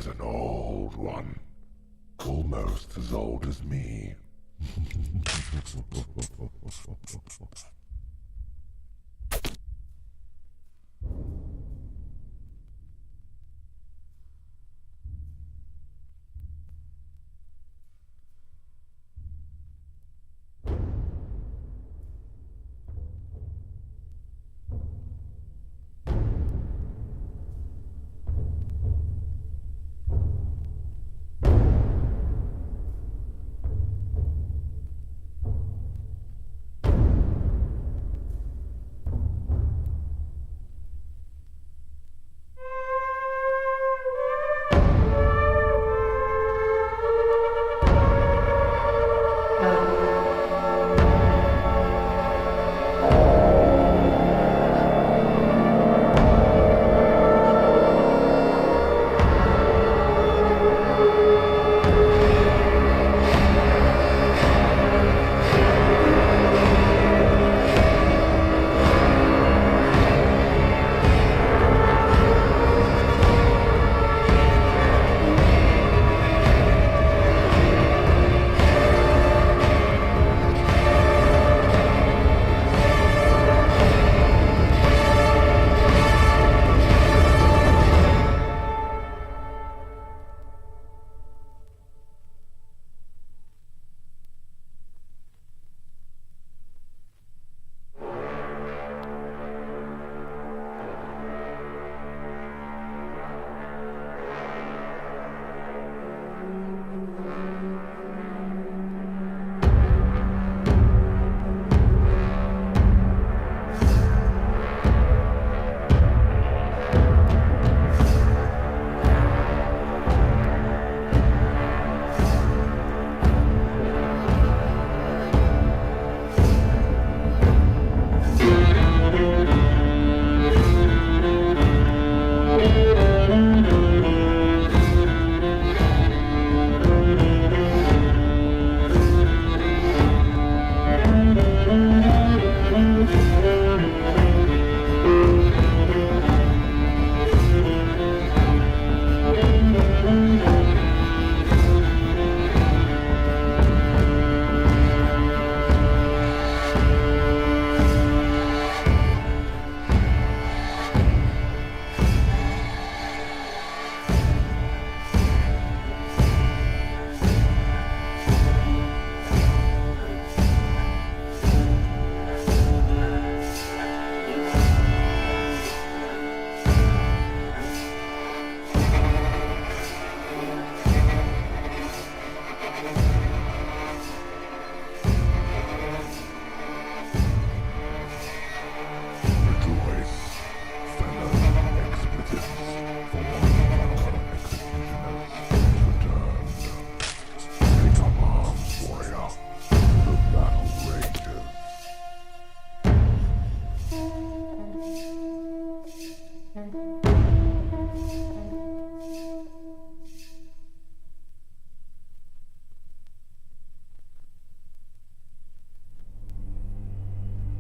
There's an old one. Almost as old as me.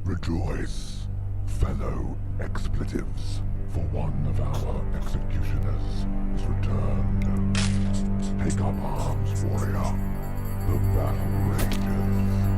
Rejoice, fellow expletives, for one of our executioners is returned. Take up arms, warrior. The battle rages.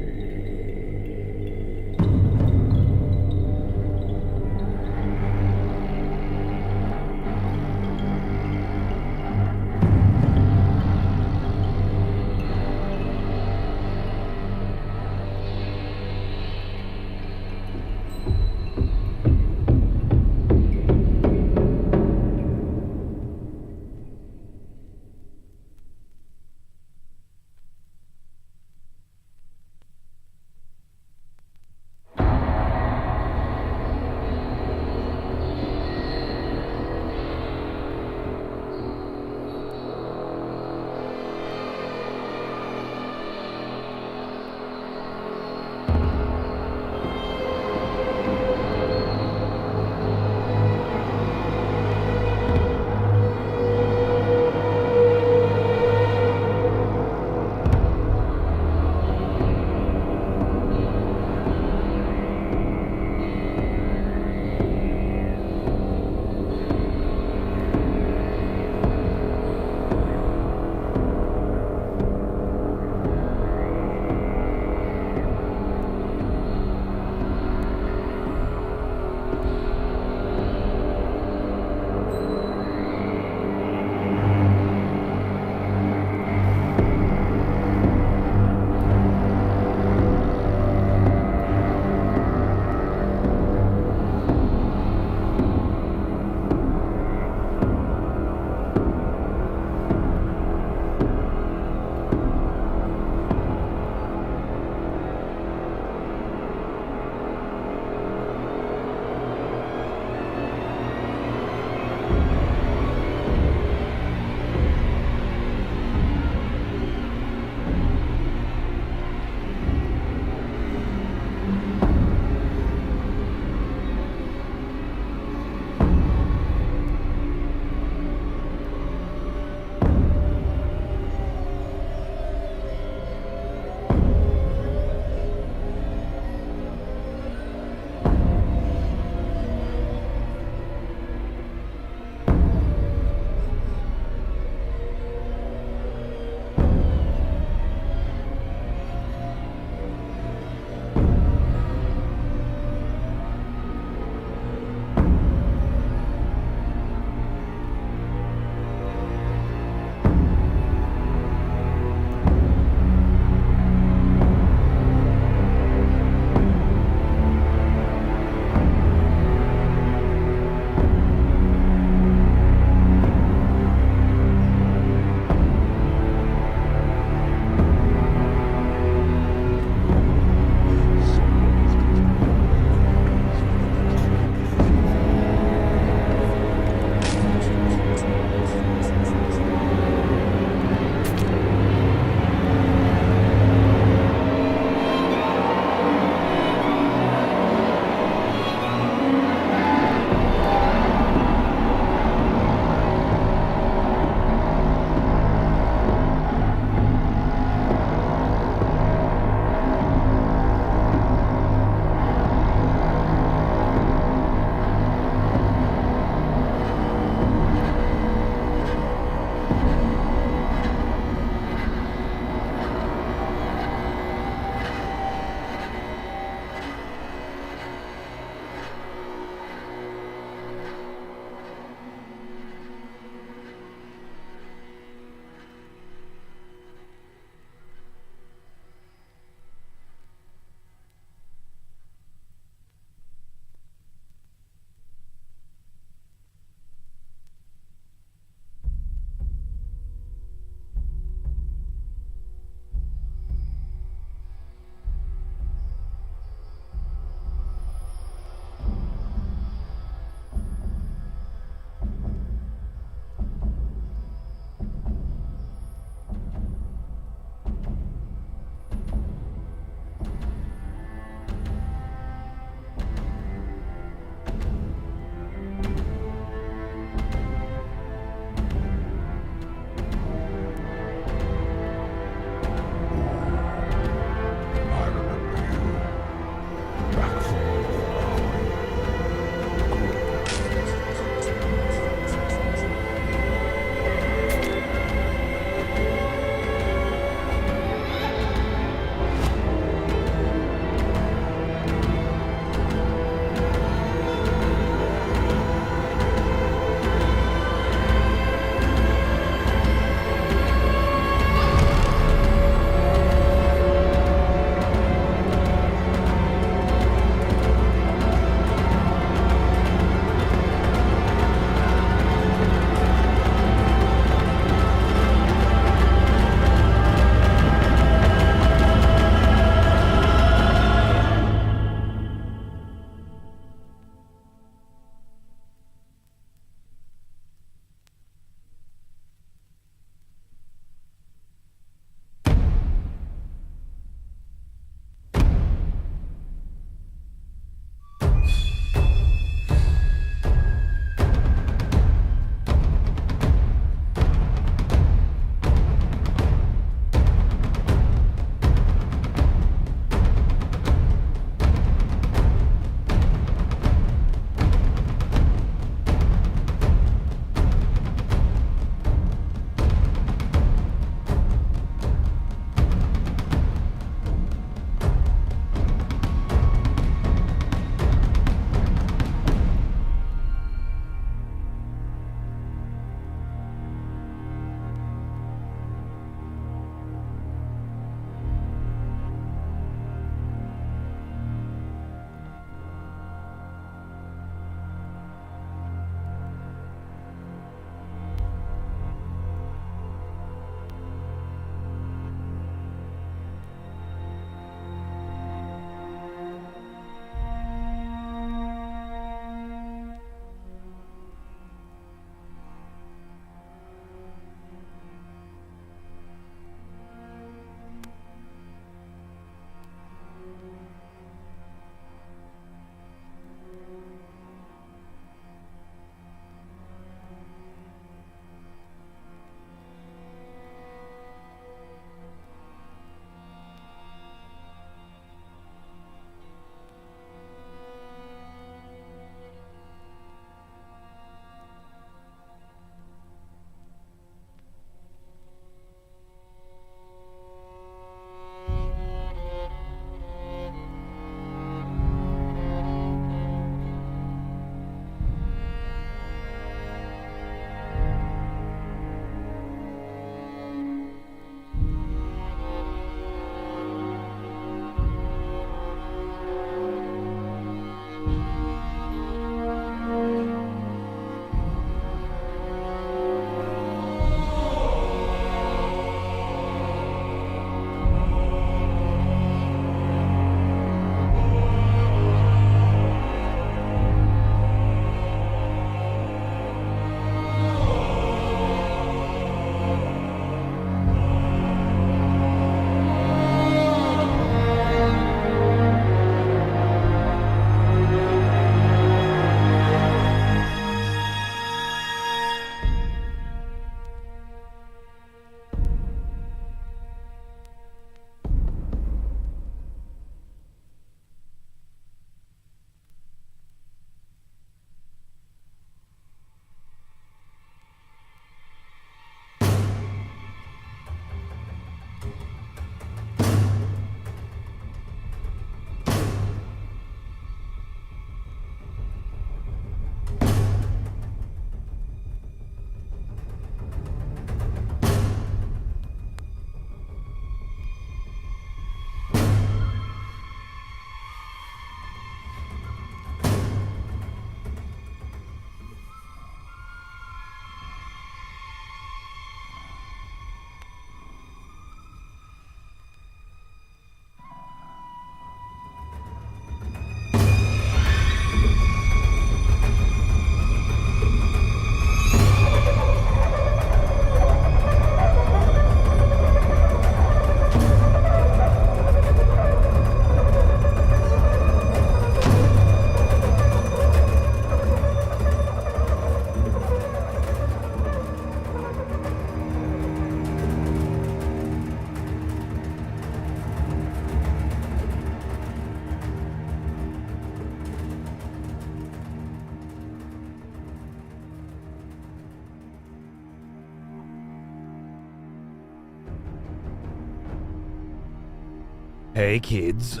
Hey kids.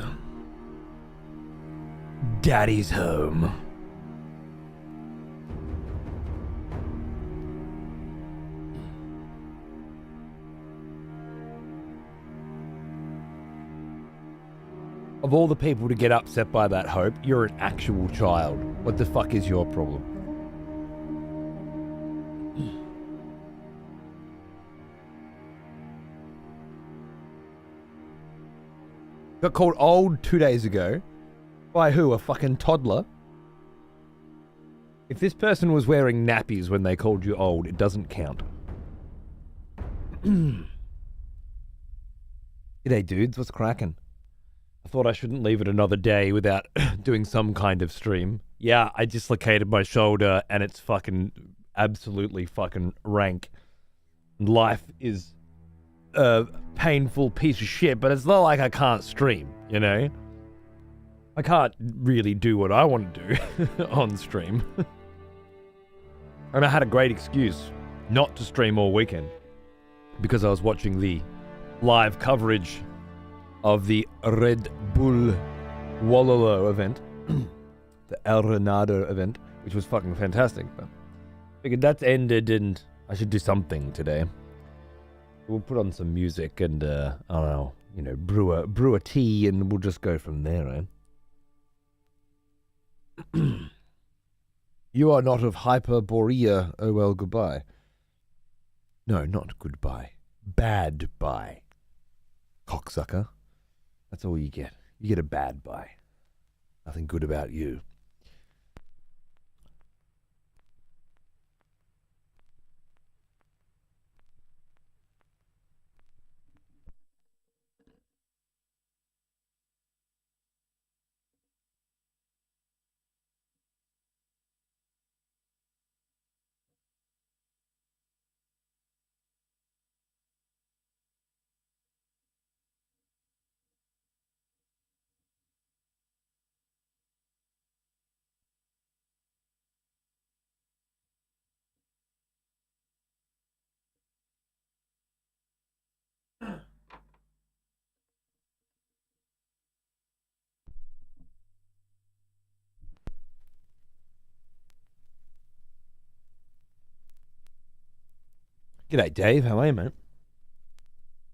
Daddy's home. Of all the people to get upset by that, Hope, you're an actual child. What the fuck is your problem? Got called old 2 days ago. By who? A fucking toddler? If this person was wearing nappies when they called you old, it doesn't count. G'day, dudes. What's cracking? I thought I shouldn't leave it another day without doing some kind of stream. Yeah, I dislocated my shoulder and it's fucking absolutely fucking rank. Life is a painful piece of shit, but it's not like I can't stream, you know? I can't really do what I want to do on stream. And I had a great excuse not to stream all weekend because I was watching the live coverage of the Red Bull Wololo event, the El Renado event, which was fucking fantastic. But I figured that's ended and I should do something today. We'll put on some music and, I don't know, you know, brew a tea and we'll just go from there, right? You are not of Hyperborea. Oh well, goodbye. No, not goodbye. Bad bye. Cocksucker. That's all you get. You get a bad bye. Nothing good about you. G'day, Dave. How are you, mate?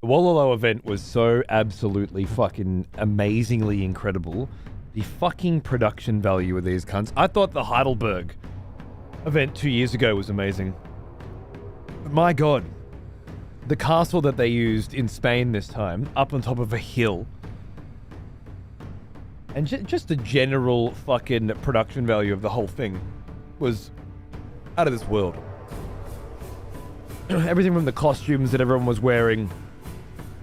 The Wololo event was so absolutely fucking amazingly incredible. The fucking production value of these cunts. I thought the Heidelberg event 2 years ago was amazing. But my God, the castle that they used in Spain this time, up on top of a hill, and just the general fucking production value of the whole thing was out of this world. Everything from the costumes that everyone was wearing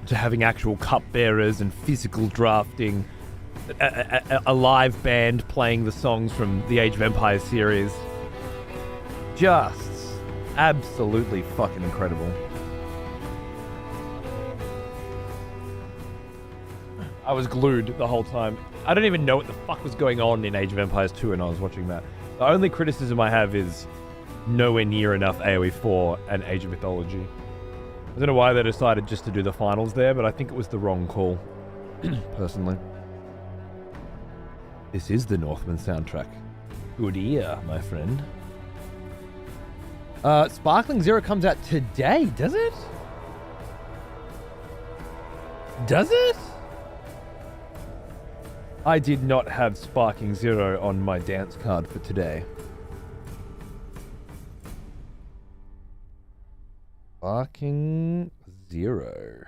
to having actual cupbearers and physical drafting, a live band playing the songs from the Age of Empires series. Just absolutely fucking incredible. I was glued the whole time. I don't even know what the fuck was going on in Age of Empires 2 when I was watching that. The only criticism I have is nowhere near enough AoE 4 and Age of Mythology. I don't know why they decided just to do the finals there, but I think it was the wrong call, personally. This is the Northman soundtrack. Good ear, my friend. Sparkling Zero comes out today, does it? Does it? I did not have Sparking Zero on my dance card for today. Sparking Zero.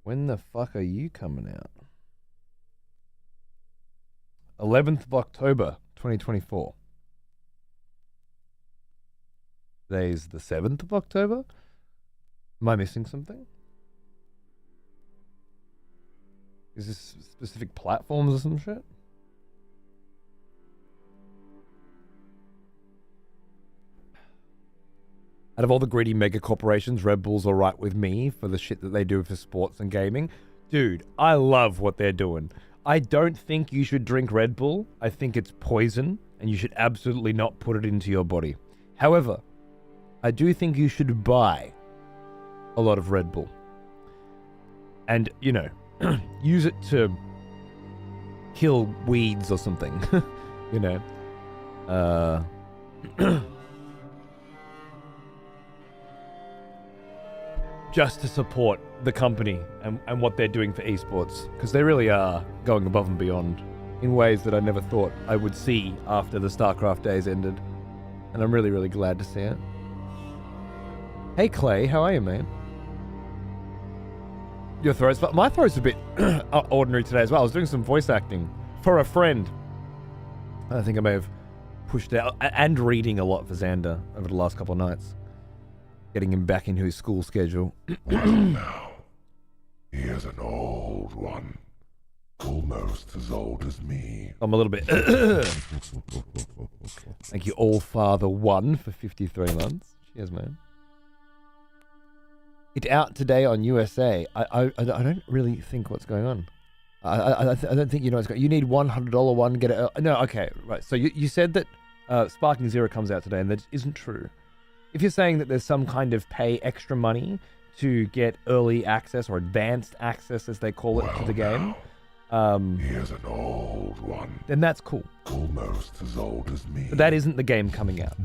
When the fuck are you coming out? 11th of October, 2024. Today's the 7th of October? Am I missing something? Is this specific platforms or some shit? Out of all the greedy mega corporations, Red Bull's alright with me for the shit that they do for sports and gaming. Dude, I love what they're doing. I don't think you should drink Red Bull. I think it's poison, and you should absolutely not put it into your body. However, I do think you should buy a lot of Red Bull. And, you know, use it to kill weeds or something. You know. Just to support the company and what they're doing for esports. Because they really are going above and beyond in ways that I never thought I would see after the StarCraft days ended. And I'm really, really glad to see it. Hey Clay, how are you, man? Your throat's... My throat's a bit ordinary today as well. I was doing some voice acting for a friend. I think I may have pushed out... And reading a lot for Xander over the last couple of nights. Getting him back into his school schedule. Well now, here's an old one. Almost as old as me. I'm a little bit... Thank you, All Father 1 for 53 months. Cheers, man. It's out today on USA. I don't really think what's going on. I don't think you know what's going on. You need $100 one, get it... No, okay, right. So you said that Sparking Zero comes out today, and that isn't true. If you're saying that there's some kind of pay extra money to get early access or advanced access, as they call it, to the game... here's an old one. Then that's cool. Almost as old as me. But that isn't the game coming out.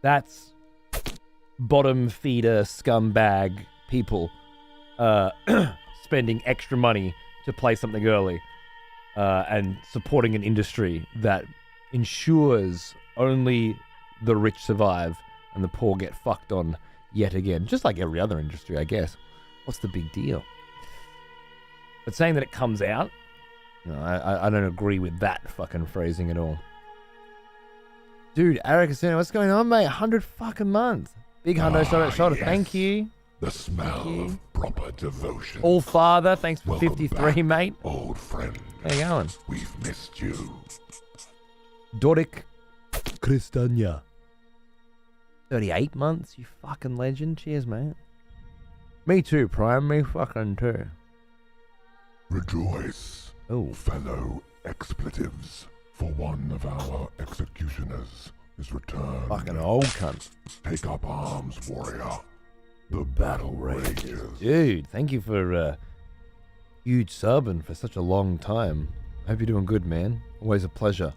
That's bottom feeder scumbag people spending extra money to play something early and supporting an industry that ensures only the rich survive and the poor get fucked on yet again. Just like every other industry, I guess. What's the big deal? But saying that it comes out, no, I don't agree with that fucking phrasing at all. Dude, Eric Casino, what's going on, mate? 100 fucking months. Big hundo shoulder. Yes. Thank you. The smell of proper devotion. All Father, thanks for Welcome 53, back, mate. Old friend. How you going? We've missed you. Doric Cristania. 38 months, you fucking legend. Cheers, mate. Me too, Prime. Me fucking too. Rejoice, Oh. fellow expletives, for one of our executioners is returned. Fucking old cunt. Take up arms, warrior. The battle rages. Dude, thank you for huge subbing for such a long time. Hope you're doing good, man. Always a pleasure.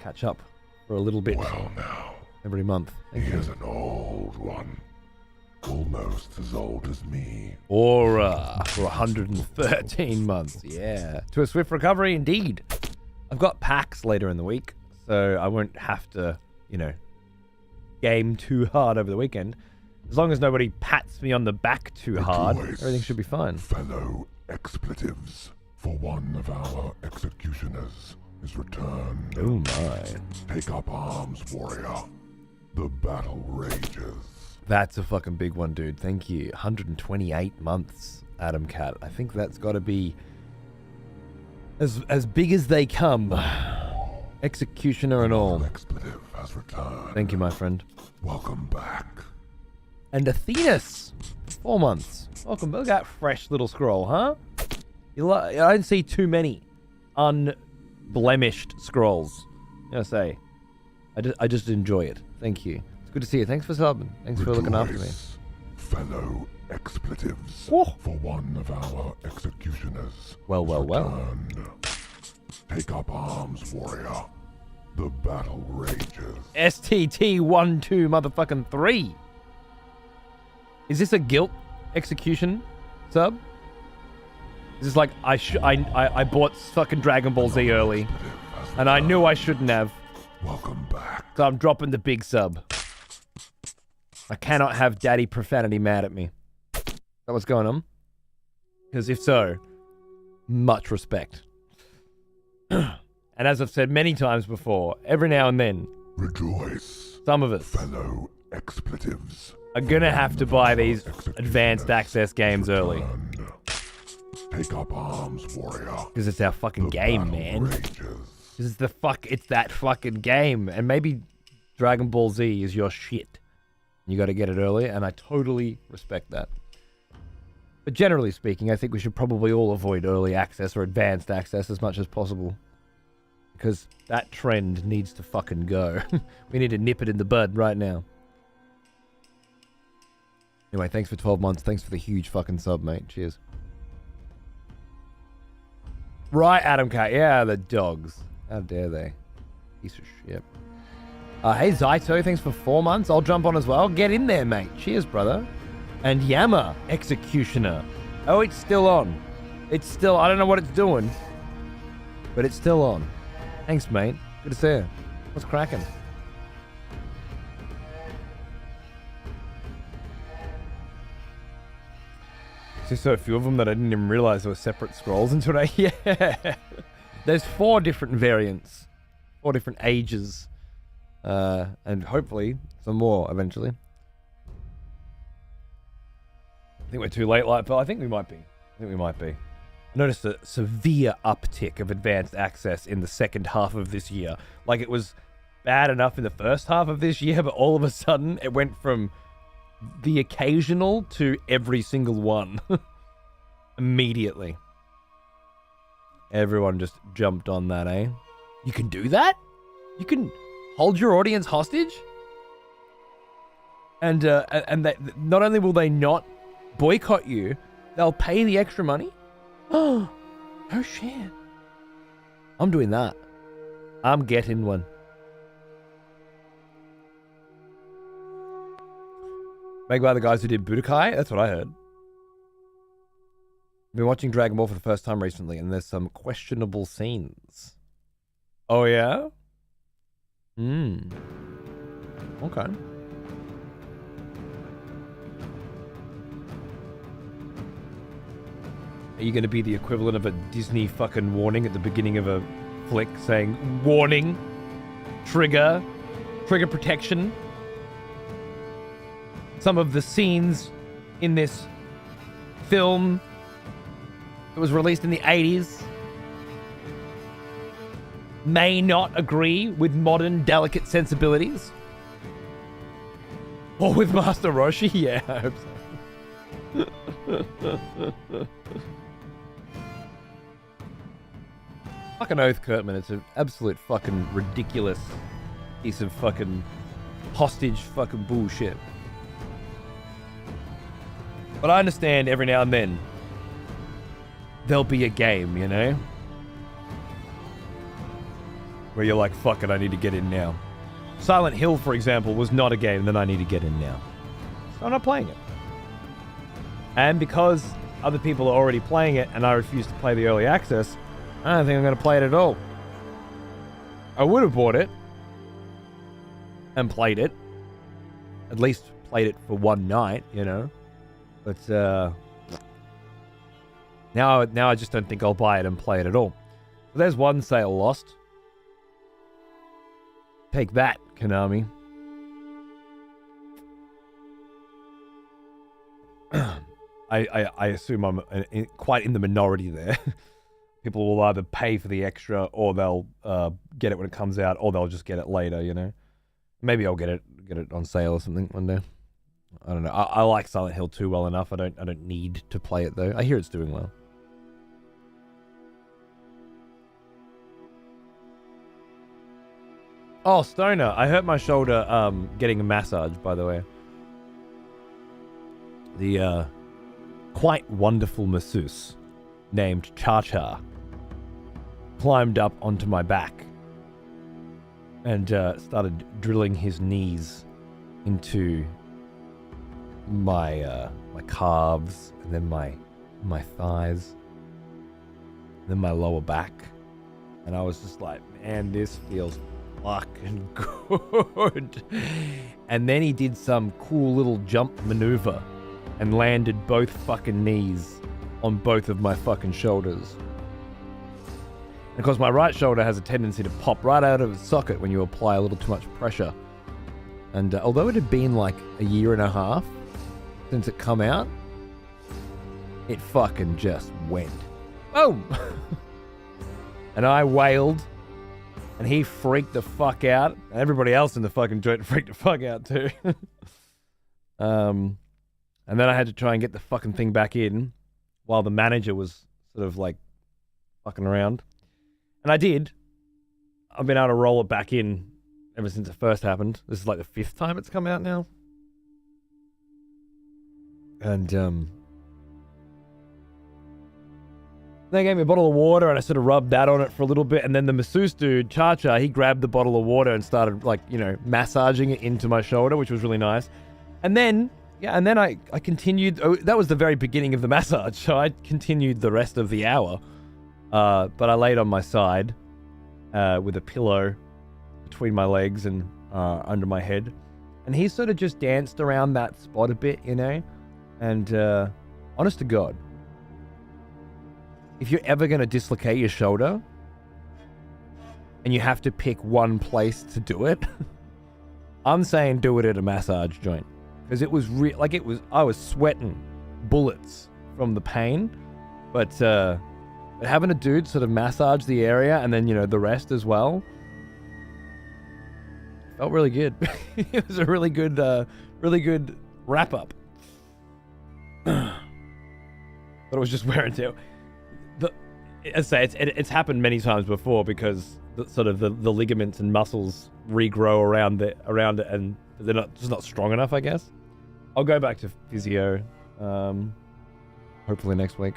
Catch up for a little bit Well now, every month. Thank you. here's an old one. Almost as old as me. Aura for 113 months. Yeah. To a swift recovery, indeed. I've got packs later in the week, so I won't have to, you know, game too hard over the weekend. As long as nobody pats me on the back too hard, Rejoice, everything should be fine. fellow expletives, for one of our executioners is returned. Oh my. Take up arms, warrior. The battle rages. That's a fucking big one, dude. Thank you. 128 months, Adam Cat. I think that's got to be as big as they come. Executioner and all. Another expletive has returned. Thank you, my friend. Welcome back. And Athenas, 4 months. Welcome. Look at that fresh little scroll, huh? I don't see too many unblemished scrolls. I say, I just enjoy it. Thank you. It's good to see you. Thanks for subbing. Thanks for looking after me. Rejoice, fellow expletives, Whoa. for one of our executioners. Well, is well, well. returned. Take up arms, warrior. The battle rages. STT12 motherfucking 3. Is this a guilt execution sub? Is this like I bought fucking Dragon Ball Z early and I knew I shouldn't have, Welcome back. so I'm dropping the big sub. I cannot have Daddy Profanity mad at me. Is that what's going on? Because if so, much respect. And as I've said many times before, every now and then, Rejoice, some of us fellow expletives. are gonna have to buy these advanced access games early. Take up arms, warrior. Because it's our fucking The game, battle man. rages. It's that fucking game. And maybe Dragon Ball Z is your shit. You gotta get it early, and I totally respect that. But generally speaking, I think we should probably all avoid early access or advanced access as much as possible. Because that trend needs to fucking go. We need to nip it in the bud right now. Anyway, thanks for 12 months. Thanks for the huge fucking sub, mate. Cheers. Right, Adam Cat. Yeah, the dogs. How dare they? Piece of shit. Hey, Zaito, thanks for 4 months. I'll jump on as well. Get in there, mate. Cheers, brother. And Yammer, Executioner. Oh, it's still on. It's still... I don't know what it's doing. But it's still on. Thanks, mate. Good to see you. What's cracking? There's so few of them that I didn't even realize there were separate scrolls until I... Yeah. There's 4 different variants. 4 different ages. And hopefully some more eventually. I think we're too late, Lightfell. I think we might be. I noticed a severe uptick of advanced access in the second half of this year. Like, it was bad enough in the first half of this year, but all of a sudden it went from the occasional to every single one. Immediately. Everyone just jumped on that, eh? You can do that? You can hold your audience hostage? And they, not only will they not boycott you, they'll pay the extra money? Oh shit. I'm doing that. I'm getting one. Made by the guys who did Budokai? That's what I heard. Been watching Dragon Ball for the first time recently, and there's some questionable scenes. Oh yeah? Okay. Are you going to be the equivalent of a Disney fucking warning at the beginning of a flick saying, warning, trigger protection? Some of the scenes in this film that was released in the 80s may not agree with modern delicate sensibilities. Or with Master Roshi? Yeah, I hope so. Fucking oath, Kurtman. It's an absolute fucking ridiculous piece of fucking hostage fucking bullshit. But I understand every now and then there'll be a game, you know? Where you're like, fuck it, I need to get in now. Silent Hill, for example, was not a game that I need to get in now. So I'm not playing it. And because other people are already playing it and I refuse to play the early access, I don't think I'm going to play it at all. I would have bought it and played it. At least played it for one night, you know? But now I just don't think I'll buy it and play it at all. So there's one sale lost. Take that, Konami. I assume I'm quite in the minority there. People will either pay for the extra, or they'll get it when it comes out, or they'll just get it later. You know, maybe I'll get it on sale or something one day. I don't know. I like Silent Hill 2 well enough. I don't need to play it though. I hear it's doing well. Oh, Stoner, I hurt my shoulder getting a massage, by the way. The quite wonderful masseuse named Cha-Cha climbed up onto my back and started drilling his knees into my calves, and then my thighs, and then my lower back. And I was just like, man, this feels fucking good. And then he did some cool little jump maneuver and landed both fucking knees on both of my fucking shoulders. And of course, my right shoulder has a tendency to pop right out of its socket when you apply a little too much pressure. And although it had been like a year and a half since it come out, it fucking just went. Boom! And I wailed, and he freaked the fuck out. And everybody else in the fucking joint freaked the fuck out too. And then I had to try and get the fucking thing back in while the manager was sort of like fucking around. And I did. I've been able to roll it back in ever since it first happened. This is like the 5th time it's come out now. And they gave me a bottle of water, and I sort of rubbed that on it for a little bit. And then the masseuse dude, Cha-Cha, he grabbed the bottle of water and started, like, you know, massaging it into my shoulder, which was really nice. And then, I continued. Oh, that was the very beginning of the massage. So I continued the rest of the hour. But I laid on my side with a pillow between my legs and under my head. And he sort of just danced around that spot a bit, you know. And honest to God, if you're ever going to dislocate your shoulder and you have to pick one place to do it, I'm saying do it at a massage joint. Because it was I was sweating bullets from the pain. But having a dude sort of massage the area and then, you know, the rest as well, felt really good. It was a really good wrap up. But it was just wear and tear. As I say, it's happened many times before because the ligaments and muscles regrow around it, and they're just not strong enough, I guess. I'll go back to physio, hopefully next week.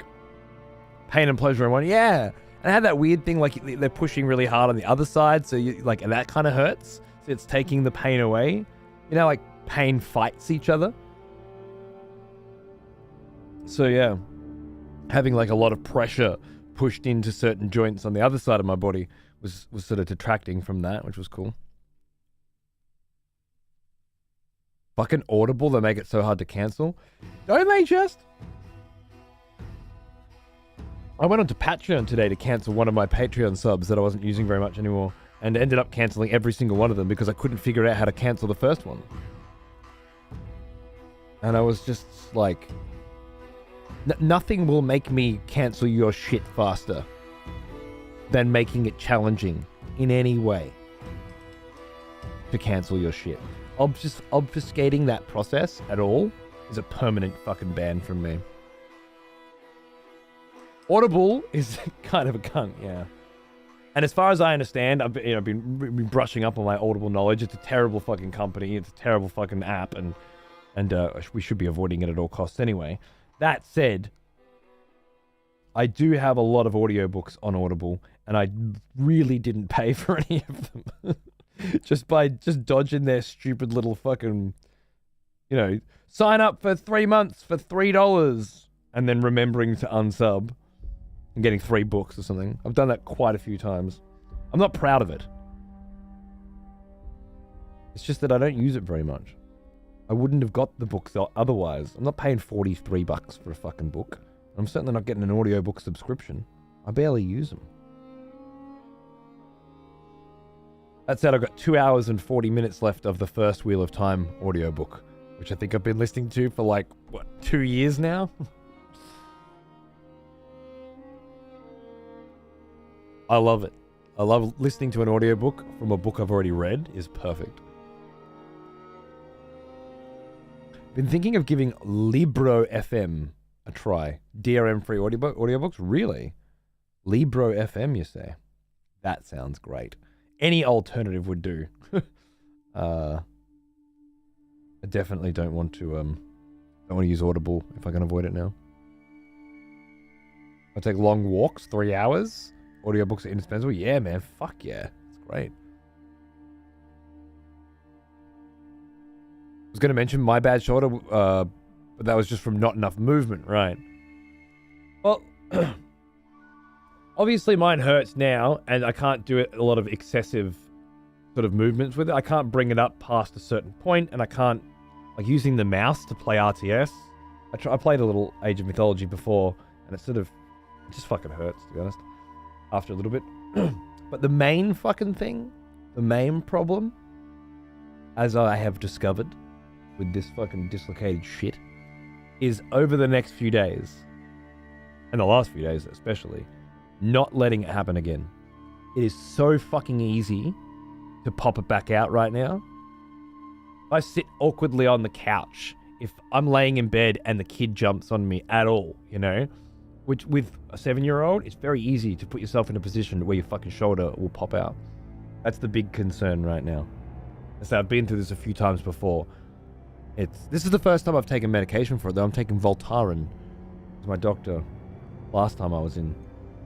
Pain and pleasure in one, yeah. And I had that weird thing, like they're pushing really hard on the other side, so you like, and that kind of hurts. So it's taking the pain away. You know, like pain fights each other. So yeah, having like a lot of pressure pushed into certain joints on the other side of my body was sort of detracting from that, which was cool. Fucking Audible, they make it so hard to cancel. Don't they just? I went onto Patreon today to cancel one of my Patreon subs that I wasn't using very much anymore, and ended up canceling every single one of them because I couldn't figure out how to cancel the first one. And I was just like, nothing will make me cancel your shit faster than making it challenging in any way to cancel your shit. Just obfuscating that process at all is a permanent fucking ban from me. Audible is kind of a cunt, yeah. And as far as I understand, I've been brushing up on my Audible knowledge. It's a terrible fucking company. It's a terrible fucking app, and we should be avoiding it at all costs anyway. That said, I do have a lot of audiobooks on Audible, and I really didn't pay for any of them. just dodging their stupid little fucking, you know, sign up for 3 months for $3, and then remembering to unsub and getting 3 books or something. I've done that quite a few times. I'm not proud of it. It's just that I don't use it very much. I wouldn't have got the books otherwise. I'm not paying $43 for a fucking book. I'm certainly not getting an audiobook subscription. I barely use them. That said, I've got 2 hours and 40 minutes left of the first Wheel of Time audiobook, which I think I've been listening to for like, 2 years now? I love it. I love listening to an audiobook from a book I've already read is perfect. Been thinking of giving Libro FM a try. DRM-free audiobooks? Really? Libro FM, you say? That sounds great. Any alternative would do. I definitely don't want to use Audible if I can avoid it now. I take long walks, 3 hours. Audiobooks are indispensable. Yeah, man. Fuck yeah. It's great. I was going to mention my bad shoulder, but that was just from not enough movement, right? Well, obviously mine hurts now, and I can't do a lot of excessive sort of movements with it. I can't bring it up past a certain point, and I can't, like, using the mouse to play RTS. I played a little Age of Mythology before, and it just fucking hurts, to be honest, after a little bit. But the main fucking thing, the main problem, as I have discovered with this fucking dislocated shit, is over the next few days, and the last few days especially, not letting it happen again. It is so fucking easy to pop it back out right now. If I sit awkwardly on the couch, if I'm laying in bed and the kid jumps on me at all, you know, which with a 7-year-old, it's very easy to put yourself in a position where your fucking shoulder will pop out. That's the big concern right now. So I've been through this a few times before. This is the first time I've taken medication for it, though. I'm taking Voltaren. It's my doctor. Last time I was in.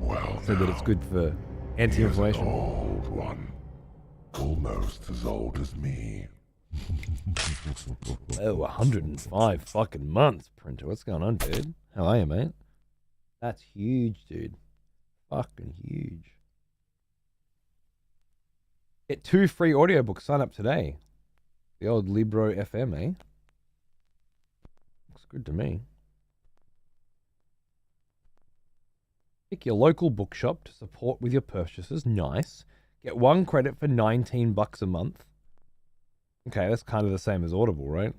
Well, Said that it's good for anti-inflammation. He is an old one. Almost as old as me. Oh, 105 fucking months, Printer. What's going on, dude? How are you, mate? That's huge, dude. Fucking huge. Get 2 free audiobooks. Sign up today. The old Libro FM, eh? Looks good to me. Pick your local bookshop to support with your purchases. Nice. Get 1 credit for $19 a month. Okay, that's kind of the same as Audible, right?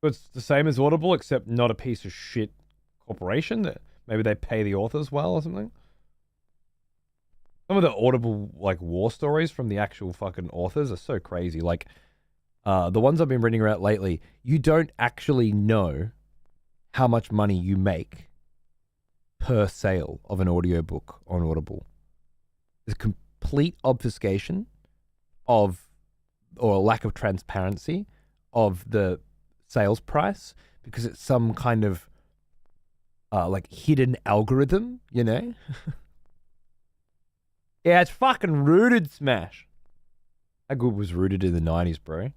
It's the same as Audible, except not a piece of shit corporation that maybe they pay the authors well or something. Some of the Audible like war stories from the actual fucking authors are so crazy. Like the ones I've been reading about lately, you don't actually know how much money you make per sale of an audiobook on Audible. There's complete obfuscation of, or lack of transparency of the sales price because it's some kind of like hidden algorithm, you know? Yeah, it's fucking Rooted, Smash. How good was Rooted in the 90s, bro?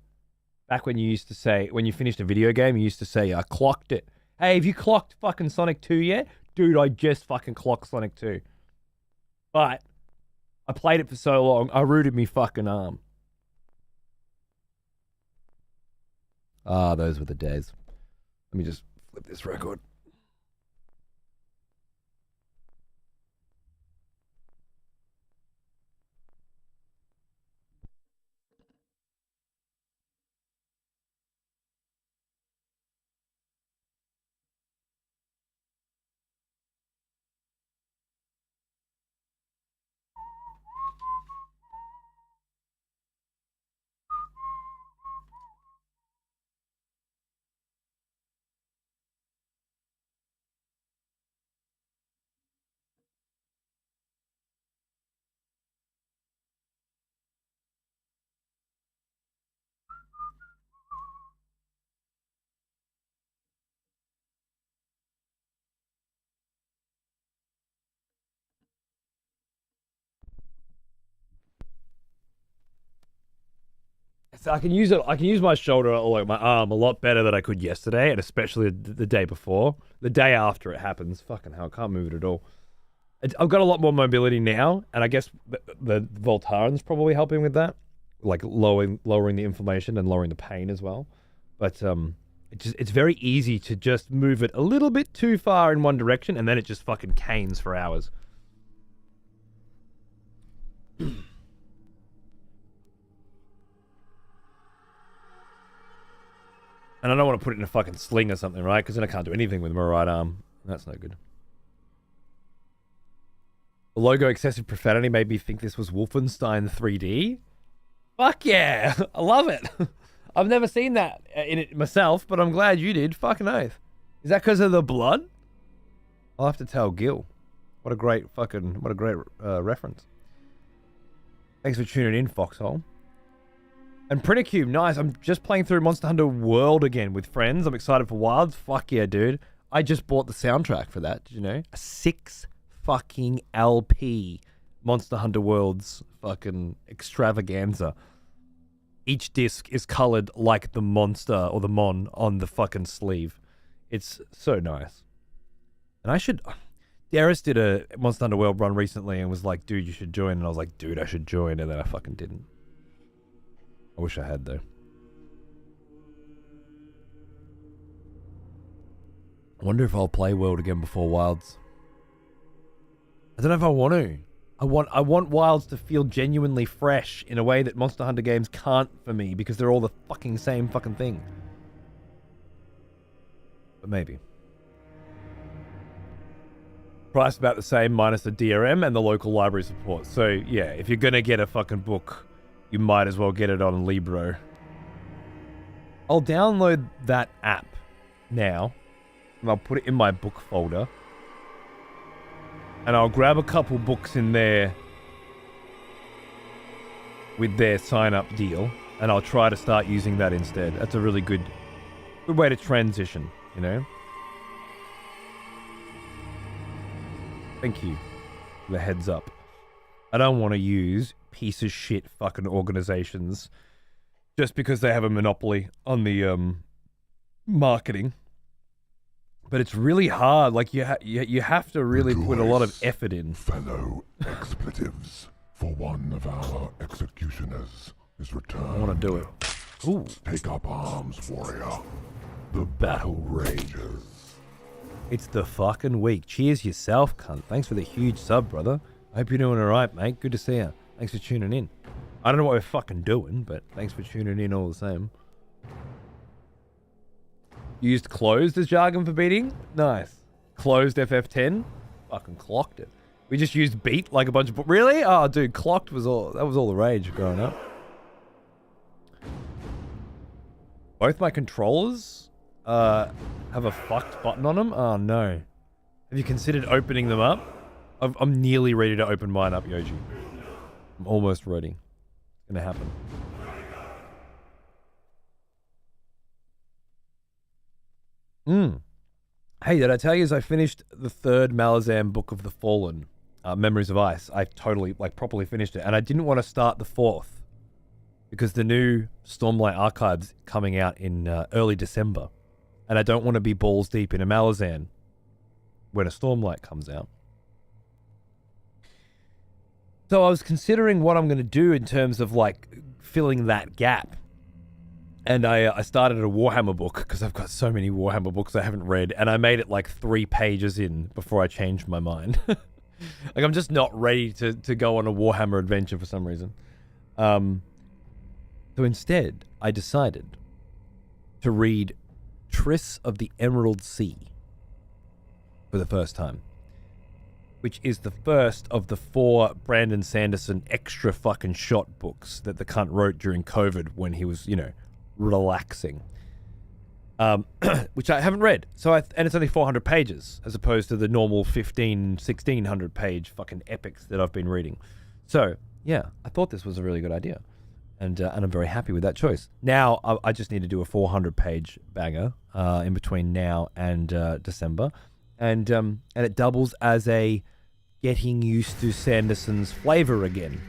Back when you used to say, when you finished a video game, you used to say, I clocked it. Hey, have you clocked fucking Sonic 2 yet? Dude, I just fucking clocked Sonic 2. But I played it for so long, I rooted me fucking arm. Ah, those were the days. Let me just flip this record. So I can use it. I can use my shoulder or like my arm a lot better than I could yesterday, and especially the day before. The day after it happens, fucking hell, I can't move it at all. I've got a lot more mobility now, and I guess the Voltaren's probably helping with that, like lowering the inflammation and lowering the pain as well. But it's very easy to just move it a little bit too far in one direction, and then it just fucking canes for hours. And I don't want to put it in a fucking sling or something, right? Because then I can't do anything with my right arm. That's no good. The logo excessive profanity made me think this was Wolfenstein 3D. Fuck yeah! I love it. I've never seen that in it myself, but I'm glad you did. Fucking oath. Is that because of the blood? I'll have to tell Gil. What a great reference. Thanks for tuning in, Foxhole. And Printercube, nice. I'm just playing through Monster Hunter World again with friends. I'm excited for Wilds. Fuck yeah, dude. I just bought the soundtrack for that. Did you know? A 6 fucking LP Monster Hunter Worlds fucking extravaganza. Each disc is colored like the monster or the mon on the fucking sleeve. It's so nice. And I should... Darius did a Monster Hunter World run recently and was like, dude, you should join. And I was like, dude, I should join. And then I fucking didn't. I wish I had, though. I wonder if I'll play World again before Wilds. I don't know if I want to. I want Wilds to feel genuinely fresh in a way that Monster Hunter games can't for me because they're all the fucking same fucking thing. But maybe. Price about the same minus the DRM and the local library support. So, yeah, if you're going to get a fucking book, you might as well get it on Libro. I'll download that app now, and I'll put it in my book folder. And I'll grab a couple books in there with their sign-up deal. And I'll try to start using that instead. That's a really good way to transition, you know? Thank you for the heads up. I don't want to use piece of shit fucking organizations just because they have a monopoly on the marketing. But it's really hard. Like, you have to really put a lot of effort in. Fellow expletives, for one of our executioners is returned. I want to do it. Ooh. Take up arms, warrior. The battle rages. It's the fucking week. Cheers yourself, cunt. Thanks for the huge sub, brother. I hope you're doing alright, mate. Good to see you. Thanks for tuning in. I don't know what we're fucking doing, but thanks for tuning in all the same. Used closed as jargon for beating? Nice. Closed FF10? Fucking clocked it. We just used beat like a bunch of... Really? Oh, dude, clocked was all... That was all the rage growing up. Both my controllers have a fucked button on them? Oh, no. Have you considered opening them up? I'm nearly ready to open mine up, Yoji. I'm almost ready. It's gonna happen. Hey, did I tell you as I finished the third Malazan Book of the Fallen, Memories of Ice? I totally, properly finished it. And I didn't want to start the fourth because the new Stormlight Archive's coming out in early December. And I don't want to be balls deep in a Malazan when a Stormlight comes out. So I was considering what I'm going to do in terms of, filling that gap. And I started a Warhammer book because I've got so many Warhammer books I haven't read. And I made it 3 pages in before I changed my mind. I'm just not ready to go on a Warhammer adventure for some reason. So instead, I decided to read Triss of the Emerald Sea for the first time. Which is the first of the 4 Brandon Sanderson extra fucking shot books that the cunt wrote during COVID when he was, relaxing. Which I haven't read. And it's only 400 pages as opposed to the normal 1600 page fucking epics that I've been reading. So, yeah, I thought this was a really good idea. And I'm very happy with that choice. Now, I just need to do a 400 page banger in between now and December. And it doubles as a getting used to Sanderson's flavor again.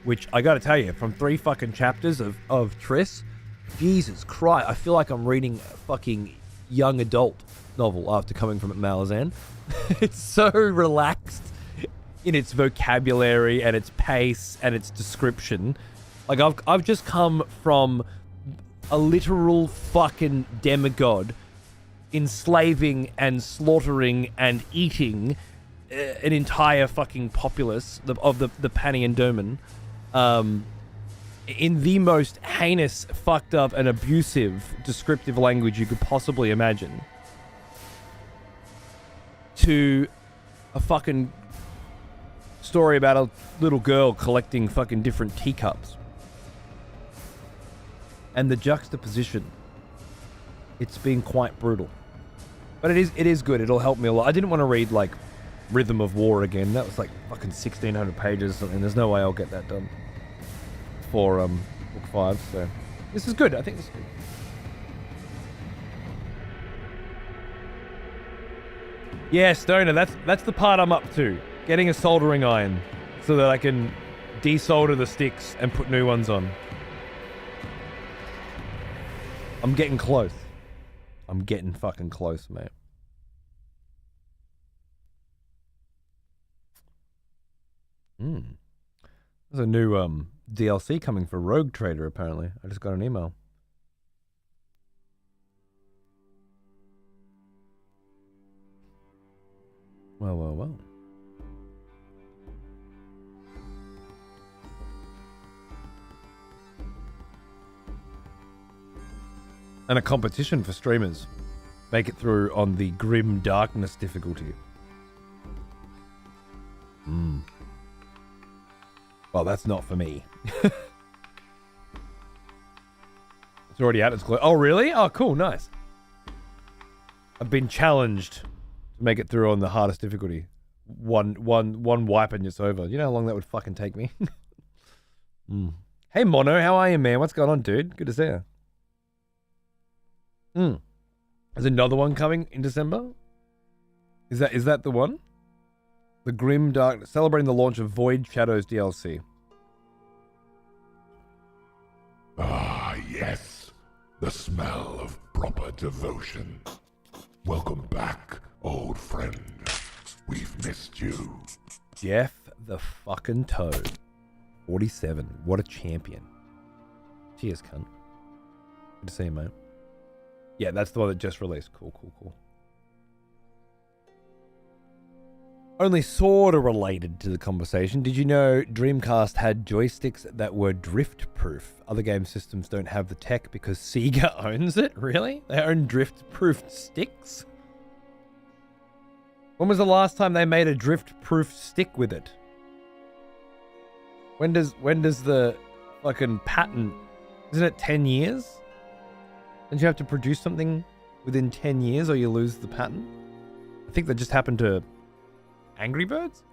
Which, I gotta tell you, from 3 fucking chapters of Triss, Jesus Christ, I feel like I'm reading a fucking young adult novel after coming from Malazan. It's so relaxed in its vocabulary and its pace and its description. I've just come from a literal fucking demigod enslaving and slaughtering and eating an entire fucking populace of the Pani and Doman in the most heinous, fucked up and abusive descriptive language you could possibly imagine, to a fucking story about a little girl collecting fucking different teacups. And the juxtaposition, it's been quite brutal. But it is good. It'll help me a lot. I didn't want to read Rhythm of War again. That was fucking 1600 pages, and there's no way I'll get that done for book 5. So this is good. I think this is good. Yeah, Stoner. That's the part I'm up to. Getting a soldering iron so that I can desolder the sticks and put new ones on. I'm getting close. I'm getting fucking close, mate. There's a new DLC coming for Rogue Trader, apparently. I just got an email. Well. And a competition for streamers. Make it through on the Grim Darkness difficulty. Well, that's not for me. It's already out. It's close. Oh, really? Oh, cool. Nice. I've been challenged to make it through on the hardest difficulty. One wipe and it's over. You know how long that would fucking take me? Hey Mono, how are you, man? What's going on, dude? Good to see you. There's another one coming in December. Is that the one? The Grim Dark, celebrating the launch of Void Shadows DLC. Ah, yes. The smell of proper devotion. Welcome back, old friend. We've missed you. Jeff the fucking Toad. 47. What a champion. Cheers, cunt. Good to see you, mate. Yeah, that's the one that just released. Cool. Only sort of related to the conversation. Did you know Dreamcast had joysticks that were drift-proof? Other game systems don't have the tech because Sega owns it? Really? They own drift-proof sticks? When was the last time they made a drift-proof stick with it? When does the fucking patent... Isn't it 10 years? Don't you have to produce something within 10 years or you lose the patent? I think that just happened to Angry Birds?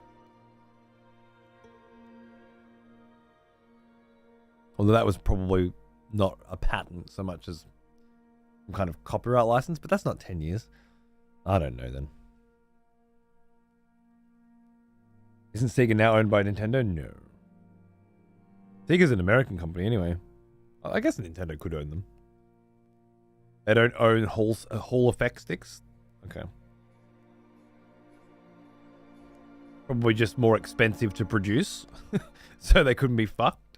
Although that was probably not a patent so much as some kind of copyright license, but that's not 10 years. I don't know then. Isn't Sega now owned by Nintendo? No. Sega's an American company anyway. I guess Nintendo could own them. They don't own Hall Effect sticks? Okay. Probably just more expensive to produce. So they couldn't be fucked.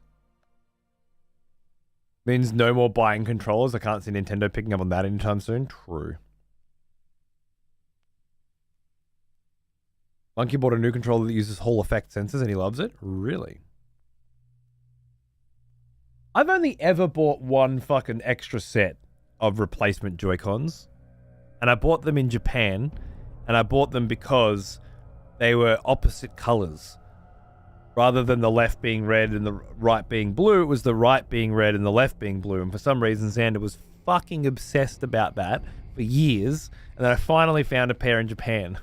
Means no more buying controllers. I can't see Nintendo picking up on that anytime soon. True. Monkey bought a new controller that uses Hall Effect sensors and he loves it. Really? I've only ever bought one fucking extra set of replacement Joy-Cons. And I bought them in Japan. And I bought them because they were opposite colors. Rather than the left being red and the right being blue, it was the right being red and the left being blue. And for some reason, Xander was fucking obsessed about that for years. And then I finally found a pair in Japan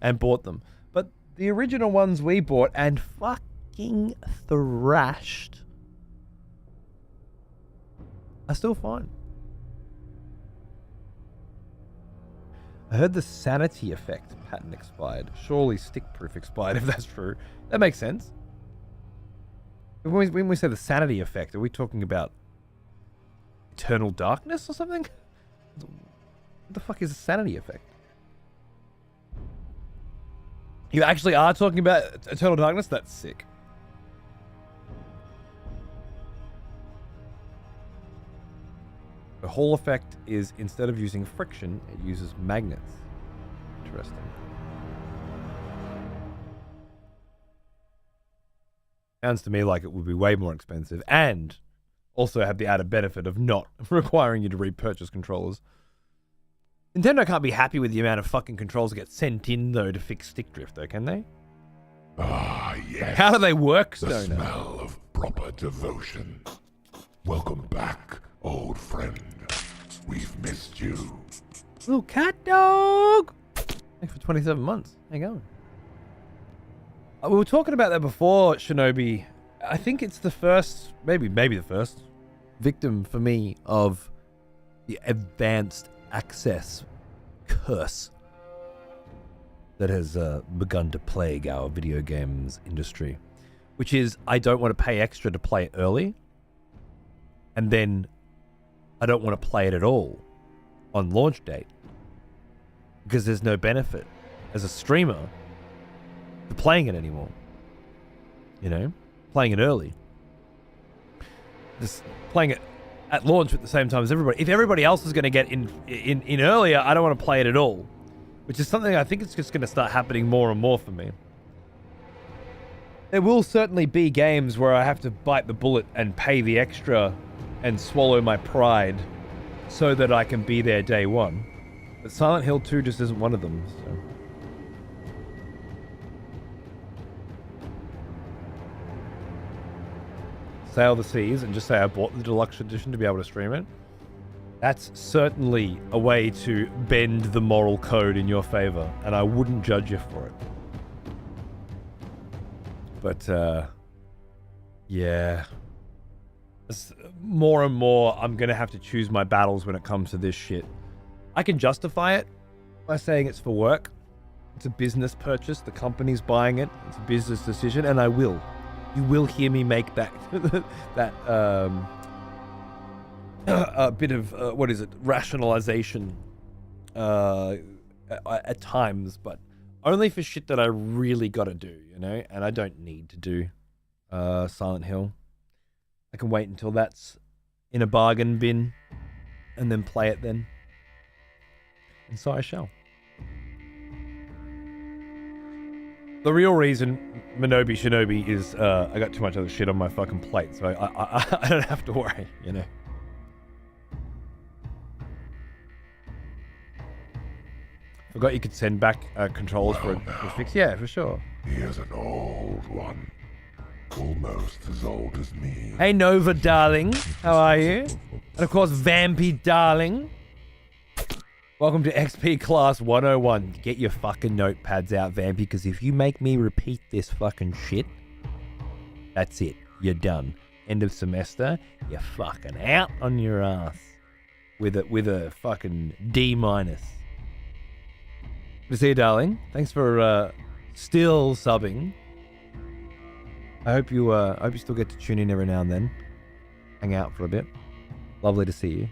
and bought them. But the original ones we bought and fucking thrashed are still fine. I heard the sanity effect patent expired. Surely stick-proof expired if that's true. That makes sense. When we say the sanity effect, are we talking about eternal darkness or something? What the fuck is a sanity effect? You actually are talking about eternal darkness? That's sick. The Hall effect is, instead of using friction, it uses magnets. Interesting. Sounds to me like it would be way more expensive and also have the added benefit of not requiring you to repurchase controllers. Nintendo can't be happy with the amount of fucking controls that get sent in, though, to fix stick drift, though, can they? Ah, yes. How do they work, The Stoner? smell of proper devotion. Welcome back, old friend. We've missed you. Little cat dog! Thanks for 27 months. How you going? We were talking about that before, Shinobi. I think it's the first, maybe the first victim for me of the advanced access curse that has begun to plague our video games industry, which is I don't want to pay extra to play it early, and then I don't want to play it at all on launch date because there's no benefit as a streamer to playing it anymore. You know, playing it early, just playing it at launch at the same time as everybody. If everybody else is going to get in earlier, I don't want to play it at all, which is something I think it's just going to start happening more and more for me. There will certainly be games where I have to bite the bullet and pay the extra and swallow my pride so that I can be there day one. But Silent Hill 2 just isn't one of them, so. Sail the seas and just say I bought the deluxe edition to be able to stream it. That's certainly a way to bend the moral code in your favor, and I wouldn't judge you for it. But, yeah. more and more, I'm going to have to choose my battles when it comes to this shit. I can justify it by saying it's for work. It's a business purchase. The company's buying it. It's a business decision, and I will. You will hear me make that a bit of what is it? Rationalization at times, but only for shit that I really got to do, you know. And I don't need to do Silent Hill. I can wait until that's in a bargain bin, and then play it then. And so I shall. The real reason Minobi Shinobi is I got too much other shit on my fucking plate, so I don't have to worry, you know. Forgot you could send back controllers for a fix. Yeah, for sure. Here's an old one. Almost as old as me. Hey Nova, darling. How are you? And of course, Vampy, darling. Welcome to XP Class 101. Get your fucking notepads out, Vampy, because if you make me repeat this fucking shit, that's it. You're done. End of semester, you're fucking out on your ass. With a fucking D-. Good to see you, darling. Thanks for still subbing. I hope you still get to tune in every now and then. Hang out for a bit. Lovely to see you.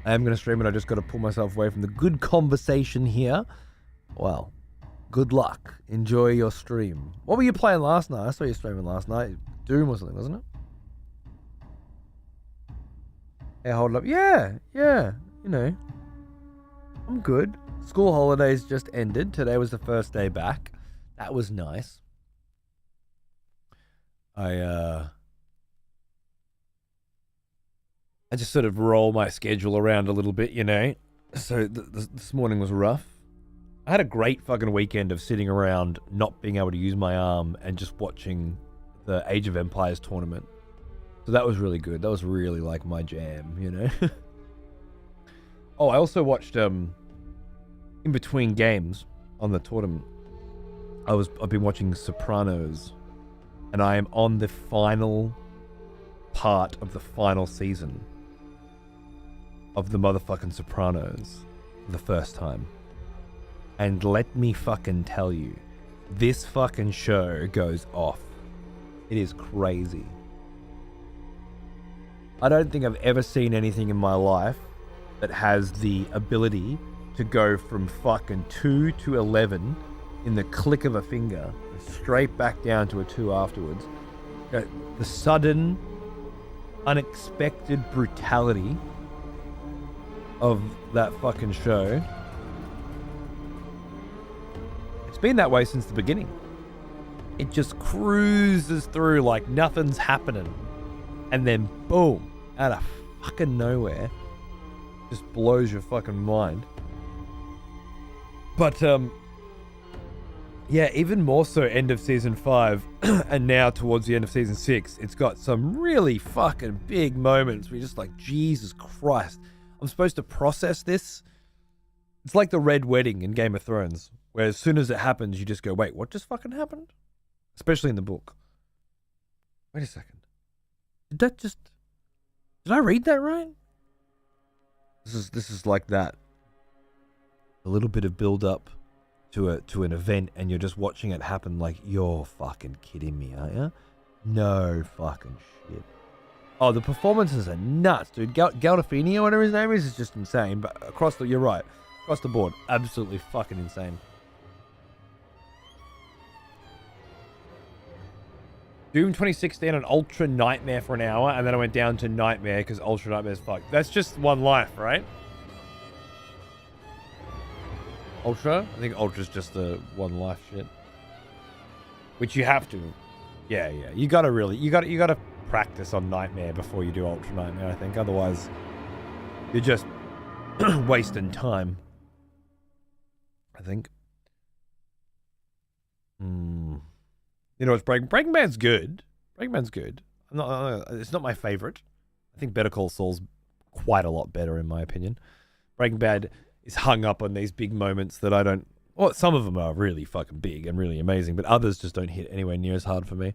I am going to stream it. I just got to pull myself away from the good conversation here. Well, good luck. Enjoy your stream. What were you playing last night? I saw you streaming last night. Doom or something, wasn't it? Hey, hold up. Yeah. You know. I'm good. School holidays just ended. Today was the first day back. That was nice. I just sort of roll my schedule around a little bit, you know. So this morning was rough. I had a great fucking weekend of sitting around not being able to use my arm and just watching the Age of Empires tournament. So that was really good. That was really like my jam, you know. Oh, I also watched in between games on the tournament. I've been watching Sopranos, and I am on the final part of the final season of the motherfucking Sopranos for the first time. And let me fucking tell you, this fucking show goes off. It is crazy. I don't think I've ever seen anything in my life that has the ability to go from fucking 2 to 11 in the click of a finger, straight back down to a 2 afterwards. The sudden, unexpected brutality of that fucking show. It's been that way since the beginning. It just cruises through like nothing's happening. And then boom, out of fucking nowhere, just blows your fucking mind. But yeah, even more so end of season 5 and now towards the end of season 6, it's got some really fucking big moments where you're just like, Jesus Christ, I'm supposed to process this. It's like the Red Wedding in Game of Thrones, where as soon as it happens, you just go, wait, what just fucking happened? Especially in the book. Wait a second. Did I read that right? This is like that. A little bit of build up to an event, and you're just watching it happen like, you're fucking kidding me, aren't you? No fucking shit. Oh, the performances are nuts, dude. Galdafini or whatever his name is just insane. But you're right. Across the board, absolutely fucking insane. Doom 2016 on Ultra Nightmare for an hour, and then I went down to Nightmare because Ultra Nightmare's fucked. That's just one life, right? Ultra? I think Ultra's just the one life shit. Which you have to. Yeah. You gotta practice on Nightmare before you do Ultra Nightmare, I think. Otherwise, you're just wasting time. I think. You know what's Breaking Bad's good. Breaking Bad's good. It's not my favorite. I think Better Call Saul's quite a lot better in my opinion. Breaking Bad is hung up on these big moments that I don't Well, some of them are really fucking big and really amazing, but others just don't hit anywhere near as hard for me.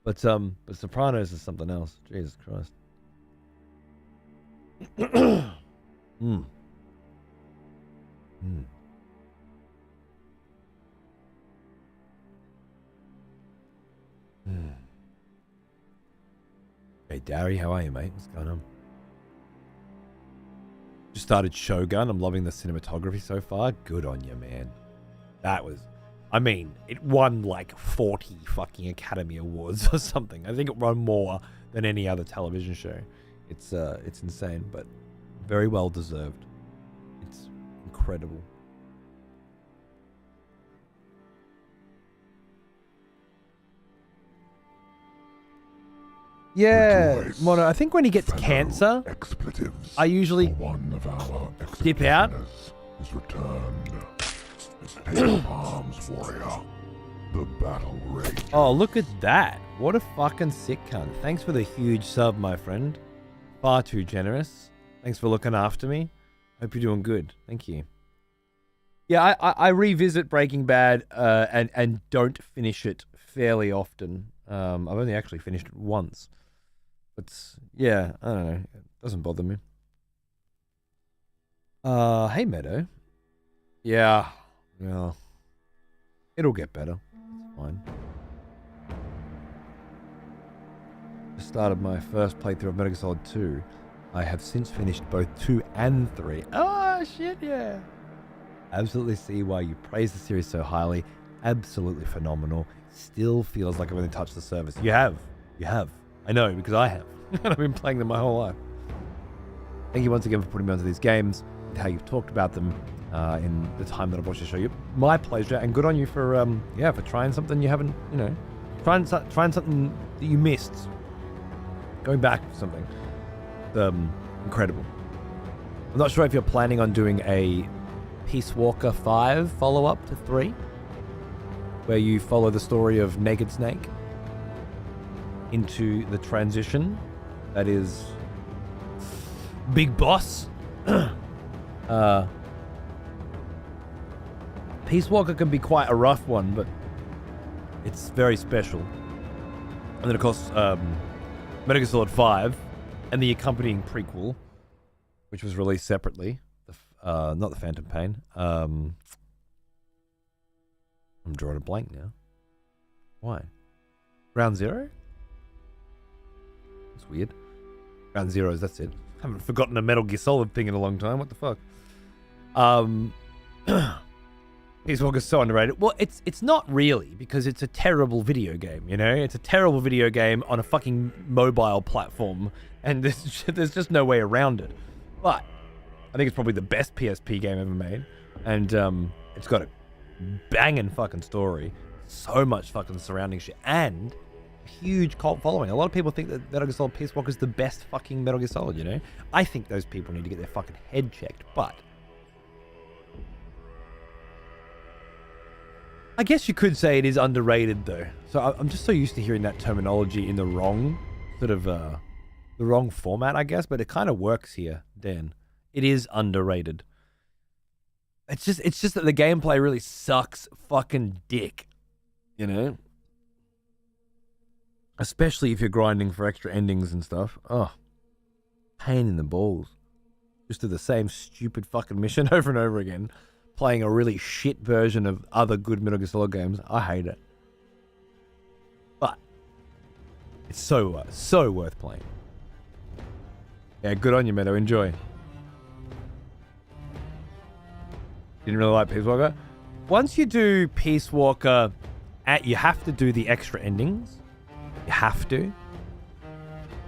But Sopranos is something else. Jesus Christ. Mm. Mm. Mm. Hey, Darry, how are you, mate? What's going on? Just started Shogun. I'm loving the cinematography so far. Good on you, man. That was... I mean, it won like 40 fucking Academy Awards or something. I think it won more than any other television show. It's insane, but very well deserved. It's incredible. Yeah, Mono, I think when he gets cancer, I usually dip out. Is returned. Pale Palms warrior. The battle rage. Oh, look at that. What a fucking sick cunt. Thanks for the huge sub, my friend. Far too generous. Thanks for looking after me. Hope you're doing good. Thank you. Yeah, I revisit Breaking Bad and don't finish it fairly often. I've only actually finished it once. But yeah, I don't know. It doesn't bother me. Hey Meadow. Yeah. It'll get better. It's fine. Just started my first playthrough of Metal Gear Solid 2. I have since finished both 2 and 3. Oh shit, yeah. Absolutely see why you praise the series so highly. Absolutely phenomenal. Still feels like I've only touched the surface. You have. I know, because I have. And I've been playing them my whole life. Thank you once again for putting me onto these games and how you've talked about them in the time that I've watched the show. My pleasure, and good on you for trying something you haven't, trying something that you missed. Going back to something. Incredible. I'm not sure if you're planning on doing a Peace Walker 5 follow-up to 3, where you follow the story of Naked Snake into the transition that is Big Boss. Peace Walker can be quite a rough one, but it's very special. And then of course Metal Gear Solid 5 and the accompanying prequel, which was released separately, not the Phantom Pain. I'm drawing a blank now. Why? Ground Zero? That's weird. Ground Zeroes, that's it. Haven't forgotten a Metal Gear Solid thing in a long time. What the fuck? Peace Walker's so underrated. Well, it's not really, because it's a terrible video game, It's a terrible video game on a fucking mobile platform, and there's just no way around it. But I think it's probably the best PSP game ever made, and it's got a banging fucking story, so much fucking surrounding shit, and huge cult following. A lot of people think that Metal Gear Solid Peace Walker is the best fucking Metal Gear Solid, I think those people need to get their fucking head checked, but I guess you could say it is underrated, though. So I'm just so used to hearing that terminology in the wrong the wrong format, I guess, but it kind of works here, Dan. It is underrated. It's just that the gameplay really sucks fucking dick, Especially if you're grinding for extra endings and stuff. Oh, pain in the balls. Just do the same stupid fucking mission over and over again, playing a really shit version of other good Metal Gear Solid games. I hate it. But it's so worth playing. Yeah, good on you, Meadow. Enjoy. Didn't really like Peace Walker. Once you do Peace Walker, you have to do the extra endings. You have to.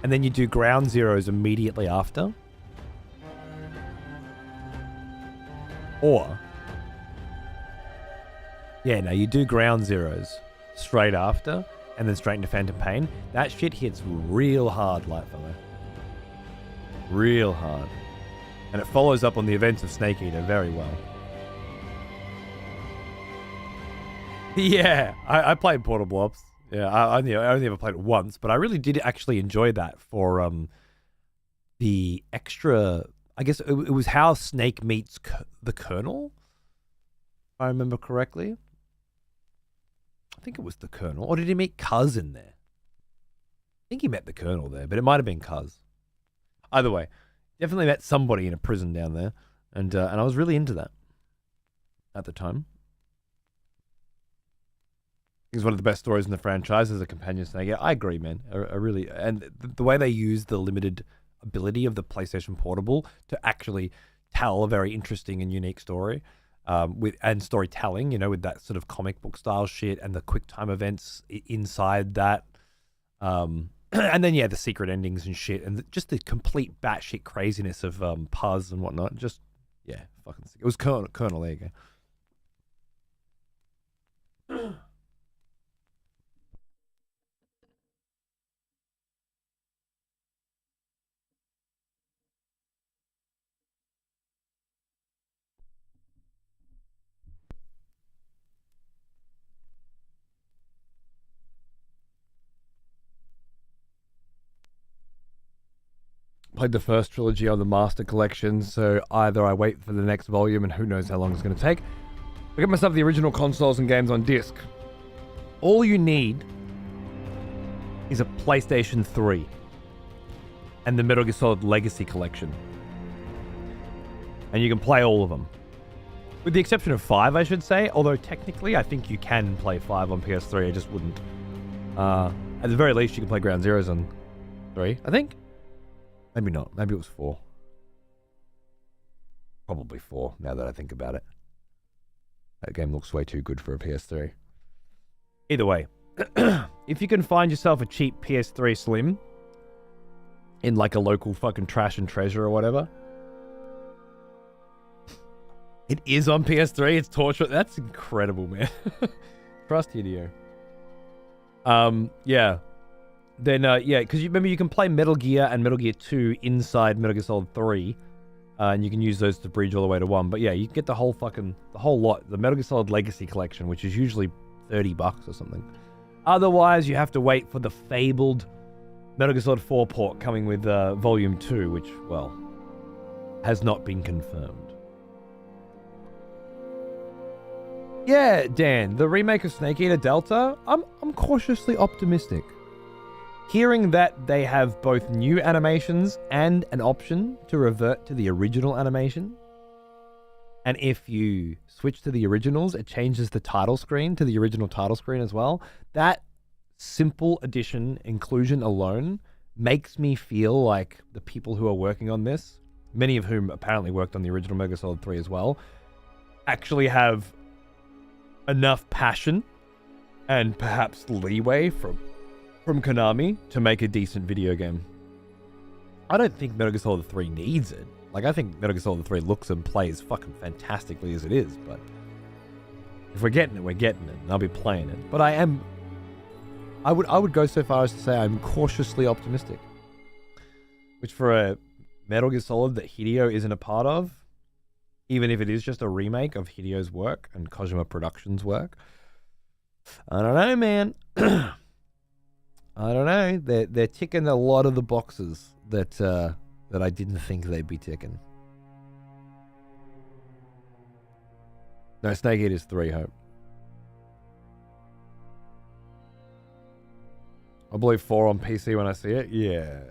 And then you do Ground Zeroes immediately after. Or, you do Ground Zeroes straight after, and then straight into Phantom Pain. That shit hits real hard, Lightfellow. Real hard. And it follows up on the events of Snake Eater very well. Yeah, I played Portable Ops. Yeah, I only ever played it once, but I really did actually enjoy that for the extra. I guess it was how Snake meets the Colonel. I remember correctly. I think it was the Colonel. Or did he meet Cuz in there? I think he met the Colonel there, but it might have been Cuz. Either way, definitely met somebody in a prison down there. And I was really into that at the time. It's one of the best stories in the franchise as a companion snake. Yeah, I agree, man. I really... And the way they use the limited ability of the PlayStation Portable to actually tell a very interesting and unique story, and storytelling, you know, with that sort of comic book style shit and the quick time events inside that. And then, yeah, the secret endings and shit, and just the complete batshit craziness of Puz and whatnot. Just, yeah, fucking sick. It was Colonel, there you go. Played the first trilogy on the Master Collection, so either I wait for the next volume and who knows how long it's going to take. I got myself the original consoles and games on disc. All you need is a PlayStation 3 and the Metal Gear Solid Legacy Collection. And you can play all of them. With the exception of 5, I should say, although technically I think you can play 5 on PS3, I just wouldn't. At the very least, you can play Ground Zeroes on 3, I think. Maybe not. Maybe it was 4. Probably 4, now that I think about it. That game looks way too good for a PS3. Either way, if you can find yourself a cheap PS3 Slim in like a local fucking Trash and Treasure or whatever. It is on PS3. It's torture. That's incredible, man. Trust Hideo. Yeah. Then, yeah, because you remember you can play Metal Gear and Metal Gear 2 inside Metal Gear Solid 3, and you can use those to bridge all the way to 1. But yeah, you can get the whole lot, the Metal Gear Solid Legacy Collection, which is usually $30 or something. Otherwise, you have to wait for the fabled Metal Gear Solid 4 port coming with Volume 2, which, well, has not been confirmed. Yeah, Dan, the remake of Snake Eater Delta, I'm cautiously optimistic. Hearing that they have both new animations and an option to revert to the original animation. And if you switch to the originals, it changes the title screen to the original title screen as well. That simple addition inclusion alone makes me feel like the people who are working on this, many of whom apparently worked on the original Metal Gear Solid 3 as well, actually have enough passion and perhaps leeway from Konami to make a decent video game. I don't think Metal Gear Solid 3 needs it. Like, I think Metal Gear Solid 3 looks and plays fucking fantastically as it is, but if we're getting it, we're getting it, and I'll be playing it. But I would go so far as to say I'm cautiously optimistic. Which for a Metal Gear Solid that Hideo isn't a part of, even if it is just a remake of Hideo's work and Kojima Productions' work, I don't know, man. I don't know. They're ticking a lot of the boxes that I didn't think they'd be ticking. No, Snake Eater's 3, Hope. I believe 4 on PC when I see it. Yeah.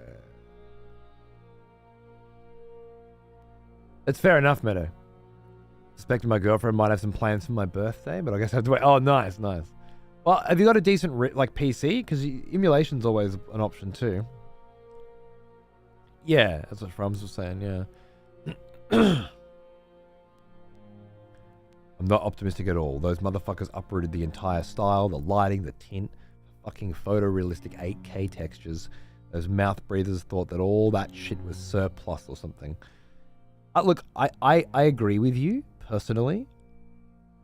It's fair enough, Meadow. Suspecting my girlfriend might have some plans for my birthday, but I guess I have to wait. Oh, nice, nice. Well, have you got a decent PC? Because emulation's always an option too. Yeah, that's what Frums was saying, yeah. I'm not optimistic at all. Those motherfuckers uprooted the entire style, the lighting, the tint, fucking photorealistic 8K textures. Those mouth breathers thought that all that shit was surplus or something. Look, I agree with you, personally.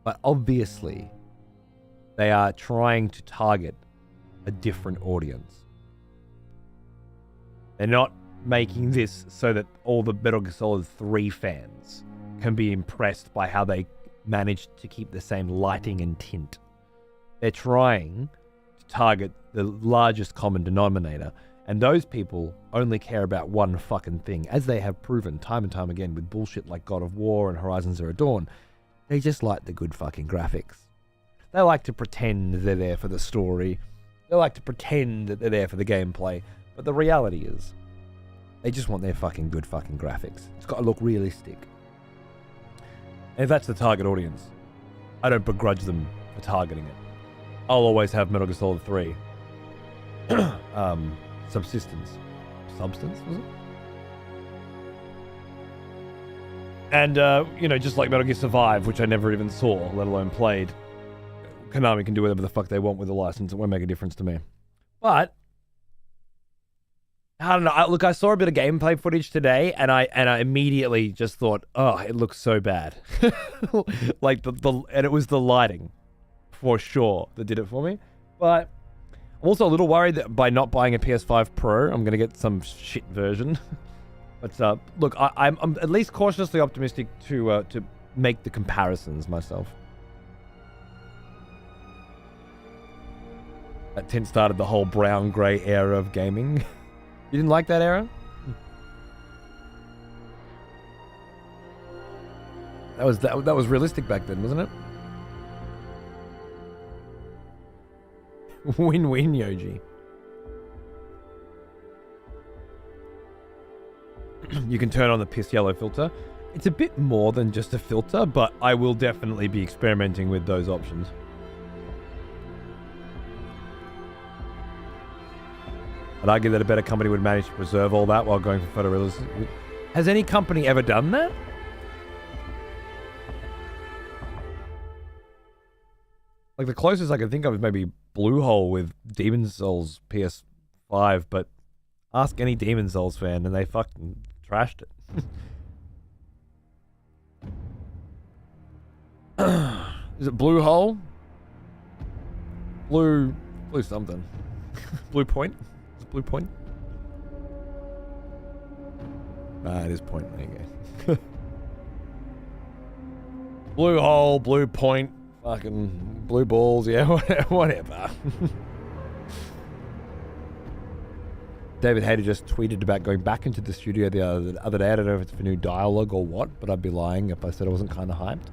But obviously, they are trying to target a different audience. They're not making this so that all the Metal Gear Solid 3 fans can be impressed by how they managed to keep the same lighting and tint. They're trying to target the largest common denominator, and those people only care about one fucking thing, as they have proven time and time again with bullshit like God of War and Horizon Zero Dawn. They just like the good fucking graphics. They like to pretend they're there for the story. They like to pretend that they're there for the gameplay. But the reality is, they just want their fucking good fucking graphics. It's got to look realistic. And if that's the target audience, I don't begrudge them for targeting it. I'll always have Metal Gear Solid 3. Substance, was it? And, just like Metal Gear Survive, which I never even saw, let alone played. Konami can do whatever the fuck they want with the license. It won't make a difference to me. But, I don't know. Look, I saw a bit of gameplay footage today, and I immediately just thought, oh, it looks so bad. Like, and it was the lighting, for sure, that did it for me. But I'm also a little worried that by not buying a PS5 Pro, I'm going to get some shit version. But look, I'm at least cautiously optimistic to make the comparisons myself. That tint started the whole brown-grey era of gaming. You didn't like that era? That was realistic back then, wasn't it? Win-win, Yoji. You can turn on the piss yellow filter. It's a bit more than just a filter, but I will definitely be experimenting with those options. I'd argue that a better company would manage to preserve all that while going for photorealism. Has any company ever done that? Like, the closest I can think of is maybe Bluehole with Demon's Souls PS5, but ask any Demon's Souls fan and they fucking trashed it. Is it Bluehole? Blue something. Blue Point? Is it Blue Point? Ah, it is Point. There you go. Bluehole, Blue Point, fucking Blue Balls, yeah, whatever. David Hayter just tweeted about going back into the studio the other day. I don't know if it's for new dialogue or what, but I'd be lying if I said I wasn't kind of hyped.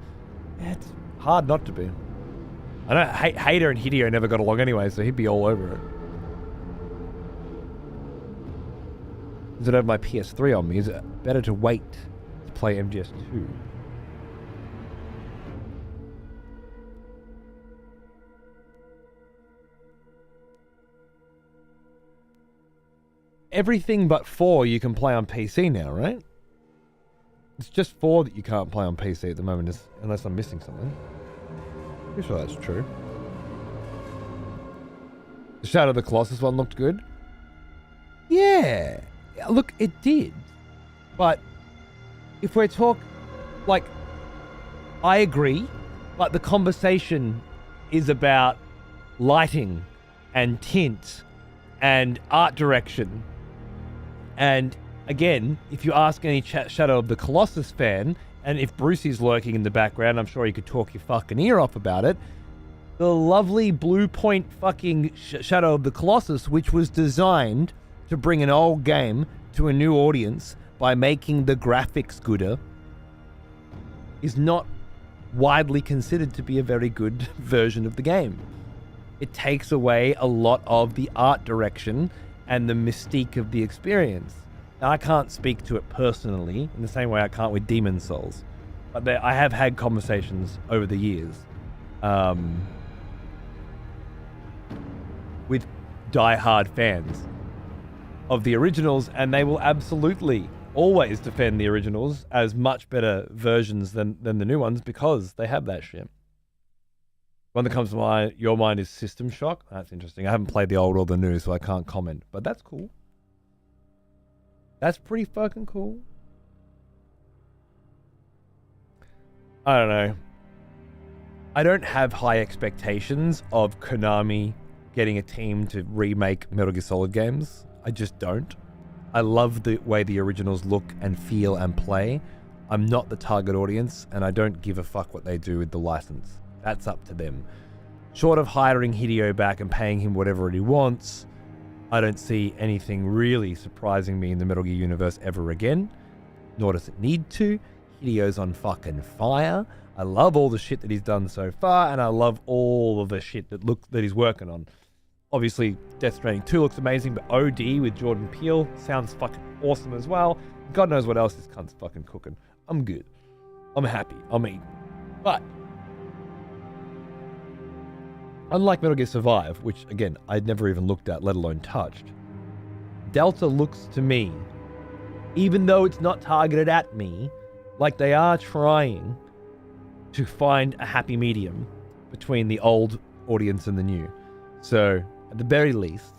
Yeah, it's hard not to be. I know Hayter and Hideo never got along anyway, so he'd be all over it. Does it have my PS3 on me? Is it better to wait to play MGS2? Everything but 4 you can play on PC now, right? It's just 4 that you can't play on PC at the moment, unless I'm missing something. Pretty sure that's true. The Shadow of the Colossus one looked good. Yeah. Look, it did. But if we're like, I agree, but the conversation is about lighting and tint and art direction. And again, if you ask any Shadow of the Colossus fan, and if Brucey's lurking in the background, I'm sure he could talk your fucking ear off about it. The lovely Blue Point fucking Shadow of the Colossus, which was designed to bring an old game to a new audience by making the graphics gooder, is not widely considered to be a very good version of the game. It takes away a lot of the art direction and the mystique of the experience. Now, I can't speak to it personally in the same way I can't with Demon's Souls, but I have had conversations over the years with die-hard fans of the originals, and they will absolutely always defend the originals as much better versions than the new ones because they have that shit. One that comes to your mind is System Shock. That's interesting. I haven't played the old or the new, so I can't comment. But that's cool. That's pretty fucking cool. I don't know. I don't have high expectations of Konami getting a team to remake Metal Gear Solid games. I just don't. I love the way the originals look and feel and play. I'm not the target audience, and I don't give a fuck what they do with the license. That's up to them. Short of hiring Hideo back and paying him whatever he wants, I don't see anything really surprising me in the Metal Gear universe ever again. Nor does it need to. Hideo's on fucking fire. I love all the shit that he's done so far, and I love all of the shit that he's working on. Obviously, Death Stranding 2 looks amazing, but OD with Jordan Peele sounds fucking awesome as well. God knows what else this cunt's fucking cooking. I'm good. I'm happy. I'm eating. But unlike Metal Gear Survive, which again I'd never even looked at, let alone touched, Delta looks to me, even though it's not targeted at me, like they are trying to find a happy medium between the old audience and the new. So, at the very least,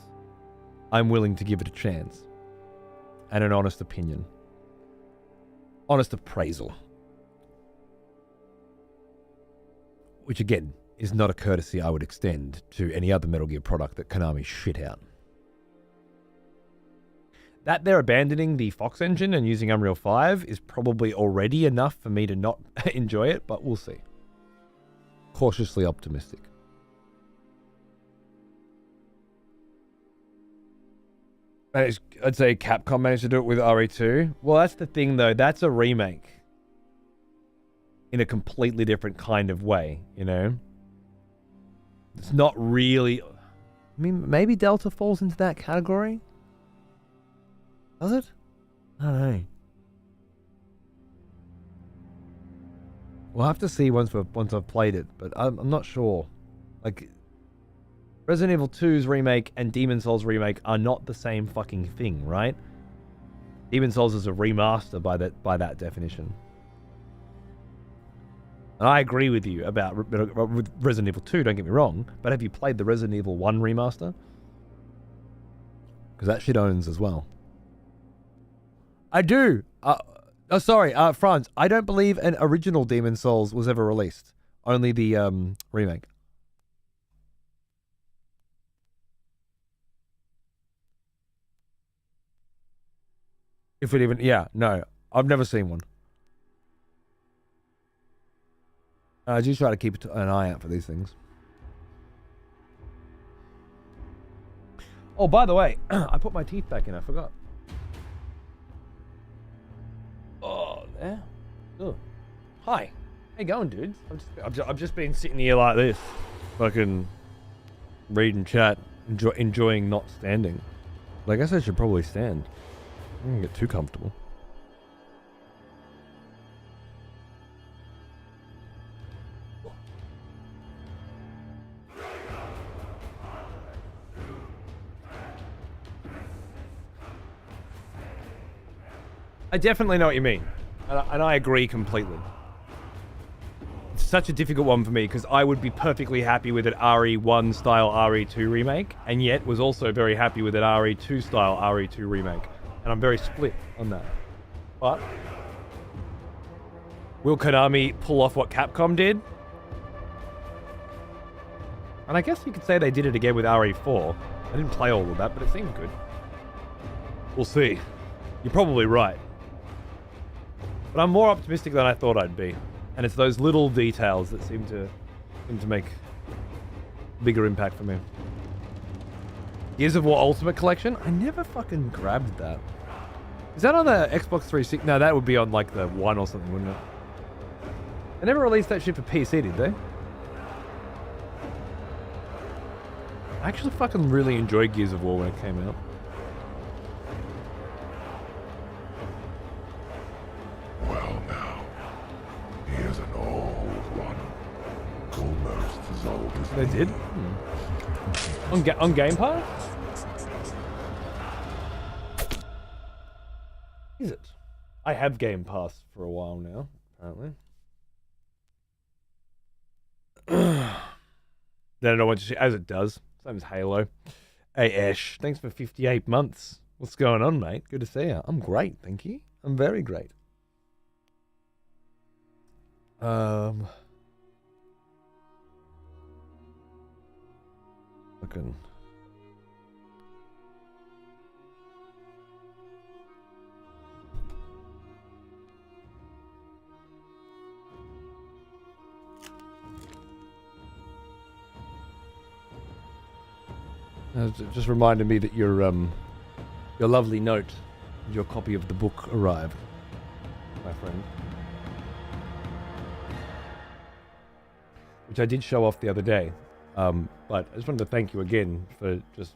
I'm willing to give it a chance. And an honest opinion. Honest appraisal. Which again, is not a courtesy I would extend to any other Metal Gear product that Konami shit out. That they're abandoning the Fox engine and using Unreal 5 is probably already enough for me to not enjoy it, but we'll see. Cautiously optimistic. I'd say Capcom managed to do it with RE2. Well, that's the thing, though. That's a remake. In a completely different kind of way, you know? It's not really... I mean, maybe Delta falls into that category? Does it? I don't know. We'll have to see once I've played it, but I'm not sure. Like, Resident Evil 2's remake and Demon's Souls remake are not the same fucking thing, right? Demon's Souls is a remaster by that definition. And I agree with you about with Resident Evil 2, don't get me wrong, but have you played the Resident Evil 1 remaster? Because that shit owns as well. I do! Sorry, Franz, I don't believe an original Demon's Souls was ever released. Only the remake. If it even... Yeah, no. I've never seen one. I do try to keep an eye out for these things. Oh, by the way, I put my teeth back in. I forgot. Oh, there. Oh. Hi. How you going, dudes? I've just been sitting here like this, fucking reading chat, enjoying not standing. But I guess I should probably stand. I don't get too comfortable. I definitely know what you mean, and I agree completely. It's such a difficult one for me because I would be perfectly happy with an RE1 style RE2 remake, and yet was also very happy with an RE2 style RE2 remake, and I'm very split on that. But will Konami pull off what Capcom did? And I guess you could say they did it again with RE4. I didn't play all of that, but it seemed good. We'll see. You're probably right. But I'm more optimistic than I thought I'd be. And it's those little details that seem to make a bigger impact for me. Gears of War Ultimate Collection? I never fucking grabbed that. Is that on the Xbox 360? No, that would be on like the One or something, wouldn't it? They never released that shit for PC, did they? I actually fucking really enjoyed Gears of War when it came out. Well now, here's an old one. Almost as old as They did? On Game Pass? Is it? I have Game Pass for a while now, apparently. They don't know what to say, as it does. Same as Halo. Hey Ash, thanks for 58 months. What's going on, mate? Good to see you. I'm great, thank you. I'm very great. Fucking. It just reminded me that your lovely note, your copy of the book arrived, my friend. which I did show off the other day. But I just wanted to thank you again for just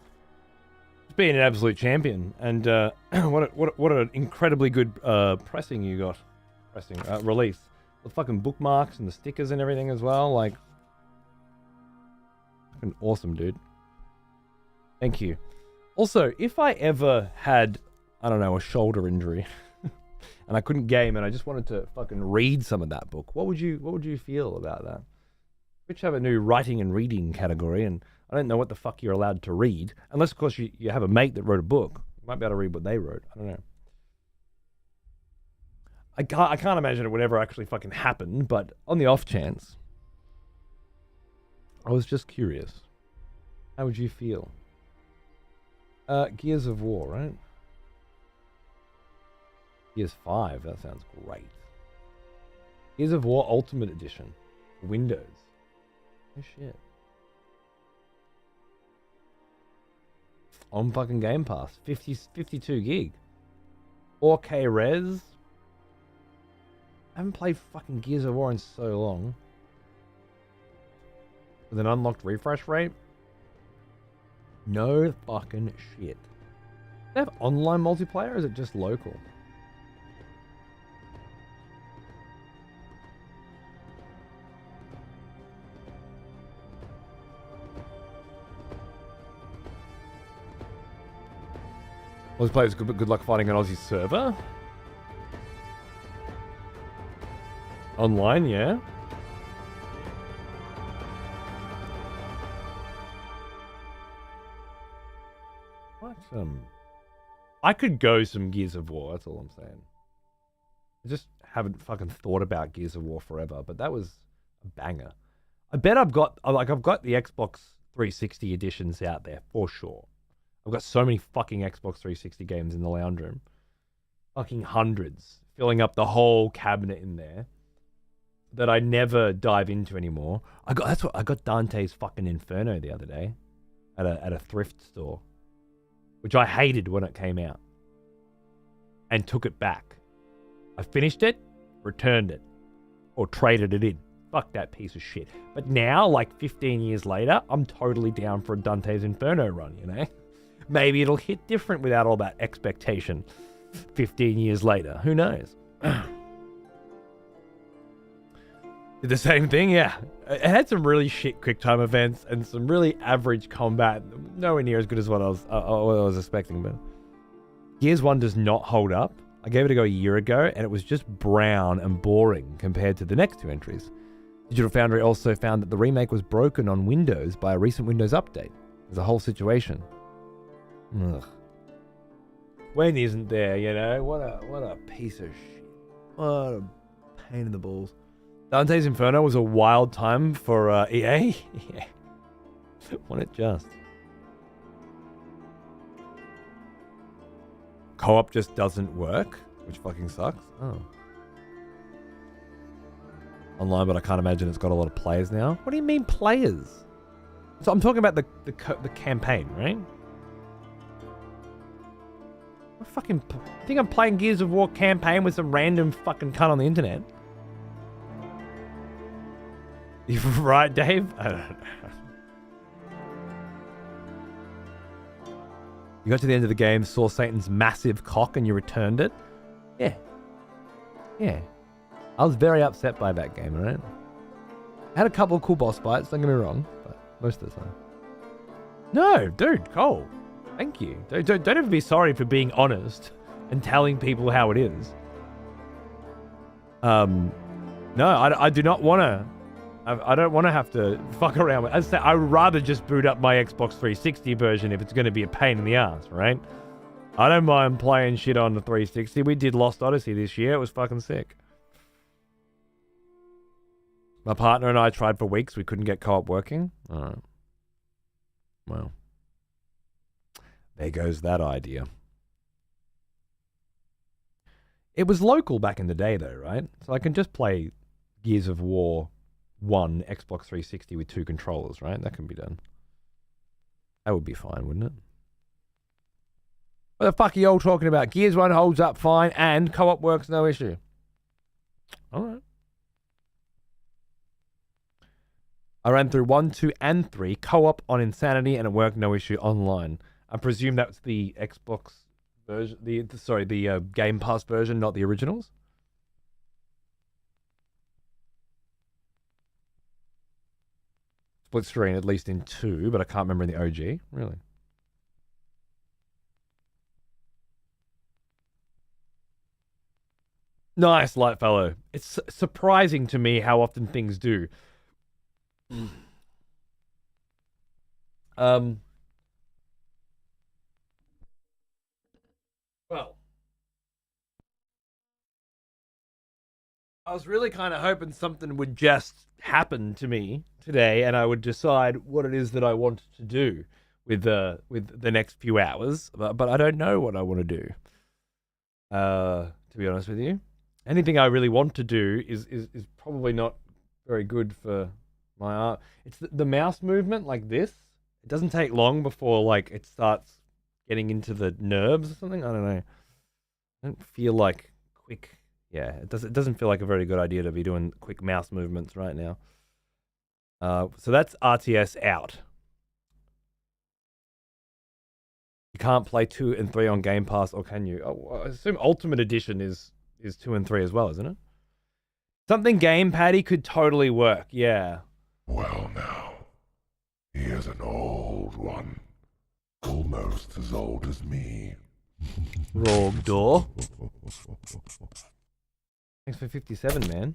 being an absolute champion. And what an incredibly good pressing you got. Release. The fucking bookmarks and the stickers and everything as well. Like, fucking awesome, dude. Thank you. Also, if I ever had, I don't know, a shoulder injury and I couldn't game and I just wanted to fucking read some of that book, what would you feel about that? We should have a new writing and reading category, and I don't know what the fuck you're allowed to read, unless of course you have a mate that wrote a book. You might be able to read what they wrote. I don't know. I can't imagine it would ever actually fucking happen, but on the off chance, I was just curious. How would you feel? Gears of War, right? Gears 5, that sounds great. Gears of War Ultimate Edition. Windows. Oh shit. On fucking Game Pass. 52 gig. 4K res. I haven't played fucking Gears of War in so long. With an unlocked refresh rate? No fucking shit. Do they have online multiplayer or is it just local? Multiplayer is good, but good luck finding an Aussie server. Online, yeah. What? I could go some Gears of War, that's all I'm saying. I just haven't fucking thought about Gears of War forever, but that was a banger. I bet I've got the Xbox 360 editions out there, for sure. I've got so many fucking Xbox 360 games in the lounge room. Fucking hundreds. Filling up the whole cabinet in there. That I never dive into anymore. I got Dante's fucking Inferno the other day. At a thrift store. Which I hated when it came out. And took it back. I finished it, returned it. Or traded it in. Fuck that piece of shit. But now, like 15 years later, I'm totally down for a Dante's Inferno run, you know? Maybe it'll hit different without all that expectation 15 years later. Who knows? Did the same thing? Yeah. It had some really shit quick time events and some really average combat. Nowhere near as good as what I was expecting. But Gears 1 does not hold up. I gave it a go a year ago and it was just brown and boring compared to the next two entries. Digital Foundry also found that the remake was broken on Windows by a recent Windows update. There's a whole situation. Ugh. When isn't there, you know? What a piece of shit. What a pain in the balls. Dante's Inferno was a wild time for EA. Yeah. Wasn't it just? Co-op just doesn't work, which fucking sucks. Oh. Online, but I can't imagine it's got a lot of players now. What do you mean players? So I'm talking about the campaign, right? I think I'm playing Gears of War campaign with some random fucking cunt on the internet. You right, Dave? I don't know. You got to the end of the game, saw Satan's massive cock, and you returned it? Yeah. Yeah. I was very upset by that game, right? I had a couple of cool boss fights, don't get me wrong, but most of the time. No, dude, Cole. Thank you. Don't ever be sorry for being honest and telling people how it is. No, I do not want to. I don't want to have to fuck around with. As I say, I would rather just boot up my Xbox 360 version if it's going to be a pain in the ass, right? I don't mind playing shit on the 360. We did Lost Odyssey this year. It was fucking sick. My partner and I tried for weeks. We couldn't get co-op working. All right. Well. There goes that idea. It was local back in the day, though, right? So I can just play Gears of War 1 Xbox 360 with 2 controllers, right? That can be done. That would be fine, wouldn't it? What the fuck are you all talking about? Gears 1 holds up fine and co-op works no issue. All right. I ran through 1, 2, and 3 co-op on Insanity, and it worked no issue online. I presume that's the Xbox version, the Game Pass version, not the originals. Split screen, at least in 2, but I can't remember in the OG. Really? Nice, Lightfellow. It's surprising to me how often things do. Well, I was really kind of hoping something would just happen to me today, and I would decide what it is that I want to do with the next few hours. But I don't know what I want to do. To be honest with you, anything I really want to do is probably not very good for my art. It's the mouse movement like this. It doesn't take long before like it starts getting into the nerves or something. I don't know. I don't feel like quick. Yeah, it doesn't feel like a very good idea to be doing quick mouse movements right now. So that's RTS out. You can't play 2 and 3 on Game Pass, or can you? Oh, I assume Ultimate Edition is 2 and 3 as well, isn't it? Something gamepaddy could totally work. Yeah. Well now, here's an old one. Almost as old as me. Rogue door. Thanks for 57, man.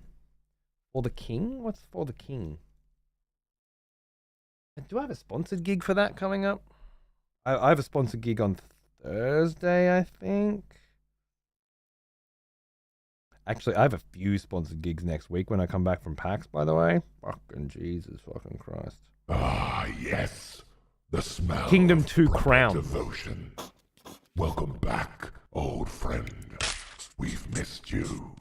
For the King? What's For the King? Do I have a sponsored gig for that coming up? I have a sponsored gig on Thursday, I think. Actually, I have a few sponsored gigs next week when I come back from PAX, by the way. Fucking Jesus fucking Christ. Ah, yes. The smell Kingdom of 2 proper Crown. devotion. Welcome back, old friend. We've missed you.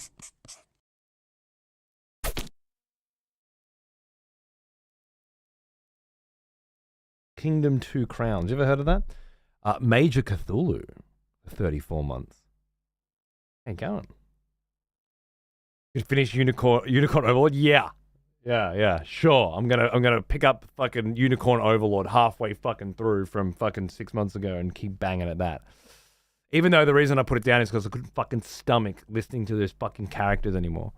Kingdom 2 Crowns. You ever heard of that? Major Cthulhu. 34 months. How you going? You finish Unicorn Overlord? Yeah. Yeah. Sure. I'm gonna pick up fucking Unicorn Overlord halfway fucking through from fucking 6 months ago and keep banging at that. Even though the reason I put it down is because I couldn't fucking stomach listening to those fucking characters anymore.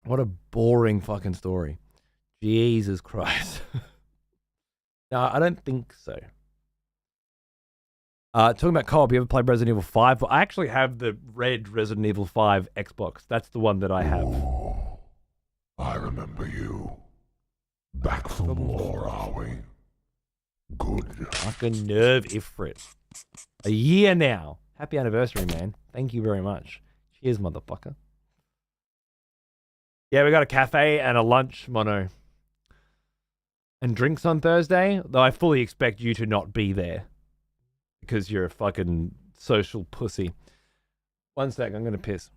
What a boring fucking story. Jesus Christ. No, I don't think so. Talking about co-op, you ever played Resident Evil 5? Well, I actually have the red Resident Evil 5 Xbox. That's the one that I have. Ooh, I remember you. Back for more, are we? Good. Fucking nerve Ifrit. A year now. Happy anniversary, man. Thank you very much. Cheers, motherfucker. Yeah, we got a cafe and a lunch, Mono. And drinks on Thursday, though I fully expect you to not be there. Because you're a fucking social pussy. One sec, I'm gonna piss.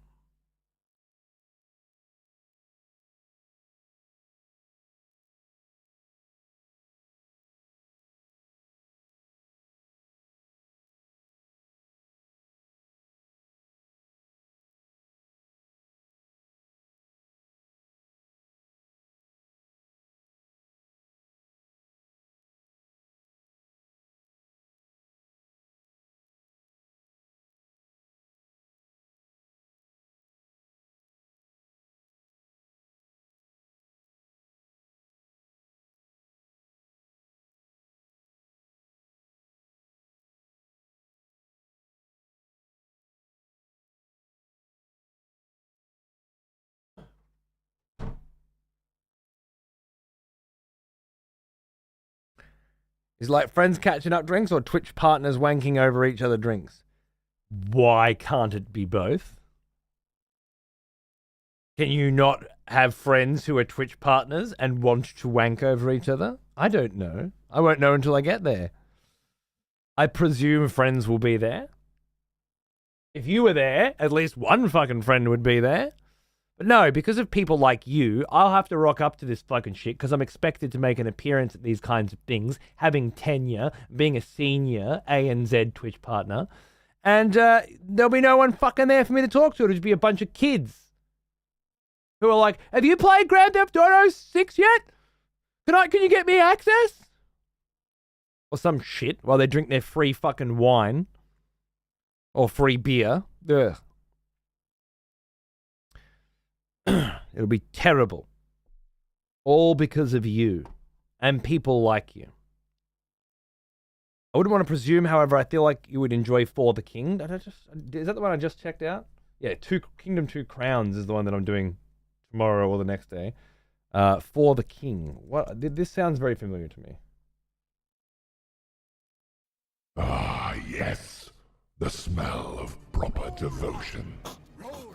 Is like friends catching up drinks or Twitch partners wanking over each other drinks? Why can't it be both? Can you not have friends who are Twitch partners and want to wank over each other? I don't know. I won't know until I get there. I presume friends will be there. If you were there, at least one fucking friend would be there. But no, because of people like you, I'll have to rock up to this fucking shit because I'm expected to make an appearance at these kinds of things, having tenure, being a senior ANZ Twitch partner, and there'll be no one fucking there for me to talk to. It'll just be a bunch of kids. who are like, have you played Grand Theft Auto 6 yet? Can you get me access? Or some shit while they drink their free fucking wine. Or free beer. Ugh. It'll be terrible. All because of you. And people like you. I wouldn't want to presume, however, I feel like you would enjoy For the King. Is that the one I just checked out? Yeah, Kingdom 2 Crowns is the one that I'm doing tomorrow or the next day. For the King. What? This sounds very familiar to me. Ah, yes. The smell of proper devotion.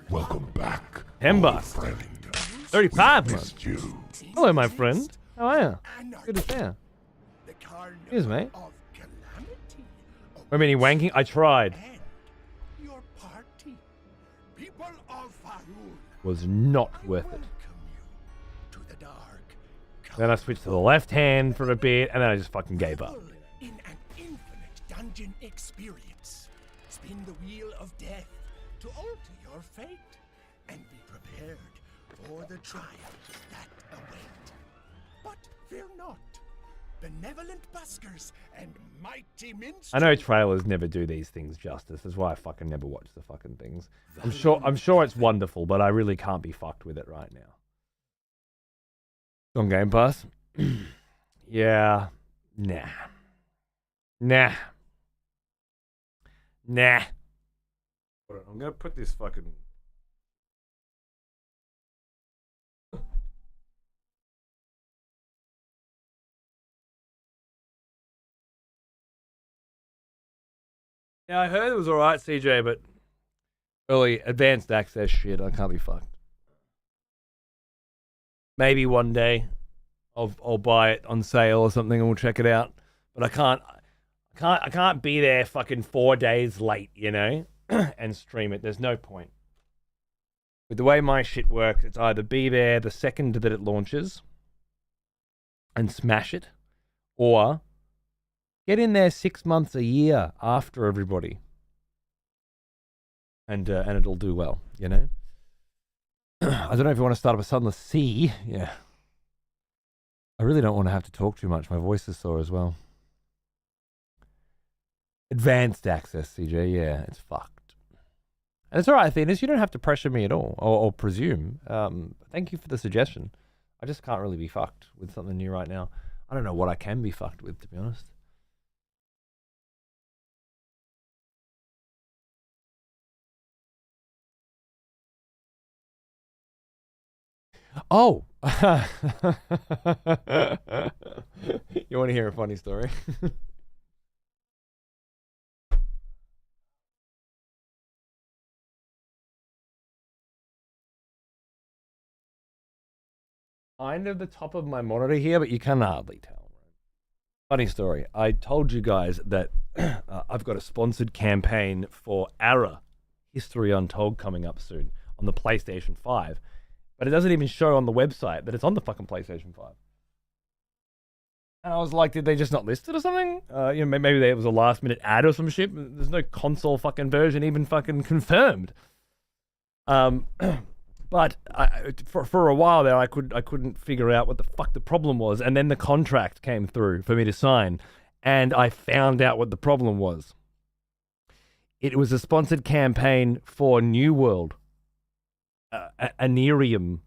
Welcome back, Hemba. old friend. 35 Missed you. Hello, my friend. How are you? Good to see you. Cheers, mate. I mean, he wanking? I tried. Your party, people of Fahrul, Was not worth it. welcome you to the dark. Then I switched to the left hand for a bit, and then I just fucking gave up. In an infinite dungeon experience, spin the wheel of death to alter your fate, and be prepared for the trials that await. But fear not. Benevolent buskers and mighty minstrels. I know trailers never do these things justice. That's why I fucking never watch the fucking things. I'm sure it's wonderful, but I really can't be fucked with it right now. On Game Pass? Yeah. Nah. I'm gonna put this fucking... Yeah, I heard it was alright, CJ, but early advanced access shit, I can't be fucked. Maybe one day I'll buy it on sale or something and we'll check it out. But I can't be there fucking 4 days late, you know, and stream it. There's no point. With the way my shit works, it's either be there the second that it launches and smash it, or get in there 6 months, a year after everybody. And it'll do well, you know? I don't know if you want to start up a Sunless Sea. Yeah. I really don't want to have to talk too much. My voice is sore as well. Advanced access, CJ. Yeah, it's fucked. And it's alright, Athenas. You don't have to pressure me at all, or presume. Thank you for the suggestion. I just can't really be fucked with something new right now. I don't know what I can be fucked with, to be honest. Oh! You want to hear a funny story? Kind of the top of my monitor here, but you can hardly tell. Funny story. I told you guys that I've got a sponsored campaign for ARA, History Untold, coming up soon on the PlayStation 5. But it doesn't even show on the website that it's on the fucking PlayStation 5. And I was like, did they just not list it or something? You know, maybe there was a last minute ad or some shit. There's no console fucking version even fucking confirmed. But for a while there, I couldn't figure out what the fuck the problem was. And then the contract came through for me to sign. And I found out what the problem was. It was a sponsored campaign for New World. Anerium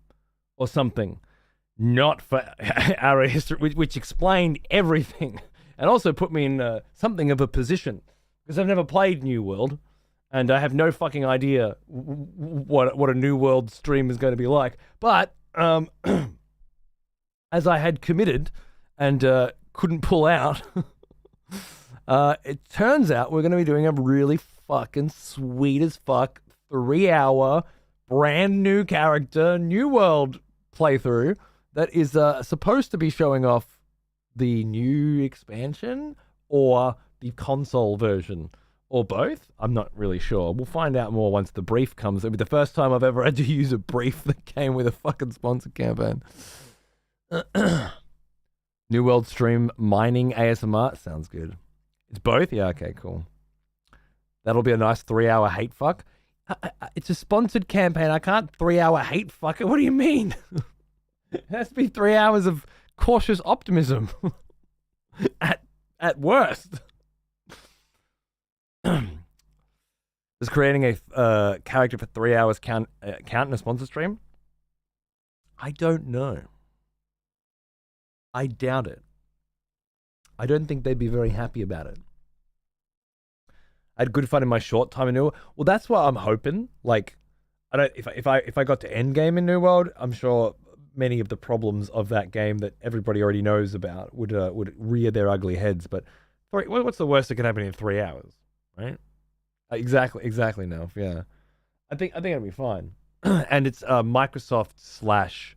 or something, not for our history, which explained everything and also put me in something of a position because I've never played New World and I have no fucking idea what a New World stream is going to be like. But as I had committed and couldn't pull out, it turns out we're going to be doing a really fucking sweet as fuck 3-hour brand new character, New World playthrough that is supposed to be showing off the new expansion or the console version or both. I'm not really sure. We'll find out more once the brief comes. It'll be the first time I've ever had to use a brief that came with a fucking sponsored campaign. New World stream mining ASMR. Sounds good. It's both? Yeah, okay, cool. That'll be a nice 3-hour hate fuck. It's a sponsored campaign. I can't 3-hour hate fuck it. What do you mean? It has to be 3 hours of cautious optimism. at worst. Does creating a character for 3 hours count in a sponsor stream? I don't know. I doubt it. I don't think they'd be very happy about it. I had good fun in my short time in New World. Well, that's what I'm hoping. Like, I don't. If I got to end game in New World, I'm sure many of the problems of that game that everybody already knows about would rear their ugly heads. But what's the worst that can happen in 3 hours, right? Exactly, Nelf. Yeah, I think it'll be fine. And it's Microsoft slash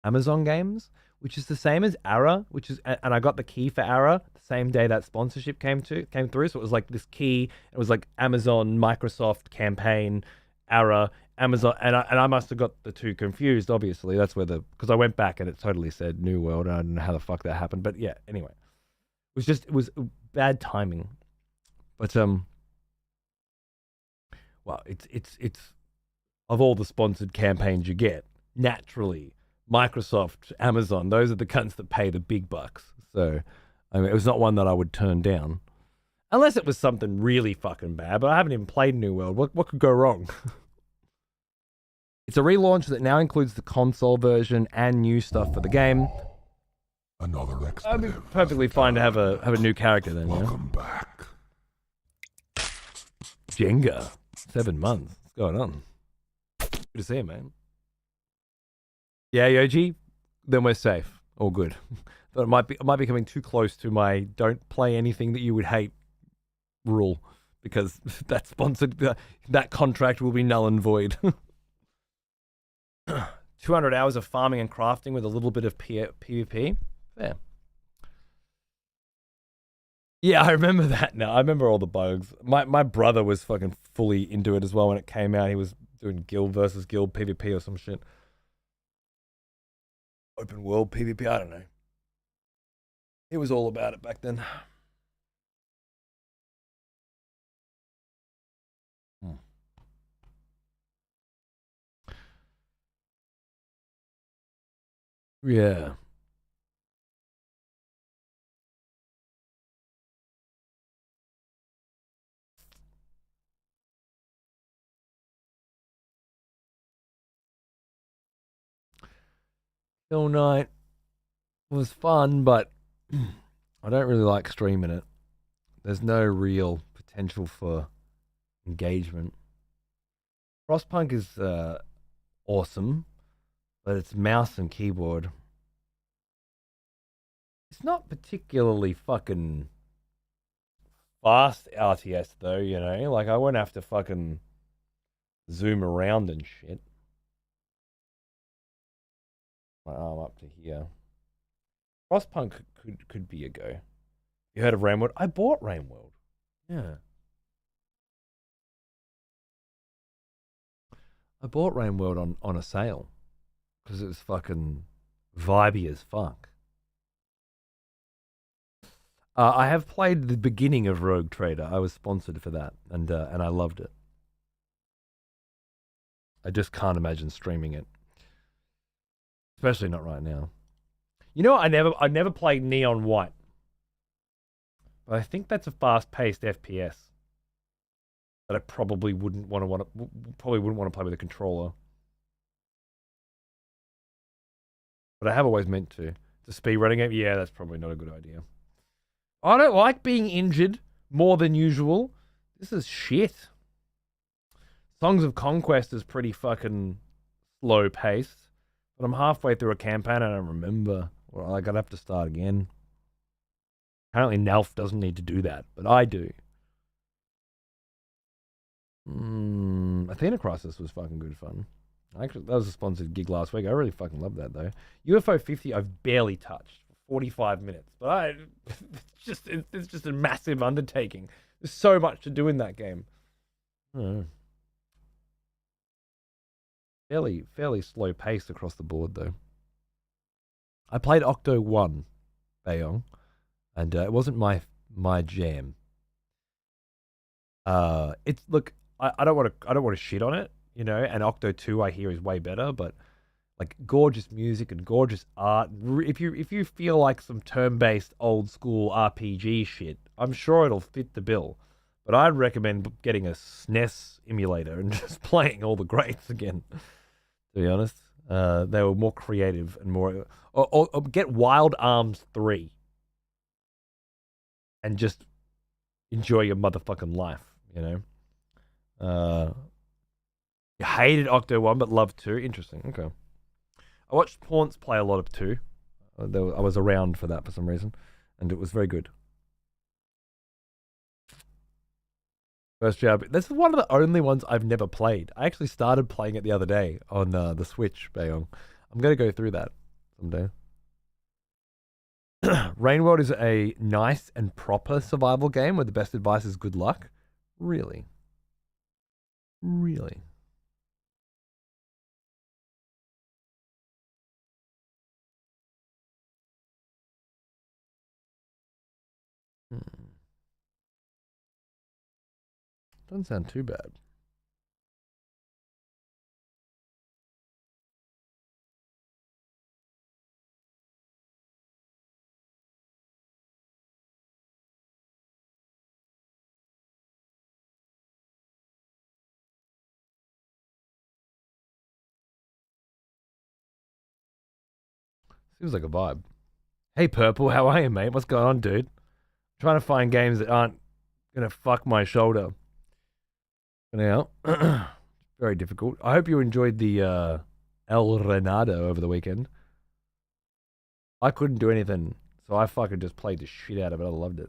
Amazon games, which is the same as Ara, and I got the key for Ara the same day that sponsorship came through. So it was like this key. It was like Amazon, Microsoft campaign, Ara, Amazon, and I must have got the two confused. Obviously, that's where because I went back and it totally said New World, and I don't know how the fuck that happened. But yeah, anyway, it was bad timing. But well, it's of all the sponsored campaigns you get, naturally, Microsoft, Amazon, those are the cunts that pay the big bucks. So, I mean, it was not one that I would turn down. Unless it was something really fucking bad, but I haven't even played New World. What could go wrong? It's a relaunch that now includes the console version and new stuff for the game. Another I'd be perfectly fine to have a new character then, Welcome back. Jenga. 7 months. What's going on? Good to see you, man. Yeah, Yoji, then we're safe. All good. But it might be coming too close to my don't play anything that you would hate rule, because that sponsored that contract will be null and void. 200 hours of farming and crafting with a little bit of PvP. Fair. Yeah, I remember that now. I remember all the bugs. My brother was fucking fully into it as well when it came out. He was doing guild versus guild PvP or some shit. Open world PvP, I don't know. He was all about it back then. Yeah. All night was fun, but I don't really like streaming it. There's no real potential for engagement. Frostpunk is awesome, but it's mouse and keyboard. It's not particularly fucking fast RTS though, you know? Like, I won't have to fucking zoom around and shit. My arm up to here. Frostpunk could be a go. You heard of Rainworld? I bought Rainworld. Yeah. I bought Rainworld on a sale because it was fucking vibey as fuck. I have played the beginning of Rogue Trader. I was sponsored for that, and I loved it. I just can't imagine streaming it, especially not right now. You know, I never played Neon White, but I think that's a fast-paced FPS that I probably wouldn't want to play with a controller. But I have always meant to. It's a speedrunning game. Yeah, that's probably not a good idea. I don't like being injured more than usual. This is shit. Songs of Conquest is pretty fucking slow paced. But I'm halfway through a campaign and I don't remember. Well, I'd have to start again. Apparently Nelf doesn't need to do that, but I do. Athena Crisis was fucking good fun. Actually, that was a sponsored gig last week. I really fucking loved that though. UFO 50 I've barely touched. 45 minutes, but it's just a massive undertaking. There's so much to do in that game. Fairly slow pace across the board though. I played Octo 1, Bayong, and it wasn't my jam. It's look, I don't want to shit on it, you know. And Octo 2 I hear is way better, but like gorgeous music and gorgeous art. If you feel like some turn-based old school RPG shit, I'm sure it'll fit the bill. But I'd recommend getting a SNES emulator and just playing all the greats again. To be honest, they were more creative and more. Or get Wild Arms 3 and just enjoy your motherfucking life. You know. You hated Octo 1 but loved 2. Interesting. Okay. I watched Paunce play a lot of 2. I was around for that for some reason, and it was very good. First job. This is one of the only ones I've never played. I actually started playing it the other day on the Switch, Bayong. I'm going to go through that someday. Rain World is a nice and proper survival game where the best advice is good luck. Really? Really? Doesn't sound too bad. Seems like a vibe. Hey, Purple, how are you, mate? What's going on, dude? Trying to find games that aren't gonna fuck my shoulder. For now, very difficult. I hope you enjoyed the El Renado over the weekend. I couldn't do anything, so I fucking just played the shit out of it. I loved it.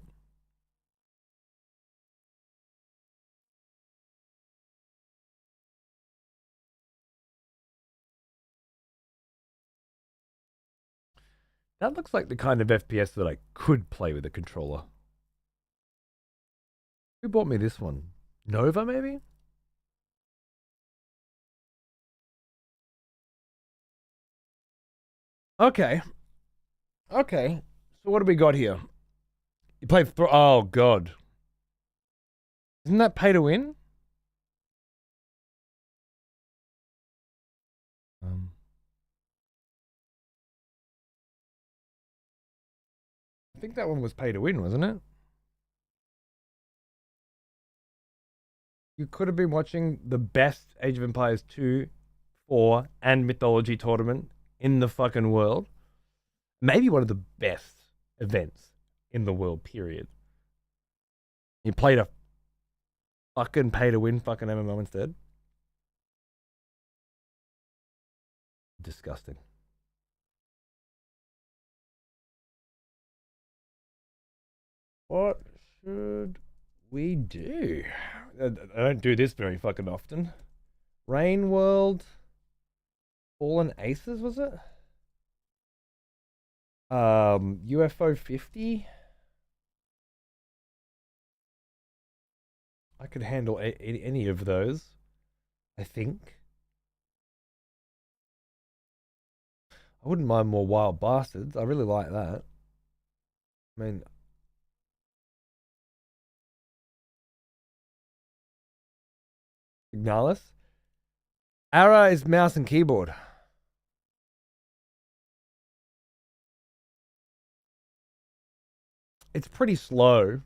That looks like the kind of FPS that I could play with a controller. Who bought me this one? Nova, maybe? Okay. Okay. So what do we got here? You played oh god. Isn't that pay to win? Um, I think that one was pay to win, wasn't it? You could have been watching the best Age of Empires 2, 4, and Mythology tournament in the fucking world. Maybe one of the best events in the world, period. You played a fucking pay to win fucking MMO instead. Disgusting. What should we do? I don't do this very fucking often. Rain World. Fallen Aces, was it? UFO 50. I could handle any of those, I think. I wouldn't mind more Wild Bastards. I really like that. I mean, Ignalis. Ara is mouse and keyboard. It's pretty slow.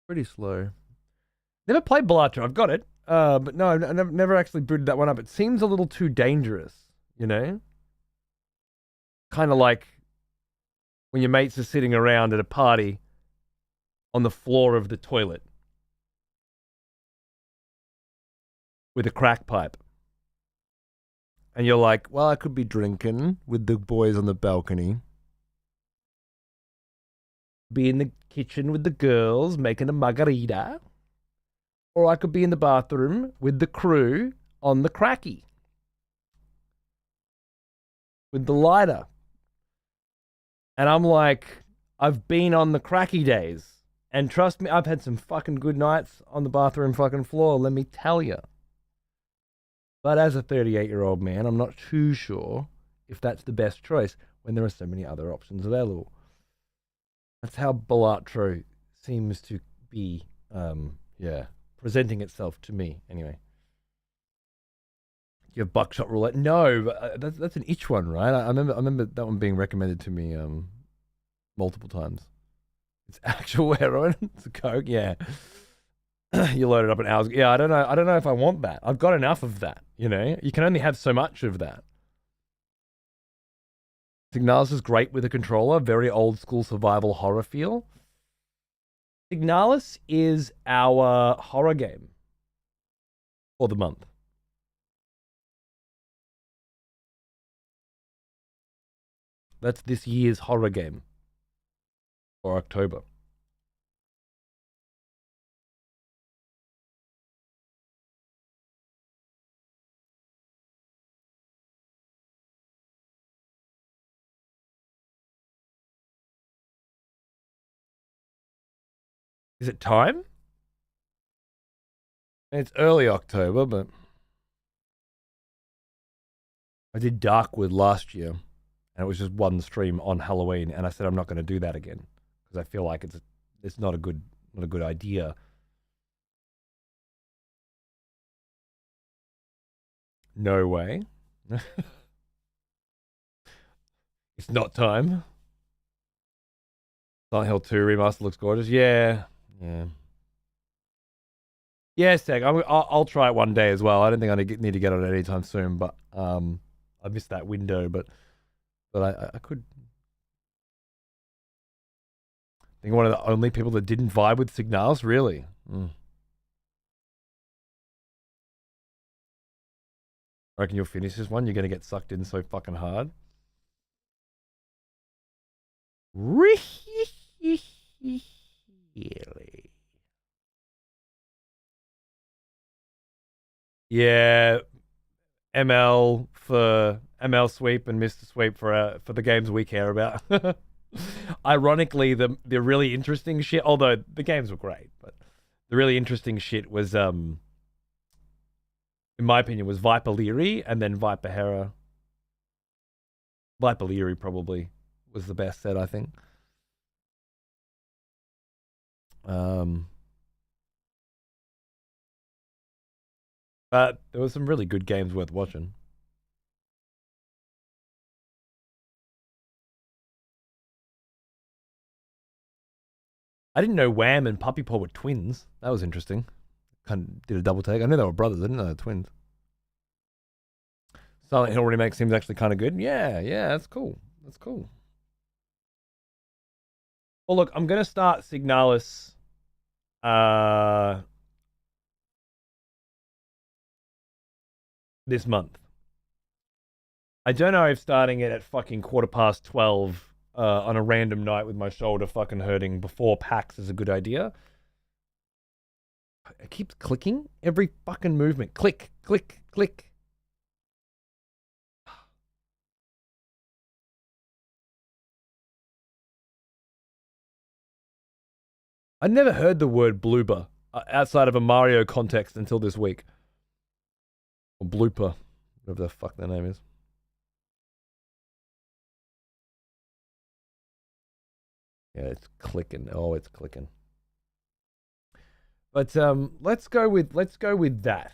Pretty slow. Never played Bellatra. I've got it. But no, I've never actually booted that one up. It seems a little too dangerous, you know? Kind of like when your mates are sitting around at a party on the floor of the toilet with a crack pipe. And you're like, well, I could be drinking with the boys on the balcony. Be in the kitchen with the girls making a margarita. Or I could be in the bathroom with the crew on the cracky. With the lighter. And I'm like, I've been on the cracky days. And trust me, I've had some fucking good nights on the bathroom fucking floor, let me tell you. But as a 38-year-old man, I'm not too sure if that's the best choice when there are so many other options available. That's how Balatro seems to be, yeah, presenting itself to me. Anyway. You have buckshot roulette? No, but that's an itch one, right? I remember that one being recommended to me multiple times. It's actual heroin. It's a coke. Yeah, you load it up in hours. Yeah, I don't know. I don't know if I want that. I've got enough of that. You know, you can only have so much of that. Signalis is great with a controller. Very old school survival horror feel. Signalis is our horror game for the month. That's this year's horror game for October. Is it time? It's early October, but I did Darkwood last year, and it was just one stream on Halloween, and I said I'm not going to do that again because I feel like it's not a good idea. No way. It's not time. Silent Hill 2 remaster looks gorgeous. Yeah. Yeah, Seg. I'll try it one day as well. I don't think I need to get on it anytime soon, but I missed that window, but I could. I think one of the only people that didn't vibe with Signalis, really. I reckon you'll finish this one. You're gonna get sucked in so fucking hard. Really? Yeah, ML Sweep and Mr. Sweep for the games we care about. Ironically, the really interesting shit, although the games were great, but the really interesting shit was in my opinion was Viper Leary and then Viper Hera. Viper Leary probably was the best set, I think. But there were some really good games worth watching. I didn't know Wham and Puppy Paw were twins. That was interesting. Kind of did a double take. I knew they were brothers. I didn't know they were twins. Silent Hill remake seems actually kind of good. Yeah, that's cool. That's cool. Well, look, I'm gonna start Signalis. This month. I don't know if starting it at fucking 12:15 on a random night with my shoulder fucking hurting before PAX is a good idea. It keeps clicking every fucking movement. Click, click, click. I never heard the word blooper outside of a Mario context until this week. Or blooper, whatever the fuck their name is. Yeah, it's clicking. Oh, it's clicking. But let's go with that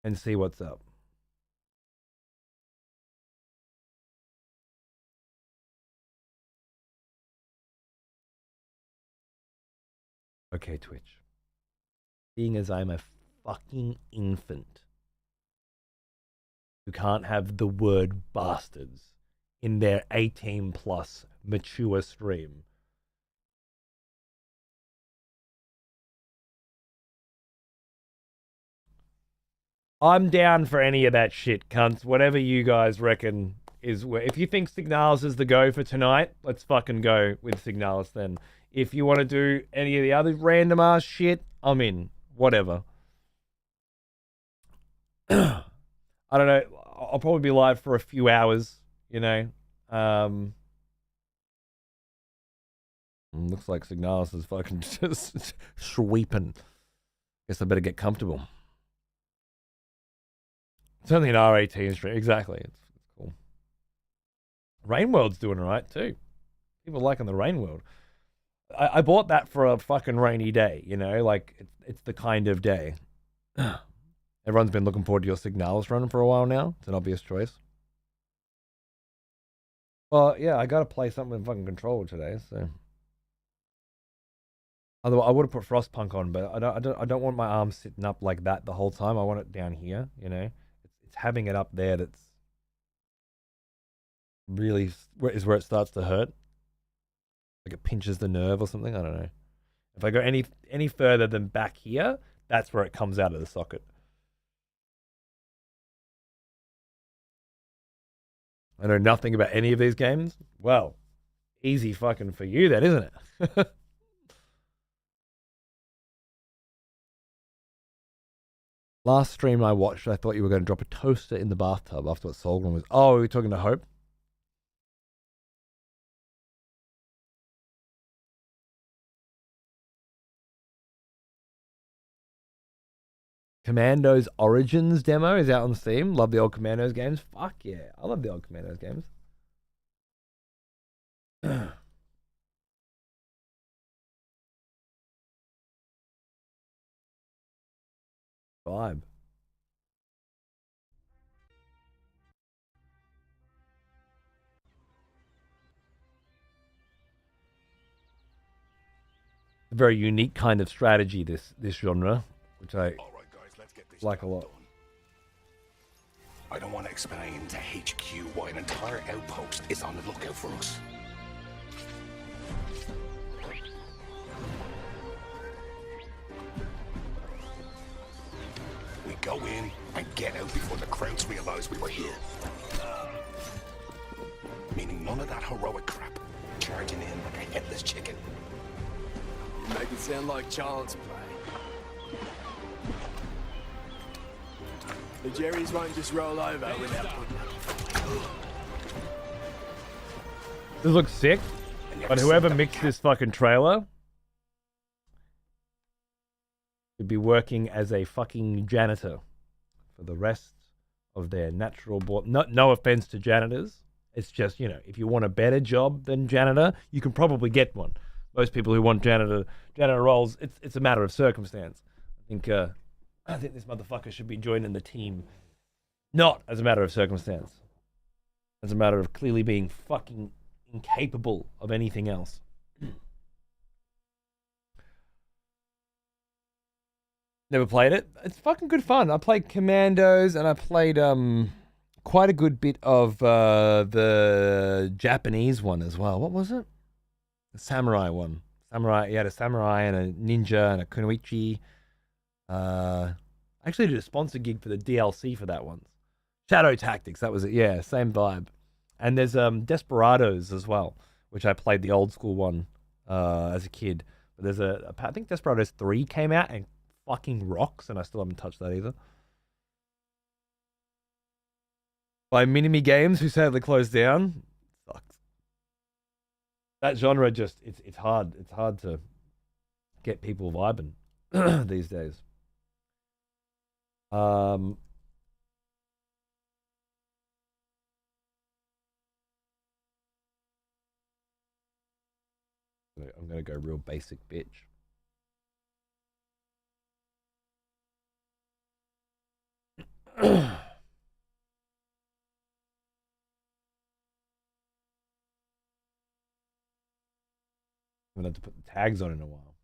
and see what's up. Okay, Twitch. Seeing as I'm a fucking infant who can't have the word bastards in their 18 plus mature stream. I'm down for any of that shit, cunts. Whatever you guys reckon is where. If you think Signalis is the go for tonight, let's fucking go with Signalis then. If you want to do any of the other random ass shit, I'm in. Whatever. I don't know. I'll probably be live for a few hours, you know. Looks like Signalis is fucking just sweeping. Guess I better get comfortable. It's only an R18 stream. Exactly. It's cool. Rainworld's doing alright too. People liking the rain world. I bought that for a fucking rainy day, you know, like it's the kind of day. Everyone's been looking forward to your Signalis run for a while now. It's an obvious choice. Well, yeah, I gotta play something with fucking controller today, so. Otherwise, I would have put Frostpunk on, but I don't want my arms sitting up like that the whole time. I want it down here, you know. It's having it up there that's really is where it starts to hurt. Like it pinches the nerve or something. I don't know. If I go any further than back here, that's where it comes out of the socket. I know nothing about any of these games. Well, easy fucking for you then, isn't it? Last stream I watched, I thought you were going to drop a toaster in the bathtub after what Solgren was. Oh, are we talking to Hope? Commandos Origins demo is out on Steam. Love the old Commandos games. Fuck yeah. I love the old Commandos games. Vibe. A very unique kind of strategy, this genre, which I like a lot. I don't want to explain to HQ why an entire outpost is on the lookout for us. We go in and get out before the Krauts realize we were here. Meaning none of that heroic crap. Charging in like a headless chicken. You make it sound like child's play. The Jerry's won't just roll over without putting up. This looks sick, but whoever mixed this fucking trailer should be working as a fucking janitor for the rest of their natural born. No offense to janitors. It's just, you know, if you want a better job than janitor, you can probably get one. Most people who want janitor roles, it's a matter of circumstance. I think this motherfucker should be joining the team, not as a matter of circumstance, as a matter of clearly being fucking incapable of anything else. Never played it. It's fucking good fun. I played Commandos and I played quite a good bit of the Japanese one as well. What was it? The samurai one. Samurai. You had a samurai and a ninja and a kunoichi. I actually did a sponsor gig for the DLC for that one. Shadow Tactics, that was it. Yeah, same vibe. And there's Desperados as well, which I played the old school one as a kid. But there's I think Desperados 3 came out and fucking rocks, and I still haven't touched that either. By Minimi Games, who sadly closed down. Sucks. That genre just it's hard. It's hard to get people vibing these days. I'm gonna go real basic bitch. I'm gonna have to put the tags on in a while.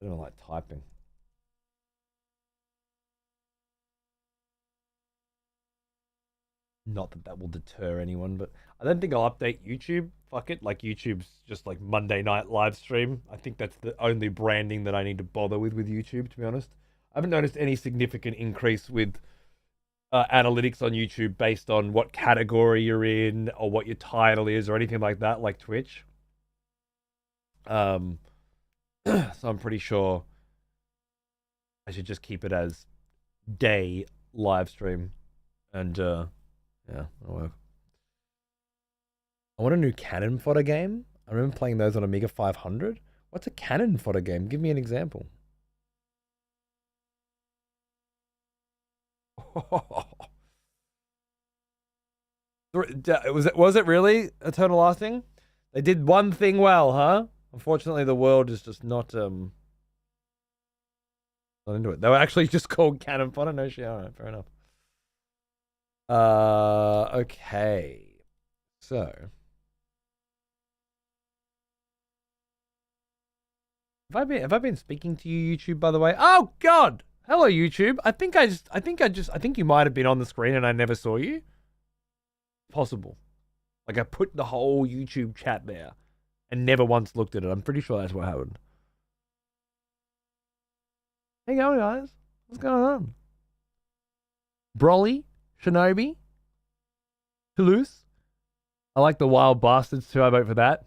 I don't like typing. Not that will deter anyone, but I don't think I'll update YouTube. Fuck it. Like YouTube's just like Monday night live stream. I think that's the only branding that I need to bother with YouTube, to be honest. I haven't noticed any significant increase with analytics on YouTube based on what category you're in or what your title is or anything like that, like Twitch. So I'm pretty sure I should just keep it as day live stream. And yeah, that'll work. I want a new cannon fodder game. I remember playing those on Amiga 500. What's a cannon fodder game? Give me an example. Was it really Eternal Lasting? They did one thing well, huh? Unfortunately, the world is just not into it. They were actually just called Cannon Fodder. No shit. All right, fair enough. Okay. So, have I been speaking to you, YouTube? By the way, oh God, hello, YouTube. I think you might have been on the screen and I never saw you. Possible. Like I put the whole YouTube chat there and never once looked at it. I'm pretty sure that's what happened. How you going, guys? What's going on? Broly, Shinobi, Toulouse. I like the Wild Bastards too. I vote for that.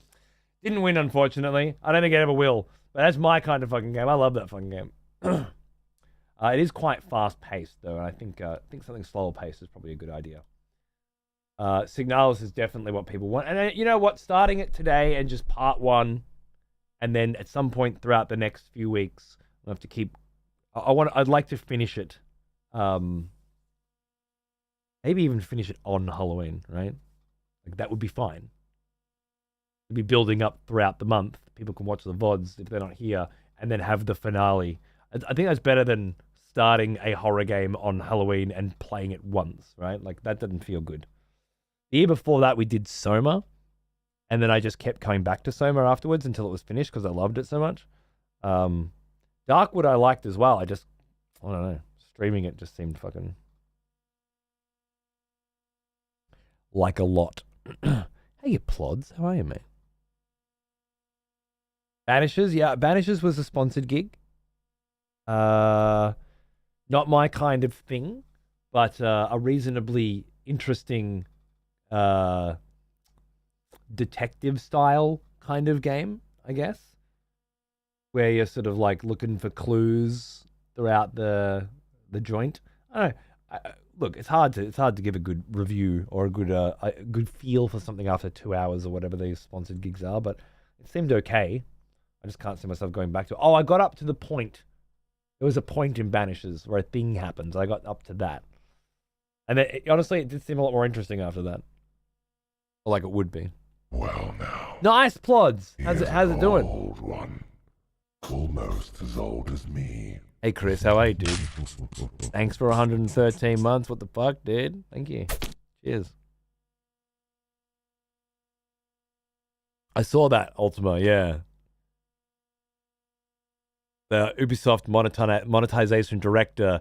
Didn't win, unfortunately. I don't think it ever will. But that's my kind of fucking game. I love that fucking game. It is quite fast paced though, and I think something slower paced is probably a good idea. Signalis is definitely what people want, and you know what? Starting it today and just part 1, and then at some point throughout the next few weeks, I'll have to keep. I'd like to finish it. Maybe even finish it on Halloween, right? Like that would be fine. It'd be building up throughout the month. People can watch the VODs if they're not here, and then have the finale. I think that's better than starting a horror game on Halloween and playing it once, right? Like that doesn't feel good. The year before that, we did Soma, and then I just kept coming back to Soma afterwards until it was finished because I loved it so much. Darkwood I liked as well. I don't know. Streaming it just seemed fucking like a lot. Hey, you plods. How are you, mate? Banishes, yeah. Banishes was a sponsored gig. Not my kind of thing, but a reasonably interesting detective style kind of game, I guess, where you're sort of like looking for clues throughout the joint. I don't know. Look, it's hard to give a good review or a good feel for something after 2 hours or whatever these sponsored gigs are, but it seemed okay. I just can't see myself going back to it. Oh, I got up to the point. There was a point in Banishes where a thing happens. I got up to that. And then, honestly, it did seem a lot more interesting after that. Or like it would be. Well now. Nice plods. How's it doing? Old one. Almost as old as me. Hey Chris, how are you, dude? Thanks for 113 months. What the fuck, dude? Thank you. Cheers. I saw that, Ultima, yeah. The Ubisoft monetization director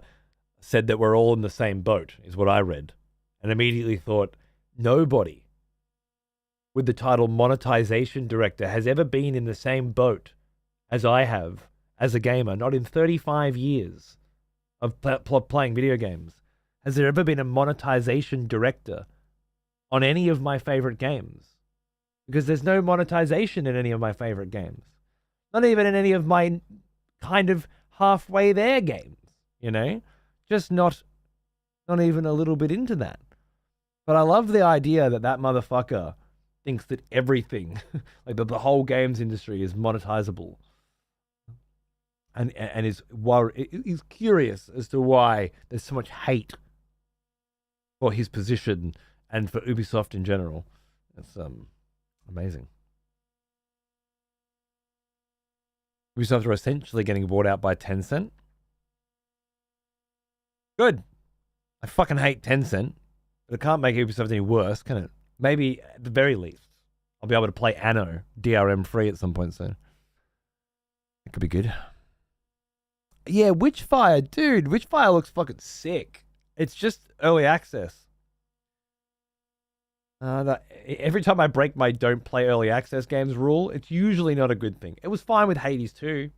said that we're all in the same boat, is what I read. And immediately thought, nobody with the title monetization director has ever been in the same boat as I have as a gamer. Not in 35 years of playing video games has there ever been a monetization director on any of my favorite games. Because there's no monetization in any of my favorite games. Not even in any of my kind of halfway there games, you know? Just not even a little bit into that. But I love the idea that motherfucker thinks that everything, like the whole games industry is monetizable. And is curious as to why there's so much hate for his position and for Ubisoft in general. It's amazing. Ubisoft are essentially getting bought out by Tencent. Good. I fucking hate Tencent, but it can't make Ubisoft any worse, can it? Maybe at the very least, I'll be able to play Anno DRM free at some point soon. It could be good. Yeah, Witchfire, dude. Witchfire looks fucking sick. It's just early access. Every time I break my don't play early access games rule, it's usually not a good thing. It was fine with Hades too.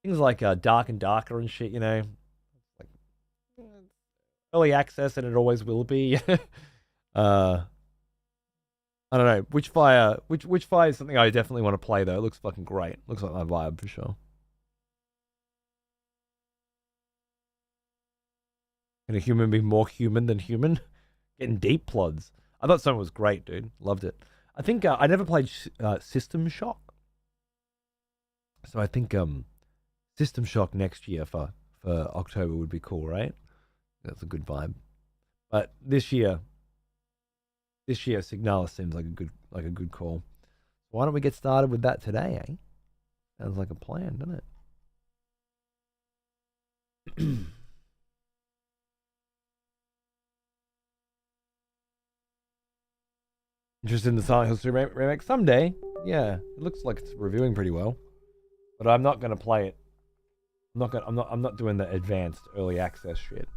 Things like Dark and Darker and shit, you know. Like early access, and it always will be. I don't know. Witchfire is something I definitely want to play though. It looks fucking great. Looks like my vibe for sure. Can a human be more human than human? Getting deep plods. I thought Soma was great, dude. Loved it. I think I never played System Shock. So I think System Shock next year for October would be cool, right? That's a good vibe. But this year Signalis seems like a good call. Why don't we get started with that today, eh? Sounds like a plan, doesn't it? Interested in the Silent Hill 2 remake someday? Yeah, it looks like it's reviewing pretty well, but I'm not gonna play it. I'm not doing the advanced early access shit.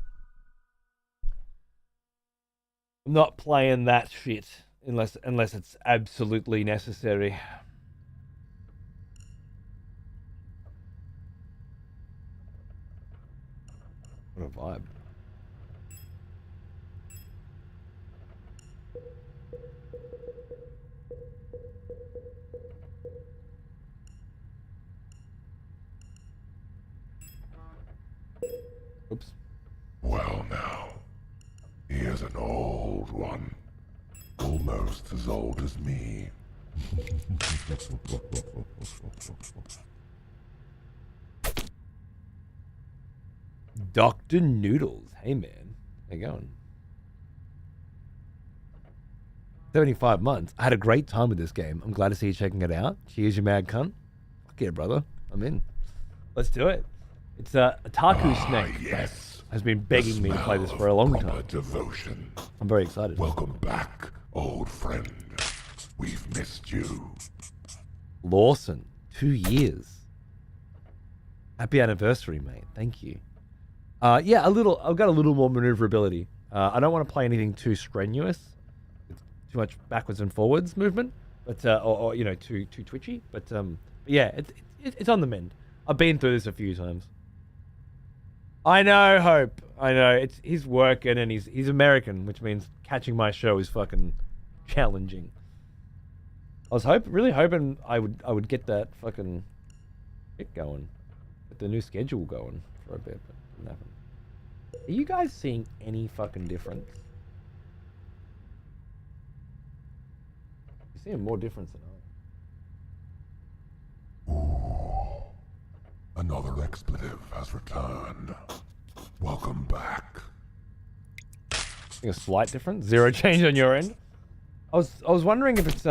I'm not playing that shit unless it's absolutely necessary. What a vibe. Oops. Well now, here's an old one. Almost as old as me. Dr. Noodles. Hey man. How you going? 75 months. I had a great time with this game. I'm glad to see you checking it out. Cheers, you mad cunt. Fuck yeah, brother. I'm in. Let's do it. It's a Taku Snake. Yes. Has been begging me to play this for a long time. Devotion. I'm very excited. Welcome back, old friend. We've missed you. Lawson, 2 years. Happy anniversary, mate. Thank you. Yeah, I've got a little more maneuverability. I don't want to play anything too strenuous, with too much backwards and forwards movement, but or you know, too twitchy. But yeah, it's on the mend. I've been through this a few times. I know, Hope. I know. He's working and he's American, which means catching my show is fucking challenging. I was really hoping I would get that fucking shit going, get the new schedule going for a bit, but it didn't happen. Are you guys seeing any fucking difference? You're seeing more difference than I. Another expletive has returned. Welcome back. I think a slight difference. Zero change on your end. I was wondering if it's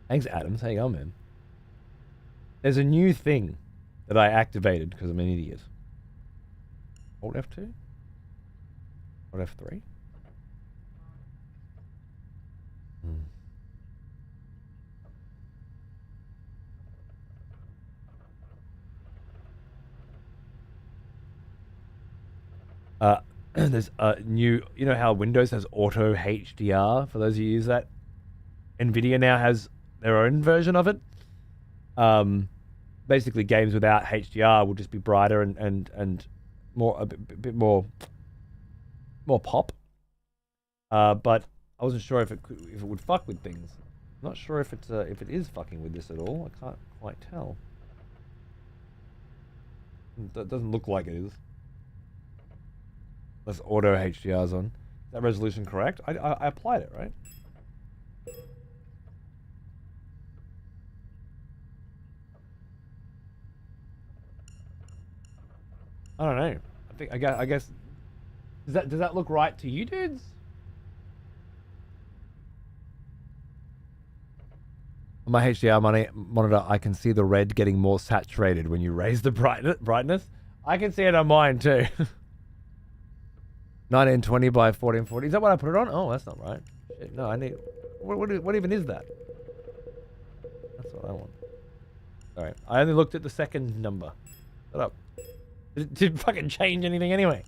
Thanks, Adams. How you going, man? There's a new thing that I activated because I'm an idiot. Alt F2? Alt F3? There's a new, you know how Windows has auto HDR for those who use that? Nvidia now has their own version of it. Basically games without HDR will just be brighter and more, a bit more pop. But I wasn't sure if it would fuck with things. I'm not sure if it is fucking with this at all. I can't quite tell. It doesn't look like it is. Unless auto HDR's on. Is that resolution correct? I applied it, right? I don't know. I guess does that look right to you dudes? On my HDR monitor, I can see the red getting more saturated when you raise the brightness. I can see it on mine too. 1920 by 1440. Is that what I put it on? Oh, that's not right. Shit, no, I need. What even is that? That's what I want. All right, I only looked at the second number. Shut up. Did it fucking change anything anyway?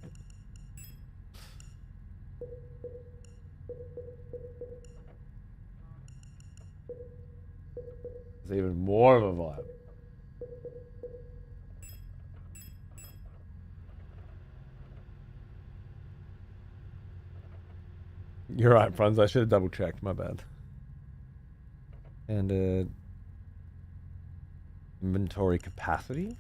It's even more of a vibe. You're right, Franz. I should have double checked. My bad. And inventory capacity.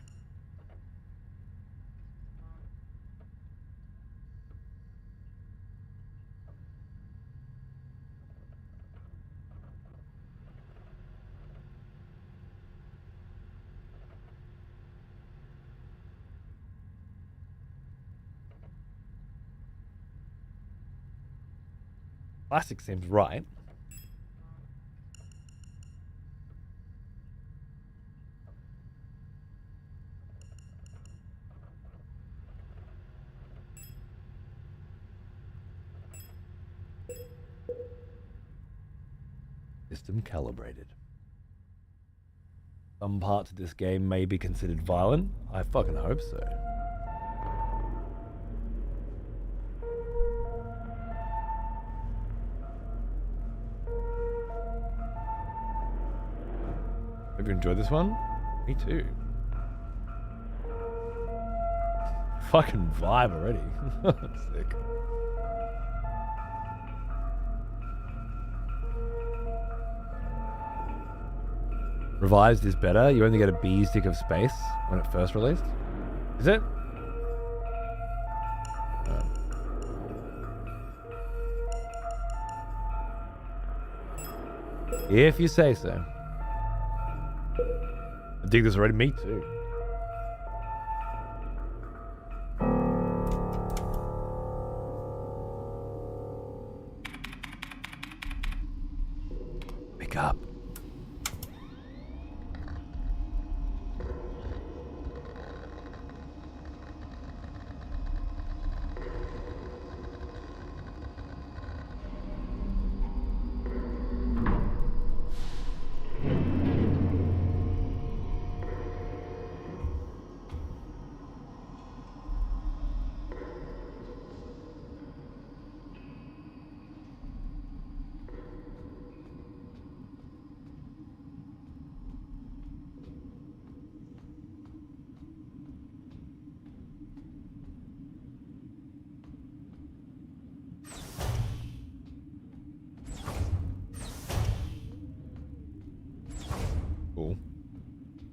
Classic seems right. System calibrated. Some parts of this game may be considered violent. I fucking hope so. Have you enjoyed this one? Me too. Fucking vibe already. Sick. Revised is better. You only get a B stick of space when it first released. Is it? If you say so. I dig this already. Me too. Wake up. Cool.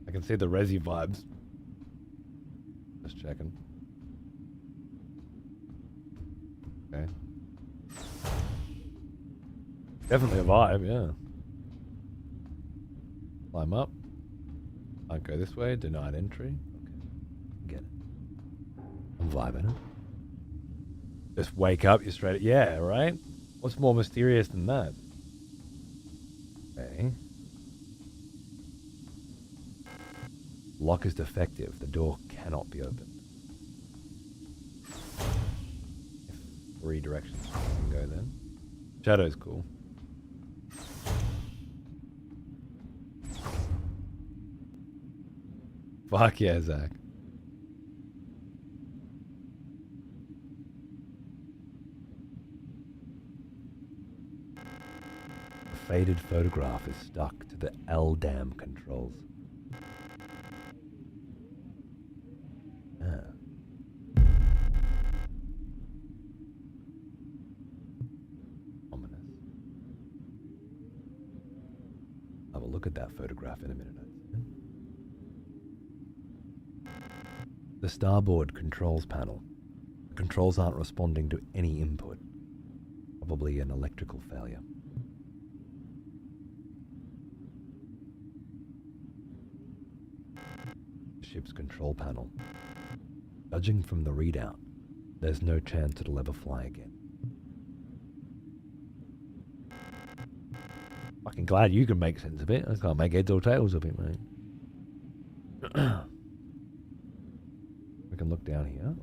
I can see the Resi vibes. Just checking. Okay. Definitely a vibe, yeah. Climb up. Can't go this way. Denied entry. Okay. Get it. I'm vibing it. Just wake up, you're straight. Yeah, right? What's more mysterious than that? Okay. Lock is defective. The door cannot be opened. Three directions you can go then. Shadow's cool. Fuck yeah, Zach. A faded photograph is stuck to the L-dam controls. Ominous. I will look at that photograph in a minute. The starboard controls panel. The controls aren't responding to any input. Probably an electrical failure. Ship's control panel. Judging from the readout, there's no chance it'll ever fly again. Fucking glad you can make sense of it. I can't make heads or tails of it, mate. We can look down here.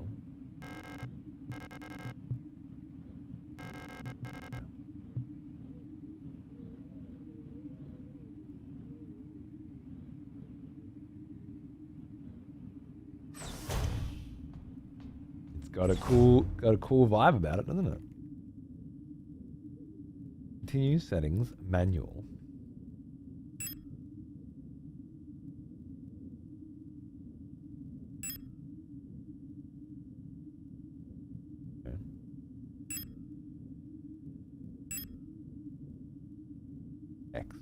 Got a cool vibe about it, doesn't it? Continue settings, manual. Okay. X.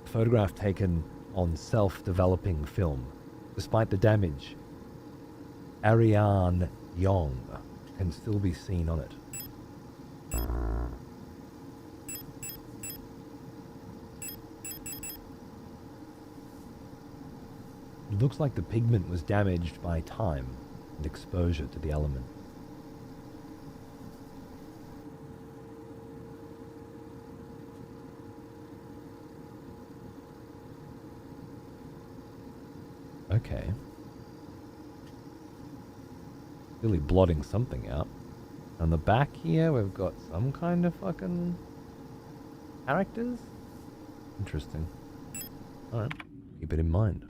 Photograph taken on self-developing film. Despite the damage, Ariane Yong can still be seen on it. It looks like the pigment was damaged by time and exposure to the element. Okay. Really blotting something out. On the back here, we've got some kind of fucking characters. Interesting. Alright. Keep it in mind.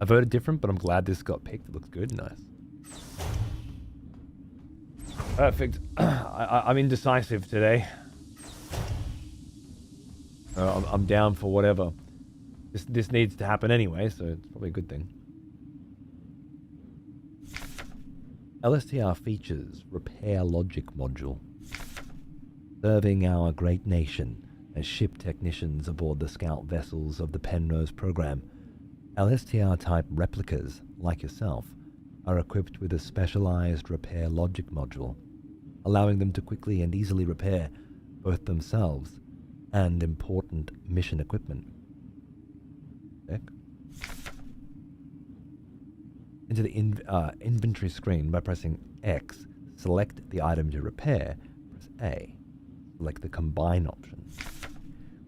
I voted different, but I'm glad this got picked. It looks good. Nice. Perfect. I'm indecisive today. I'm down for whatever. This needs to happen anyway, so it's probably a good thing. LSTR features Repair Logic Module. Serving our great nation as ship technicians aboard the scout vessels of the Penrose program, LSTR-type replicas, like yourself, are equipped with a specialized Repair Logic Module, allowing them to quickly and easily repair both themselves and important mission equipment. Check. Into the inventory screen by pressing X, select the item to repair, press A, select the combine option.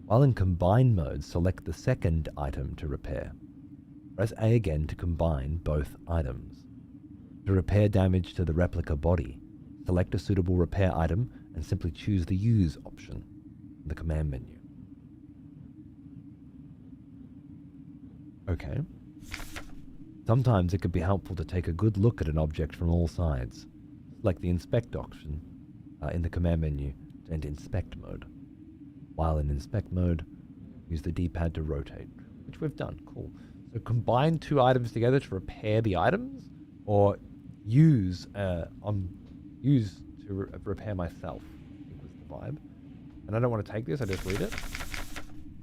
While in combine mode, select the second item to repair. Press A again to combine both items. To repair damage to the replica body, select a suitable repair item and simply choose the Use option in the command menu. Okay. Sometimes it could be helpful to take a good look at an object from all sides. Select the Inspect option in the command menu and Inspect mode. While in Inspect mode, use the D-pad to rotate, which we've done. Cool. So combine two items together to repair the items, or use to repair myself, I think was the vibe. And I don't want to take this, I just read it.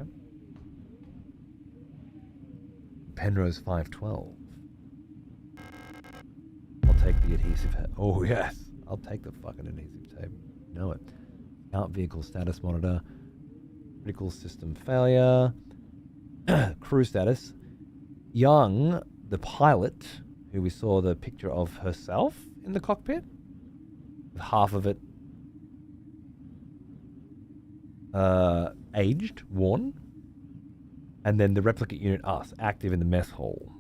Okay. Penrose 512. I'll take the adhesive tape. Oh yes, I'll take the fucking adhesive tape. Know it. Scout vehicle status monitor. Critical system failure. Crew status. Young, the pilot, who we saw the picture of herself in the cockpit, with half of it aged, worn, and then the replicate unit us, active in the mess hall.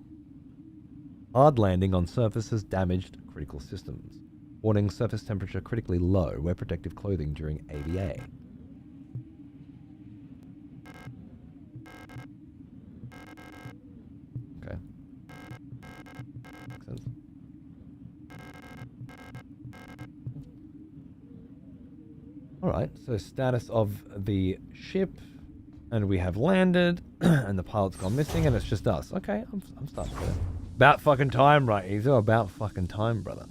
Hard landing on surfaces damaged critical systems. Warning, surface temperature critically low. Wear protective clothing during ABA. Okay. Makes sense. Alright, so status of the ship, and we have landed, and the pilot's gone missing, and it's just us. Okay, I'm starting to get it. About fucking time, right, Ezo? About fucking time, brother.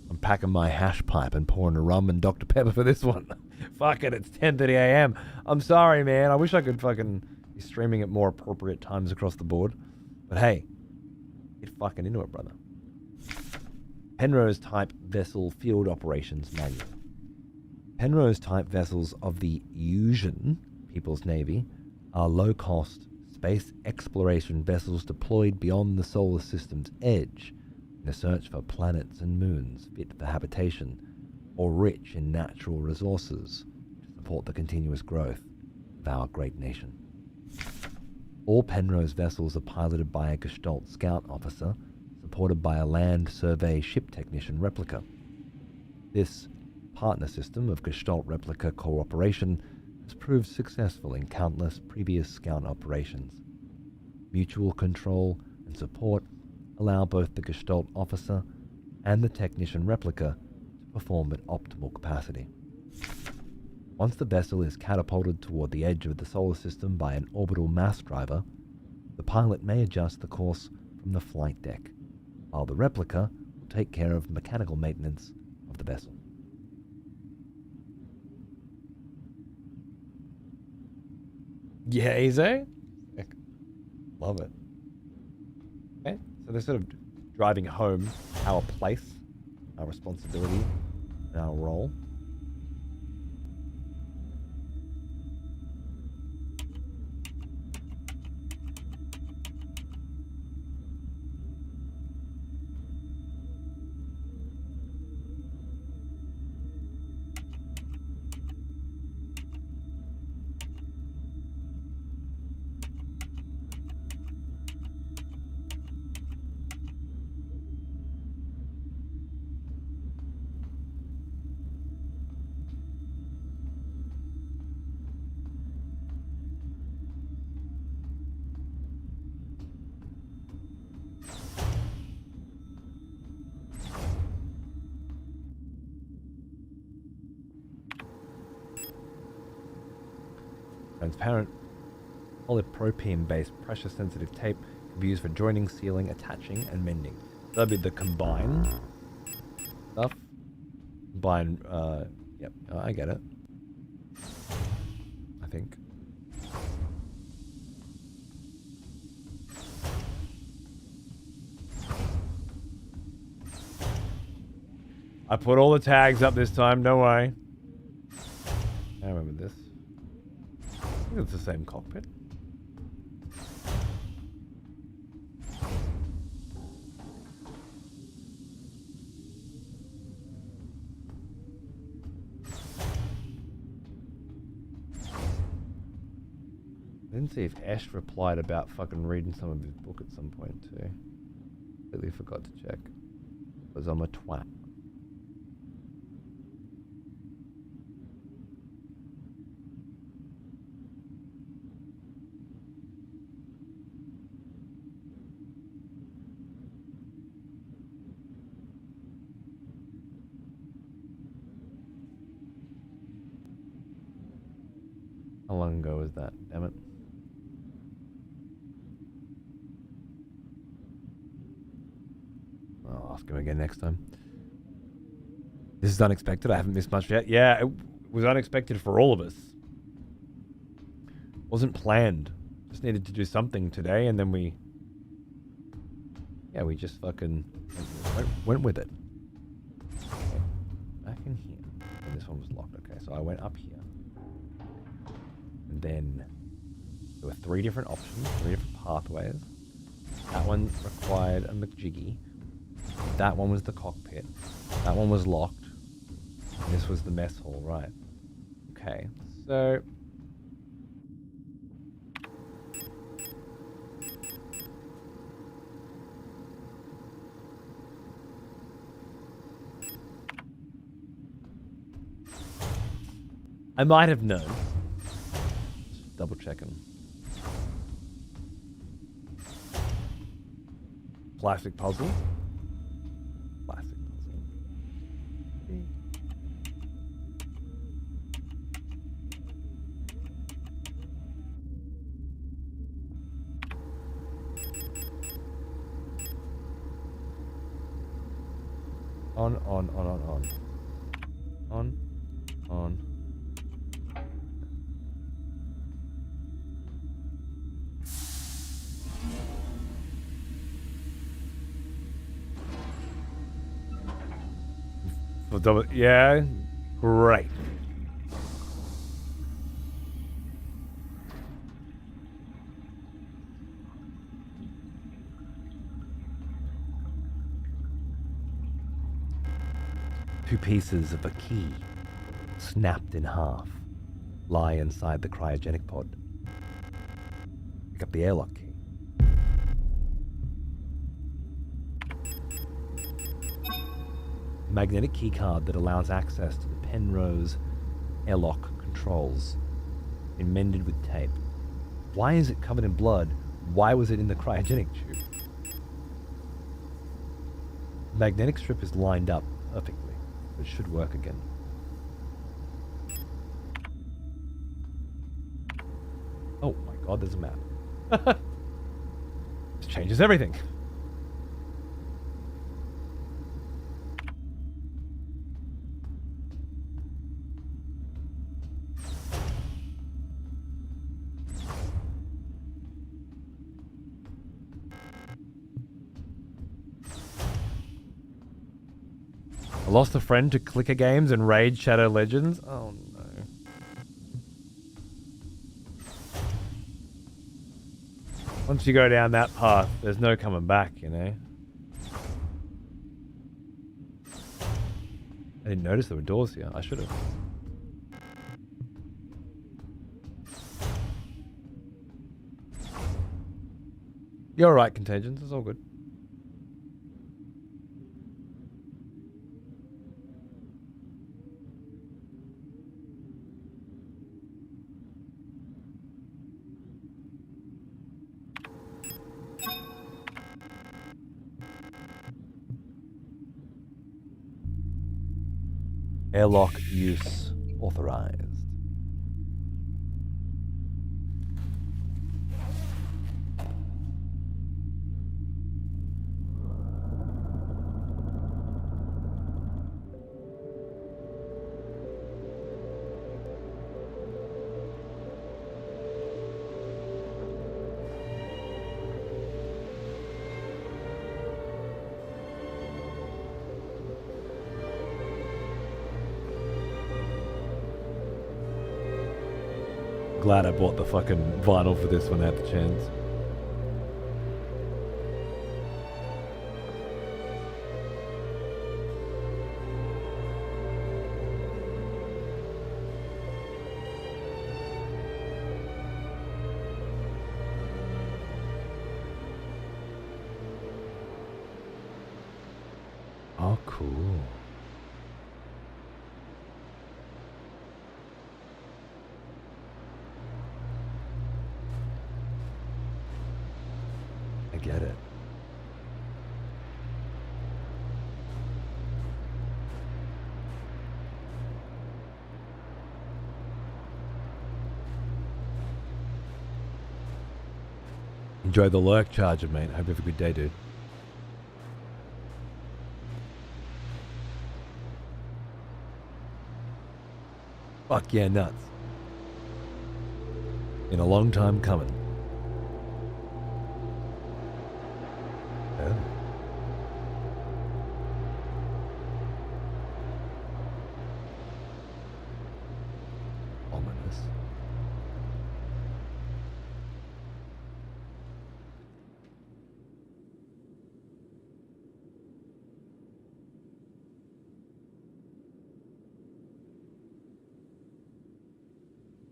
I'm packing my hash pipe and pouring a rum and Dr. Pepper for this one. Fuck it, it's 10:30 a.m. I'm sorry, man. I wish I could fucking be streaming at more appropriate times across the board. But hey, get fucking into it, brother. Penrose type vessel field operations manual. Penrose type vessels of the Usian People's Navy are low-cost space exploration vessels deployed beyond the solar system's edge in a search for planets and moons fit for habitation or rich in natural resources to support the continuous growth of our great nation. All Penrose vessels are piloted by a Gestalt scout officer supported by a land survey ship technician replica. This partner system of Gestalt replica cooperation has proved successful in countless previous scout operations. Mutual control and support allow both the Gestalt officer and the technician replica to perform at optimal capacity. Once the vessel is catapulted toward the edge of the solar system by an orbital mass driver, the pilot may adjust the course from the flight deck, while the replica will take care of mechanical maintenance of the vessel. Yeah, easy. Love it. Okay, so they're sort of driving home our place, our responsibility, and our role. Transparent polypropylene-based pressure-sensitive tape can be used for joining, sealing, attaching, and mending. That'd be the combine stuff. Combine, yep, I get it. I think. I put all the tags up this time, don't worry. I remember this. I think it's the same cockpit. I didn't see if Ash replied about fucking reading some of his book at some point too. Completely forgot to check. Was I'm a twat. How long ago was that? Damn it. I'll ask him again next time. This is unexpected. I haven't missed much yet. Yeah, it was unexpected for all of us. Wasn't planned. Just needed to do something today, and then we just fucking went with it. Okay. Back in here. And this one was locked. Okay, so I went up here. And then there were 3 different options, 3 different pathways. That one required a McJiggy. That one was the cockpit. That one was locked. And this was the mess hall, right? Okay, so I might have known. Just double checking. Plastic puzzle. Plastic puzzle. On. Yeah, great. Two pieces of a key, snapped in half, lie inside the cryogenic pod. Pick up the airlock key. Magnetic keycard that allows access to the Penrose airlock controls, been mended with tape. Why is it covered in blood? Why was it in the cryogenic tube? The magnetic strip is lined up perfectly. It should work again. Oh my god, there's a map. This changes everything. I lost a friend to Clicker Games and Raid Shadow Legends. Oh no. Once you go down that path, there's no coming back, you know? I didn't notice there were doors here. I should have. You're alright, Contagions. It's all good. Airlock use authorized. glad I bought the fucking vinyl for this when I had the chance. Oh, cool. I get it. Enjoy the lurk charger, mate. Hope you have a good day, dude. Fuck yeah, nuts. Been a long time coming. Oh. Ominous.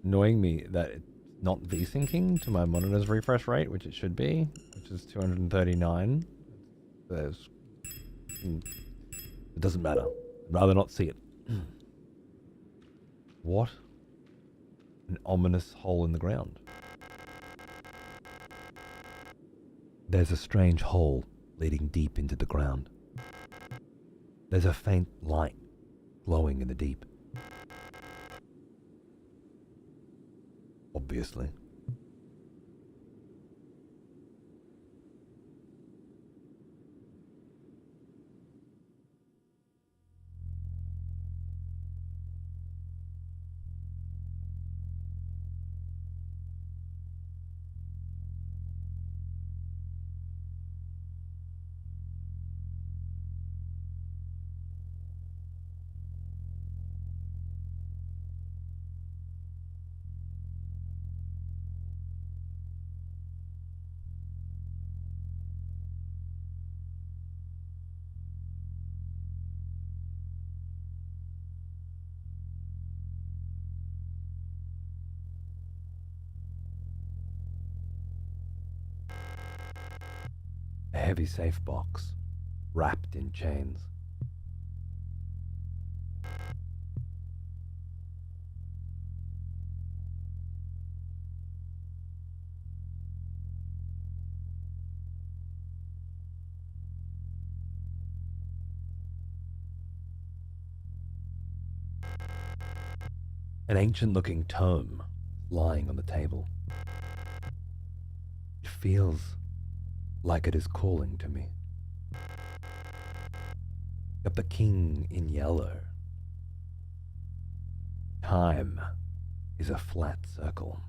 Annoying me that it's not V-syncing to my monitor's refresh rate, which it should be, which is 239. It doesn't matter. I'd rather not see it. What? An ominous hole in the ground. There's a strange hole leading deep into the ground. There's a faint light glowing in the deep. Obviously. A heavy safe box, wrapped in chains. An ancient-looking tome lying on the table. It feels like it is calling to me. Got the king in yellow. Time is a flat circle.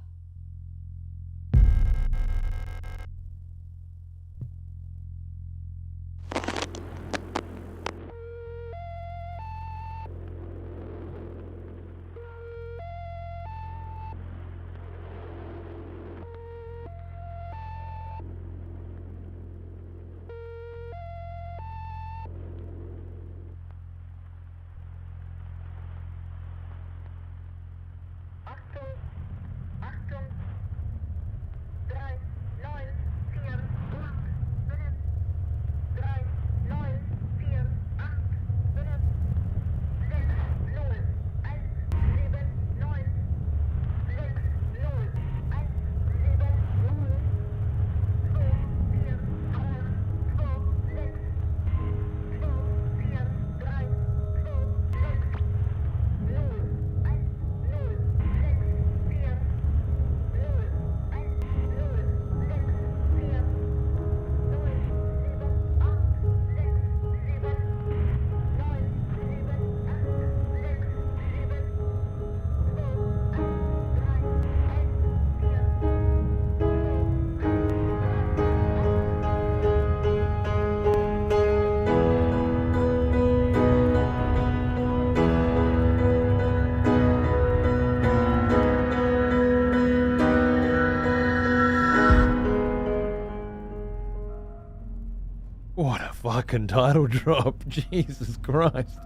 What a fucking title drop. Jesus Christ.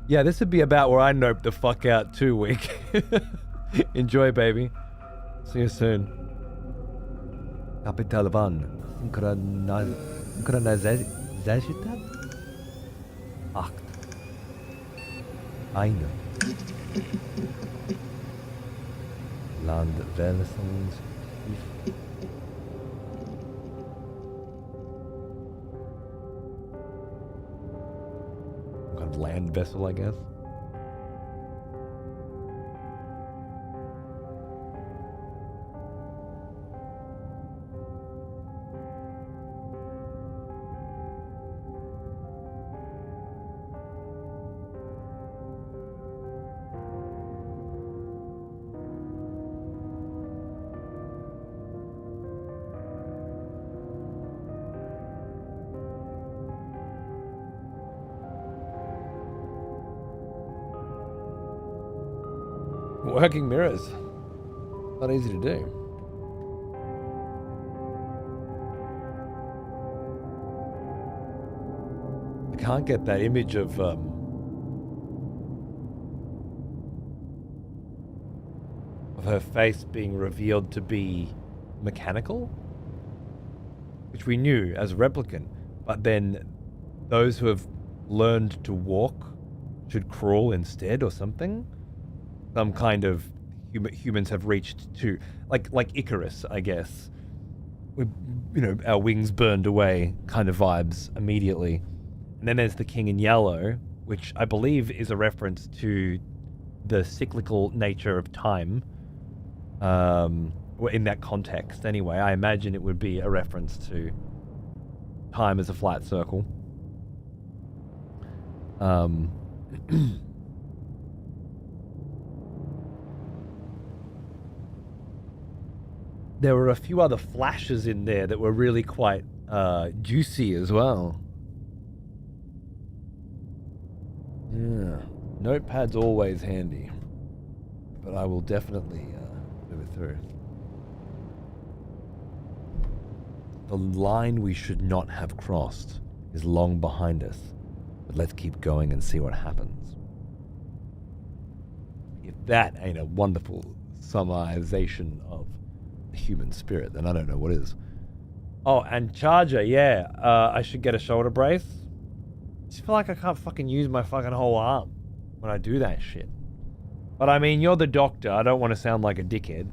Yeah, this would be about where I nope the fuck out too, week. Enjoy, baby. See you soon. Kapital van. Synchronization? Acht. Eine. Landwelsens. Some kind of land vessel, I guess. Working mirrors. Not easy to do. I can't get that image of her face being revealed to be mechanical, which we knew as a replicant, but then those who have learned to walk should crawl instead or something. Some kind of humans have reached to, like Icarus, I guess. We, our wings burned away kind of vibes immediately. And then there's the King in Yellow, which I believe is a reference to the cyclical nature of time. In that context, anyway, I imagine it would be a reference to time as a flat circle. There were a few other flashes in there that were really quite juicy as well. Yeah, notepad's always handy, but I will definitely move it through. The line we should not have crossed is long behind us, but let's keep going and see what happens. If that ain't a wonderful summarization of the human spirit, then I don't know what is. Oh, and charger, yeah. I should get a shoulder brace. I just feel like I can't fucking use my fucking whole arm when I do that shit. But I mean, you're the doctor. I don't want to sound like a dickhead.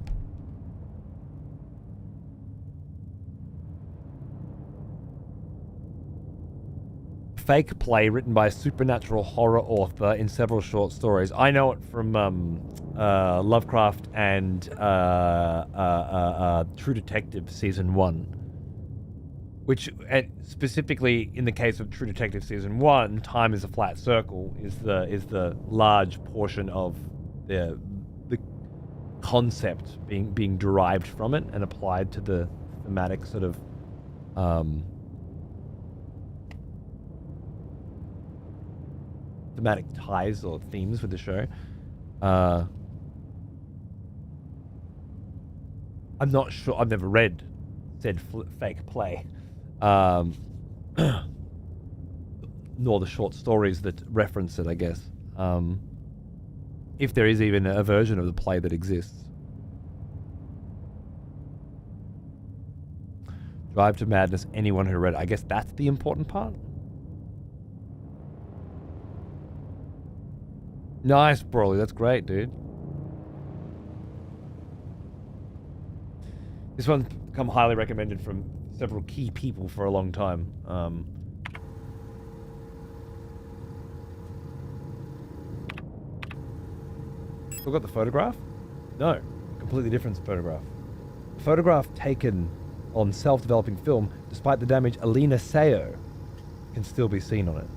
Fake play written by a supernatural horror author in several short stories. I know it from Lovecraft and True Detective Season 1. Which, specifically in the case of True Detective Season 1, time is a flat circle, is the large portion of the concept being derived from it and applied to the thematic sort of thematic ties or themes with the show. I'm not sure. I've never read said fake play, nor the short stories that reference it, I guess. If there is even a version of the play that exists. Drive to Madness, anyone who read it. I guess that's the important part. Nice, Broly. That's great, dude. This one's become highly recommended from several key people for a long time. Still got the photograph? No, completely different photograph. A photograph taken on self-developing film, despite the damage Alina Seo can still be seen on it.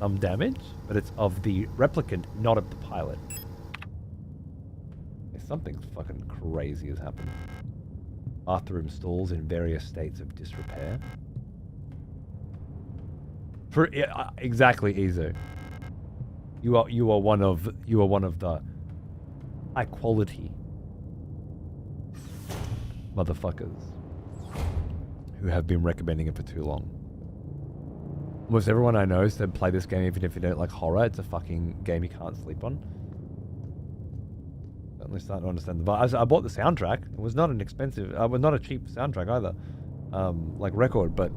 Some damage, but it's of the replicant, not of the pilot. Something fucking crazy has happened. Bathroom stalls in various states of disrepair. Exactly, Ezo. You are one of the high quality motherfuckers who have been recommending it for too long. Almost everyone I know said play this game even if you don't like horror. It's a fucking game you can't sleep on. Certainly starting to understand the vibe. I bought the soundtrack. It was not an expensive, was not a cheap soundtrack either, like record. But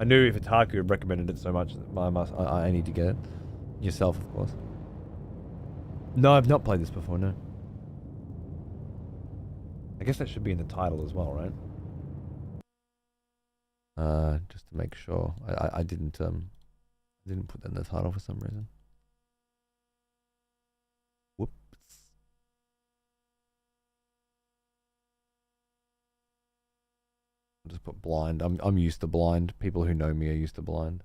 I knew if Itaku had recommended it so much, I need to get it. Yourself, of course. No, I've not played this before. No. I guess that should be in the title as well, right? Just to make sure. I didn't put that in the title for some reason. Whoops. I'll just put blind. I'm used to blind. People who know me are used to blind.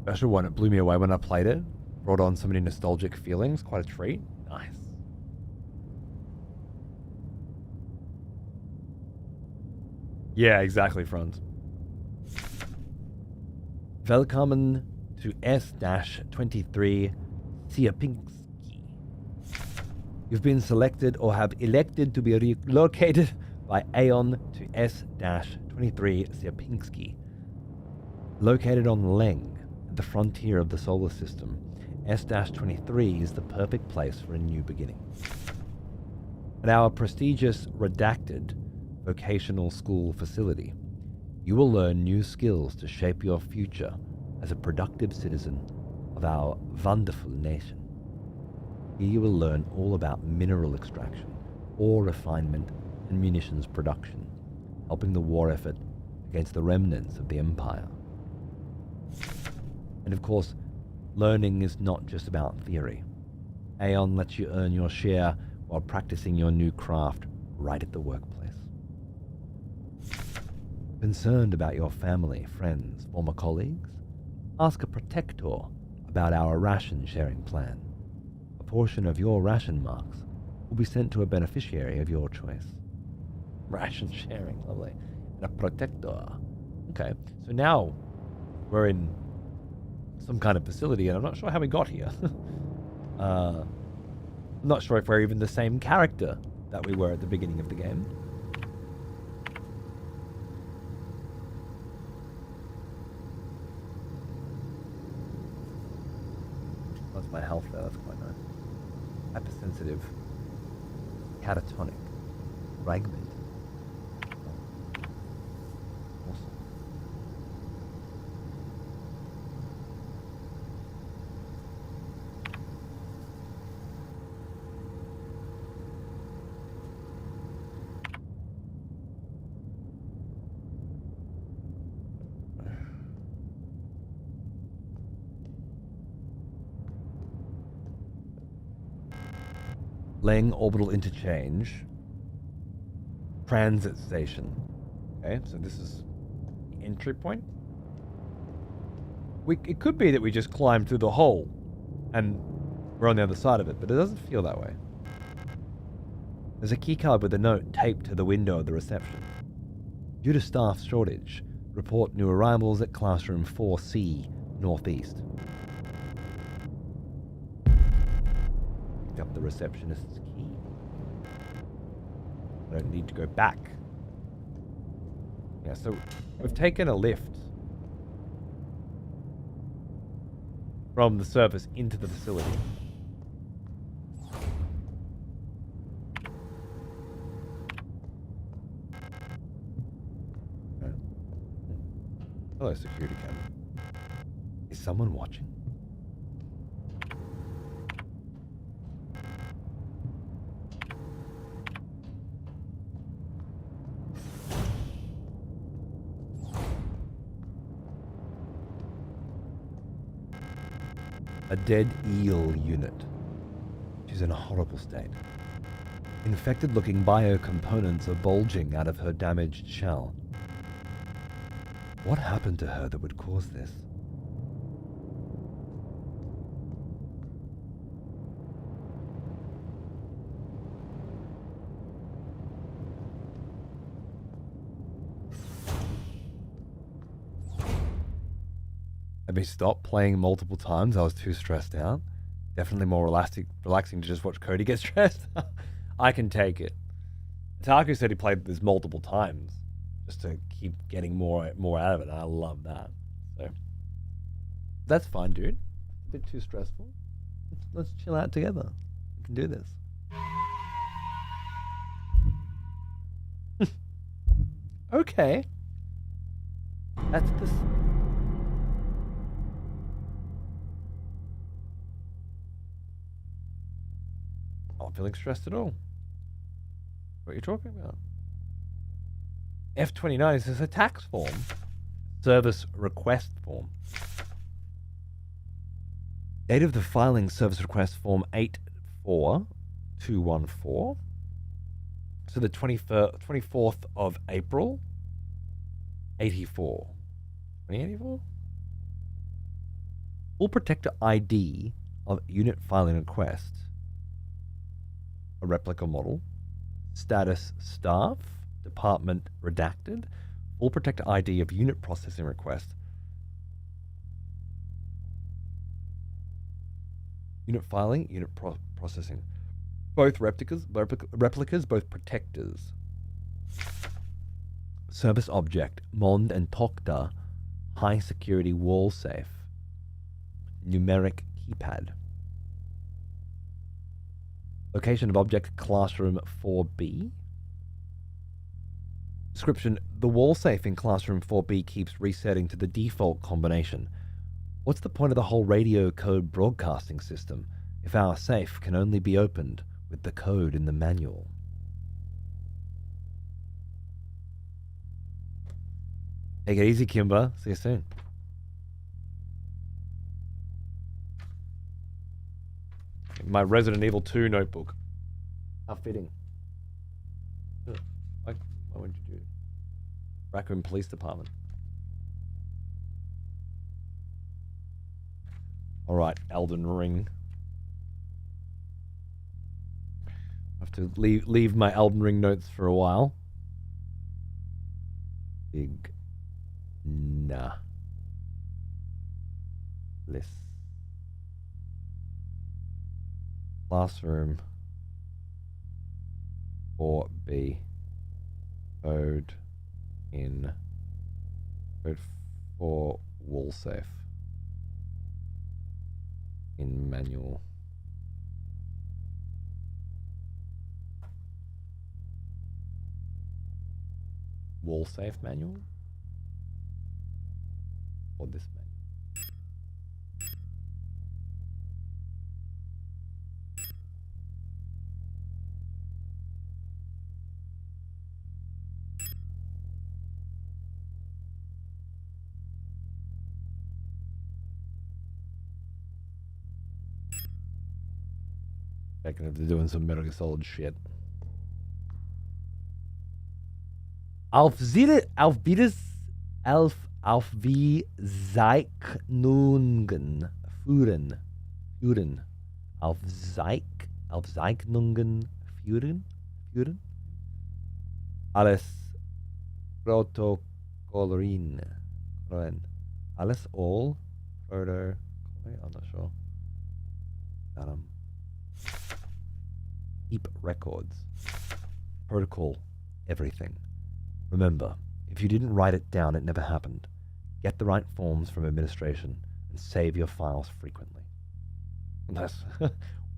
Special one, it blew me away when I played it. Brought on so many nostalgic feelings. Quite a treat. Nice. Yeah, exactly, Franz. Velkommen to S-23 Siapinski. You've been selected or have elected to be relocated by Aeon to S-23 Siapinski. Located on Leng, at the frontier of the solar system, S-23 is the perfect place for a new beginning. At our prestigious Redacted vocational school facility, you will learn new skills to shape your future as a productive citizen of our wonderful nation. Here you will learn all about mineral extraction, ore refinement, and munitions production, helping the war effort against the remnants of the Empire. And of course, learning is not just about theory. Aeon lets you earn your share while practicing your new craft right at the workplace. Concerned about your family, friends, former colleagues? Ask a protector about our ration sharing plan. A portion of your ration marks will be sent to a beneficiary of your choice. Ration sharing, lovely. And a protector. Okay, so now we're in some kind of facility, and I'm not sure how we got here. I'm not sure if we're even the same character that we were at the beginning of the game. That's my health there, that's quite nice. Hypersensitive. Catatonic. Fragment. Awesome. Leng Orbital Interchange. Transit Station. Okay, so this is the entry point. It could be that we just climbed through the hole and we're on the other side of it, but it doesn't feel that way. There's a keycard with a note taped to the window of the reception. Due to staff shortage, report new arrivals at classroom 4C, northeast. Picked up the receptionist's key. I don't need to go back. Yeah, so we've taken a lift from the surface into the facility. Okay. Hello, security camera. Is someone watching? A dead eel unit. She's in a horrible state. Infected-looking biocomponents are bulging out of her damaged shell. What happened to her that would cause this? Let me stop playing multiple times. I was too stressed out. Definitely more relaxing to just watch Cody get stressed. I can take it. Taku said he played this multiple times just to keep getting more out of it. And I love that. So that's fine, dude. A bit too stressful. Let's chill out together. We can do this. Okay. That's this. Not feeling stressed at all. What are you talking about? F29 is a tax form. Service request form. Date of the filing service request form 84214. So the 24th of April, 84. 2084? Full protector ID of unit filing request. A replica model. Status staff. Department redacted. Full protector ID of unit processing request. Unit filing, unit processing. Both replicas, both protectors. Service object, Mond and Tokta, high security wall safe. Numeric keypad. Location of object, classroom 4B. Description, the wall safe in classroom 4B keeps resetting to the default combination. What's the point of the whole radio code broadcasting system if our safe can only be opened with the code in the manual? Take it easy, Kimber. See you soon. My Resident Evil 2 notebook. How fitting. Why wouldn't you do it? Raccoon Police Department. Alright, Elden Ring. I have to leave my Elden Ring notes for a while. Big nah. List. Classroom 4B. Code in code for wall safe. In manual. Wall safe manual? Or this manual? Checking if they're doing some Metal Gear Solid shit. Auf Wiedersehen, führen. Aufzeichnungen führen. Alles Protokollerin. Alles all proto. I'm not sure. Keep records. Protocol everything. Remember, if you didn't write it down, it never happened. Get the right forms from administration and save your files frequently.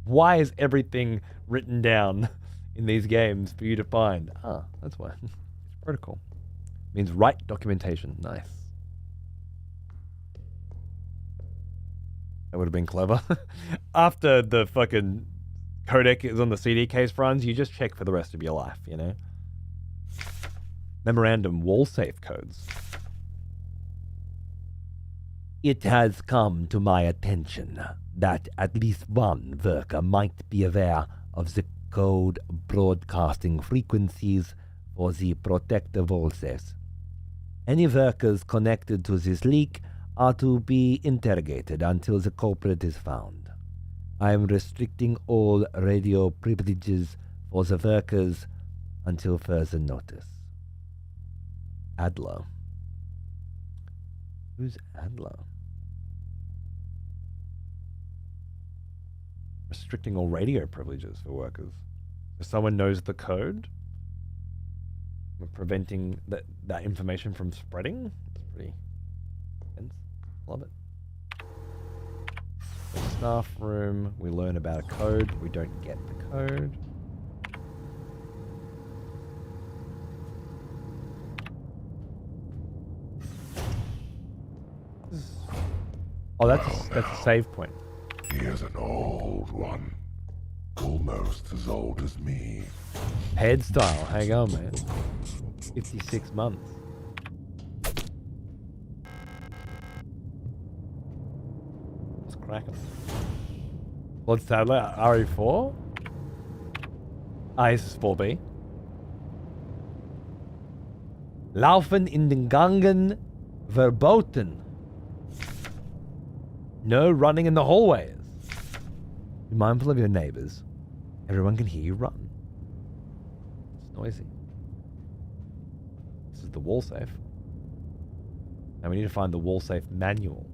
Why is everything written down in these games for you to find? Ah, that's why. It's protocol. Means write documentation. Nice. That would have been clever. After the fucking codec is on the CD case runs, you just check for the rest of your life, you know? Memorandum, wall safe codes. It has come to my attention that at least one worker might be aware of the code broadcasting frequencies for the protective wall safes. Any workers connected to this leak are to be interrogated until the culprit is found. I am restricting all radio privileges for the workers until further notice. Adler. Who's Adler? restricting all radio privileges for workers. If someone knows the code, we're preventing that information from spreading. It's pretty intense. Love it. The staff room, we learn about a code. We don't get the code. Oh, that's a save point. He is an old one. Almost as old as me. Head style, hang on, man. 56 months. What's cracking? Blood Sadler, RE4? Ah, this is 4B. Laufen in den Gangen verboten. No running in the hallways. Be mindful of your neighbors. Everyone can hear you run. It's noisy. This is the wall safe. And we need to find the wall safe manual.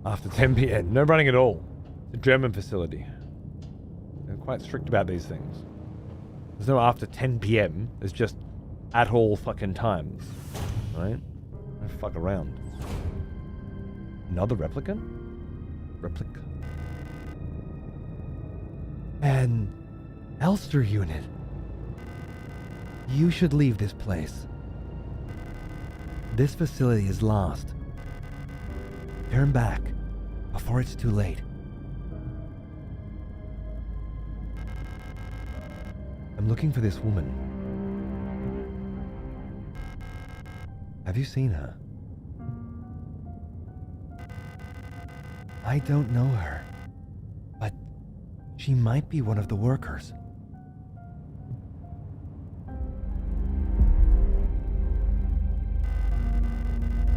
After 10 p.m. No running at all. It's a German facility. They're quite strict about these things. There's no after 10 p.m. There's just at all fucking times. Right? Don't fuck around. Another replicant? Replica. An Elster unit. You should leave this place. This facility is lost. Turn back before it's too late. I'm looking for this woman. Have you seen her? I don't know her, but she might be one of the workers.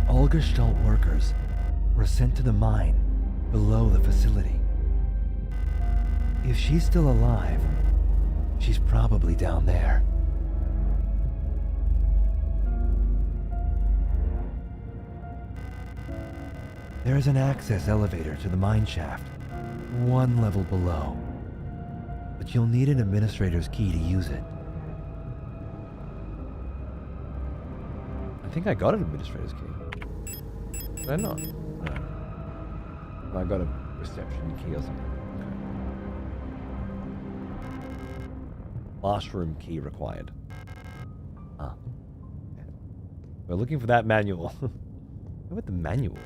All Gestalt workers were sent to the mine below the facility. If she's still alive, she's probably down there. There is an access elevator to the mine shaft, one level below. But you'll need an administrator's key to use it. I think I got an administrator's key. Did I not? No. I got a reception key or something. Classroom key required. Ah. We're looking for that manual. Where would the manual be?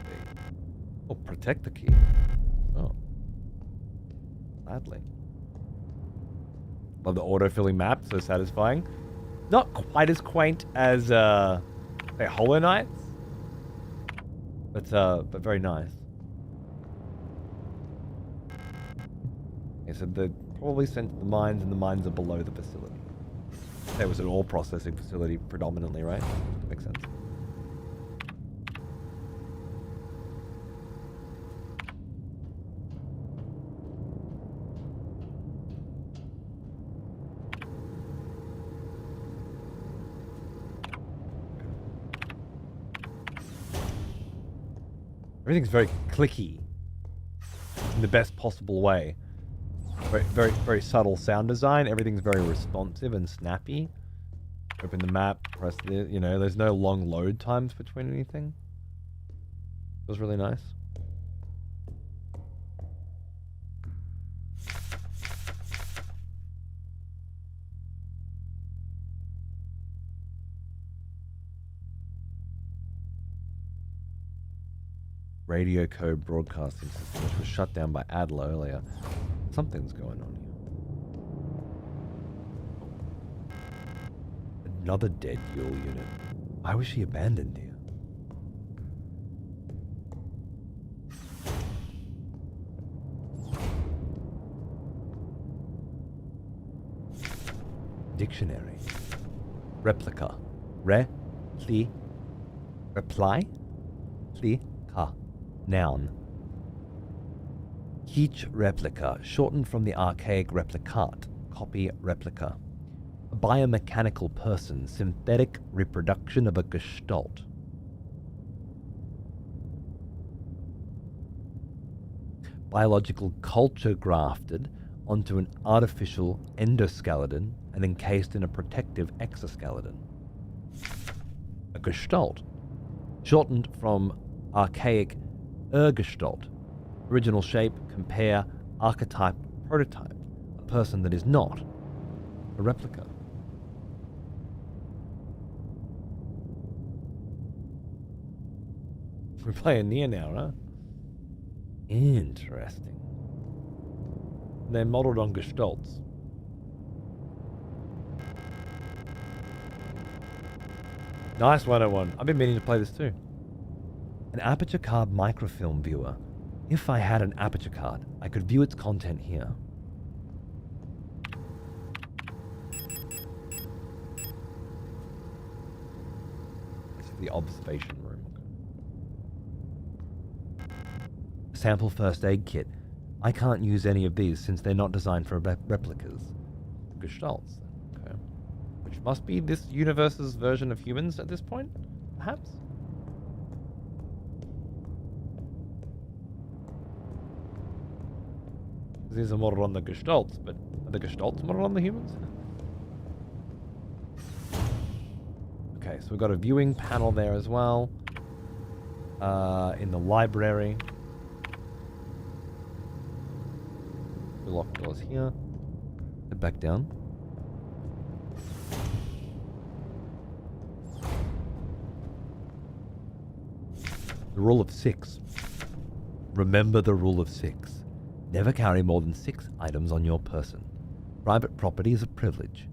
Oh, protect the key. Oh. Gladly. Love the auto-filling map, so satisfying. Not quite as quaint as, say, Hollow Knights. But very nice. Okay, so they're probably sent to the mines, and the mines are below the facility. It was an ore processing facility predominantly, right? Makes sense. Everything's very clicky in the best possible way. Very subtle sound design. Everything's very responsive and snappy. Open the map, press the, there's no long load times between anything. It was really nice. Radio code broadcasting system, which was shut down by Adler earlier. Something's going on here. Another dead Yule unit. Why was she abandoned here? Dictionary. Replica. Reply. Plica. Noun. Each replica, shortened from the archaic replicat, copy replica. A biomechanical person, synthetic reproduction of a gestalt. Biological culture grafted onto an artificial endoskeleton and encased in a protective exoskeleton. A gestalt, shortened from archaic Gestalt. Original shape, compare, archetype, prototype. A person that is not a replica. We're playing Nier now, huh? Interesting. They're modeled on gestalts. Nice 101. I've been meaning to play this too. An aperture card microfilm viewer. If I had an aperture card, I could view its content here. This is the observation room. Sample first aid kit. I can't use any of these since they're not designed for replicas. Gestalts. Okay. Which must be this universe's version of humans at this point, perhaps? These are modeled on the gestalts, but are the gestalts modeled on the humans? Okay, so we've got a viewing panel there as well. In the library. We lock doors here. Head back down. The rule of 6. Remember the rule of 6. Never carry more than 6 items on your person. Private property is a privilege.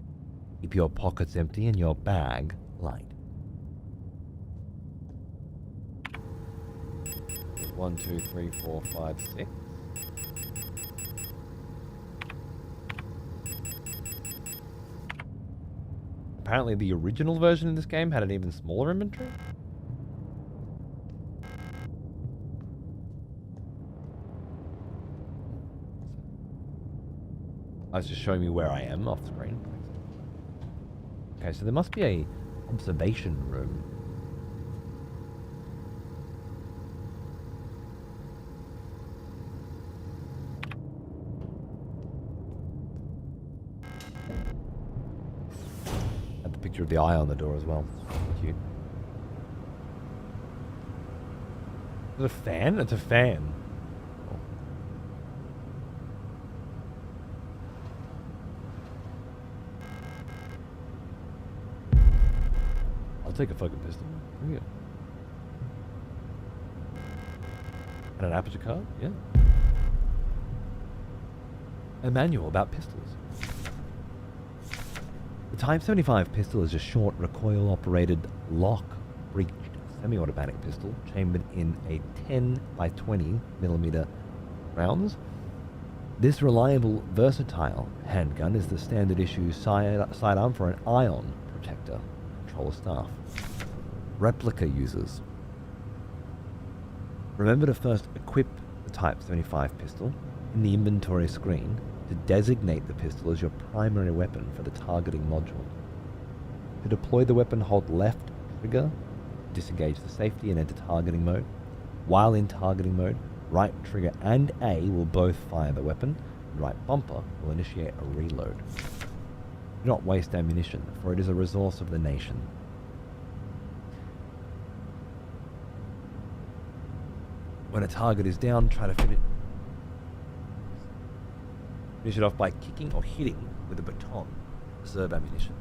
Keep your pockets empty and your bag light. 1, 2, 3, 4, 5, 6. Apparently the original version of this game had an even smaller inventory. I was just showing me where I am off screen. Okay, so there must be a observation room. Had the picture of the eye on the door as well. Cute. Is it a fan? It's a fan. I'll take a fucking pistol. Bring it. And an aperture card? Yeah. A manual about pistols. The Type 75 pistol is a short, recoil-operated, lock-breeched semi-automatic pistol chambered in a 10 by 20 millimeter rounds. This reliable, versatile handgun is the standard issue sidearm for an ion protector. Controller staff. Replica users. Remember to first equip the Type 75 pistol in the inventory screen to designate the pistol as your primary weapon for the targeting module. To deploy the weapon, hold left trigger, disengage the safety and enter targeting mode. While in targeting mode, right trigger and A will both fire the weapon, and right bumper will initiate a reload. Do not waste ammunition, for it is a resource of the nation. When a target is down, try to finish it off by kicking or hitting with a baton. Preserve ammunition.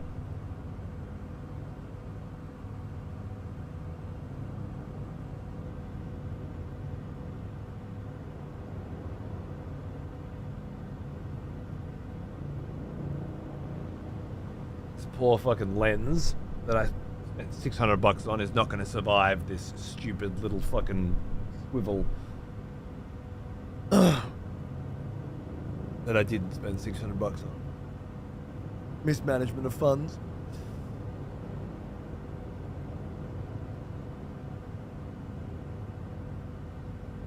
Poor fucking lens that I spent $600 on is not going to survive this stupid little fucking swivel that I did spend $600 on. Mismanagement of funds.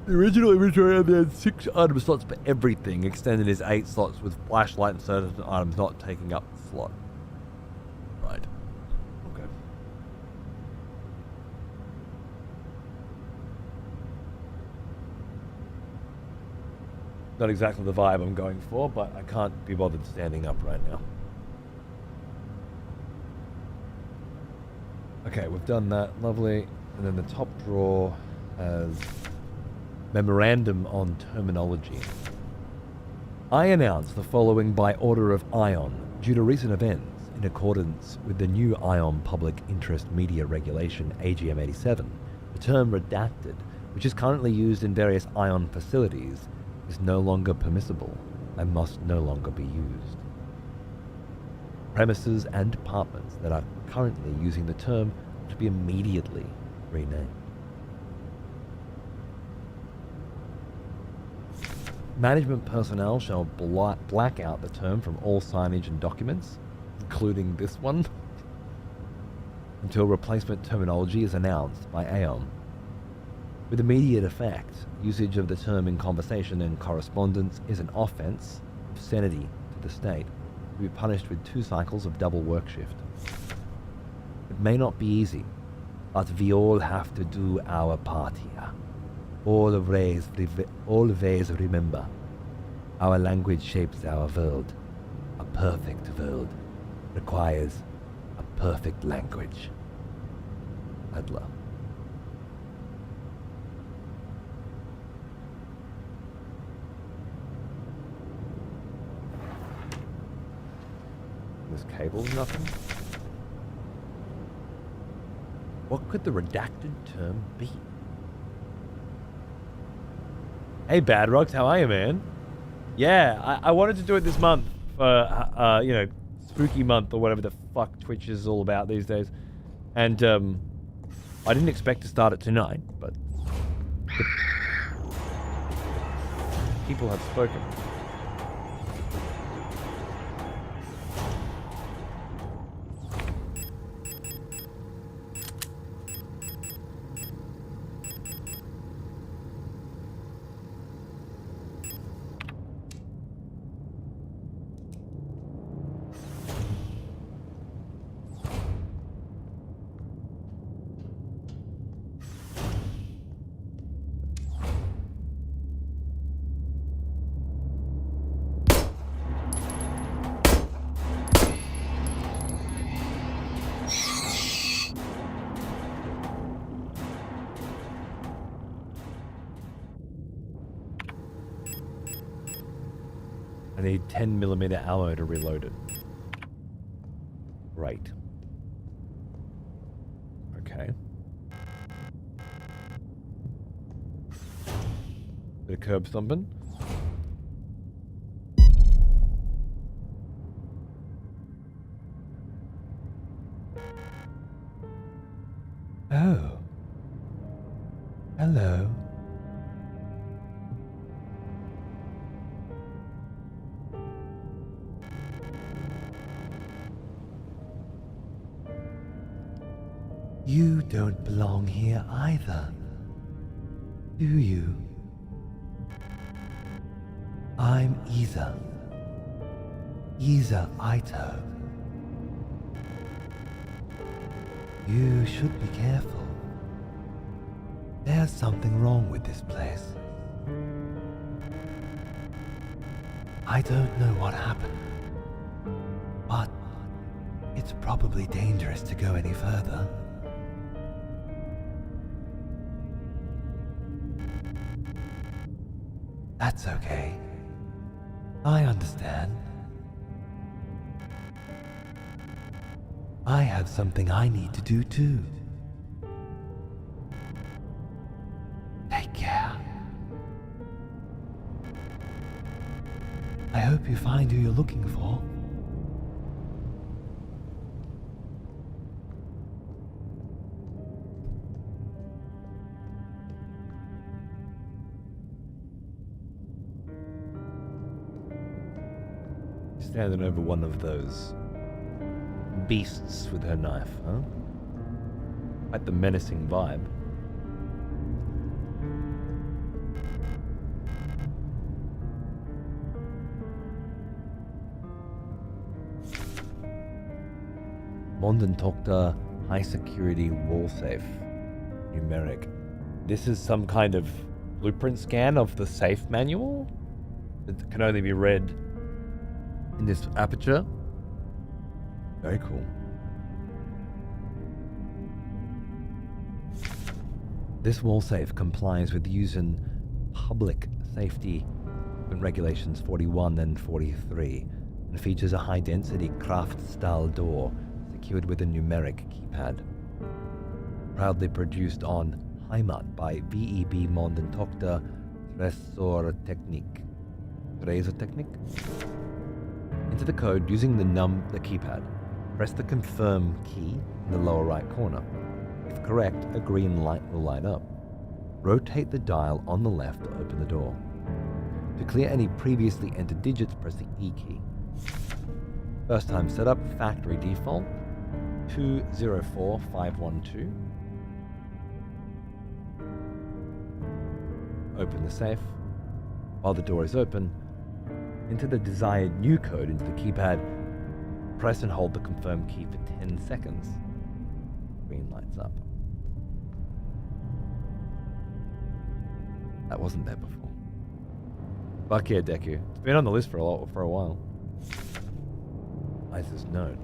The original inventory only had 6 item slots for everything, extended is 8 slots with flashlight and certain items not taking up the slot. Right. Okay. Not exactly the vibe I'm going for, but I can't be bothered standing up right now. Okay, we've done that. Lovely. And then the top drawer has memorandum on terminology. I announce the following by order of ION due to recent events in accordance with the new ION Public Interest Media Regulation AGM 87. The term redacted, which is currently used in various ION facilities, is no longer permissible and must no longer be used. Premises and departments that are currently using the term to be immediately renamed. Management personnel shall black out the term from all signage and documents, including this one, until replacement terminology is announced by Aeon. With immediate effect, usage of the term in conversation and correspondence is an offence, obscenity to the state, to be punished with 2 cycles of double work shift. It may not be easy, but we all have to do our part here. Always remember, our language shapes our world. A perfect world requires a perfect language. Adler. This cable's nothing. What could the redacted term be? Hey, Bad Rocks, how are you, man? Yeah, I wanted to do it this month for, you know, spooky month or whatever the fuck Twitch is all about these days. And, I didn't expect to start it tonight, but people have spoken. I need 10mm ammo to reload it. Right. Okay. Bit of curb stomping. Oh. Hello. You don't belong here either, do you? I'm Iza. Iza Ito. You should be careful. There's something wrong with this place. I don't know what happened, but it's probably dangerous to go any further. That's okay. I understand. I have something I need to do too. Take care. I hope you find who you're looking for. Standing over one of those beasts with her knife, huh? Quite the menacing vibe. Mondentokta high security wall safe. Numeric. This is some kind of blueprint scan of the safe manual. It can only be read in this aperture. Very cool. This wall safe complies with using public safety regulations 41 and 43 and features a high-density craft-style door secured with a numeric keypad. Proudly produced on Heimat by VEB Mondentokta Tresortechnik. Enter the code using the keypad. Press the confirm key in the lower right corner. If correct, a green light will light up. Rotate the dial on the left to open the door. To clear any previously entered digits, press the E key. First time setup, factory default, 204512. Open the safe. While the door is open, enter the desired new code into the keypad. Press and hold the confirm key for 10 seconds. Green lights up. That wasn't there before. Fuck yeah, Deku. It's been on the list for a while. Isa's note.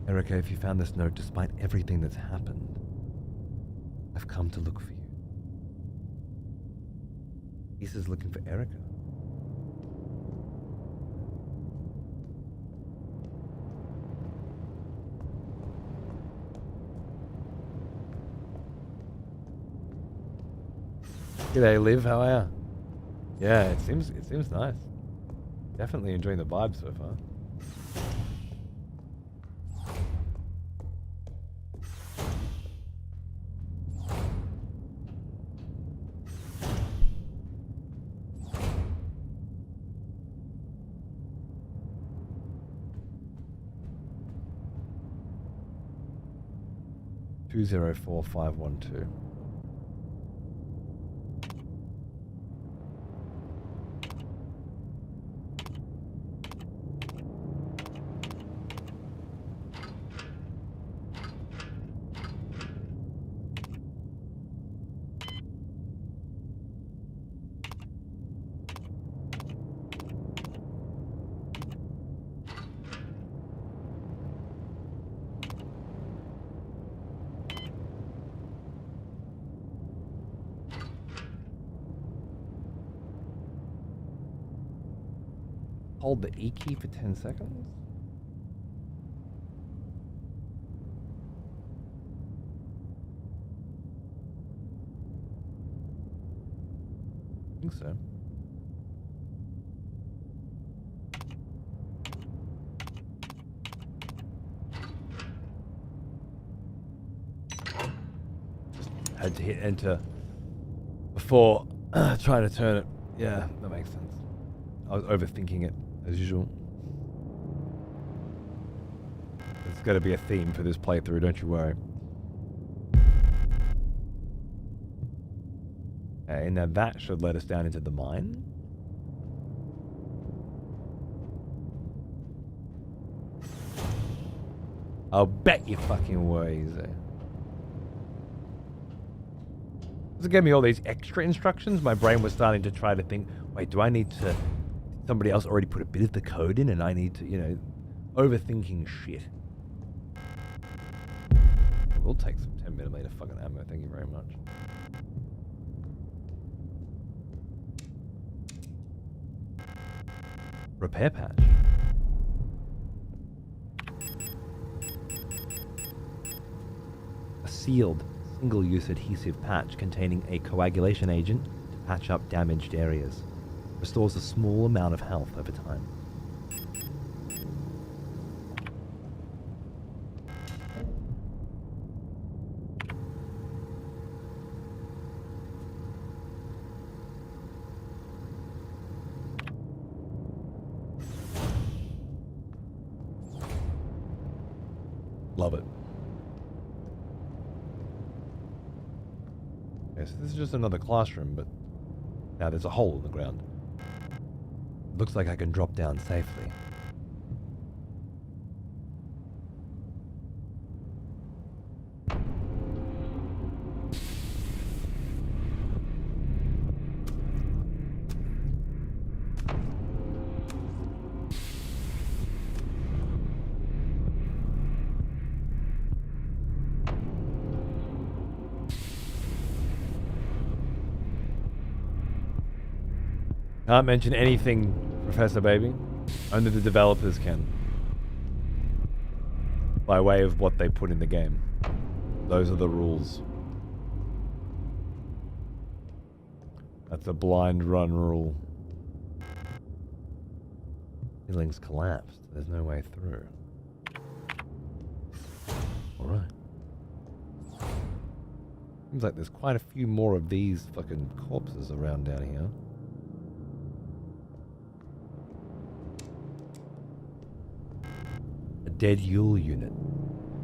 Erica, if you found this note despite everything that's happened, I've come to look for you. Isa's looking for Erica. G'day, Liv. How are ya? Yeah, it seems nice. Definitely enjoying the vibe so far. Two 204-512. Hold the E key for 10 seconds? I think so. Just had to hit enter before trying to turn it. Yeah, that makes sense. I was overthinking it, as usual. There's got to be a theme for this playthrough, don't you worry. Okay, now that should let us down into the mine. I'll bet you fucking were, easy. Does it give me all these extra instructions? My brain was starting to try to think, wait, do I need to... Somebody else already put a bit of the code in and I need to, you know, overthinking shit. We'll take some 10mm fucking ammo, thank you very much. Repair patch. A sealed, single-use adhesive patch containing a coagulation agent to patch up damaged areas. Restores a small amount of health over time. Love it. Yes, this is just another classroom, but now there's a hole in the ground. Looks like I can drop down safely. Can't mention anything, Professor Baby. Only the developers can. By way of what they put in the game. Those are the rules. That's a blind run rule. Ceiling's collapsed. There's no way through. Alright. Seems like there's quite a few more of these fucking corpses around down here. A dead Yule unit.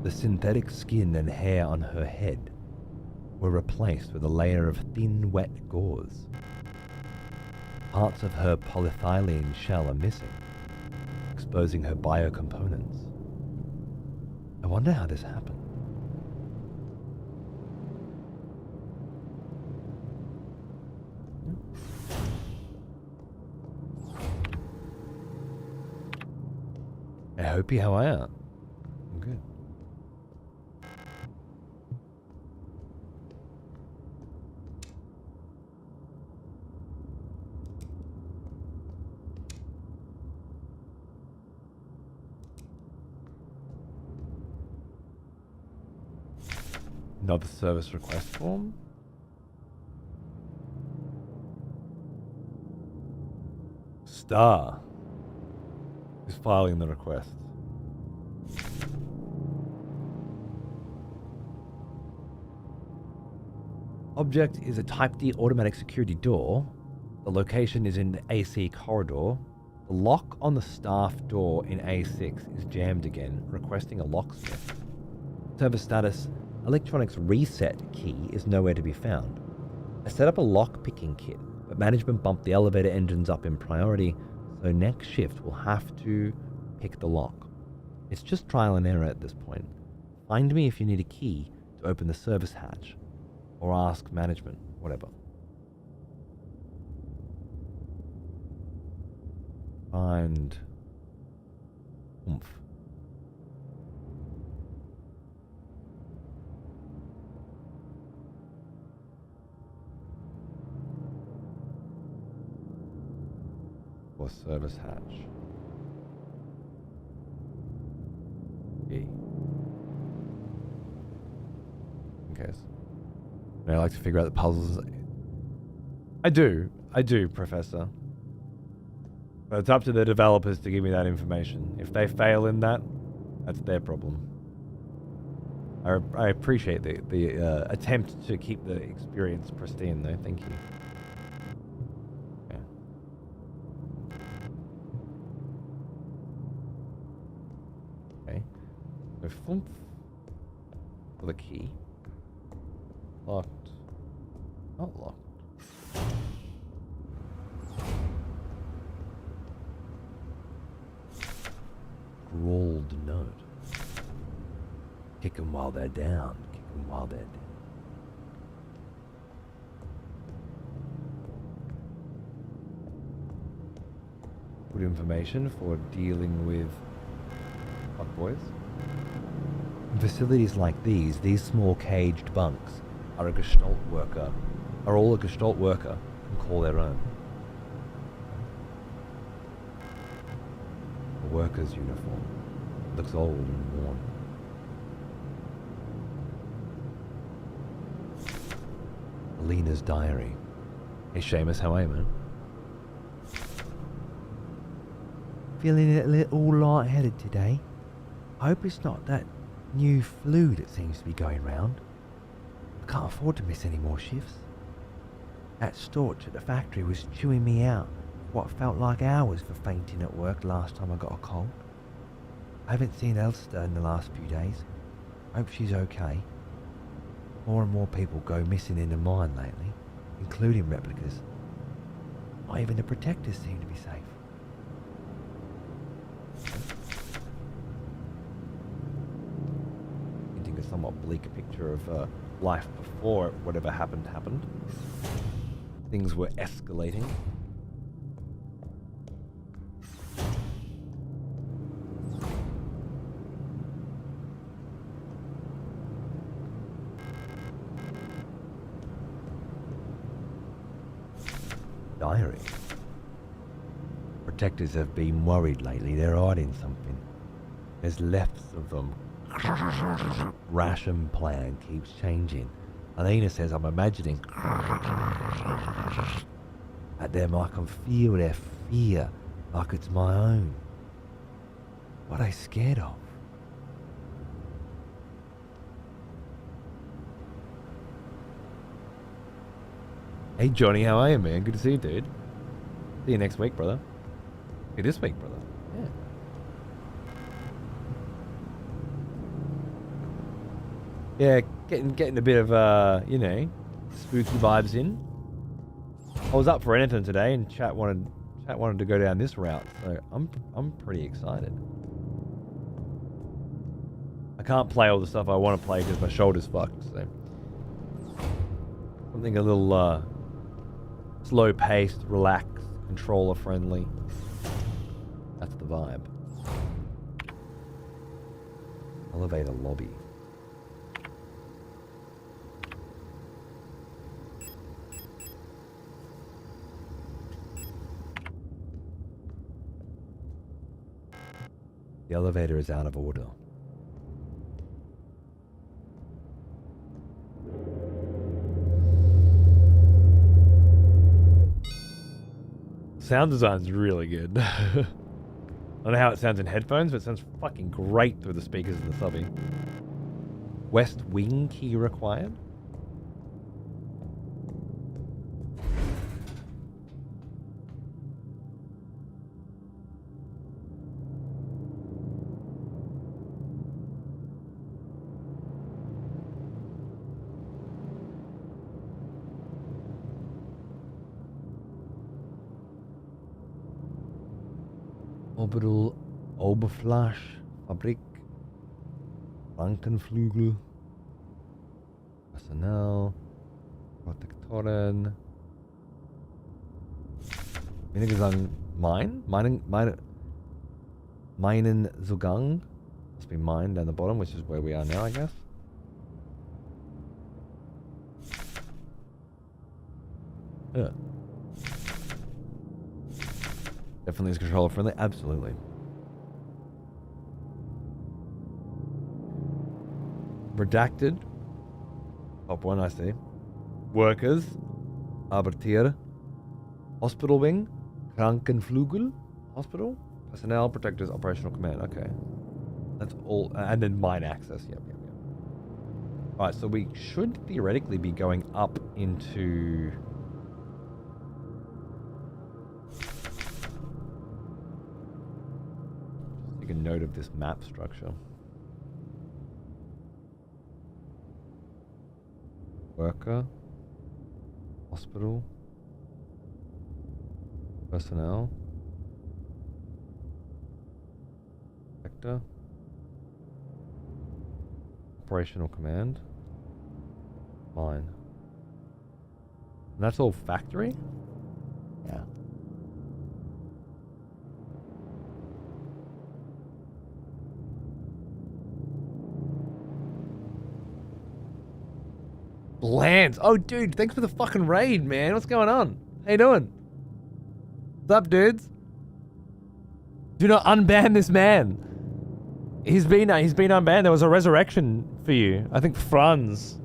The synthetic skin and hair on her head were replaced with a layer of thin, wet gauze. Parts of her polyethylene shell are missing, exposing her biocomponents. I wonder how this happened. I hope how I am. I'm good. Another service request form. Star is filing the request. Object is a Type D automatic security door. The location is in the AC corridor. The lock on the staff door in A6 is jammed again, requesting a locksmith. Service status: electronics reset key is nowhere to be found. I set up a lock-picking kit, but management bumped the elevator engines up in priority, so next shift will have to pick the lock. It's just trial and error at this point. Find me if you need a key to open the service hatch, or ask management, whatever. Find oomph. Or service hatch. E. Okay. I like to figure out the puzzles. I do, Professor. But it's up to the developers to give me that information. If they fail in that, that's their problem. I appreciate the attempt to keep the experience pristine, though. Thank you. So thump for the key. Locked. Not locked. Scrawled note. Kick 'em while they're down. Kick 'em while they're down. Good information for dealing with fuckboys. In facilities like these small caged bunks are all a Gestalt worker can call their own. A worker's uniform. It looks old and worn. Alina's diary. Hey Seamus, how are you, man? Feeling a little light-headed today. I hope it's not that new flu that seems to be going round. I can't afford to miss any more shifts. That storch at the factory was chewing me out what felt like hours for fainting at work last time I got a cold. I haven't seen Elster in the last few days. Hope she's okay. More and more people go missing in the mine lately, including replicas. Not even the protectors seem to be safe. A somewhat bleak picture of life before whatever happened. Things were escalating. Diary. Protectors have been worried lately. They're hiding something. There's lefts of them. Ration plan keeps changing. Elena says I'm imagining at them. I can feel their fear like it's my own. What are they scared of? Hey Johnny, how are you, man? Good to see you, dude. See you next week, brother. See you this week, brother. Yeah. Yeah, getting a bit of spooky vibes in. I was up for anything today, and chat wanted to go down this route, so I'm pretty excited. I can't play all the stuff I want to play because my shoulder's fucked. So something a little slow paced, relaxed, controller friendly. That's the vibe. Elevator lobby. The elevator is out of order. Sound design's really good. I don't know how it sounds in headphones, but it sounds fucking great through the speakers of the subby. West wing key required? Orbital Oberfläche Fabrik Frankenflügel Personal Protektoren Minnegesang Meinen Zugang must be mine down the bottom, which is where we are now, I guess. Yeah. Definitely is controller friendly. Absolutely. Redacted. Top one, I see. Workers. Arbeiter. Hospital wing. Krankenflügel. Hospital. Personnel. Protectors. Operational command. Okay. That's all. And then mine access. Yep. Alright, so we should theoretically be going up into... Take a note of this map structure. Worker. Hospital. Personnel. Sector. Operational command. Mine. And that's all factory? Yeah. Lance. Oh, dude, thanks for the fucking raid, man. What's going on? How you doing? What's up, dudes? Do not unban this man. He's been unbanned. There was a resurrection for you. I think Franz.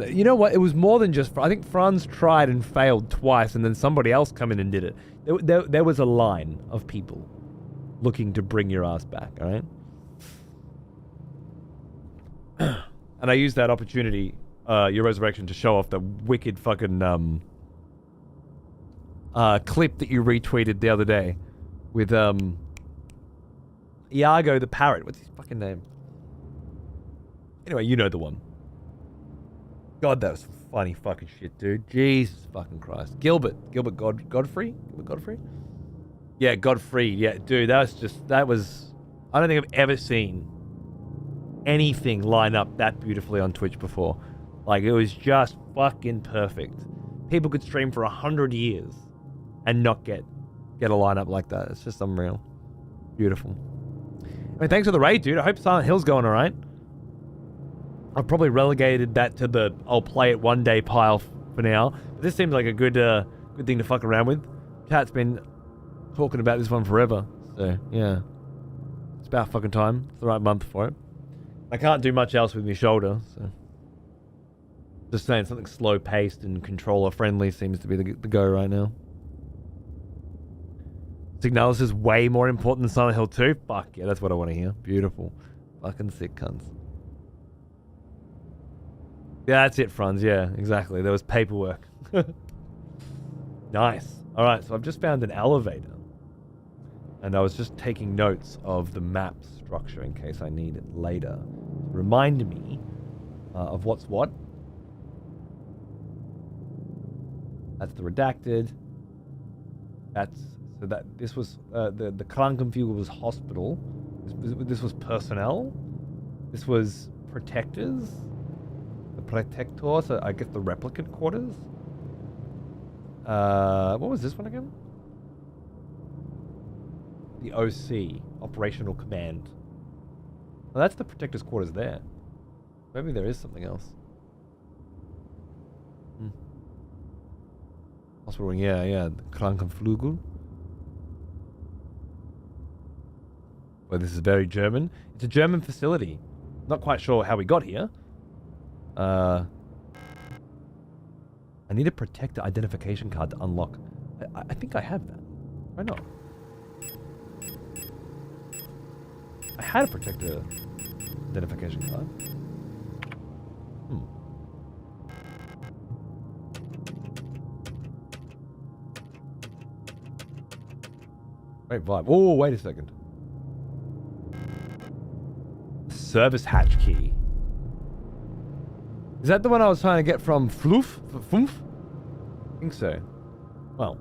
You know what? It was more than just... I think Franz tried and failed twice, and then somebody else come in and did it. There was a line of people looking to bring your ass back, all right? And I used that opportunity... your resurrection to show off the wicked fucking clip that you retweeted the other day with Iago the parrot. What's his fucking name? Anyway, you know the one. God, that was funny fucking shit, dude. Jesus fucking Christ. Gilbert Godfrey? Yeah, Godfrey. Yeah, dude, that was I don't think I've ever seen anything line up that beautifully on Twitch before. Like, it was just fucking perfect. People could stream for 100 years and not get a lineup like that. It's just unreal. Beautiful. I mean, thanks for the raid, dude. I hope Silent Hill's going all right. I've probably relegated that to the I'll play it one day pile for now. But this seems like a good Good thing to fuck around with. Cat's been talking about this one forever. So, yeah. It's about fucking time. It's the right month for it. I can't do much else with my shoulder, so... Just saying, something slow-paced and controller-friendly seems to be the go right now. Signalis is way more important than Silent Hill 2? Fuck yeah, that's what I want to hear. Beautiful. Fucking sick cunts. Yeah, that's it, Franz. Yeah, exactly. There was paperwork. Nice. Alright, so I've just found an elevator. And I was just taking notes of the map structure in case I need it later. Remind me of what's what. That's the redacted. That's so that this was the Krankenpflege was hospital. This was personnel. This was protectors. The protector, so I guess the replicant quarters. What was this one again? The OC, Operational Command. Well, that's the protector's quarters there. Maybe there is something else. Hospital, yeah. Krankenpflege. Well, this is very German. It's a German facility. Not quite sure how we got here. I need a protector identification card to unlock. I think I have that. Why not? I had a protector identification card. Great vibe. Oh, wait a second. Service hatch key. Is that the one I was trying to get from Floof? Fumf? I think so. Well.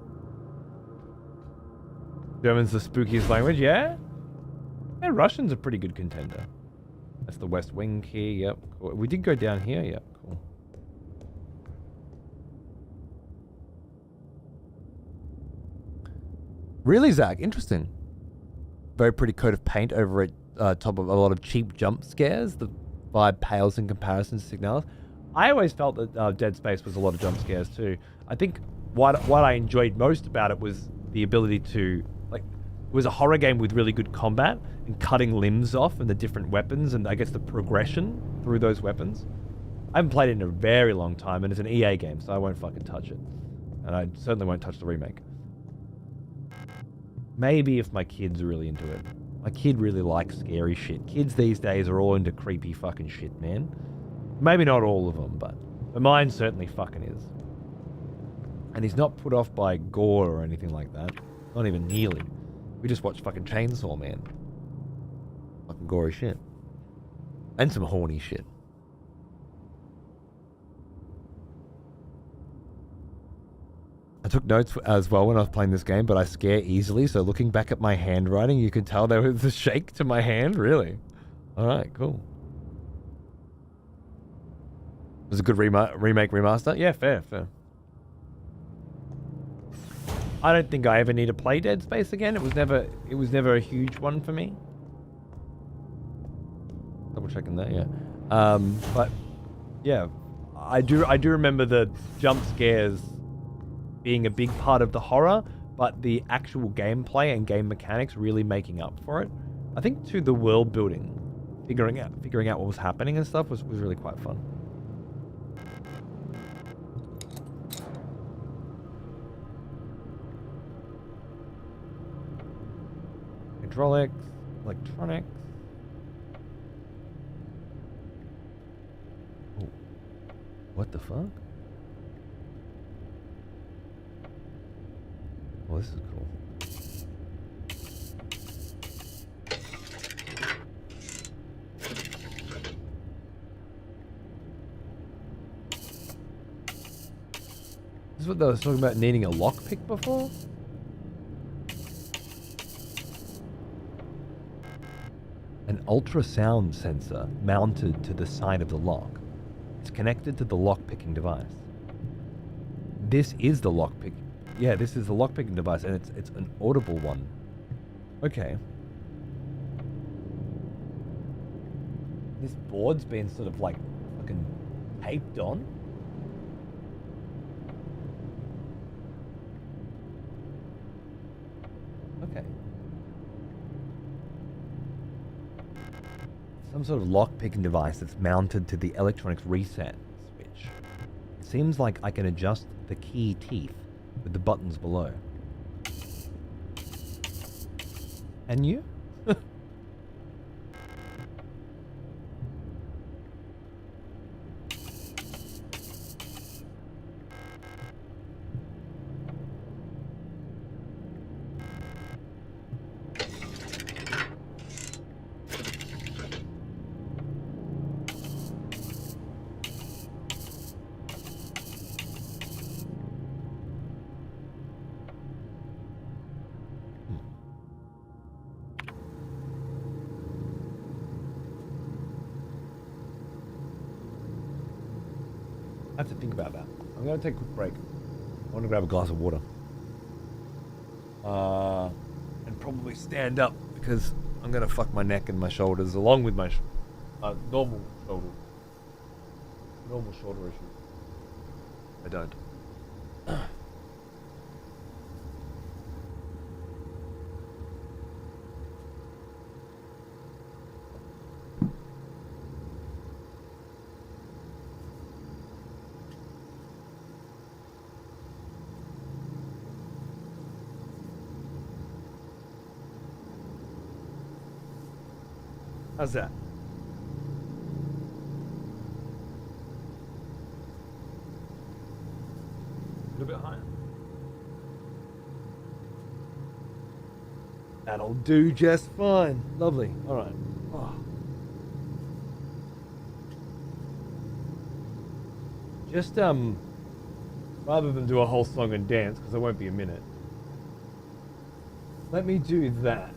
German's the spookiest language, yeah? Yeah, Russian's a pretty good contender. That's the West Wing key, yep. Cool. We did go down here, yep, cool. Really, Zach? Interesting. Very pretty coat of paint over it, top of a lot of cheap jump scares. The vibe pales in comparison to Signalis. I always felt that Dead Space was a lot of jump scares too. I think what I enjoyed most about it was the ability to, like, it was a horror game with really good combat and cutting limbs off and the different weapons and I guess the progression through those weapons. I haven't played it in a very long time and it's an EA game, so I won't fucking touch it. And I certainly won't touch the remake. Maybe if my kid's really into it. My kid really likes scary shit. Kids these days are all into creepy fucking shit, man. Maybe not all of them, but mine certainly fucking is. And he's not put off by gore or anything like that. Not even nearly. We just watched fucking Chainsaw Man. Fucking gory shit. And some horny shit. I took notes as well when I was playing this game, but I scare easily, so looking back at my handwriting, you could tell there was a shake to my hand, really. Alright, cool. It was a good remake, remaster? Yeah, fair. I don't think I ever need to play Dead Space again. It was never a huge one for me. Double checking that, yeah. But yeah, I do remember the jump scares being a big part of the horror, but the actual gameplay and game mechanics really making up for it. I think to the world building, figuring out what was happening and stuff was really quite fun. Hydraulics, electronics. Oh, what the fuck? Oh, this is cool. This is what I was talking about needing a lockpick before? An ultrasound sensor mounted to the side of the lock. It's connected to the lockpicking device. This is the lockpick. Yeah, this is the lockpicking device, and it's an audible one. Okay. This board's been sort of like fucking taped on. Okay. Some sort of lock-picking device that's mounted to the electronics reset switch. It seems like I can adjust the key teeth with the buttons below. And you? I have to think about that. I'm going to take a quick break. I want to grab a glass of water. And probably stand up because I'm going to fuck my neck and my shoulders along with my normal shoulder issue. I don't. How's that? A little bit higher. That'll do just fine. Lovely. All right. Oh. Just rather than do a whole song and dance, because it won't be a minute, let me do that.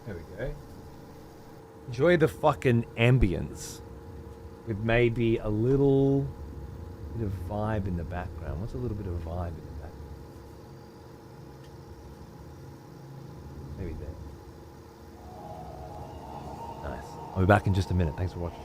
There we go. Enjoy the fucking ambience with maybe a little bit of vibe in the background. What's a little bit of vibe in the background? Maybe there. Nice. I'll be back in just a minute. Thanks for watching.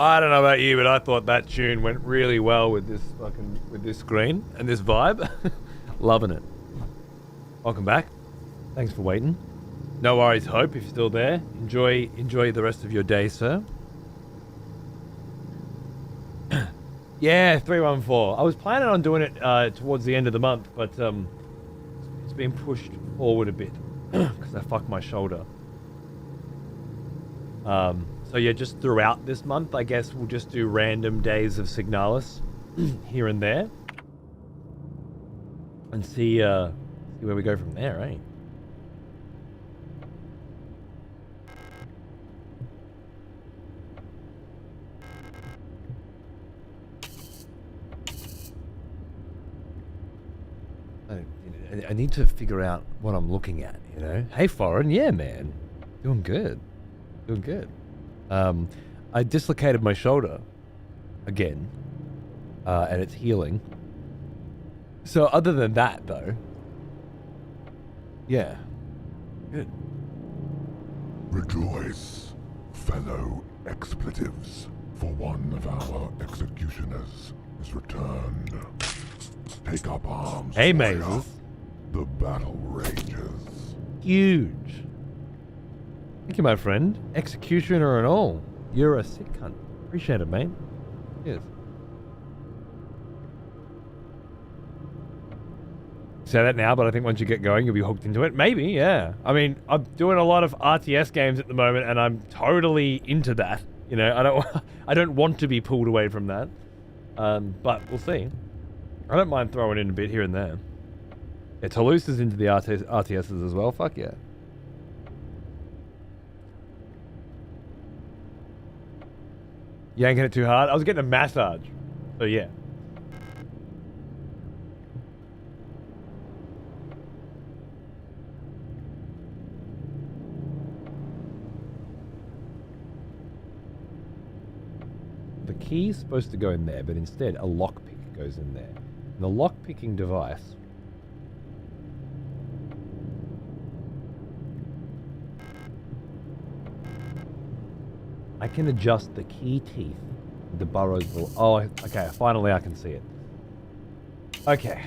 I don't know about you, but I thought that tune went really well with this screen and this vibe. Loving it. Welcome back. Thanks for waiting. No worries, Hope, if you're still there. Enjoy the rest of your day, sir. Yeah, 314. I was planning on doing it towards the end of the month, but it's been pushed forward a bit because I fucked my shoulder. So yeah, just throughout this month, I guess we'll just do random days of Signalis here and there, and see where we go from there, eh? I need to figure out what I'm looking at, you know? Hey, Foreign, yeah, man. Doing good. Doing good. I dislocated my shoulder again, and it's healing. So other than that, though, yeah, good. Rejoice, fellow expletives, for one of our executioners is returned. Take up arms, Hey, warrior. Mazes. The battle rages. Huge. Thank you, my friend. Executioner and all. You're a sick cunt. Appreciate it, mate. Yes. Say that now, but I think once you get going, you'll be hooked into it. Maybe, yeah. I mean, I'm doing a lot of RTS games at the moment, and I'm totally into that. You know, I don't want to be pulled away from that. But we'll see. I don't mind throwing in a bit here and there. Yeah, Toulouse is into the RTSs as well. Fuck yeah. Yanking it too hard. I was getting a massage. So yeah. The key's supposed to go in there, but instead a lockpick goes in there. And the lockpicking device I can adjust the key teeth. The burrows will... Oh, okay. Finally, I can see it. Okay.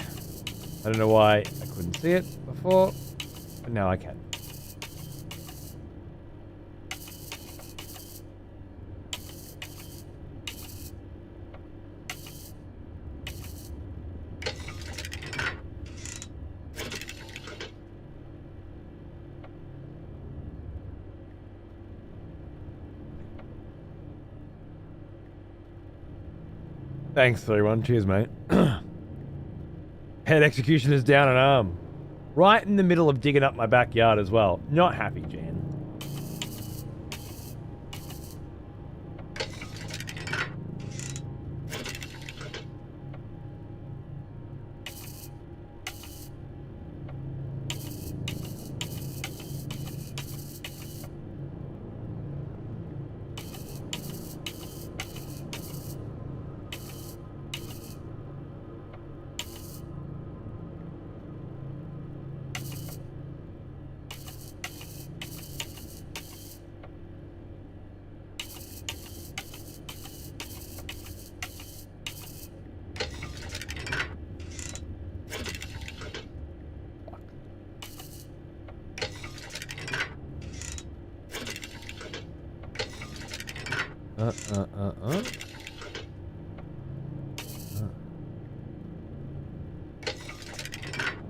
I don't know why I couldn't see it before, but now I can. Thanks, everyone. Cheers, mate. Head execution is down an arm. Right in the middle of digging up my backyard as well. Not happy, Jan.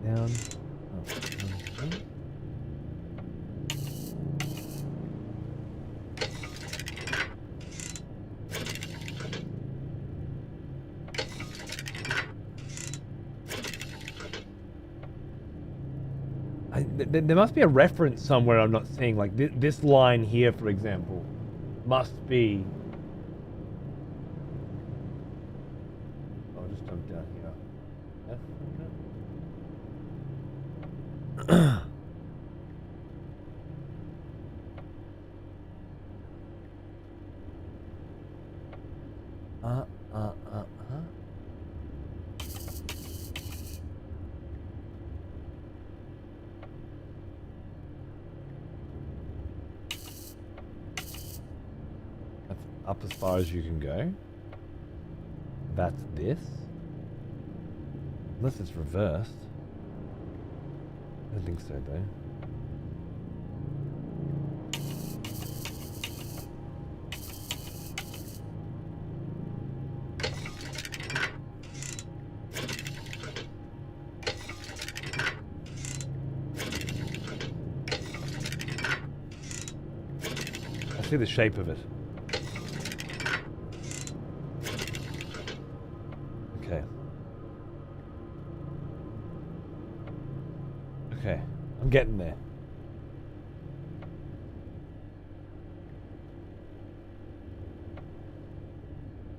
Down. There must be a reference somewhere I'm not seeing. Like this line here, for example, must be... I'll just jump down here. up as far as you can go. That's this. Unless it's reversed. I don't think so, though. I see the shape of it. Okay. Okay, I'm getting there.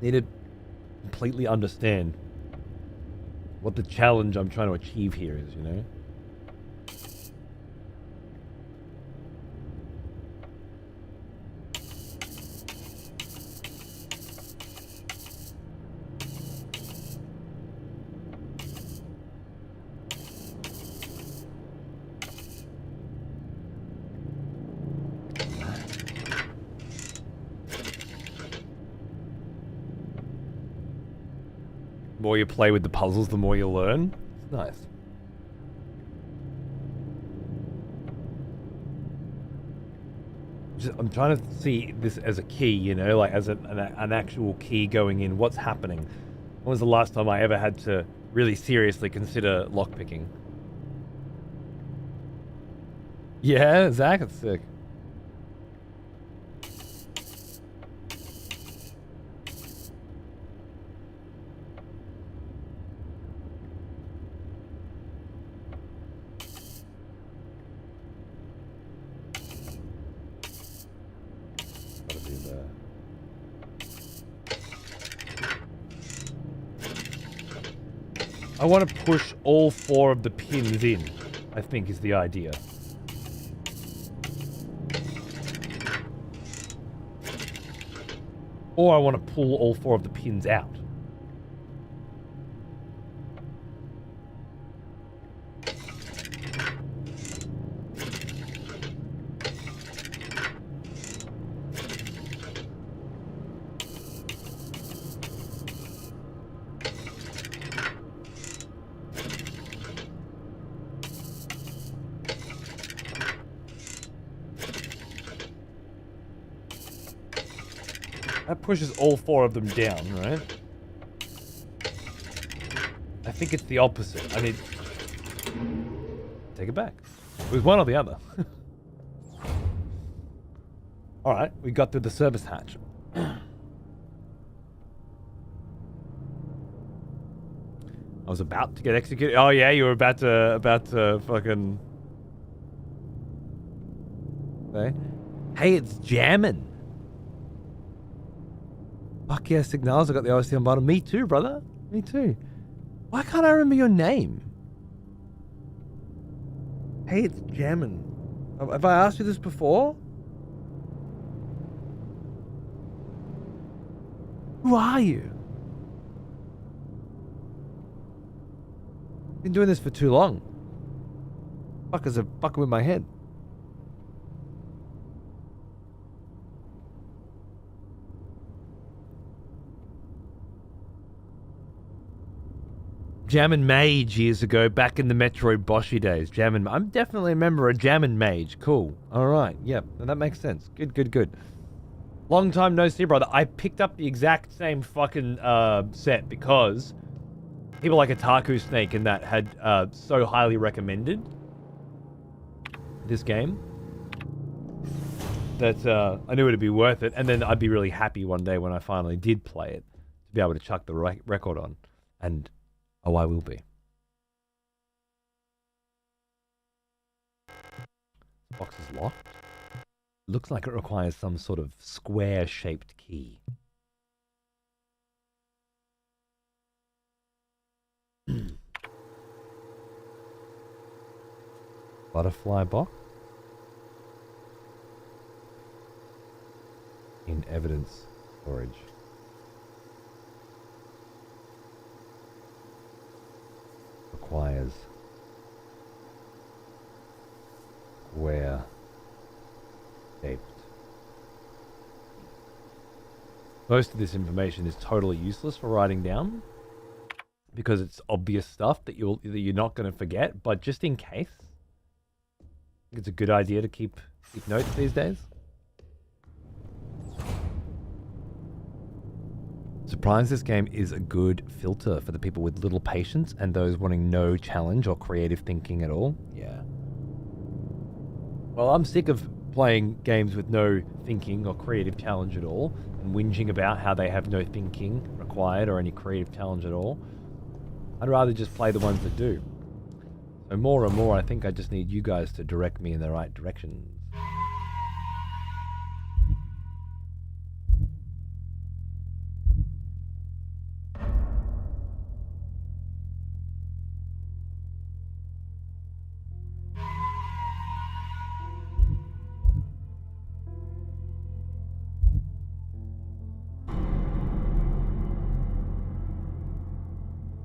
Need to completely understand what the challenge I'm trying to achieve here is, you know? The more you play with the puzzles, the more you learn. It's nice. I'm trying to see this as a key, you know, like as an actual key going in. What's happening? When was the last time I ever had to really seriously consider lockpicking? Yeah, Zach, it's sick. I want to push all 4 of the pins in, I think is the idea. Or I want to pull all 4 of the pins out. That pushes all 4 of them down, right? I think it's the opposite. I mean, take it back. It was one or the other. Alright, we got through the service hatch. I was about to get executed. Oh yeah, you were about to fucking... Okay. Hey, it's jamming. Fuck yeah, Signals. I got the OSC on bottom. Me too, brother. Me too. Why can't I remember your name? Hey, it's jamming. Have I asked you this before? Who are you? Been doing this for too long. Fuckers are fucking with my head. Jammin' Mage years ago, back in the Metroid Boshi days. I'm definitely a member of Jammin' Mage. Cool. Alright, yep. That makes sense. Good, good, good. Long time no see, brother. I picked up the exact same fucking set because people like Otaku Snake and that had so highly recommended this game that I knew it'd be worth it. And then I'd be really happy one day when I finally did play it to be able to chuck the record on. And... oh, I will be. The box is locked. Looks like it requires some sort of square-shaped key. Butterfly box. In evidence storage. Requires square shaped Most of this information is totally useless for writing down because it's obvious stuff that you're not going to forget. But just in case, I think it's a good idea to keep notes these days. Surprise, this game is a good filter for the people with little patience and those wanting no challenge or creative thinking at all. Yeah. Well, I'm sick of playing games with no thinking or creative challenge at all and whinging about how they have no thinking required or any creative challenge at all. I'd rather just play the ones that do. So more and more, I think I just need you guys to direct me in the right direction.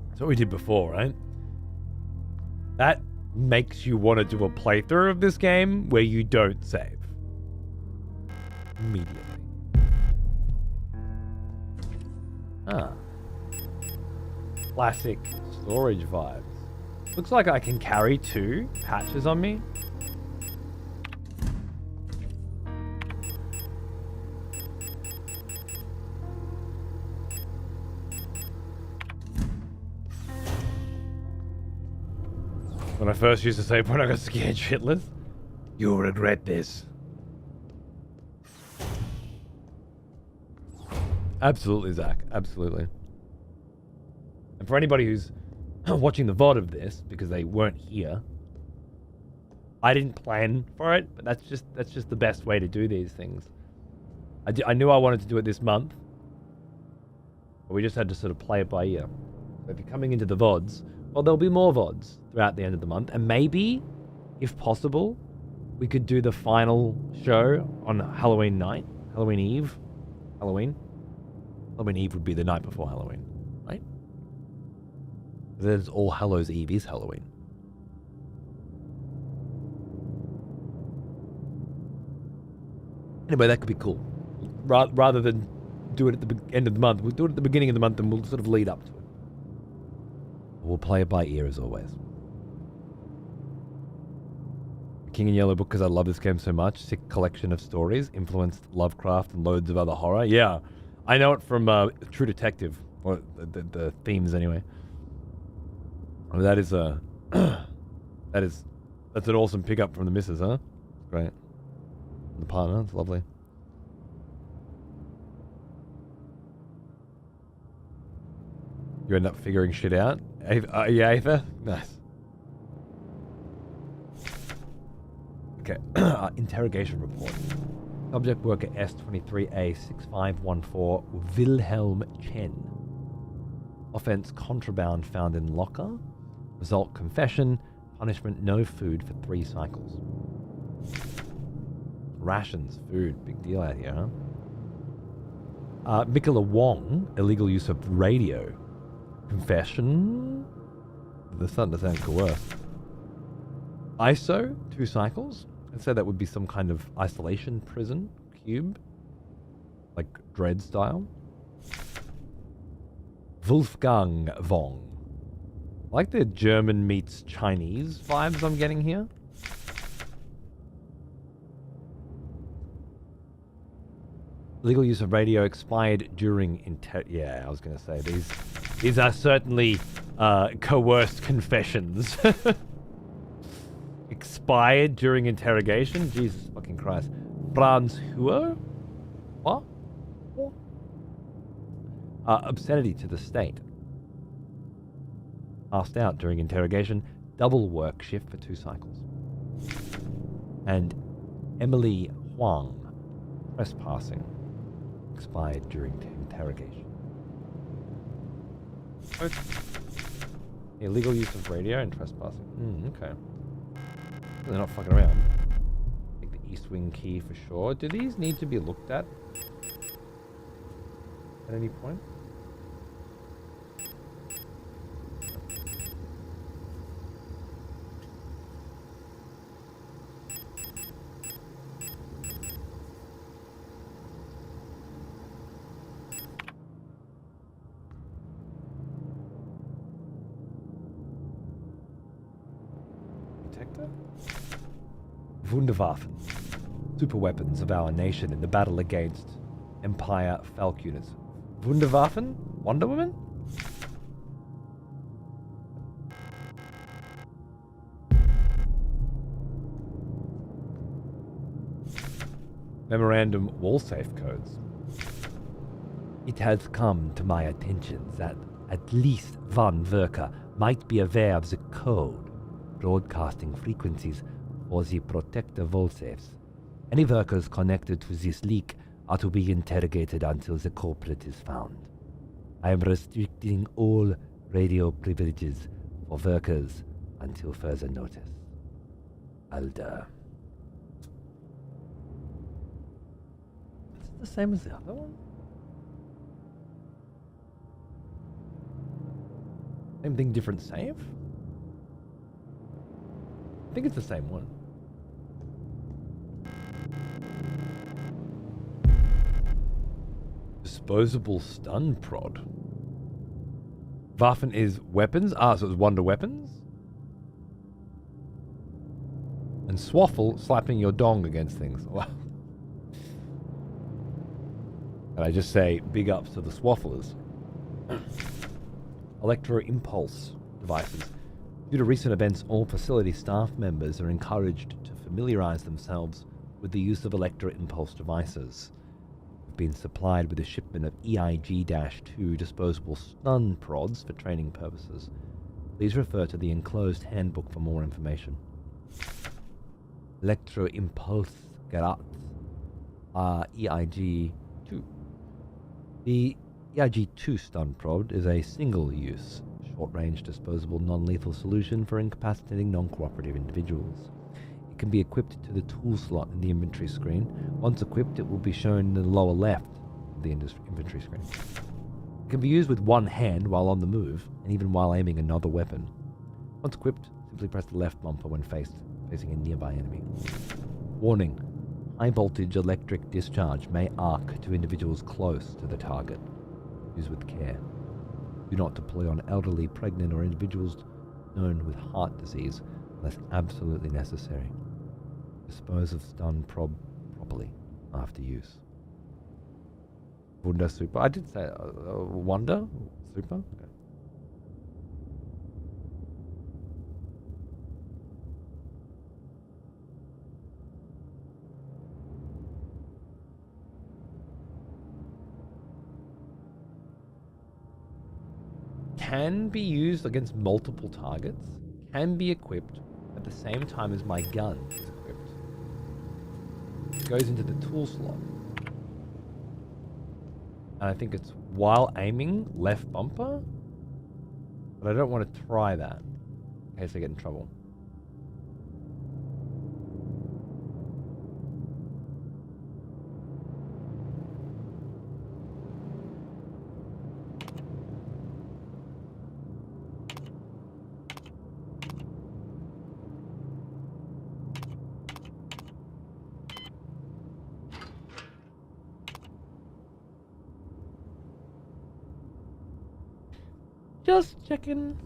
That's what we did before, right? That makes you want to do a playthrough of this game where you don't save. Immediately. Ah. Classic storage vibes. Looks like I can carry 2 patches on me. When I first used to save point, I got scared shitless. You'll regret this. Absolutely, Zach. Absolutely. And for anybody who's watching the VOD of this because they weren't here, I didn't plan for it, but that's just the best way to do these things. I knew I wanted to do it this month, but we just had to sort of play it by ear. So if you're coming into the VODs, well, there'll be more VODs throughout the end of the month, and maybe, if possible, we could do the final show on Halloween night, Halloween Eve, Halloween Eve would be the night before Halloween, right? There's All Hallows Eve is Halloween. Anyway, that could be cool. Rather than do it at the end of the month, we'll do it at the beginning of the month and we'll sort of lead up to it. We'll play it by ear as always. King in Yellow book because I love this game so much. Sick collection of stories, influenced Lovecraft and loads of other horror. Yeah, I know it from True Detective, or the themes anyway. That is a that's an awesome pickup from the missus, huh? Great. The partner, it's lovely. You end up figuring shit out? Yeah, Aether? Nice. Okay, interrogation report. Subject worker S23A6514 Wilhelm Chen. Offense contraband found in locker. Result confession. Punishment no food for 3 cycles. Rations, food, big deal out here, huh? Mikola Wong, illegal use of radio. Confession. They're starting to sound coerced. ISO, 2 cycles. I'd say that would be some kind of isolation prison cube. Like Dread style. Wolfgang Wong. I like the German meets Chinese vibes I'm getting here. Legal use of radio expired during yeah, I was going to say these are certainly coerced confessions. Expired during interrogation? Jesus fucking Christ. Franz Huer? What? Obscenity to the state. Passed out during interrogation. Double work shift for 2 cycles. And Emily Huang. Trespassing. Expired during interrogation. Okay. Illegal use of radio and trespassing. Okay. They're not fucking around. Take the East Wing key for sure. Do these need to be looked at any point? protector? Wunderwaffen. Super weapons of our nation in the battle against Empire Falk units. Wunderwaffen? Wonder Woman? Memorandum wall safe codes. It has come to my attention that at least one worker might be aware of the code broadcasting frequencies for the protector wall safes. Any workers connected to this leak are to be interrogated until the culprit is found. I am restricting all radio privileges for workers until further notice. Alder. Is it the same as the other one? Same thing, different save? I think it's the same one. Disposable stun prod. Waffen is weapons. Ah, so it's wonder weapons. And swaffle, slapping your dong against things. Wow. And I just say big ups to the swafflers. Electro-impulse devices. Due to recent events, all facility staff members are encouraged to familiarize themselves with the use of electro-impulse devices. We've been supplied with a shipment of EIG-2 disposable stun prods for training purposes. Please refer to the enclosed handbook for more information. Electro-impulse Gerats EIG-2. The EIG-2 stun prod is a single-use, short-range disposable non-lethal solution for incapacitating non-cooperative individuals. It can be equipped to the tool slot in the inventory screen. Once equipped, it will be shown in the lower left of the inventory screen. It can be used with one hand while on the move, and even while aiming another weapon. Once equipped, simply press the left bumper when facing a nearby enemy. Warning: high-voltage electric discharge may arc to individuals close to the target. Use with care. Do not deploy on elderly, pregnant, or individuals known with heart disease unless absolutely necessary. Dispose of stun properly after use. Wunder Super. I did say Wonder Super. Okay. Can be used against multiple targets, can be equipped at the same time as my gun is equipped. It goes into the tool slot. And I think it's while aiming, left bumper. But I don't want to try that in case I get in trouble. Just checking.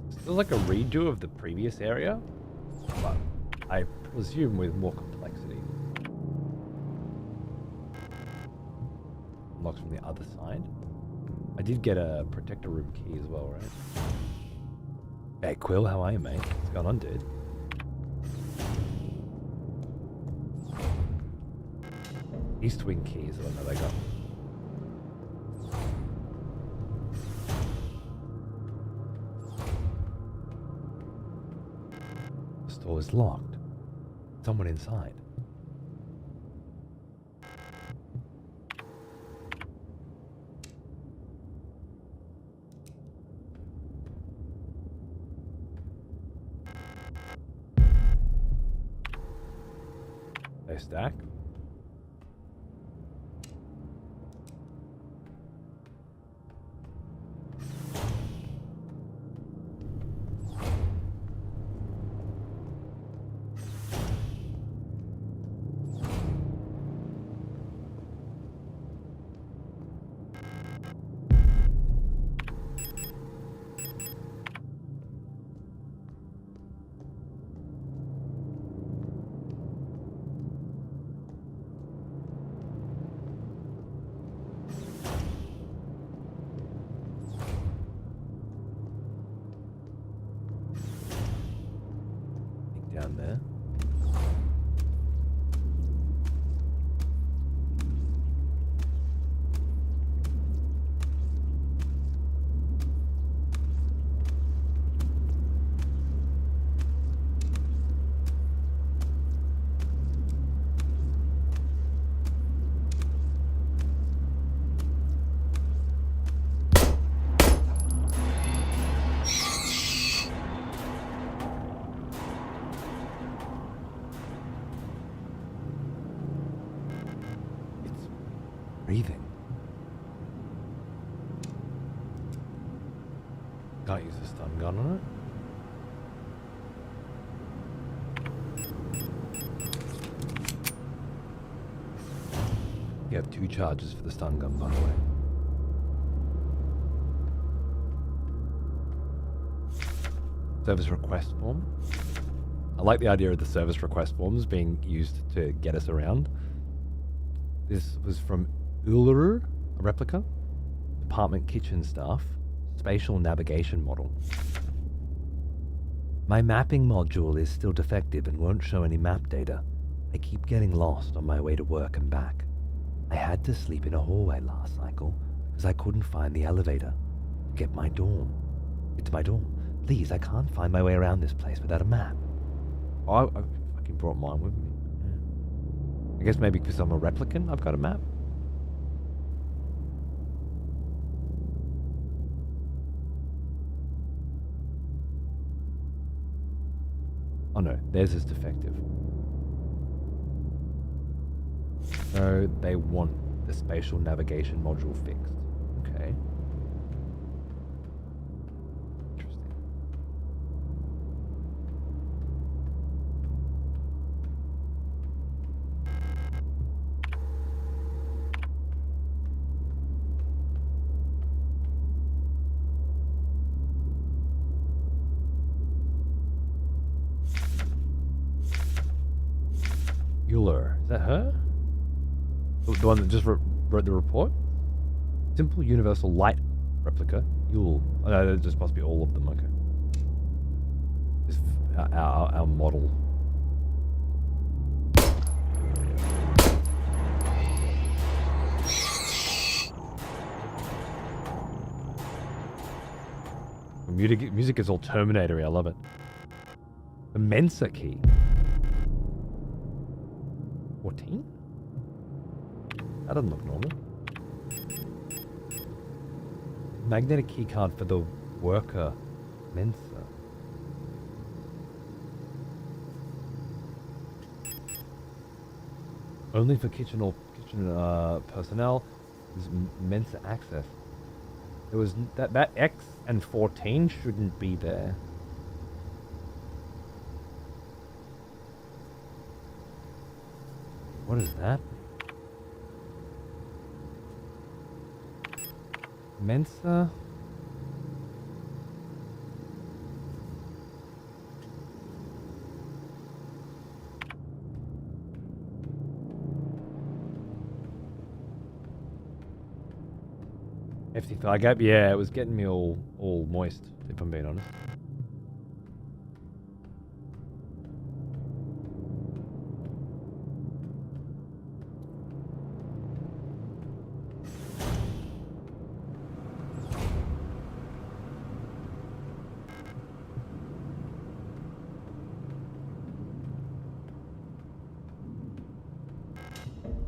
Still like a redo of the previous area, but I presume with more complexity. Unlocks from the other side. I did get a protector room key as well, right? Hey, Quill, how are you, mate? What's going on, dude? East Wing keys, I don't know they got. The store is locked. Someone inside. They stack. around there. It's breathing. Can't use a stun gun on it. You have 2 charges for the stun gun, by the way. Service request form. I like the idea of the service request forms being used to get us around. This was from Uluru, a replica. Department kitchen staff. Spatial navigation model. My mapping module is still defective and won't show any map data. I keep getting lost on my way to work and back. I had to sleep in a hallway last cycle because I couldn't find the elevator to get my dorm. It's my dorm. Please, I can't find my way around this place without a map. Oh, I fucking brought mine with me. Yeah. I guess maybe because I'm a replicant, I've got a map. Oh no, theirs is defective. So they want the spatial navigation module fixed. Okay. Interesting. Euler, is that her? The one that just wrote the report? Simple universal light replica. Yule. Oh, no, there just must be all of them. Okay. This our model. Music is all Terminator-y. I love it. The Mensa key. 14? That doesn't look normal. Magnetic key card for the worker Mensa. Only for kitchen personnel is Mensa access. There was that X and 14 shouldn't be there. What is that? Mensa? FT thigh gap? Yeah, it was getting me all moist, if I'm being honest.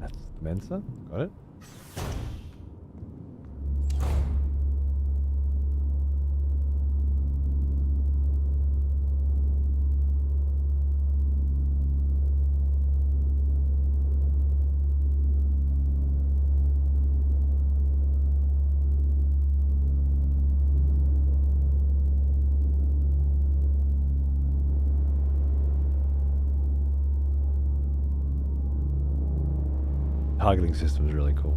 That's Mensa? Got it? Targeting system is really cool.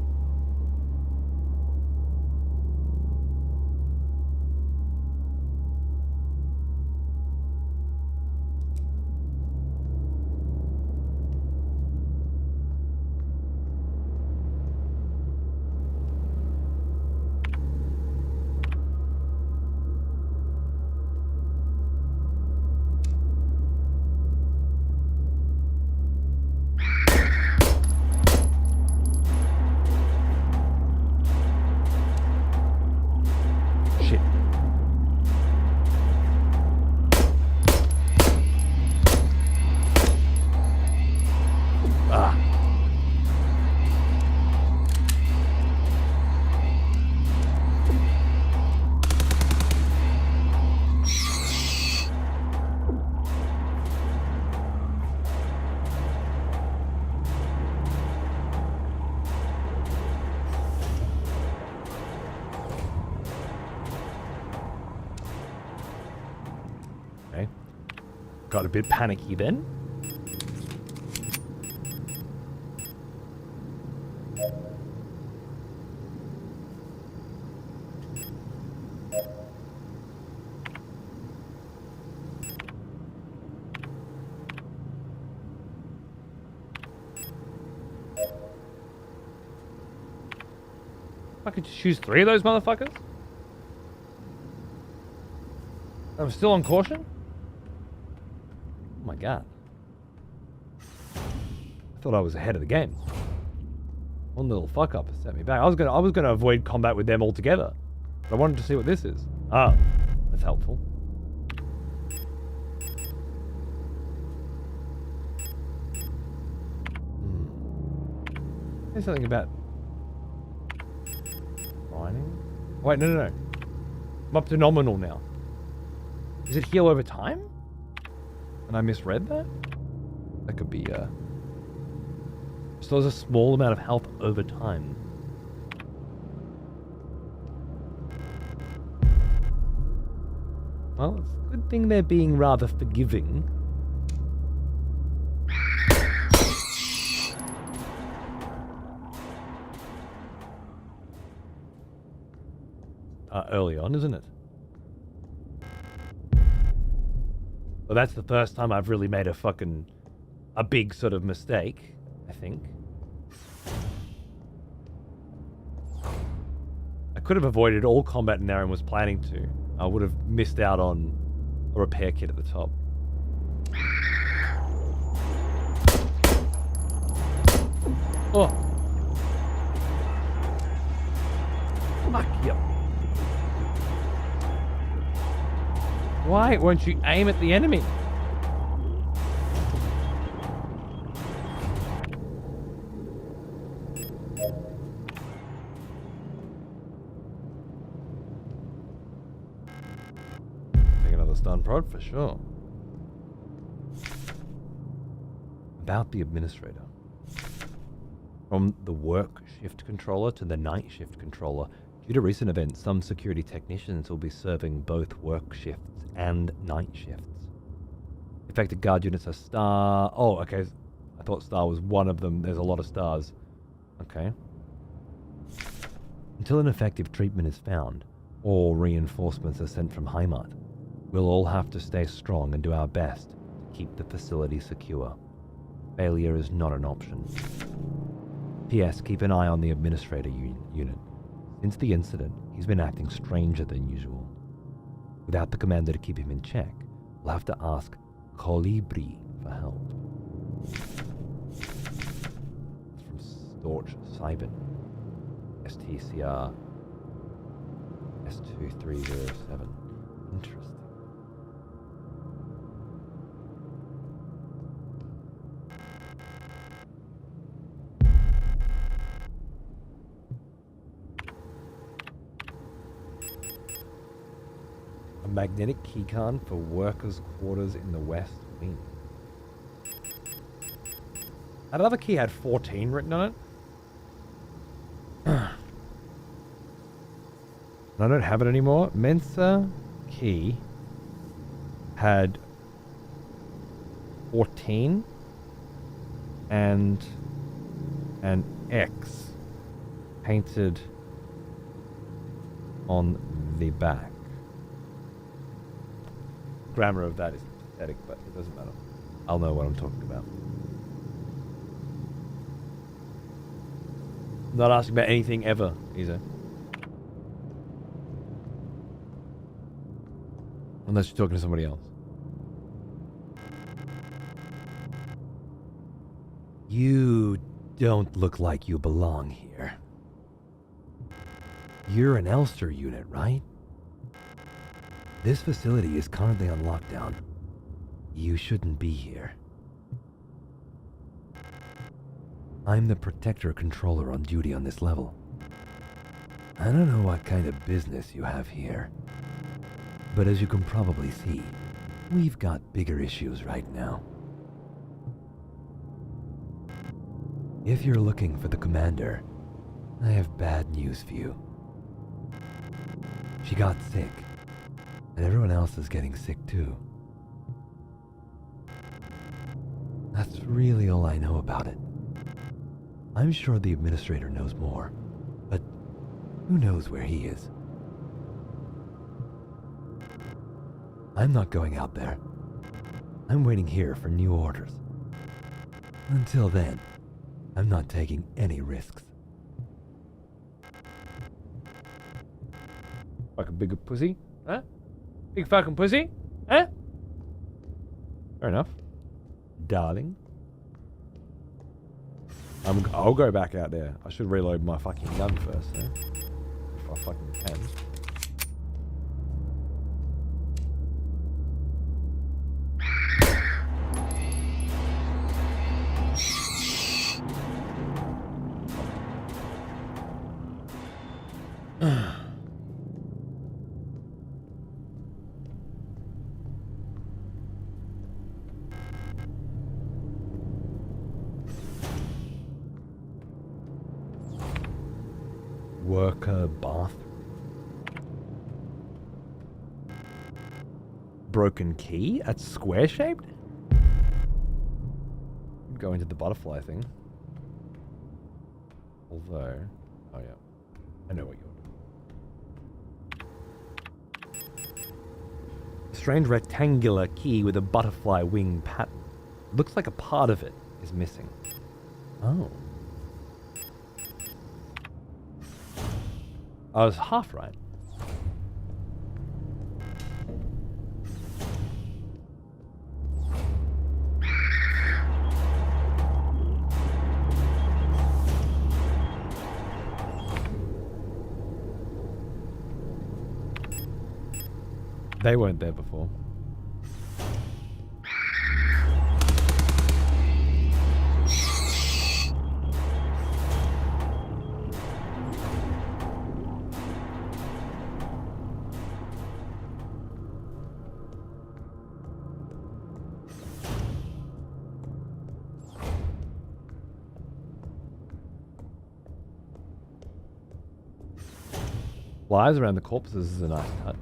Okay. Got a bit panicky then. I could just choose 3 of those motherfuckers? I'm still on caution? Oh my god. I thought I was ahead of the game. One little fuck up has set me back. I was gonna avoid combat with them altogether. But I wanted to see what this is. Ah, that's helpful. There's something about mining. Wait, no. I'm up to nominal now. Does it heal over time? And I misread that? That could be, so there's a small amount of health over time. Well, it's a good thing they're being rather forgiving. Early on, isn't it? Well, that's the first time I've really made a big sort of mistake, I think. I could have avoided all combat in there and was planning to. I would have missed out on a repair kit at the top. Oh! Fuck you. Why won't you aim at the enemy? Take another stun prod for sure. About the administrator. From the work shift controller to the night shift controller. Due to recent events, some security technicians will be serving both work shifts and night shifts. Affected guard units are star... Oh, okay. I thought star was one of them. There's a lot of stars. Okay. Until an effective treatment is found, or reinforcements are sent from Heimat, we'll all have to stay strong and do our best to keep the facility secure. Failure is not an option. P.S. Keep an eye on the administrator unit. Since the incident, he's been acting stranger than usual. Without the commander to keep him in check, we'll have to ask Colibri for help. It's from Storch Cybin. STCR S2307. Interesting. A magnetic keycard for workers' quarters in the West Wing. That other key had 14 written on it. And I don't have it anymore. Mensa key had 14 and an X painted on the back. Grammar of that is pathetic, but it doesn't matter. I'll know what I'm talking about. Not asking about anything ever, Isa. Unless you're talking to somebody else. You don't look like you belong here. You're an Elster unit, right? This facility is currently on lockdown. You shouldn't be here. I'm the Protector Controller on duty on this level. I don't know what kind of business you have here, but as you can probably see, we've got bigger issues right now. If you're looking for the commander, I have bad news for you. She got sick, and everyone else is getting sick too. That's really all I know about it. I'm sure the administrator knows more, but who knows where he is? I'm not going out there. I'm waiting here for new orders. Until then, I'm not taking any risks. Fucking big pussy? Huh? Big fucking pussy? Huh? Fair enough. Darling. I'll go back out there. I should reload my fucking gun first, though. If I fucking can. Worker bathroom. Broken key? That's square shaped? Go into the butterfly thing. Although, oh yeah, I know what you're doing. Strange rectangular key with a butterfly wing pattern. Looks like a part of it is missing. Oh. I was half right. They weren't there before. Flies around the corpses is a nice touch.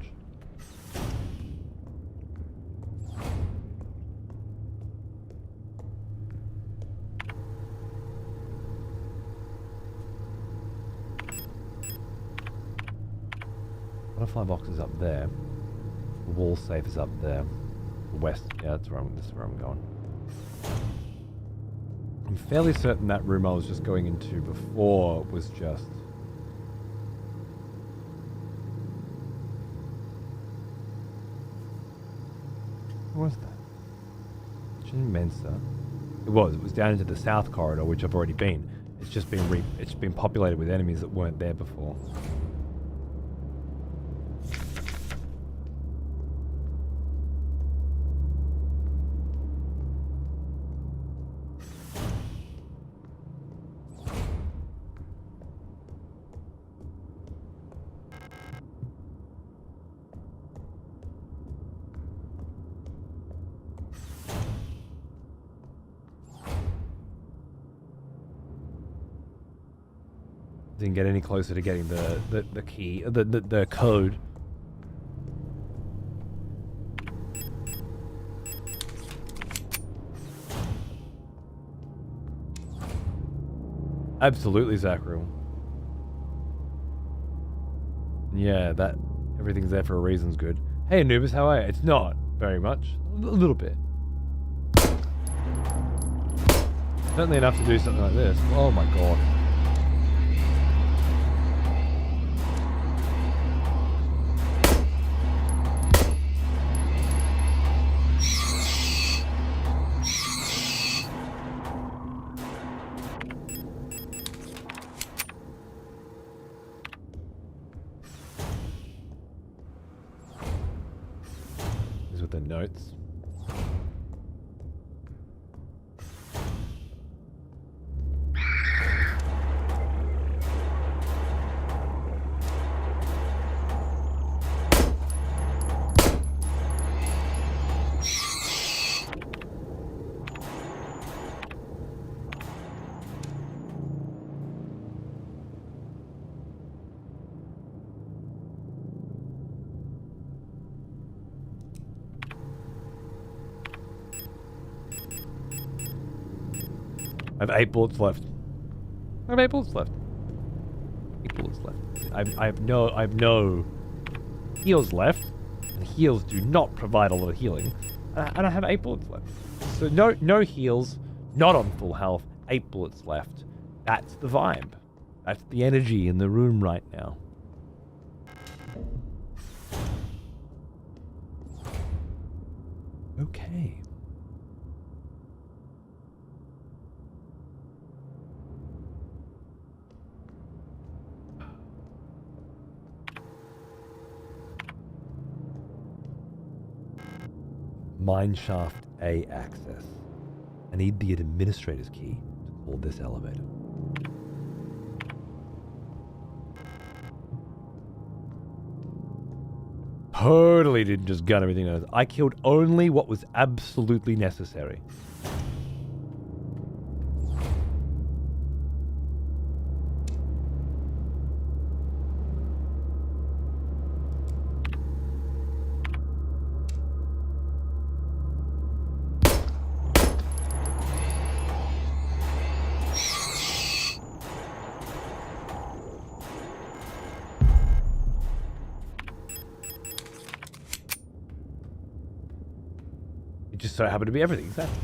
Butterfly box is up there. The wall safe is up there. The west, yeah, this is where I'm going. I'm fairly certain that room I was just going into before was just... What was that? Kitchen Mensa. It was down into the south corridor, which I've already been. It's just been populated with enemies that weren't there before. Didn't get any closer to getting the key, the code. Absolutely, Zachary. Yeah, that everything's there for a reason's good. Hey Anubis, how are you? It's not very much. A little bit. Certainly enough to do something like this. Oh my god. With the notes. I have 8 bullets left. I have 8 bullets left. 8 bullets left. I have no heals left, and heals do not provide a lot of healing. And I have 8 bullets left. So no heals, not on full health, 8 bullets left. That's the vibe. That's the energy in the room right now. Okay. Mineshaft A access. I need the administrator's key to call this elevator. Totally didn't just gun everything else. I killed only what was absolutely necessary. It just so happened to be everything, exactly.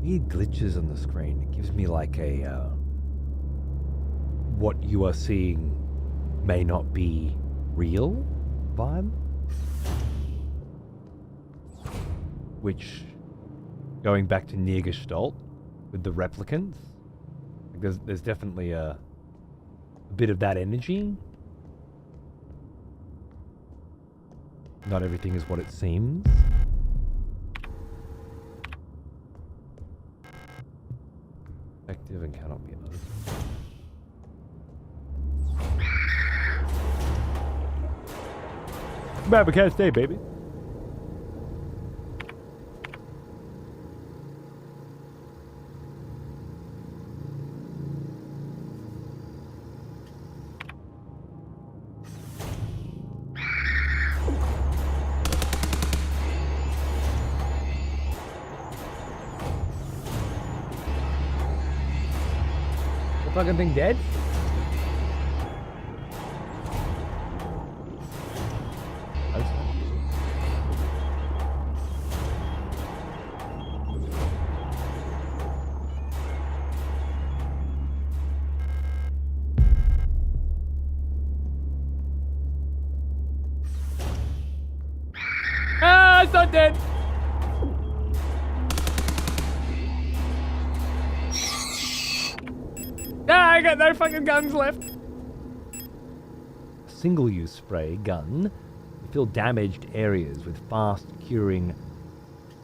Weird glitches on the screen. It gives me like a what you are seeing may not be real vibe. Which, going back to near Gestalt with the replicants, like there's definitely a bit of that energy. Not everything is what it seems. Effective and cannot be opened. Bad but can't stay, baby. The fucking thing dead? Ah, it's not dead! Ah, I got no fucking guns left! A single-use spray gun to fill damaged areas with fast-curing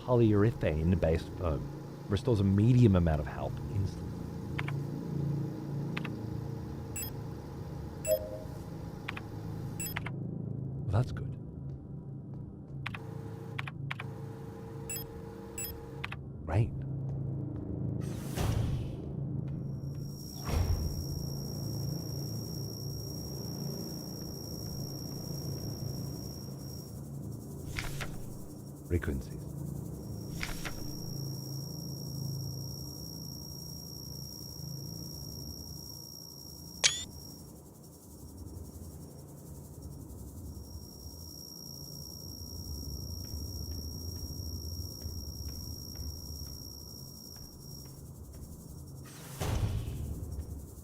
polyurethane-based foam. Restores a medium amount of health instantly. Well, that's good. Right. Frequencies.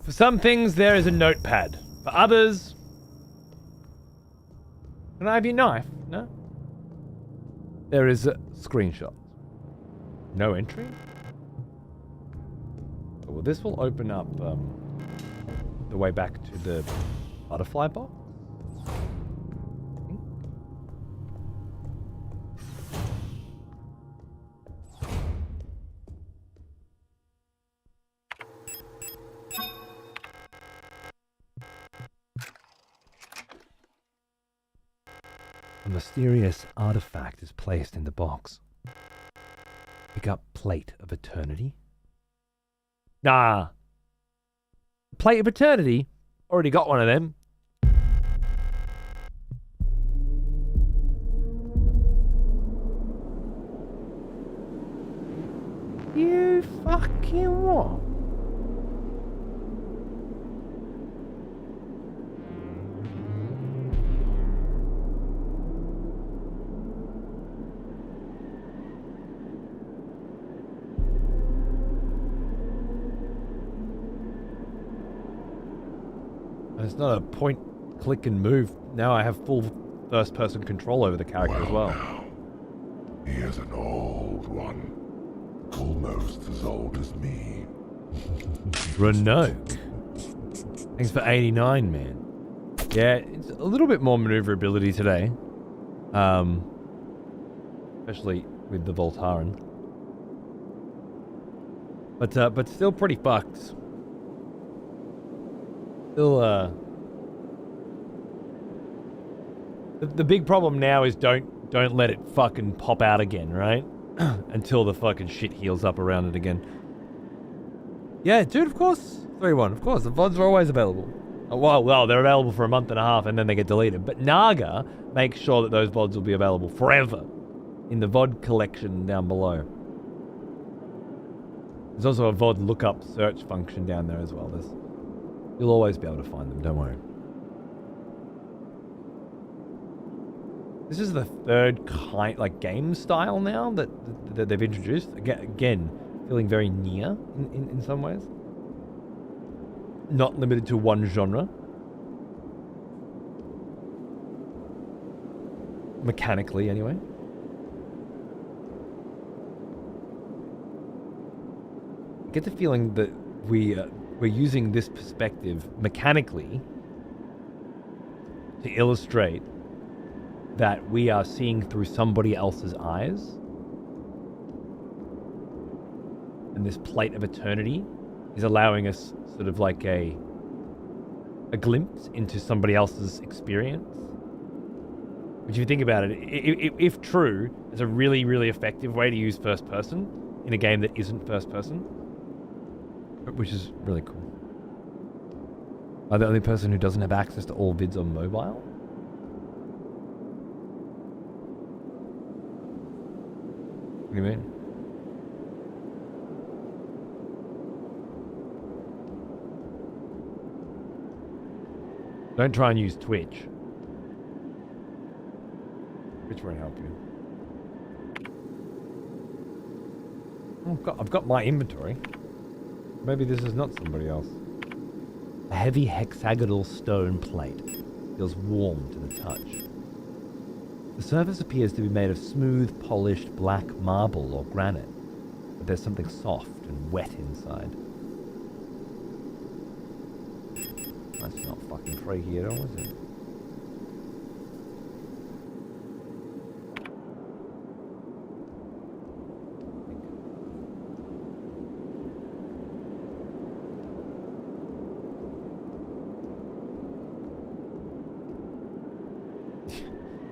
For some things, there is a notepad. For others, can I have your knife? No? There is a screenshot. No entry? Well, this will open up the way back to the butterfly box. mysterious artifact is placed in the box. Pick up Plate of Eternity. Nah. Plate of Eternity? Already got one of them. You fucking what? It's not a point, click, and move. Now I have full first-person control over the character as well. Now, he is an old one. Almost as old as me. Renault. Thanks for 89, man. Yeah, it's a little bit more maneuverability today. Especially with the Voltaren. But still pretty fucked. Still, the big problem now is don't let it fucking pop out again, right? Until the fucking shit heals up around it again. Yeah, dude, of course. 3-1, of course. The VODs are always available. Well, they're available for a month and a half and then they get deleted. But Naga makes sure that those VODs will be available forever in the VOD collection down below. There's also a VOD lookup search function down there as well. You'll always be able to find them, don't worry. This is the third game style now that they've introduced. Again, feeling very near in some ways. Not limited to one genre. Mechanically, anyway. I get the feeling that we're using this perspective mechanically to illustrate that we are seeing through somebody else's eyes. And this Plate of Eternity is allowing us sort of like a glimpse into somebody else's experience. Which if you think about it, if true, is a really, really effective way to use first person in a game that isn't first person. Which is really cool. Am I the only person who doesn't have access to all vids on mobile? What do you mean? Don't try and use Twitch. Twitch won't help you. I've got my inventory. Maybe this is not somebody else. A heavy hexagonal stone plate feels warm to the touch. The surface appears to be made of smooth, polished black marble or granite, but there's something soft and wet inside. That's not fucking freaky at all, is it?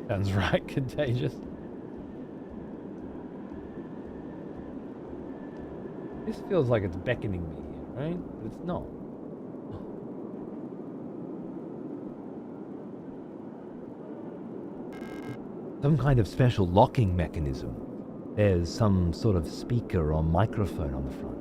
Sounds right, contagious. This feels like it's beckoning me here, right? But it's not. Some kind of special locking mechanism. There's some sort of speaker or microphone on the front.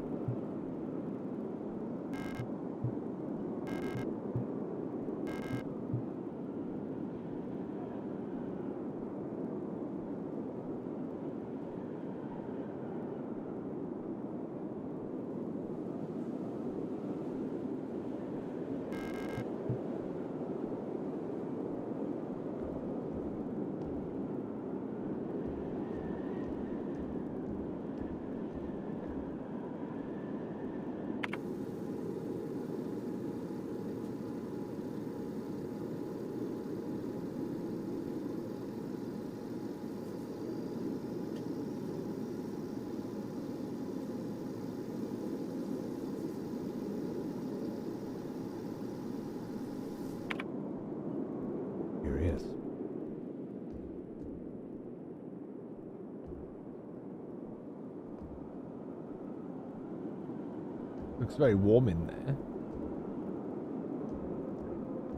Looks very warm in there.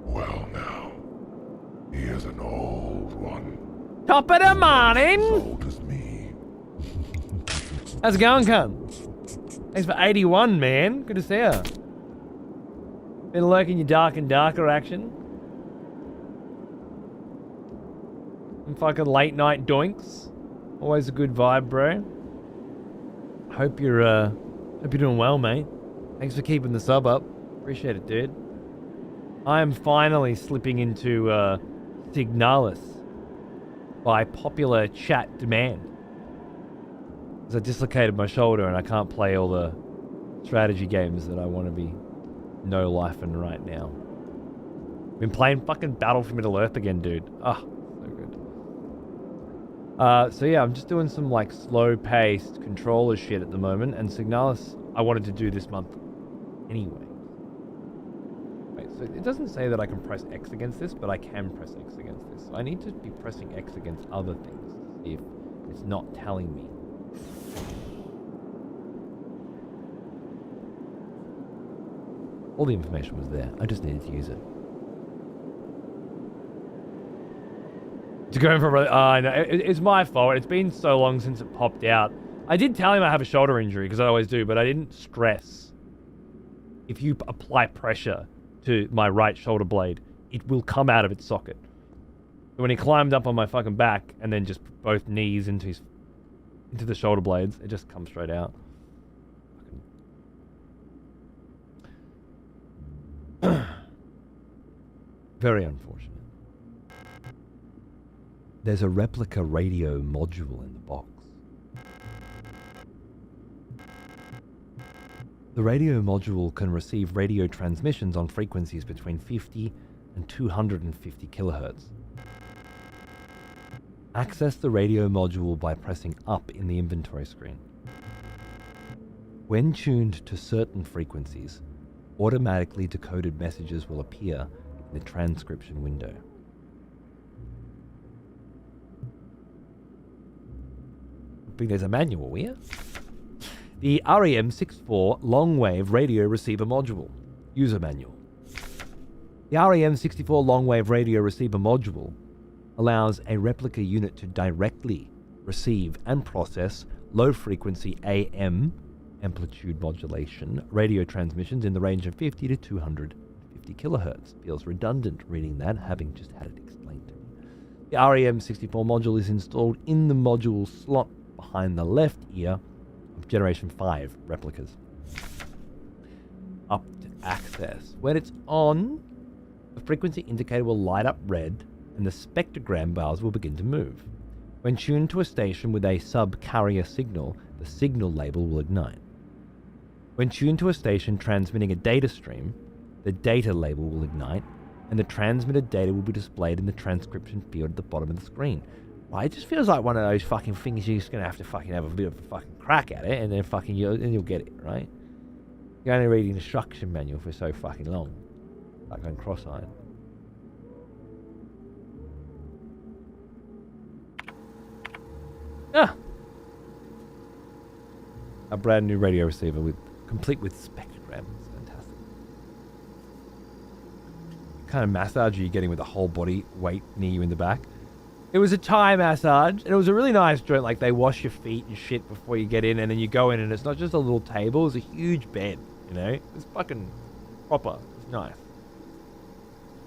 Well now, he is an old one. Top of the As morning! old as me. How's it going, cunt? Thanks for 81, man. Good to see ya. Been lurking your dark and darker action. And fucking late night doinks. Always a good vibe, bro. Hope you're doing well, mate. Thanks for keeping the sub up. Appreciate it, dude. I am finally slipping into Signalis by popular chat demand. Because I dislocated my shoulder and I can't play all the strategy games that I want to be no life in right now. Been playing fucking Battle for Middle Earth again, dude. Ah, so good. So yeah, I'm just doing some like slow-paced controller shit at the moment, and Signalis I wanted to do this month anyway. Wait, so it doesn't say that I can press X against this, but I can press X against this. So I need to be pressing X against other things to see if it's not telling me. All the information was there. I just needed to use it. To go in for I know it's my fault. It's been so long since it popped out. I did tell him I have a shoulder injury because I always do, but I didn't stress. If you apply pressure to my right shoulder blade, it will come out of its socket. So when he climbed up on my fucking back and then just put both knees into the shoulder blades, it just comes straight out. Very unfortunate. There's a replica radio module in the box. The radio module can receive radio transmissions on frequencies between 50 and 250 kilohertz. Access the radio module by pressing up in the inventory screen. When tuned to certain frequencies, automatically decoded messages will appear in the transcription window. I think there's a manual here. The REM64 long-wave radio receiver module. User manual. The REM64 long-wave radio receiver module allows a replica unit to directly receive and process low-frequency AM amplitude modulation radio transmissions in the range of 50 to 250 kilohertz. Feels redundant reading that, having just had it explained to me. The REM64 module is installed in the module slot behind the left ear of Generation 5 replicas. Up to access. When it's on, the frequency indicator will light up red and the spectrogram bars will begin to move. When tuned to a station with a sub-carrier signal, the signal label will ignite. When tuned to a station transmitting a data stream, the data label will ignite, and the transmitted data will be displayed in the transcription field at the bottom of the screen. Well, it just feels like one of those fucking things you're just gonna have to fucking have a bit of a fucking crack at it, and then fucking you'll get it, right? You're only reading the instruction manual for so fucking long. Like going cross-eyed. Ah! A brand new radio receiver complete with spectrograms. Fantastic. What kind of massage are you getting with a whole body weight near you in the back? It was a Thai massage, and it was a really nice joint. Like, they wash your feet and shit before you get in, and then you go in, and it's not just a little table, it's a huge bed, you know? It's fucking proper. It's nice.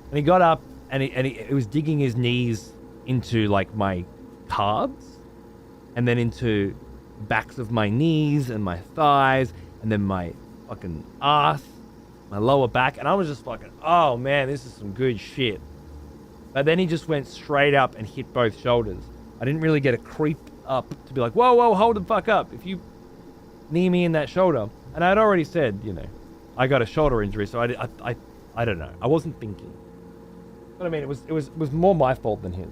And he got up, and he was digging his knees into, like, my calves, and then into backs of my knees and my thighs, and then my fucking ass, my lower back, and I was just fucking, oh man, this is some good shit. But then he just went straight up and hit both shoulders. I didn't really get a creep up to be like, whoa, hold the fuck up. If you knee me in that shoulder, and I'd already said, you know, I got a shoulder injury, so I don't know. I wasn't thinking. But I mean, it was more my fault than his.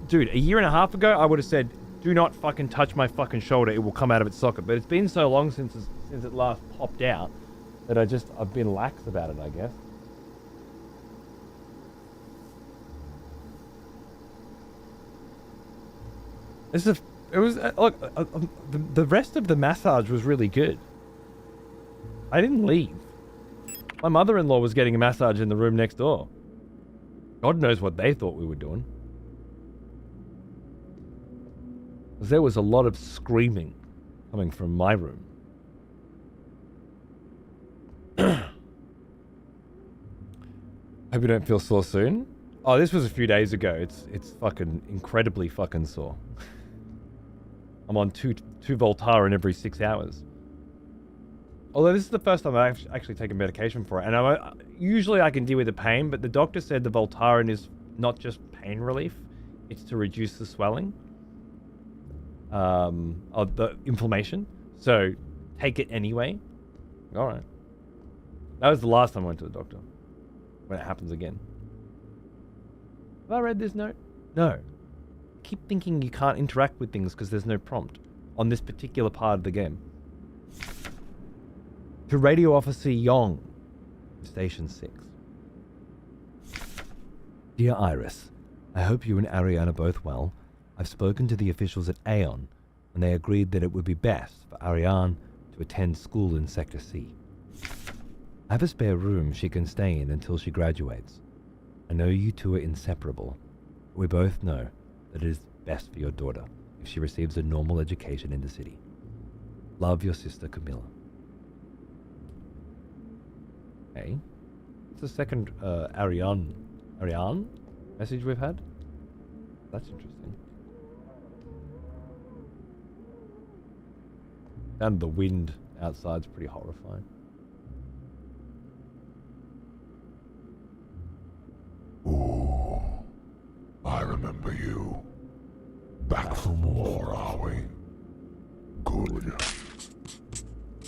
Dude, a year and a half ago, I would have said, do not fucking touch my fucking shoulder. It will come out of its socket. But it's been so long since it last popped out that I've been lax about it, I guess. The rest of the massage was really good. I didn't leave. My mother-in-law was getting a massage in the room next door. God knows what they thought we were doing. Because there was a lot of screaming coming from my room. Hope you don't feel sore soon. Oh, this was a few days ago. It's fucking incredibly fucking sore. I'm on two Voltaren every 6 hours. Although this is the first time I've actually taken medication for it. And usually I can deal with the pain, but the doctor said the Voltaren is not just pain relief. It's to reduce the swelling. Of the inflammation. So take it anyway. Alright. That was the last time I went to the doctor. When it happens again. Have I read this note? No. Keep thinking you can't interact with things because there's no prompt on this particular part of the game. To Radio Officer Yong, Station 6. Dear Iris, I hope you and Ariane are both well. I've spoken to the officials at Aeon, and they agreed that it would be best for Ariane to attend school in Sector C. I have a spare room she can stay in until she graduates. I know you two are inseparable, but we both know that it is best for your daughter if she receives a normal education in the city. Love, your sister Camilla. Okay. It's the second Ariane message we've had. That's interesting. And the wind outside's pretty horrifying. Ooh, I remember you. Back from war, are we? Good.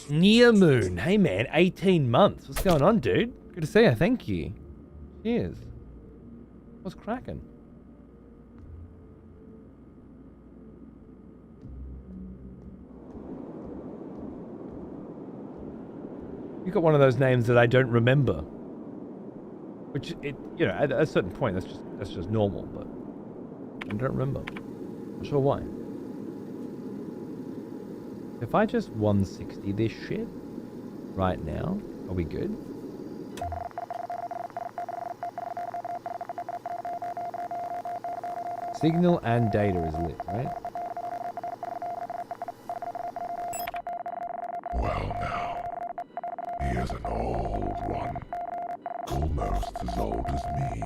Near Moon. Hey man, 18 months. What's going on, dude? Good to see you. Thank you. Cheers. What's cracking? You got one of those names that I don't remember. Which at a certain point that's just normal, but I don't remember. Not sure why. If I just 160 this shit right now, are we good? Signal and data is lit, right? Well now, here's an old one. Almost as old as me.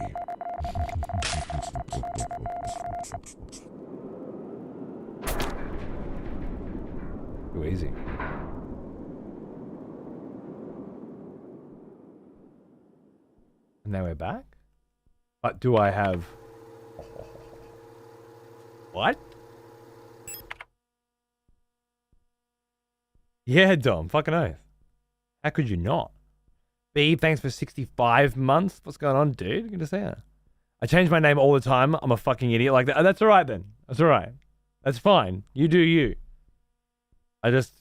Too easy. And now we're back? But do I have... What? Yeah, Dom. Fucking oath. How could you not? Beeb, thanks for 65 months. What's going on, dude? Good to see you. I change my name all the time. I'm a fucking idiot like that. That's all right then. That's all right. That's fine. You do you. I just...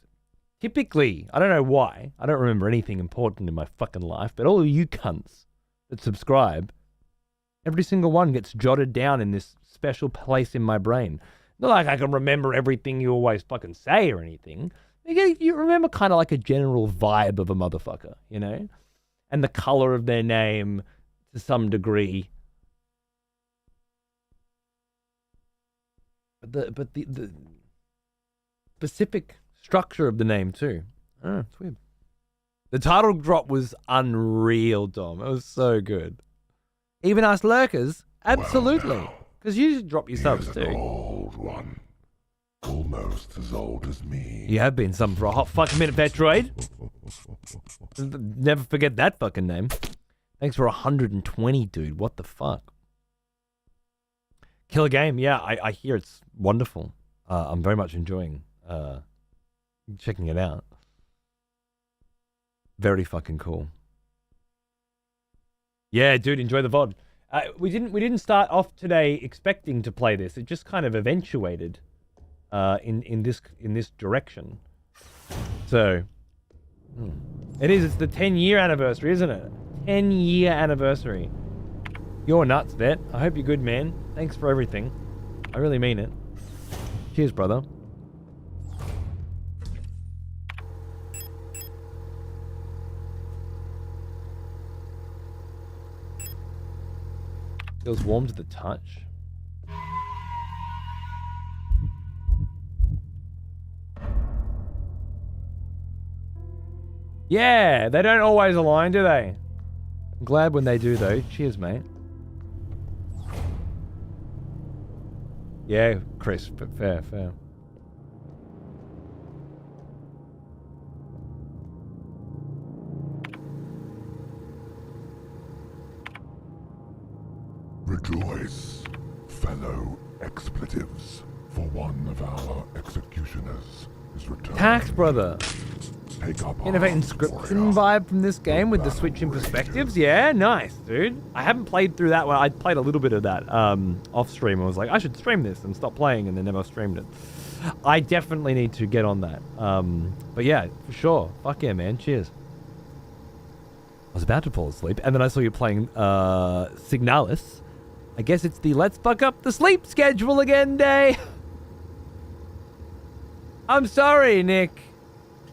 Typically, I don't know why. I don't remember anything important in my fucking life, but all of you cunts that subscribe, every single one gets jotted down in this special place in my brain. Not like I can remember everything you always fucking say or anything. You remember kind of like a general vibe of a motherfucker, you know? And the color of their name to some degree. But the specific structure of the name too. Oh, it's weird. The title drop was unreal, Dom. It was so good. Even us lurkers, absolutely. Because you drop your subs Here's too. an old one. Almost as old as me. You have been something for a hot fucking minute, Petroid. Never forget that fucking name. Thanks for 120, dude. What the fuck? Killer game. Yeah, I hear it's wonderful. I'm very much enjoying checking it out. Very fucking cool. Yeah, dude, enjoy the VOD. We didn't start off today expecting to play this. It just kind of eventuated in this direction. So it's the 10-year anniversary, isn't it? 10-year anniversary. You're nuts, vet. I hope you're good, man. Thanks for everything. I really mean it. Cheers, brother. Feels warm to the touch. Yeah, they don't always align, do they? I'm glad when they do, though. Cheers, mate. Yeah, Chris, but fair. Rejoice, fellow expletives, for one of our executioners is returned. Tax, brother. Take up Innovate arms, inscription warrior. vibe from this game with the switch in perspectives. Yeah, nice, dude. I haven't played through that one. I played a little bit of that off stream. I was like, I should stream this and stop playing, and then never streamed it. I definitely need to get on that. But yeah, for sure. Fuck yeah, man. Cheers. I was about to fall asleep, and then I saw you playing Signalis. I guess it's the let's fuck up the sleep schedule again day. I'm sorry, Nick.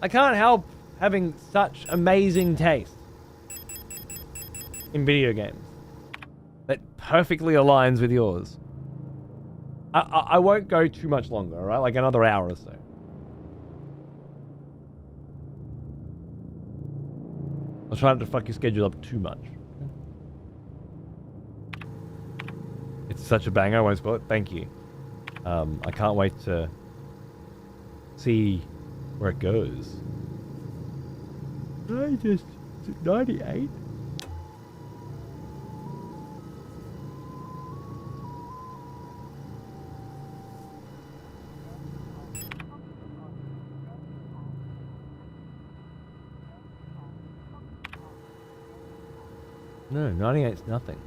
I can't help having such amazing taste in video games that perfectly aligns with yours. I won't go too much longer, all right? Like another hour or so. I'll try not to fuck your schedule up too much. It's such a banger, I won't spoil it. Thank you. I can't wait to see where it goes. Is it 98? No, 98's nothing.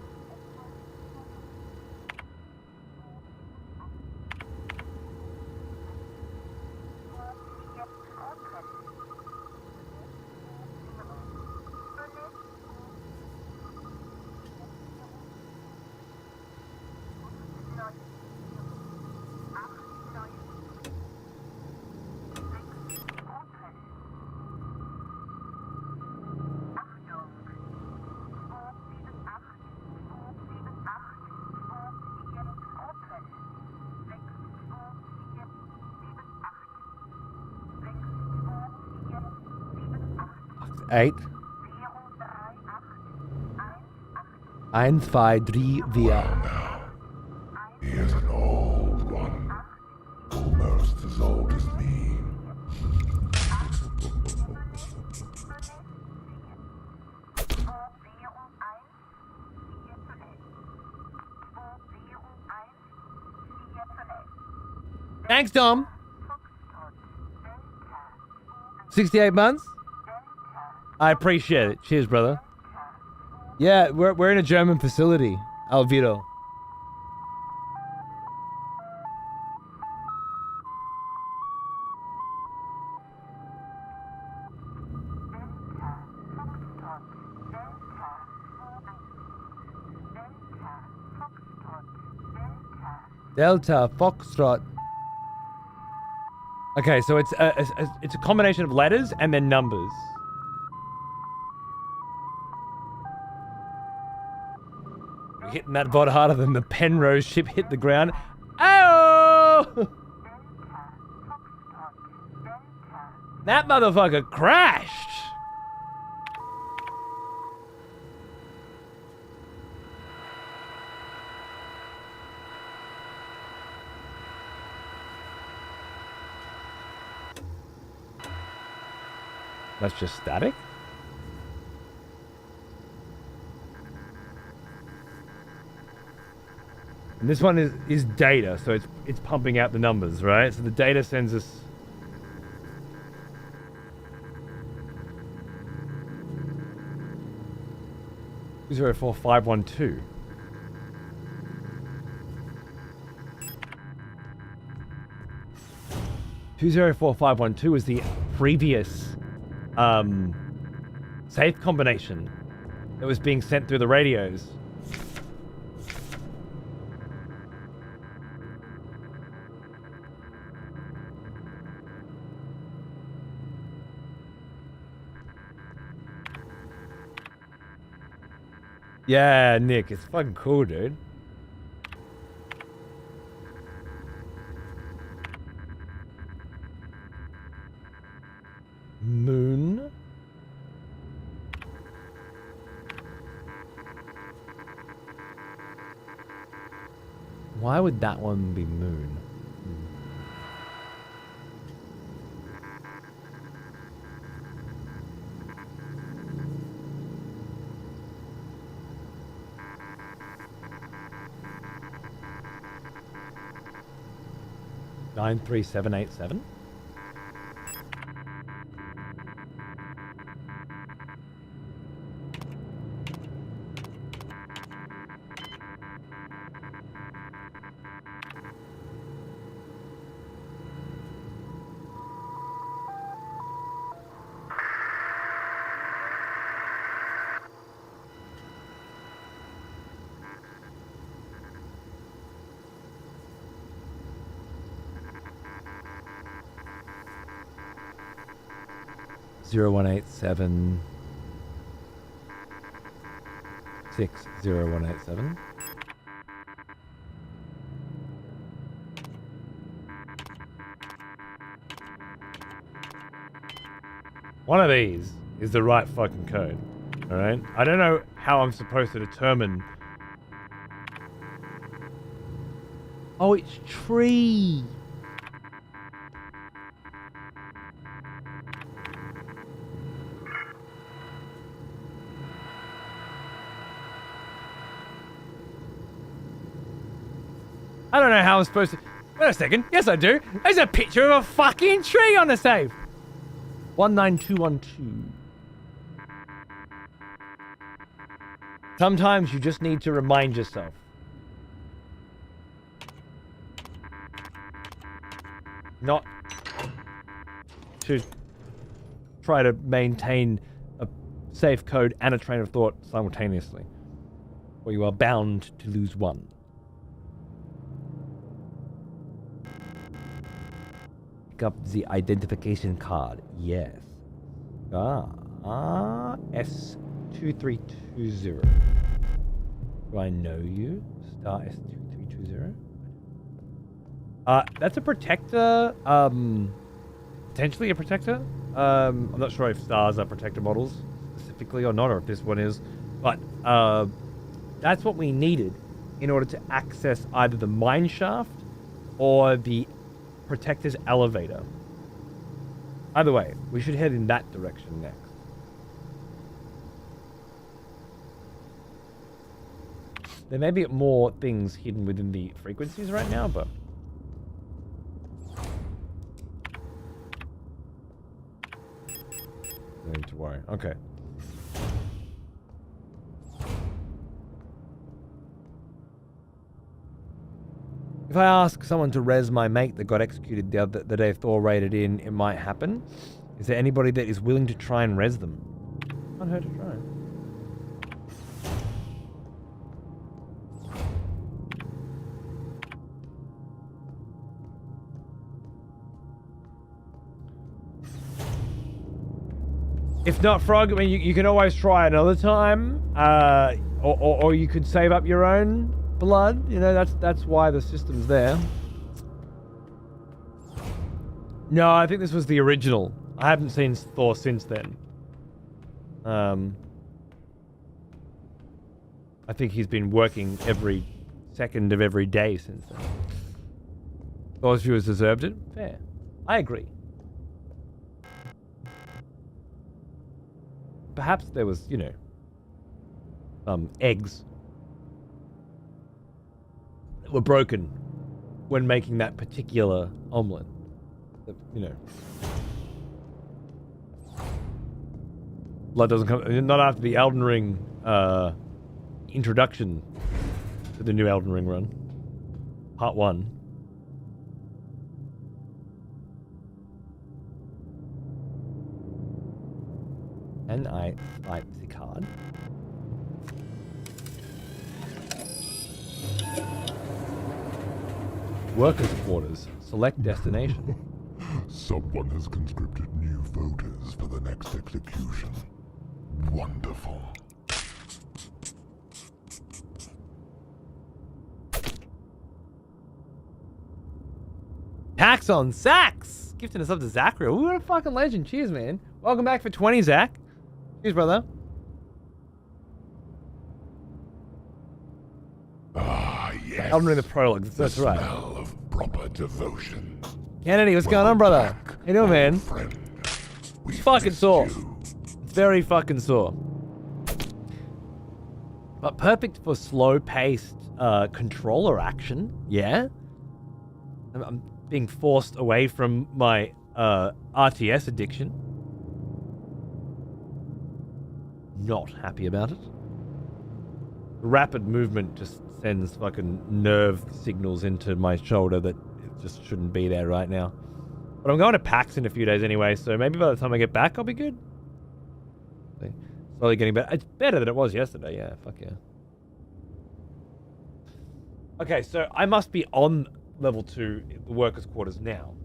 Eight. 1, 2, 3, 4. Now, he is an old one, almost as old as me. Thanks, Dom. 68 months? I appreciate it. Cheers, brother. Yeah, we're in a German facility, Alvito. Delta Foxtrot. Okay, so it's a combination of letters and then numbers. We're hitting that VOD harder than the Penrose ship hit the ground. Oh! That motherfucker crashed. That's just static? And this one is data, so it's pumping out the numbers, right? So the data sends us... Zero 4 5 1 2. Two 0 4 5 1 2 is the previous safe combination that was being sent through the radios. Yeah, Nick, it's fucking cool, dude. Moon. Why would that one be moon? 93787. Zero 0187 60187. One of these is the right fucking code. Alright? I don't know how I'm supposed to determine. Oh, it's tree. I don't know how I'm supposed to. Wait a second. Yes, I do. There's a picture of a fucking tree on the safe. 19212. Sometimes you just need to remind yourself. Not to try to maintain a safe code and a train of thought simultaneously, or you are bound to lose one. Pick up the identification card. Yes. S2320. Do I know you? Star S2320. That's a protector. Potentially a protector. I'm not sure if stars are protector models specifically or not, or if this one is. But that's what we needed in order to access either the mine shaft or the protector's elevator. Either way, we should head in that direction next. There may be more things hidden within the frequencies right now, but no need to worry. Okay. If I ask someone to res my mate that got executed the day Thor raided in, it might happen. Is there anybody that is willing to try and res them? Can't hurt to try. If not, Frog, I mean, you can always try another time, or you could save up your own blood. You know, that's why the system's there. No, I think this was the original. I haven't seen Thor since then. I think he's been working every second of every day since then. Thor's viewers deserved it. Fair. I agree. Perhaps there was, you know, eggs that were broken when making that particular omelette. You know, blood doesn't come, not after the Elden Ring introduction to the new Elden Ring run, part 1. And I swipe the card. Workers' quarters. Select destination. Someone has conscripted new voters for the next execution. Wonderful. Tax on sacks! gifting us up to Zachary. Ooh, what a fucking legend. Cheers, man. Welcome back for 20, Zach. Cheers, brother. Ah, yes. I'm reading the prologue. That's the right. smell of proper devotion. Kennedy, what's going on, brother? Back, How you doing, man? friend. We Fucking missed sore. you. Very fucking sore. But perfect for slow-paced controller action. Yeah. I'm being forced away from my RTS addiction. Not happy about it. Rapid movement just sends fucking nerve signals into my shoulder that it just shouldn't be there right now. But I'm going to PAX in a few days anyway, so maybe by the time I get back, I'll be good. Slowly getting better. It's better than it was yesterday, yeah. Fuck yeah. Okay, so I must be on level 2, the workers' quarters now.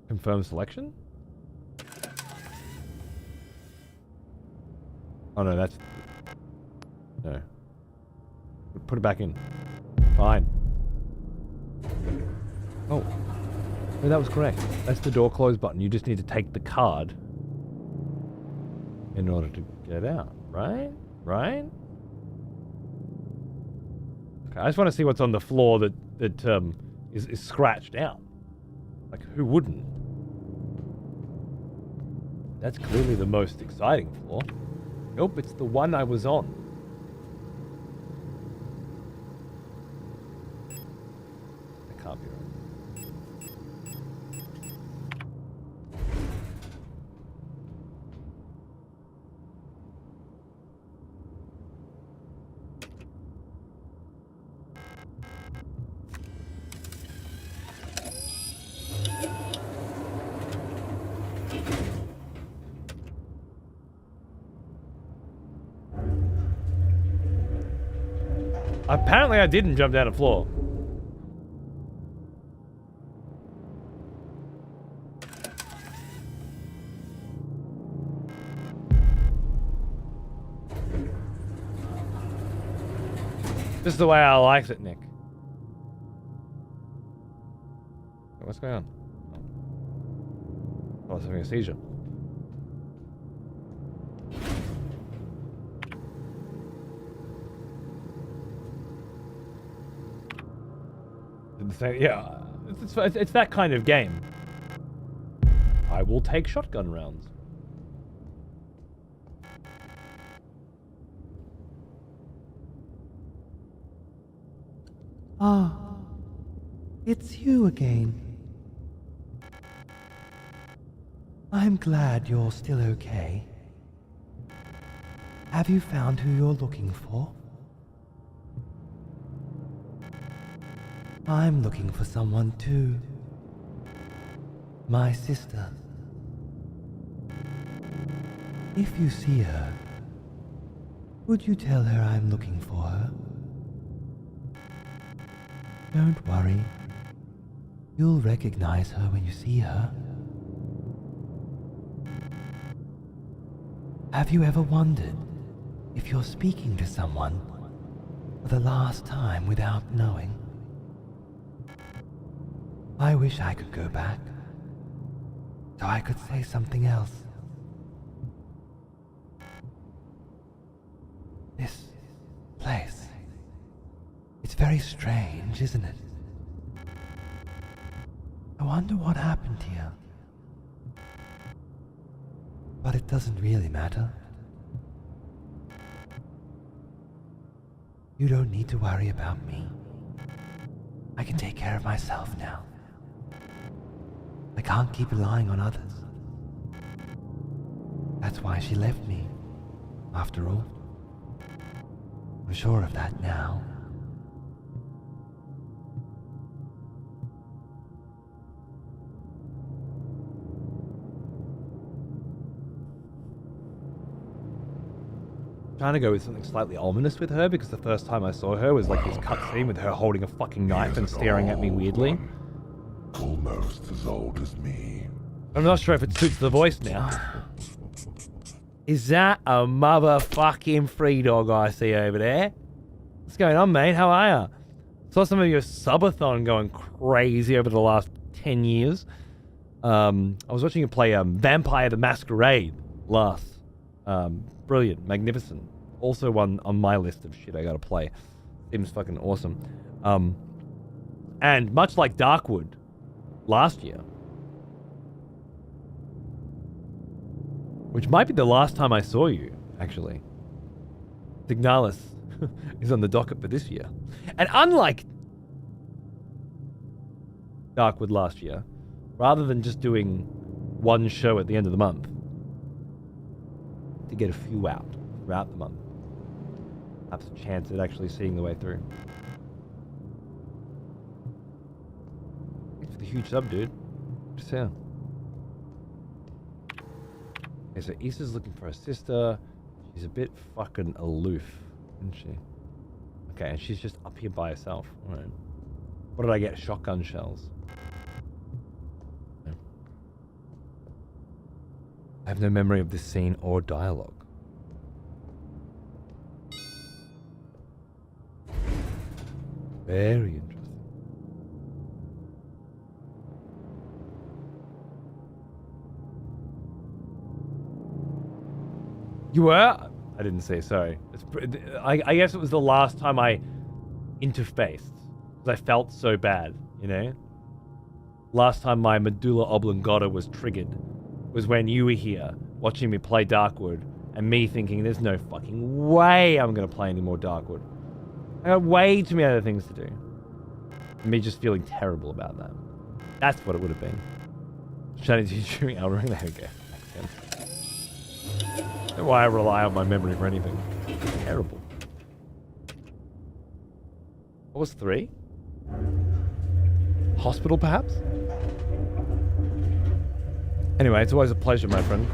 Confirm selection? Oh no, that's... No. Put it back in. Fine. Oh. No, that was correct. That's the door close button. You just need to take the card in order to get out, right? Right? Okay, I just want to see what's on the floor that is scratched out. Like, who wouldn't? That's clearly the most exciting floor. Nope, it's the one I was on. That can't be right. Apparently I didn't jump down a floor. This is the way I likes it, Nick. What's going on? Oh, I was having a seizure. Yeah, it's that kind of game. I will take shotgun rounds. Ah, it's you again. I'm glad you're still okay. Have you found who you're looking for? I'm looking for someone too. My sister. If you see her, would you tell her I'm looking for her? Don't worry. You'll recognize her when you see her. Have you ever wondered if you're speaking to someone for the last time without knowing? I wish I could go back, so I could say something else. This place, it's very strange, isn't it? I wonder what happened here. But it doesn't really matter. You don't need to worry about me. I can take care of myself now. I can't keep relying on others. That's why she left me, after all. I'm sure of that now. Trying to go with something slightly ominous with her because the first time I saw her was like this cutscene with her holding a fucking knife and staring at me weirdly. Almost as old as me. I'm not sure if it suits the voice now. Is that a motherfucking free dog I see over there? What's going on, mate? How are ya? Saw some of your subathon going crazy over the last 10 years. I was watching you play Vampire the Masquerade last. Brilliant, magnificent. Also one on my list of shit I gotta play. Seems fucking awesome. And much like Darkwood last year, which might be the last time I saw you, actually, Signalis is on the docket for this year. And unlike Darkwood last year, rather than just doing one show at the end of the month, to get a few out throughout the month, perhaps a chance at actually seeing the way through. Thanks for the huge sub, dude. Just here. Okay, so Issa's looking for her sister. She's a bit fucking aloof, isn't she? Okay, and she's just up here by herself. All right. What did I get? Shotgun shells. No. I have no memory of this scene or dialogue. Very interesting. You were? I didn't say, sorry. I guess it was the last time I interfaced. Because I felt so bad, you know? Last time my medulla oblongata was triggered was when you were here, watching me play Darkwood, and me thinking, there's no fucking way I'm going to play any more Darkwood. I got way too many other things to do. And me just feeling terrible about that. That's what it would have been. Shutting to streaming Elring, there we go. That's why I rely on my memory for anything. Terrible. What was 3? Hospital, perhaps? Anyway, it's always a pleasure, my friend.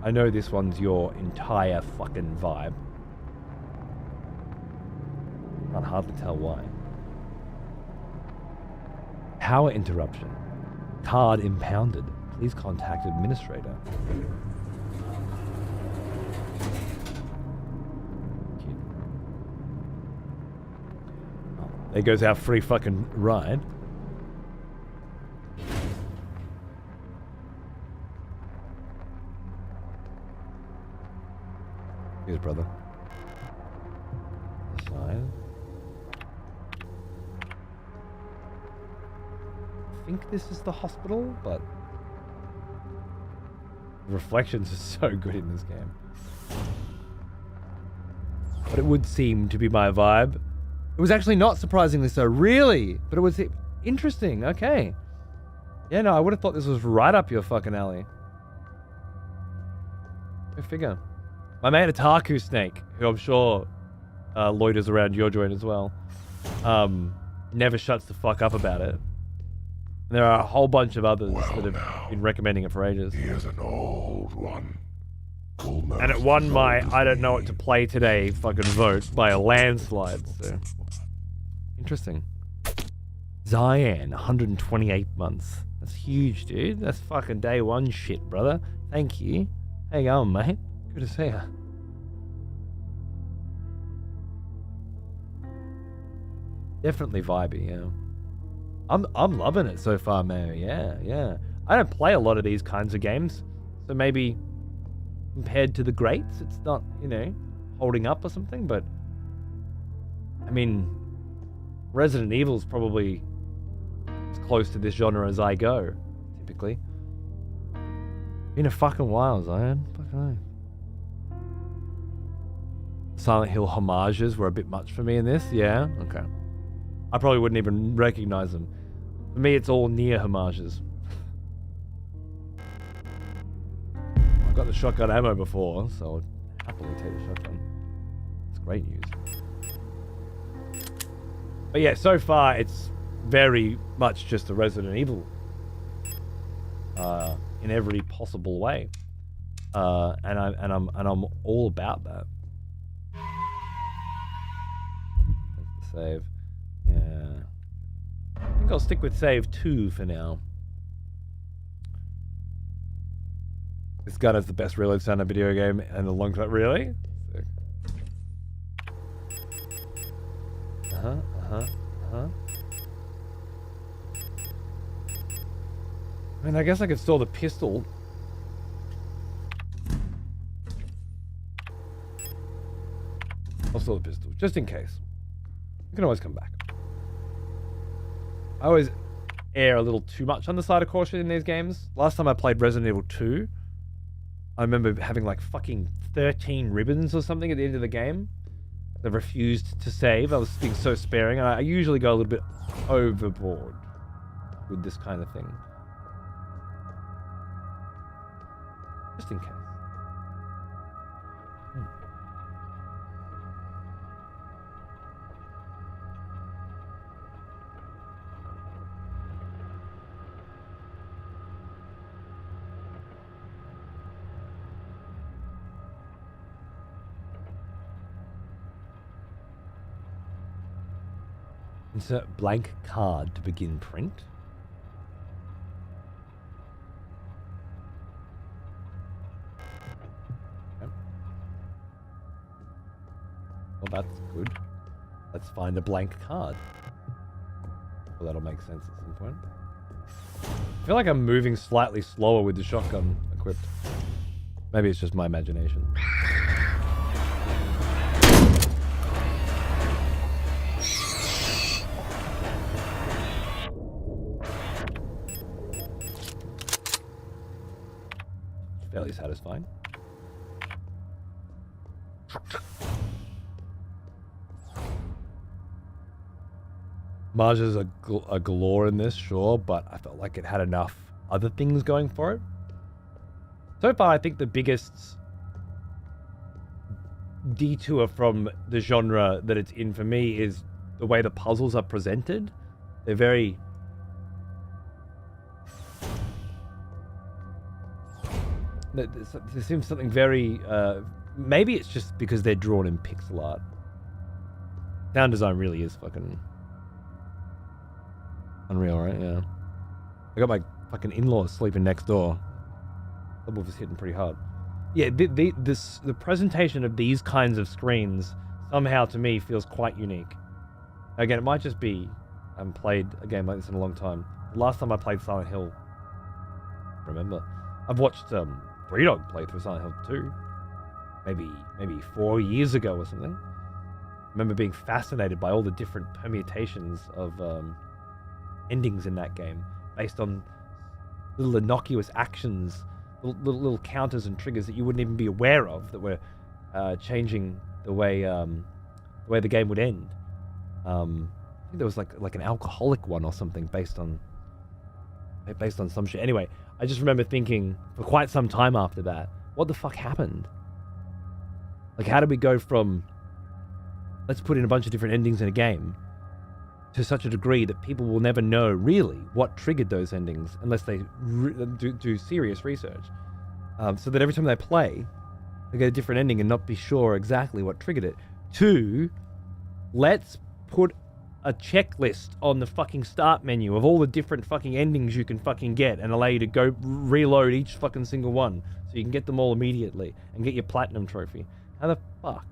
I know this one's your entire fucking vibe. Can't hardly tell why. Power interruption. Card impounded. Please contact administrator. Cute. Oh, there goes our free fucking ride. Here's brother. Side. I think this is the hospital, but the reflections are so good in this game. But it would seem to be my vibe. It was actually not surprisingly so, really, but it was interesting. Okay. Yeah, no, I would have thought this was right up your fucking alley. Go figure. My mate Otaku Snake, who I'm sure loiters around your joint as well, never shuts the fuck up about it. And there are a whole bunch of others that have been recommending it for ages. Here's an old one. Almost And it won as my old as I don't know me. what to play today fucking vote by a landslide. So interesting. Zion, 128 months. That's huge, dude. That's fucking day one shit, brother. Thank you. How you going, mate? Good to see you. Definitely vibey, yeah. I'm loving it so far, man. Yeah. I don't play a lot of these kinds of games, so maybe compared to the greats, it's not, you know, holding up or something. But I mean, Resident Evil's probably as close to this genre as I go, typically. Been a fucking while, Zion. Fucking hell. Silent Hill homages were a bit much for me in this. Yeah, okay. I probably wouldn't even recognize them. For me, it's all near homages. I've got the shotgun ammo before, so I'd happily take the shotgun. It's great news. But yeah, so far it's very much just a Resident Evil in every possible way, and I'm all about that. That's the save. Yeah, I think I'll stick with save 2 for now. This gun has the best reload sound in a video game and a long time. Really? Sick. I mean, I guess I could store the pistol. I'll store the pistol, just in case. You can always come back. I always err a little too much on the side of caution in these games. Last time I played Resident Evil 2, I remember having like fucking 13 ribbons or something at the end of the game. I refused to save. I was being so sparing. I usually go a little bit overboard with this kind of thing. Just in case. Insert blank card to begin print. Okay. Well, that's good. Let's find a blank card. Well, that'll make sense at some point. I feel like I'm moving slightly slower with the shotgun equipped. Maybe it's just my imagination. Fairly satisfying. Marge's a galore in this, sure, but I felt like it had enough other things going for it. So far, I think the biggest detour from the genre that it's in for me is the way the puzzles are presented. They're very... There seems something very... maybe it's just because they're drawn in pixel art. Sound design really is fucking... unreal, right? Yeah. I got my fucking in-laws sleeping next door. The wolf is hitting pretty hard. Yeah, the presentation of these kinds of screens somehow to me feels quite unique. Again, it might just be I haven't played a game like this in a long time. The last time I played Silent Hill, remember, I've watched Dog play through Silent Hill 2, maybe 4 years ago or something. I remember being fascinated by all the different permutations of endings in that game, based on little innocuous actions, little counters and triggers that you wouldn't even be aware of that were changing the way the game would end. I think there was like an alcoholic one or something based on some shit. Anyway, I just remember thinking for quite some time after that, what the fuck happened? Like, how did we go from let's put in a bunch of different endings in a game to such a degree that people will never know really what triggered those endings unless they do serious research. So that every time they play, they get a different ending and not be sure exactly what triggered it. 2, let's put a checklist on the fucking start menu of all the different fucking endings you can fucking get and allow you to go reload each fucking single one so you can get them all immediately and get your platinum trophy. How the fuck?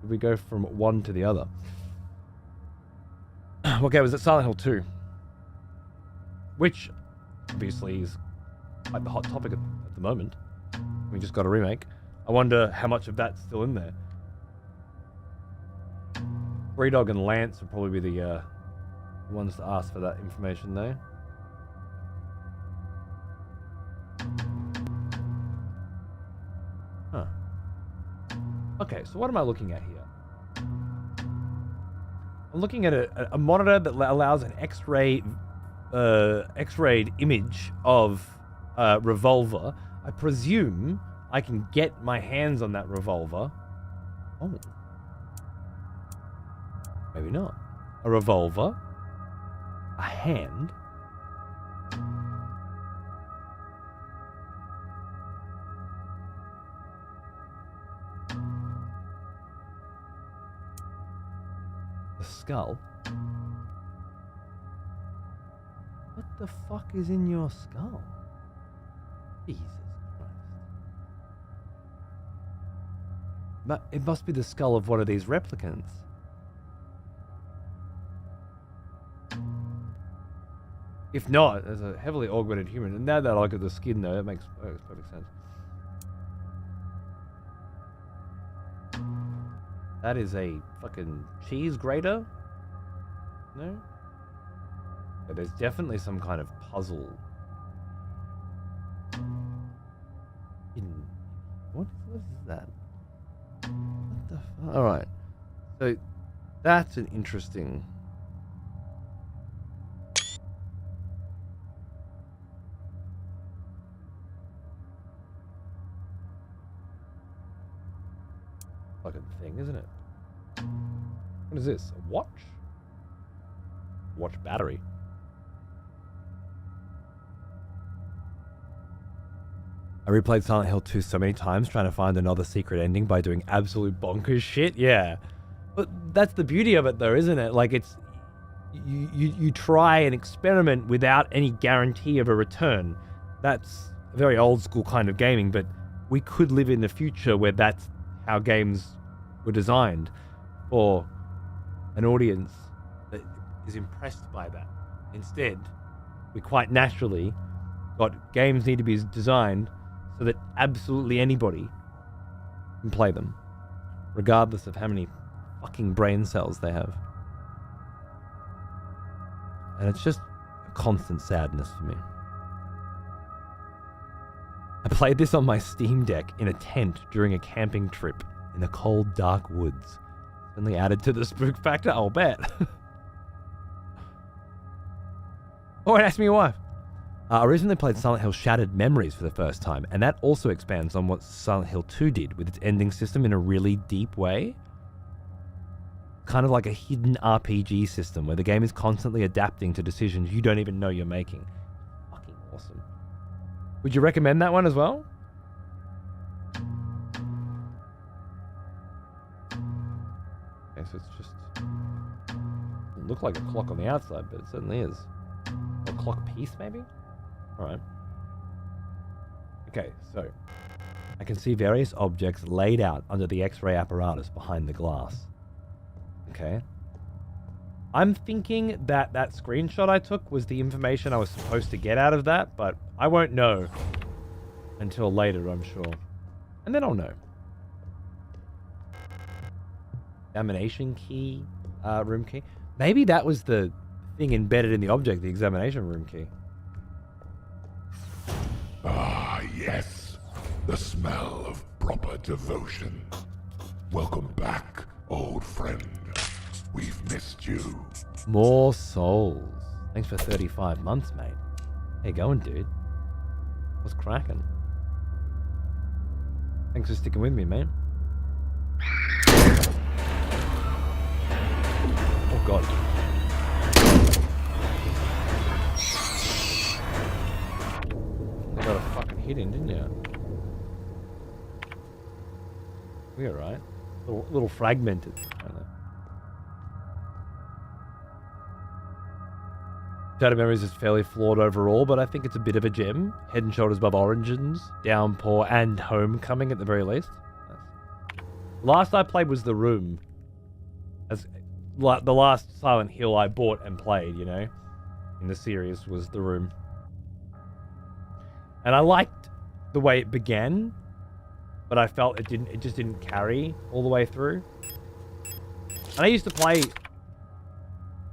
Did we go from one to the other? Okay, was it Silent Hill 2? Which, obviously, is like the hot topic at the moment. We just got a remake. I wonder how much of that's still in there. Dog and Lance would probably be the ones to ask for that information, though. Huh. Okay, so what am I looking at here? I'm looking at a monitor that allows an X-rayed image of revolver. I presume I can get my hands on that revolver. Oh. Maybe not. A revolver. A hand. A skull. What the fuck is in your skull? Jesus Christ. But it must be the skull of one of these replicants. If not, as a heavily augmented human, and now that I look at the skin though, that makes perfect sense. That is a fucking cheese grater? No? But there's definitely some kind of puzzle. What is that? What the fuck? Alright. So, that's an interesting... fucking thing, isn't it? What is this? A watch? Watch battery. I replayed Silent Hill 2 so many times trying to find another secret ending by doing absolute bonkers shit. Yeah. But that's the beauty of it though, isn't it? Like it's you try and experiment without any guarantee of a return. That's a very old school kind of gaming, but we could live in the future where that's how games were designed for an audience that is impressed by that. Instead, we quite naturally got games need to be designed so that absolutely anybody can play them, regardless of how many fucking brain cells they have. And it's just a constant sadness for me. I played this on my Steam Deck in a tent during a camping trip in the cold, dark woods. Only added to the spook factor, I'll bet. Oh, and ask me your wife. I recently played Silent Hill Shattered Memories for the first time, and that also expands on what Silent Hill 2 did with its ending system in a really deep way. Kind of like a hidden RPG system where the game is constantly adapting to decisions you don't even know you're making. Fucking awesome. Would you recommend that one as well? Okay, so it's just... It look like a clock on the outside, but it certainly is. A clock piece, maybe? Alright. Okay, so... I can see various objects laid out under the X-ray apparatus behind the glass. Okay. I'm thinking that that screenshot I took was the information I was supposed to get out of that, but I won't know until later, I'm sure. And then I'll know. Examination key, room key. Maybe that was the thing embedded in the object, the examination room key. Ah, yes. The smell of proper devotion. Welcome back, old friend. We've missed you. More souls. Thanks for 35 months, mate. How you going, dude? What's cracking? Thanks for sticking with me, mate. Oh, God. You got a fucking hit in, didn't you? We're alright. Little fragmented. I don't know. Shattered Memories is fairly flawed overall, but I think it's a bit of a gem. Head and shoulders above Origins, Downpour, and Homecoming at the very least. Nice. Last I played was The Room. As like the last Silent Hill I bought and played, you know, in the series was The Room. And I liked the way it began, but I felt it just didn't carry all the way through. And I used to play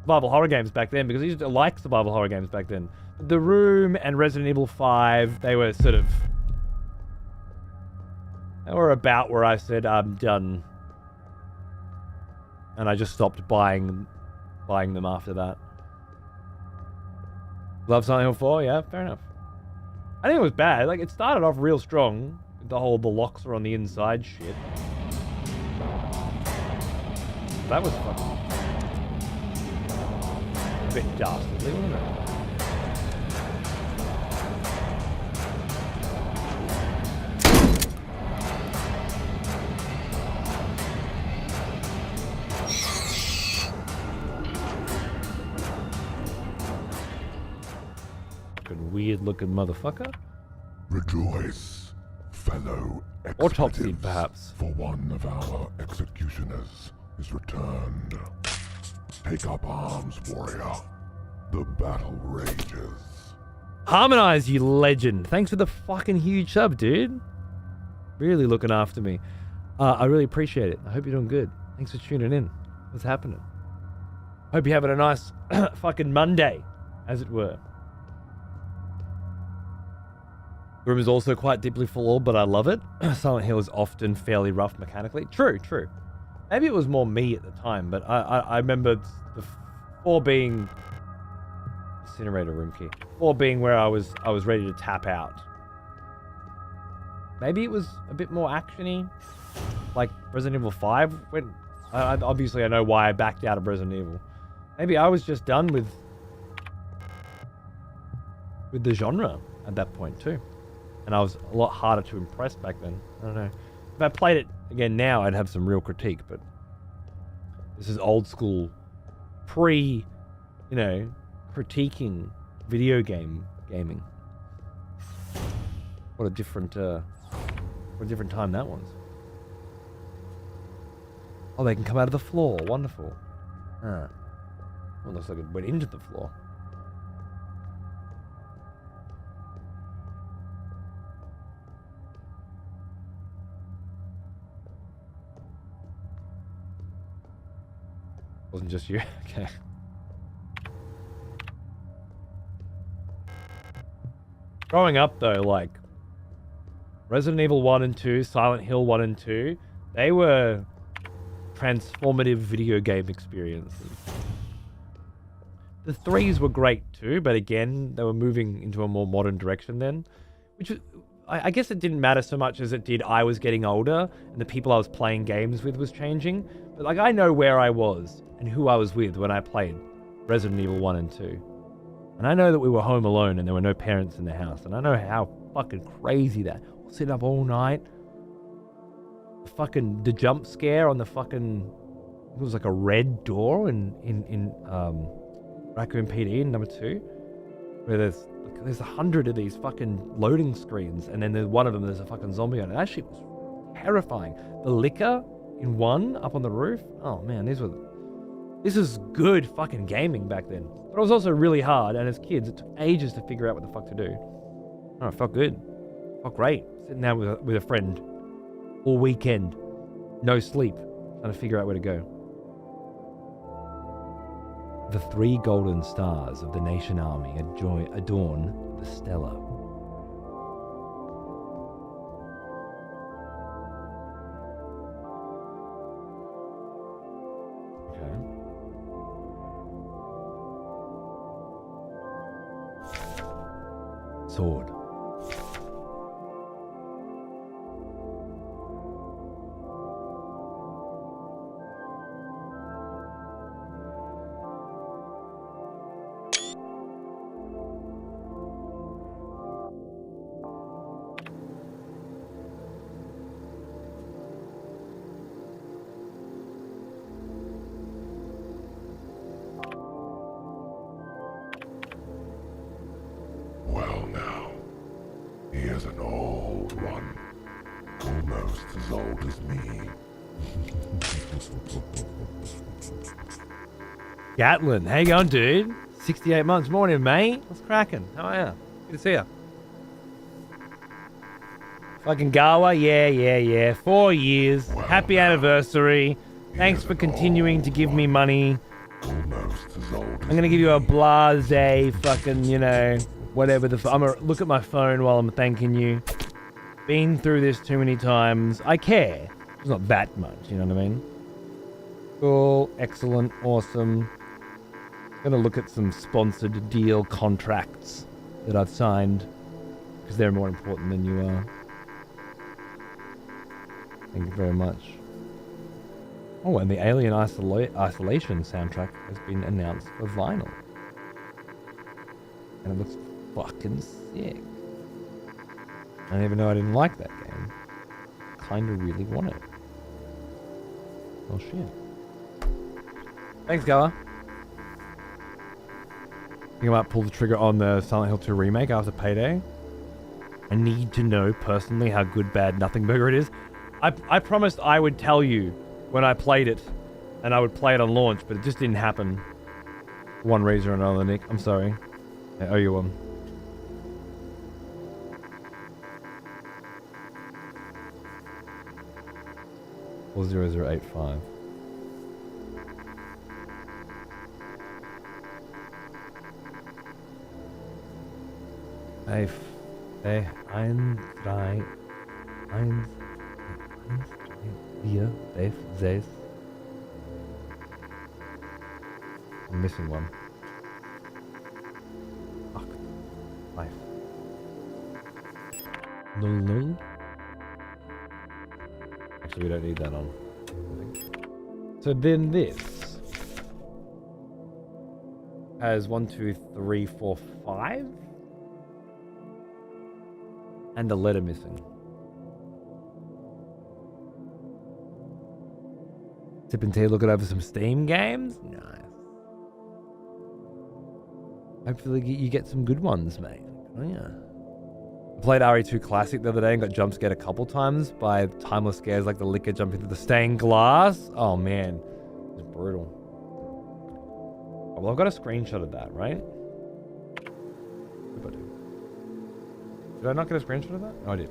survival horror games back then because I used to like survival horror games back then. The Room and Resident Evil 5, they were sort of... They were about where I said, I'm done. And I just stopped buying them after that. Love Silent Hill 4? Yeah, fair enough. I think it was bad. Like, it started off real strong. The locks are on the inside shit. That was fucking... a bit dastardly, wasn't it? Fucking weird looking motherfucker. Rejoice, fellow Autopsy, executives, perhaps. for one of our executioners is returned. Take up arms, warrior. The battle rages. Harmonize, you legend. Thanks for the fucking huge sub, dude. Really looking after me. I really appreciate it. I hope you're doing good. Thanks for tuning in. What's happening? Hope you're having a nice fucking Monday, as it were. The room is also quite deeply flawed, but I love it. Silent Hill is often fairly rough mechanically. True. Maybe it was more me at the time, but I remember the 4 being incinerator room key. 4 being where I was ready to tap out. Maybe it was a bit more actiony, like Resident Evil 5. When obviously I know why I backed out of Resident Evil. Maybe I was just done with the genre at that point too, and I was a lot harder to impress back then. I don't know. If I played it again now, I'd have some real critique, but this is old school, critiquing video gaming. What a different time that was. Oh, they can come out of the floor. Wonderful. Well, looks like it went into the floor. Wasn't just you. Okay. Growing up though, like Resident Evil 1 and 2, Silent Hill 1 and 2, they were transformative video game experiences. The 3s were great too, but again, they were moving into a more modern direction then, which I guess it didn't matter so much as it did I was getting older and the people I was playing games with was changing. But like I know where I was and who I was with when I played Resident Evil 1 and 2. And I know that we were home alone and there were no parents in the house. And I know how fucking crazy that. We'll sit up all night. The jump scare on the fucking, it was like a red door in Raccoon PD in number 2, where there's 100 of these fucking loading screens, and then there's one of them there's a fucking zombie on it. That shit was terrifying. The liquor in 1 up on the roof. Oh man, this is good fucking gaming back then. But it was also really hard, and as kids, it took ages to figure out what the fuck to do. Oh, it felt good. Felt great. Sitting there with a friend all weekend, no sleep, trying to figure out where to go. The 3 golden stars of the nation army adorn the stela. Okay. Sword. Well now, he is an old one. Almost as old as me. Gatlin, how you going, dude? 68 months. Morning, mate. What's cracking? How are you? Good to see you. Fucking Gawa, yeah. 4 years. Well, Happy anniversary. Thanks for continuing to give me money. Almost as old as I'm gonna give you a blase fucking, whatever I'm gonna look at my phone while I'm thanking you. Been through this too many times. I care. It's not that much, you know what I mean? Cool, excellent, awesome. Gonna look at some sponsored deal contracts that I've signed because they're more important than you are. Thank you very much. Oh, and the Alien Isolation soundtrack has been announced for vinyl. And it looks fucking sick. I didn't even know I didn't like that game. Kinda really want it. Oh shit. Thanks, Gala. think I might pull the trigger on the Silent Hill 2 remake after Payday. I need to know personally how good, bad, nothing burger it is. I promised I would tell you when I played it, and I would play it on launch, but it just didn't happen. For one reason or another, Nick. I'm sorry. I owe you one. Or 0085. Ein, drei, eins, 4, 5, 6. I'm missing one. 8, 5. 00. Actually, we don't need that on. So then this has 1, 2, 3, 4, 5. And a letter missing. Sipping tea, looking over some Steam games. Nice. Hopefully you get some good ones, mate. Oh yeah. I played RE2 Classic the other day and got jump scared a couple times by timeless scares like the liquor jumping through the stained glass. Oh man, it's brutal. Oh, well, I've got a screenshot of that, right? Hope I do. Did I not get a screenshot of that? Oh, I did.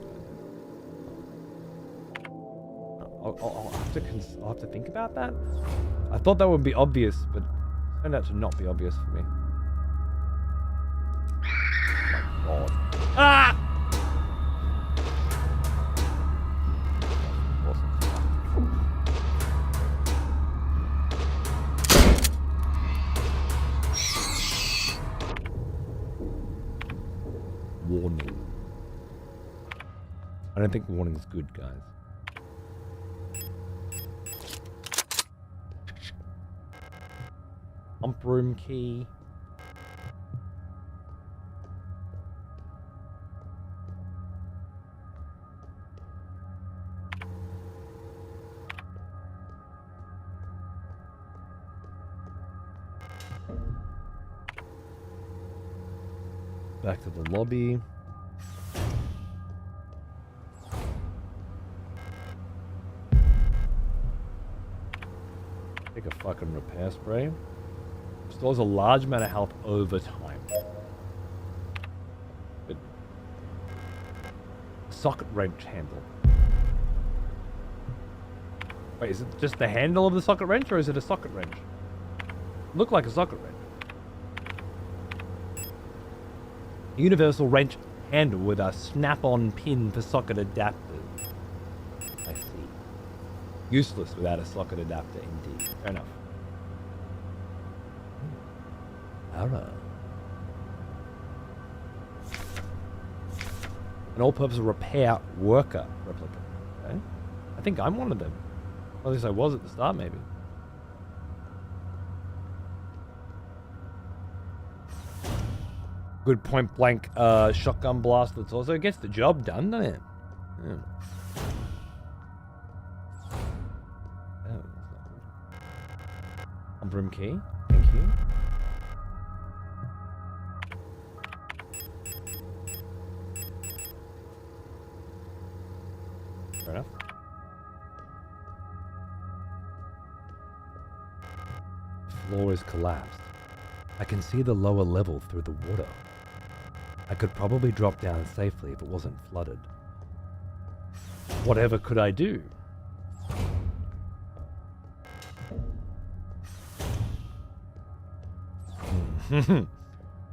I'll have to think about that. I thought that would be obvious, but it turned out to not be obvious for me. Oh my god. Ah! Warning. I don't think warning's good, guys. Pump room key. Back to the lobby. Take a fucking repair spray. Restores a large amount of health over time. But socket wrench handle. Wait, is it just the handle of the socket wrench or is it a socket wrench? Look like a socket wrench. Universal wrench handle with a snap-on pin for socket adapters. I see. Useless without a socket adapter, indeed. Fair enough. Alright. An all-purpose repair worker replica. Okay. I think I'm one of them. Or at least I was at the start, maybe. Good point-blank shotgun blast that's also gets the job done, doesn't it? Yeah. Oh, that's not good. Pump room key. Thank you. Fair enough. The floor is collapsed. I can see the lower level through the water. I could probably drop down safely if it wasn't flooded. Whatever could I do?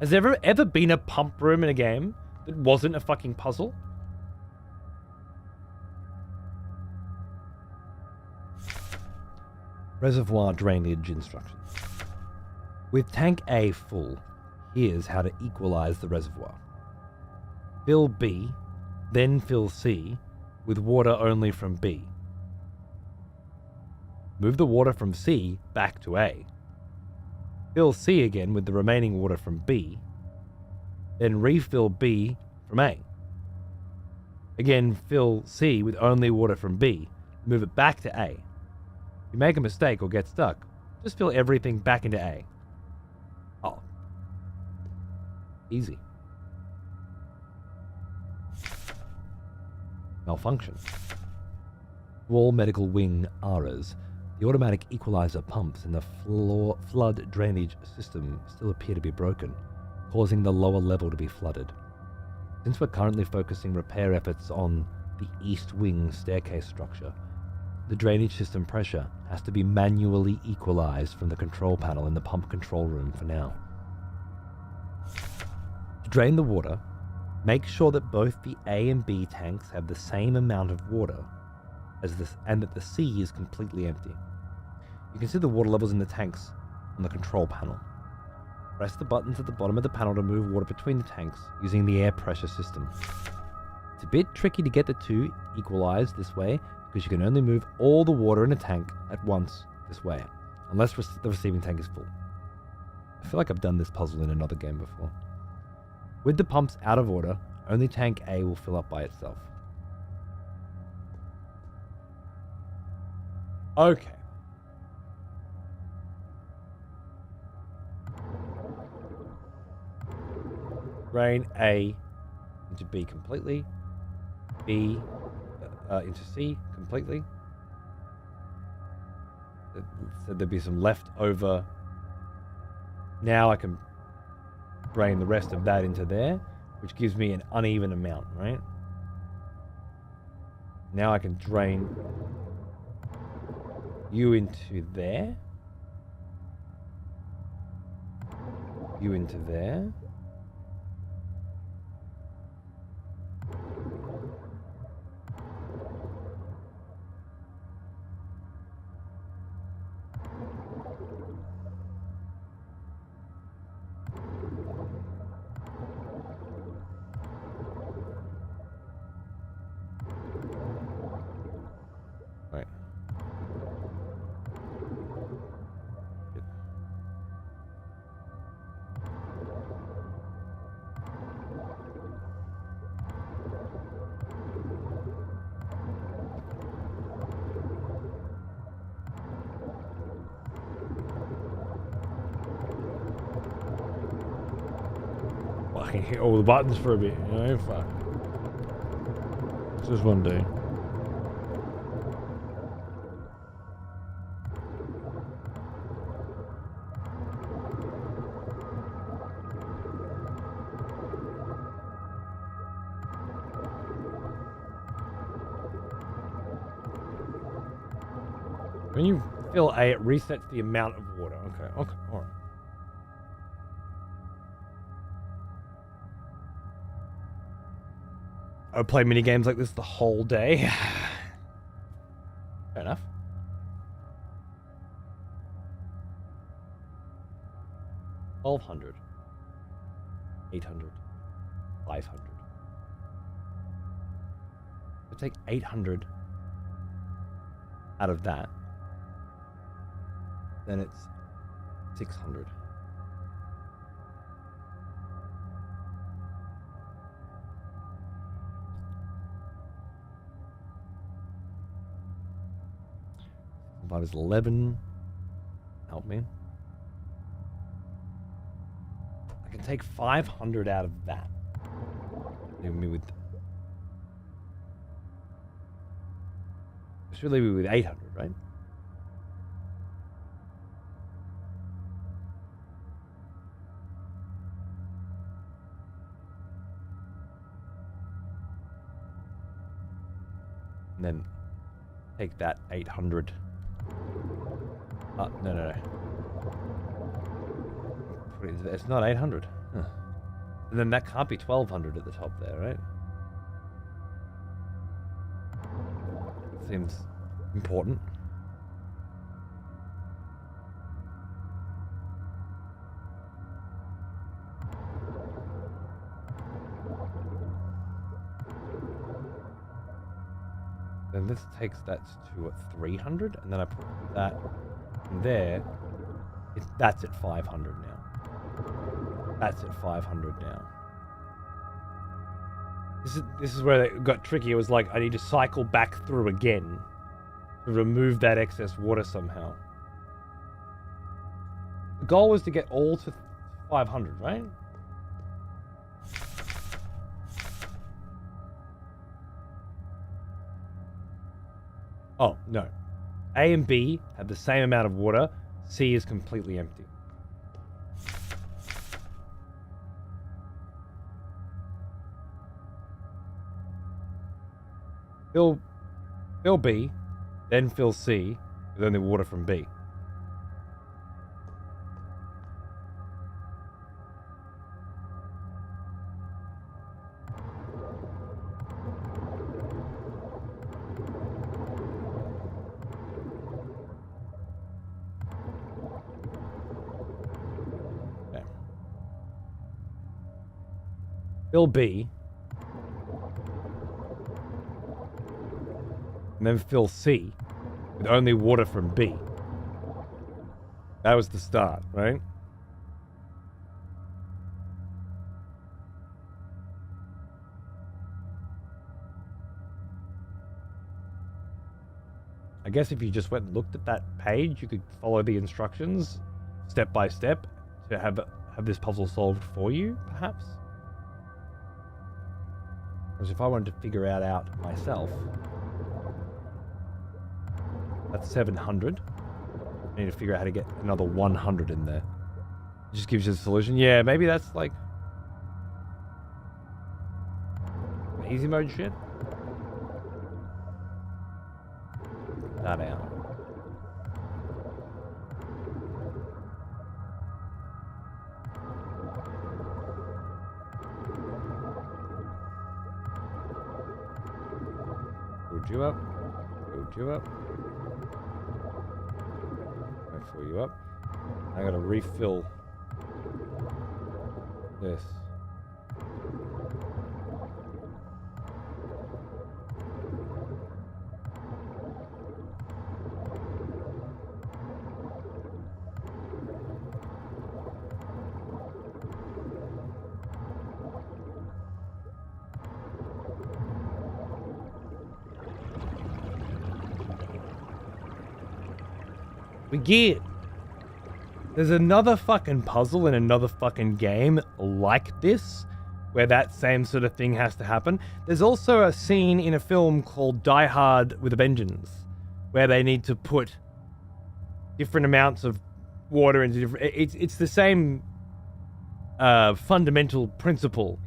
Has there ever been a pump room in a game that wasn't a fucking puzzle? Reservoir drainage instructions. With tank A full, here's how to equalize the reservoir. Fill B, then fill C, with water only from B. Move the water from C back to A. Fill C again with the remaining water from B, then refill B from A. Again, fill C with only water from B, move it back to A. If you make a mistake or get stuck, just fill everything back into A. Oh. Easy. Malfunction. Wall medical wing ARAs. The automatic equalizer pumps in the flood drainage system still appear to be broken, causing the lower level to be flooded. Since we're currently focusing repair efforts on the east wing staircase structure, the drainage system pressure has to be manually equalized from the control panel in the pump control room for now. To drain the water, make sure that both the A and B tanks have the same amount of water as this, and that the C is completely empty. You can see the water levels in the tanks on the control panel. Press the buttons at the bottom of the panel to move water between the tanks using the air pressure system. It's a bit tricky to get the two equalized this way because you can only move all the water in a tank at once this way, unless the receiving tank is full. I feel like I've done this puzzle in another game before. With the pumps out of order, only tank A will fill up by itself. Okay. Drain A into B completely, B into C completely. So there'd be some left over. Now I can drain the rest of that into there, which gives me an uneven amount, right? Now I can drain you into there, you into there. Right. I can hit all the buttons for a bit, you know, fuck. What's this one do? When you fill A, it resets the amount of water. Okay, alright. I play mini games like this the whole day. Fair enough. $1,200, $800, $500. I'll take 800 out of that. Then it's 600. About is 11. Help me. I can take 500 out of that. Leave me with. It should leave me with 800, right? And then take that 800. No. It's not 800. Huh. And then that can't be 1200 at the top there, right? Seems important. Then this takes that to what, 300, and then I put that in there. That's at 500 now. That's at 500 now. This is where it got tricky. It was like I need to cycle back through again to remove that excess water somehow. The goal was to get all to 500, right? Oh, no. A and B have the same amount of water. C is completely empty. Fill B, then fill C with only water from B. Okay. Fill B. And then fill C with only water from B. That was the start, right? I guess if you just went and looked at that page, you could follow the instructions step by step to have this puzzle solved for you, perhaps. Whereas if I wanted to figure it out myself, that's 700. I need to figure out how to get another 100 in there. It just gives you the solution. Yeah, maybe that's like easy mode shit. That out. Build you up. Build you up. I fill you up. I gotta refill this. We get it. There's another fucking puzzle in another fucking game like this, where that same sort of thing has to happen. There's also a scene in a film called Die Hard with a Vengeance, where they need to put different amounts of water into different... It's the same fundamental principle,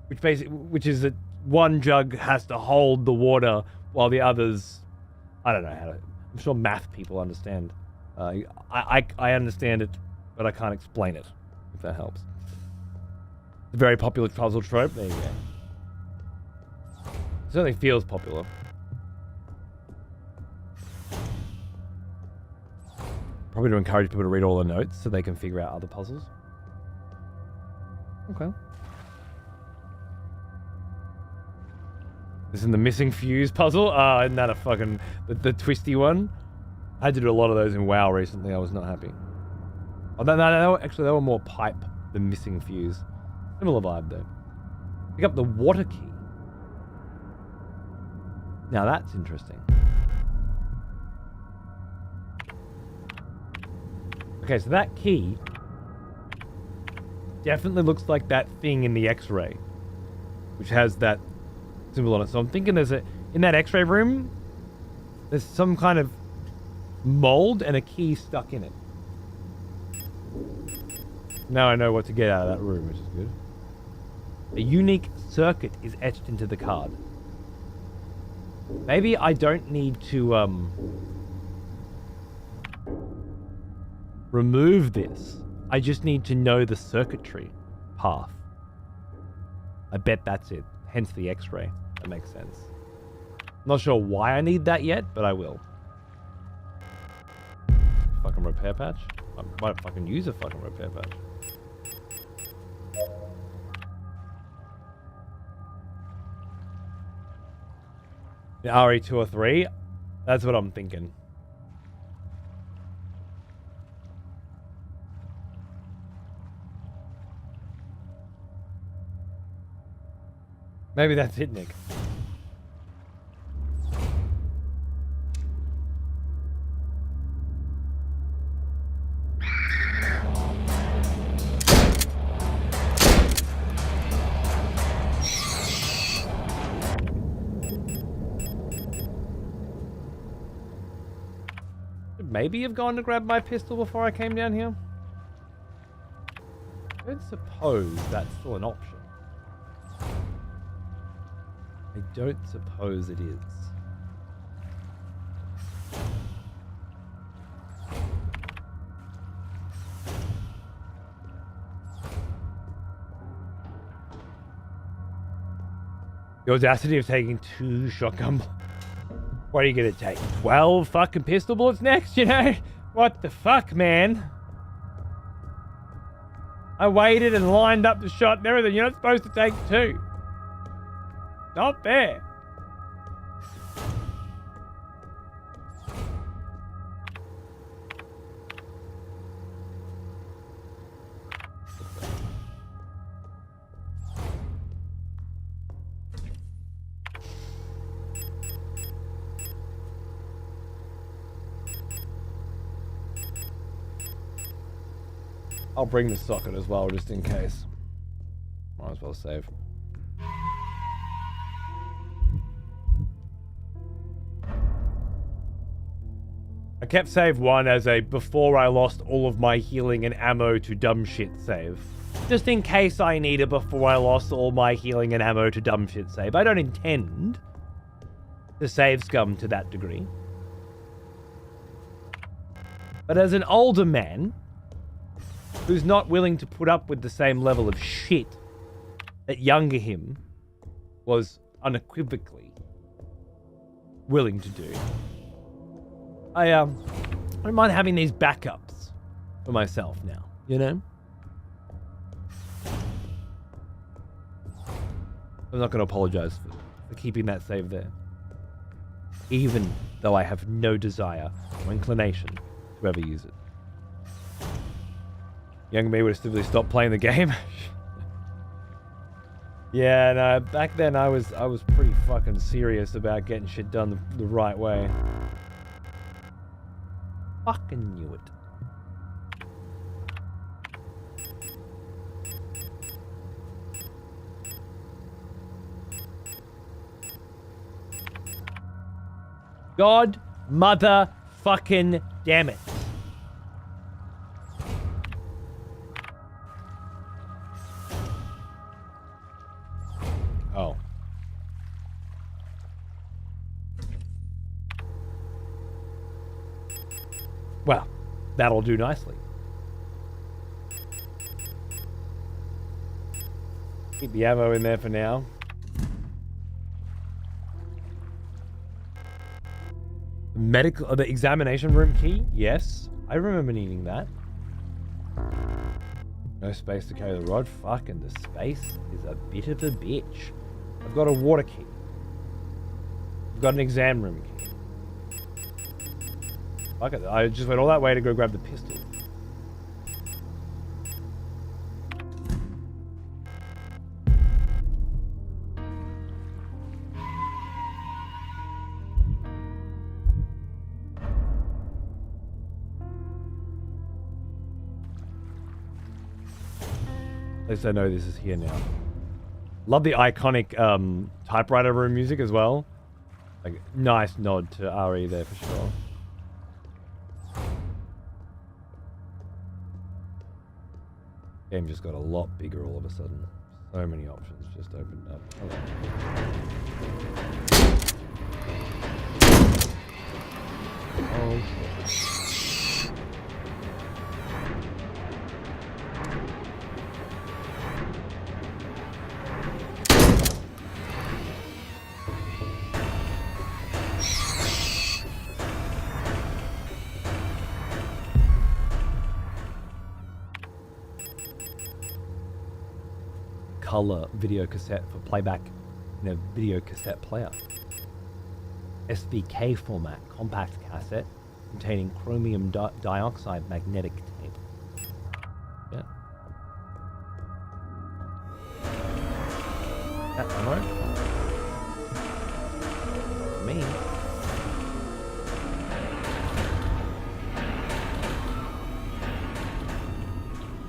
which is that one jug has to hold the water while the others... I don't know how to... I'm sure math people understand. I understand it, but I can't explain it, if that helps. It's a very popular puzzle trope. There you go. It certainly feels popular. Probably to encourage people to read all the notes so they can figure out other puzzles. Okay. This is the missing fuse puzzle. Isn't that a fucking... The twisty one? I had to do a lot of those in WoW recently. I was not happy. Oh, no, actually, they were more pipe than missing fuse. Similar vibe, though. Pick up the water key. Now, that's interesting. Okay, so that key definitely looks like that thing in the X-ray, which has that symbol on it. So I'm thinking in that X-ray room, there's some kind of mold and a key stuck in it. Now I know what to get out of that room, which is good. A unique circuit is etched into the card. Maybe I don't need to remove this. I just need to know the circuitry path. I bet that's it. Hence the X-ray. That makes sense. Not sure why I need that yet, but I will. Fucking repair patch? I might fucking use a fucking repair patch. The RE2 or 3? That's what I'm thinking. Maybe that's it, Nick. maybe have gone to grab my pistol before I came down here? I don't suppose that's still an option. I don't suppose it is. The audacity of taking 2 shotgun bullets. What are you gonna take? 12 fucking pistol bullets next, you know? What the fuck, man? I waited and lined up the shot and everything. You're not supposed to take 2. Not fair. I'll bring the socket as well, just in case. Might as well save. I kept save 1 as a before I lost all of my healing and ammo to dumb shit save. Just in case I need it before I lost all my healing and ammo to dumb shit save. I don't intend to save scum to that degree. But as an older man who's not willing to put up with the same level of shit that younger him was unequivocally willing to do, I don't mind having these backups for myself now, you know? I'm not going to apologize for keeping that save there. Even though I have no desire or inclination to ever use it. Young me would have simply stopped playing the game. Yeah, no, back then I was pretty fucking serious about getting shit done the right way. Fucking knew it. God mother fucking damn it. Oh. Well, that'll do nicely. Keep the ammo in there for now. The examination room key? Yes. I remember needing that. No space to carry the rod. Fucking the space is a bit of a bitch. I've got a water key. I've got an exam room key. Fuck it. I just went all that way to go grab the pistol. At least I know this is here now. Love the iconic typewriter room music as well. Like, nice nod to RE there for sure. Game just got a lot bigger all of a sudden. So many options just opened up. Oh shit. Color video cassette for playback in a video cassette player. SVK format compact cassette containing chromium dioxide magnetic tape. Yeah. That ammo? Me.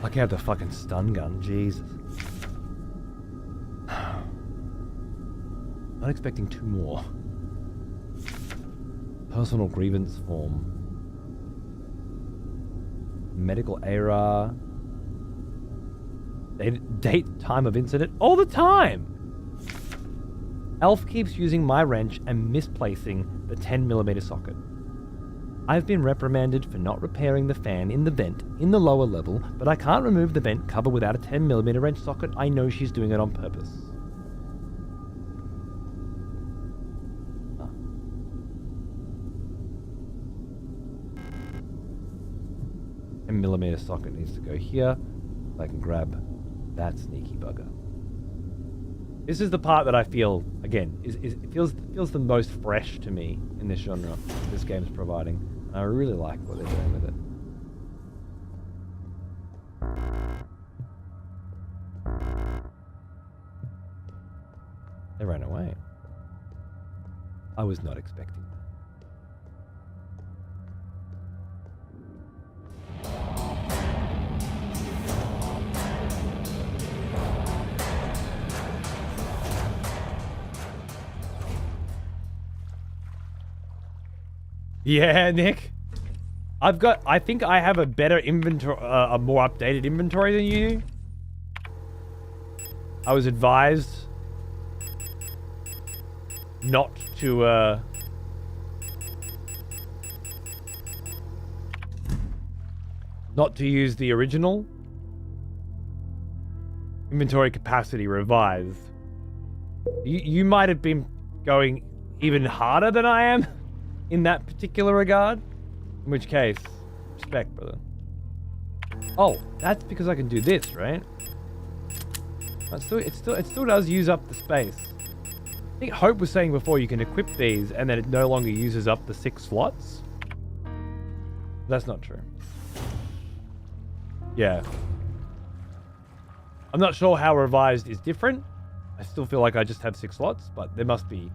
Like I have the fucking stun gun, Jesus. Not expecting 2 more. Personal grievance form. Medical error. Date, time of incident. All the time! Elf keeps using my wrench and misplacing the 10mm socket. I've been reprimanded for not repairing the fan in the vent in the lower level, but I can't remove the vent cover without a 10mm wrench socket. I know she's doing it on purpose. 10mm socket needs to go here. I can grab that sneaky bugger. This is the part that I feel, again, it feels the most fresh to me in this genre this game's providing. I really like what they're doing with it. They ran away. I was not expecting that. Yeah, Nick. I think I have a better inventory, a more updated inventory than you do. I was advised not to, not to use the original. Inventory capacity revised. You might have been going even harder than I am in that particular regard. In which case, respect, brother. Oh, that's because I can do this, right? It still does use up the space. I think Hope was saying before you can equip these and then it no longer uses up the 6 slots. That's not true. Yeah. I'm not sure how revised is different. I still feel like I just have 6 slots, but there must be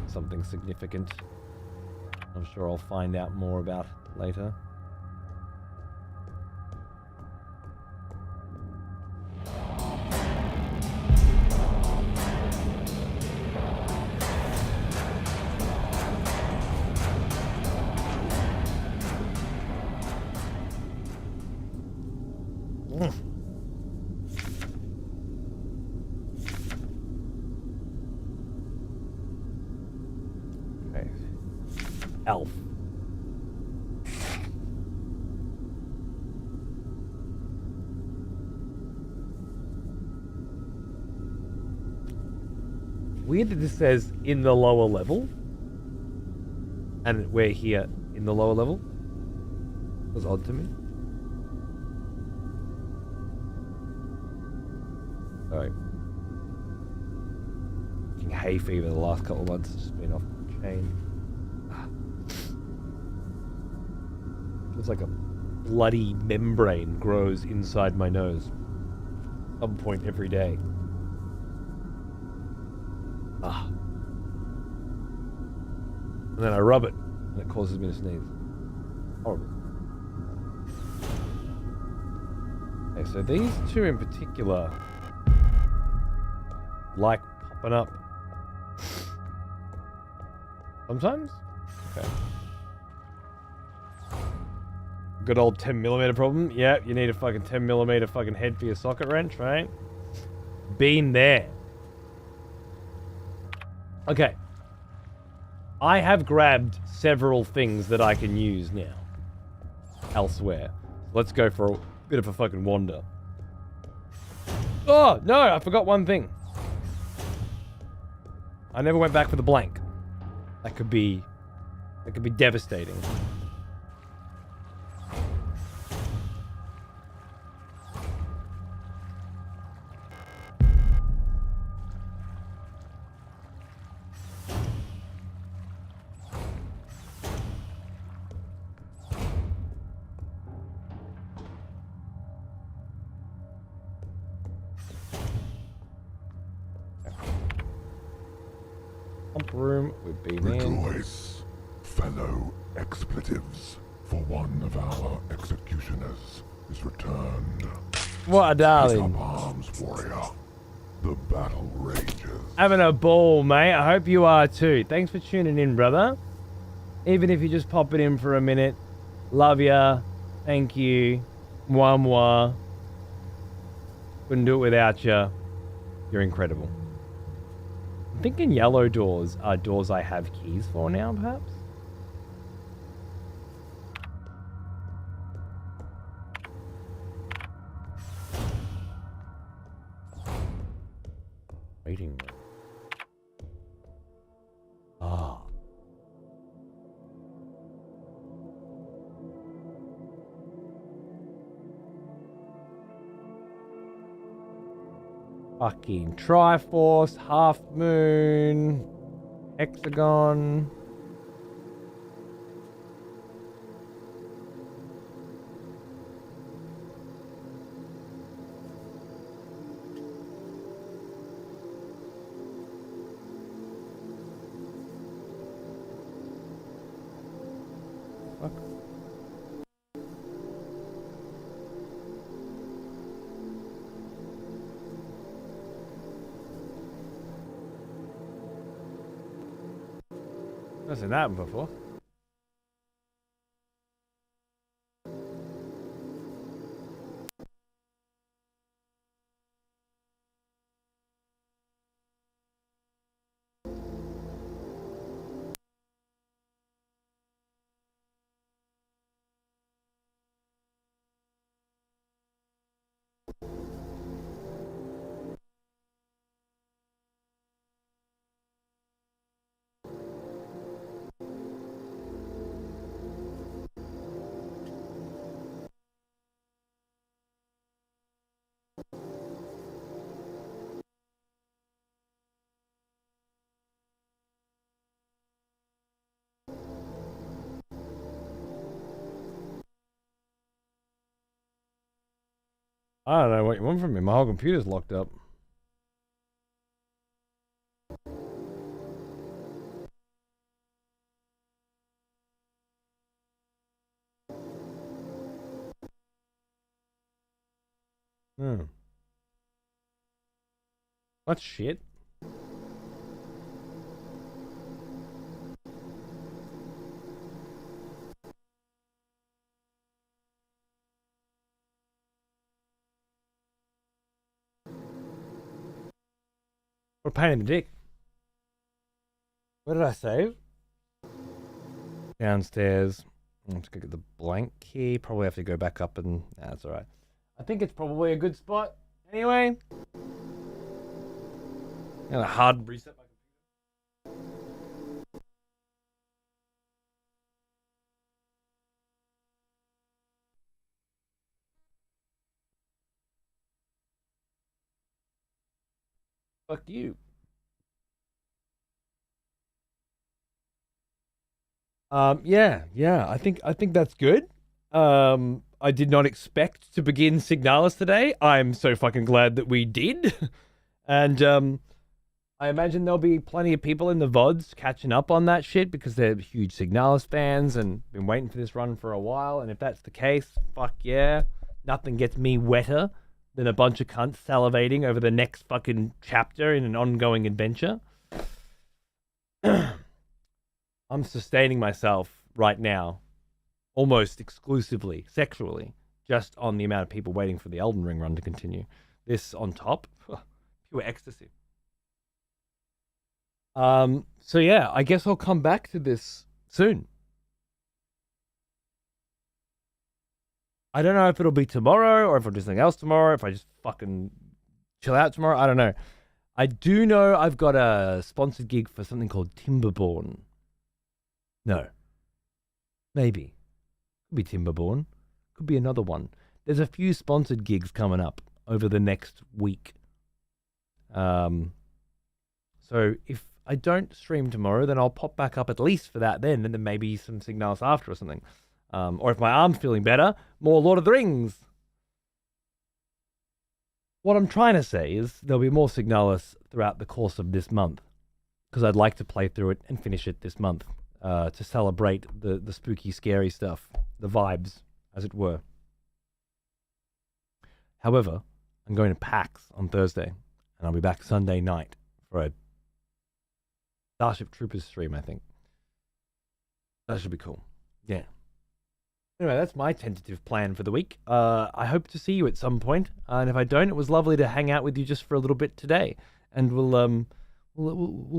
something significant. I'm sure I'll find out more about later. Okay. Elf. Weird that this says in the lower level. And we're here in the lower level. It was odd to me. Alright. Hay fever the last couple of months has just been off the chain. Feels like a bloody membrane grows inside my nose. At some point every day. And then I rub it, and it causes me to sneeze. Horrible. Okay, so these two in particular like popping up. Sometimes? Okay. Good old 10mm problem. Yeah, you need a fucking 10mm fucking head for your socket wrench, right? Been there. Okay. I have grabbed several things that I can use now. Elsewhere. Let's go for a bit of a fucking wander. Oh, no, I forgot one thing. I never went back for the blank. That could be devastating. Room we've been in. Rejoice, fellow expletives, for one of our executioners is returned. What a darling. Pick up arms, warrior. The battle rages. Having a ball, mate. I hope you are too. Thanks for tuning in, brother. Even if you just pop it in for a minute, Love ya. Thank you. Mwah mwah. Couldn't do it without ya. You're incredible. I'm thinking yellow doors are doors I have keys for now, perhaps? Waiting room. Ah. Fucking Triforce, Half Moon, Hexagon. Fuck. I've seen that one before. I don't know what you want from me. My whole computer's locked up. Hmm. What shit? What a pain in the dick. What did I save? Downstairs. Let's go get the blank key. Probably have to go back up and... Nah, that's alright. I think it's probably a good spot. Anyway. Got a hard reset my Fuck you. Yeah. I think that's good. I did not expect to begin Signalis today. I'm so fucking glad that we did. And I imagine there'll be plenty of people in the VODs catching up on that shit because they're huge Signalis fans and been waiting for this run for a while. And if that's the case, fuck yeah. Nothing gets me wetter than a bunch of cunts salivating over the next fucking chapter in an ongoing adventure. I'm sustaining myself right now almost exclusively, sexually, just on the amount of people waiting for the Elden Ring run to continue. This on top, pure ecstasy. So yeah, I guess I'll come back to this soon. I don't know if it'll be tomorrow or if I'll do something else tomorrow, if I just fucking chill out tomorrow. I don't know. I do know I've got a sponsored gig for something called Timberborn. No. Maybe. Could be Timberborn. Could be another one. There's a few sponsored gigs coming up over the next week. So if I don't stream tomorrow, then I'll pop back up at least for that then, and then maybe some Signalis after or something. Or if my arm's feeling better, more Lord of the Rings. What I'm trying to say is there'll be more Signalis throughout the course of this month, because I'd like to play through it and finish it this month to celebrate the spooky, scary stuff, the vibes, as it were. However, I'm going to PAX on Thursday, and I'll be back Sunday night for a Starship Troopers stream, I think. That should be cool. Yeah. Anyway, that's my tentative plan for the week. I hope to see you at some point, and if I don't, it was lovely to hang out with you just for a little bit today, and we'll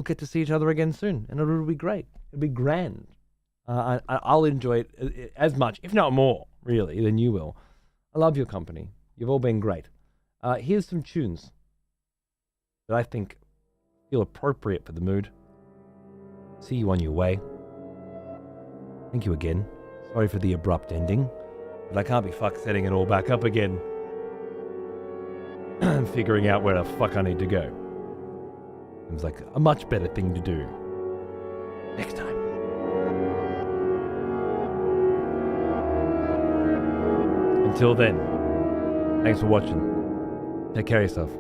get to see each other again soon, and it'll be great. It'll be grand. I'll enjoy it as much, if not more, really, than you will. I love your company. You've all been great. Here's some tunes that I think feel appropriate for the mood. See you on your way. Thank you again. Sorry for the abrupt ending, but I can't be fucked setting it all back up again and figuring out where the fuck I need to go. Seems like a much better thing to do next time. Until then, thanks for watching. Take care of yourself.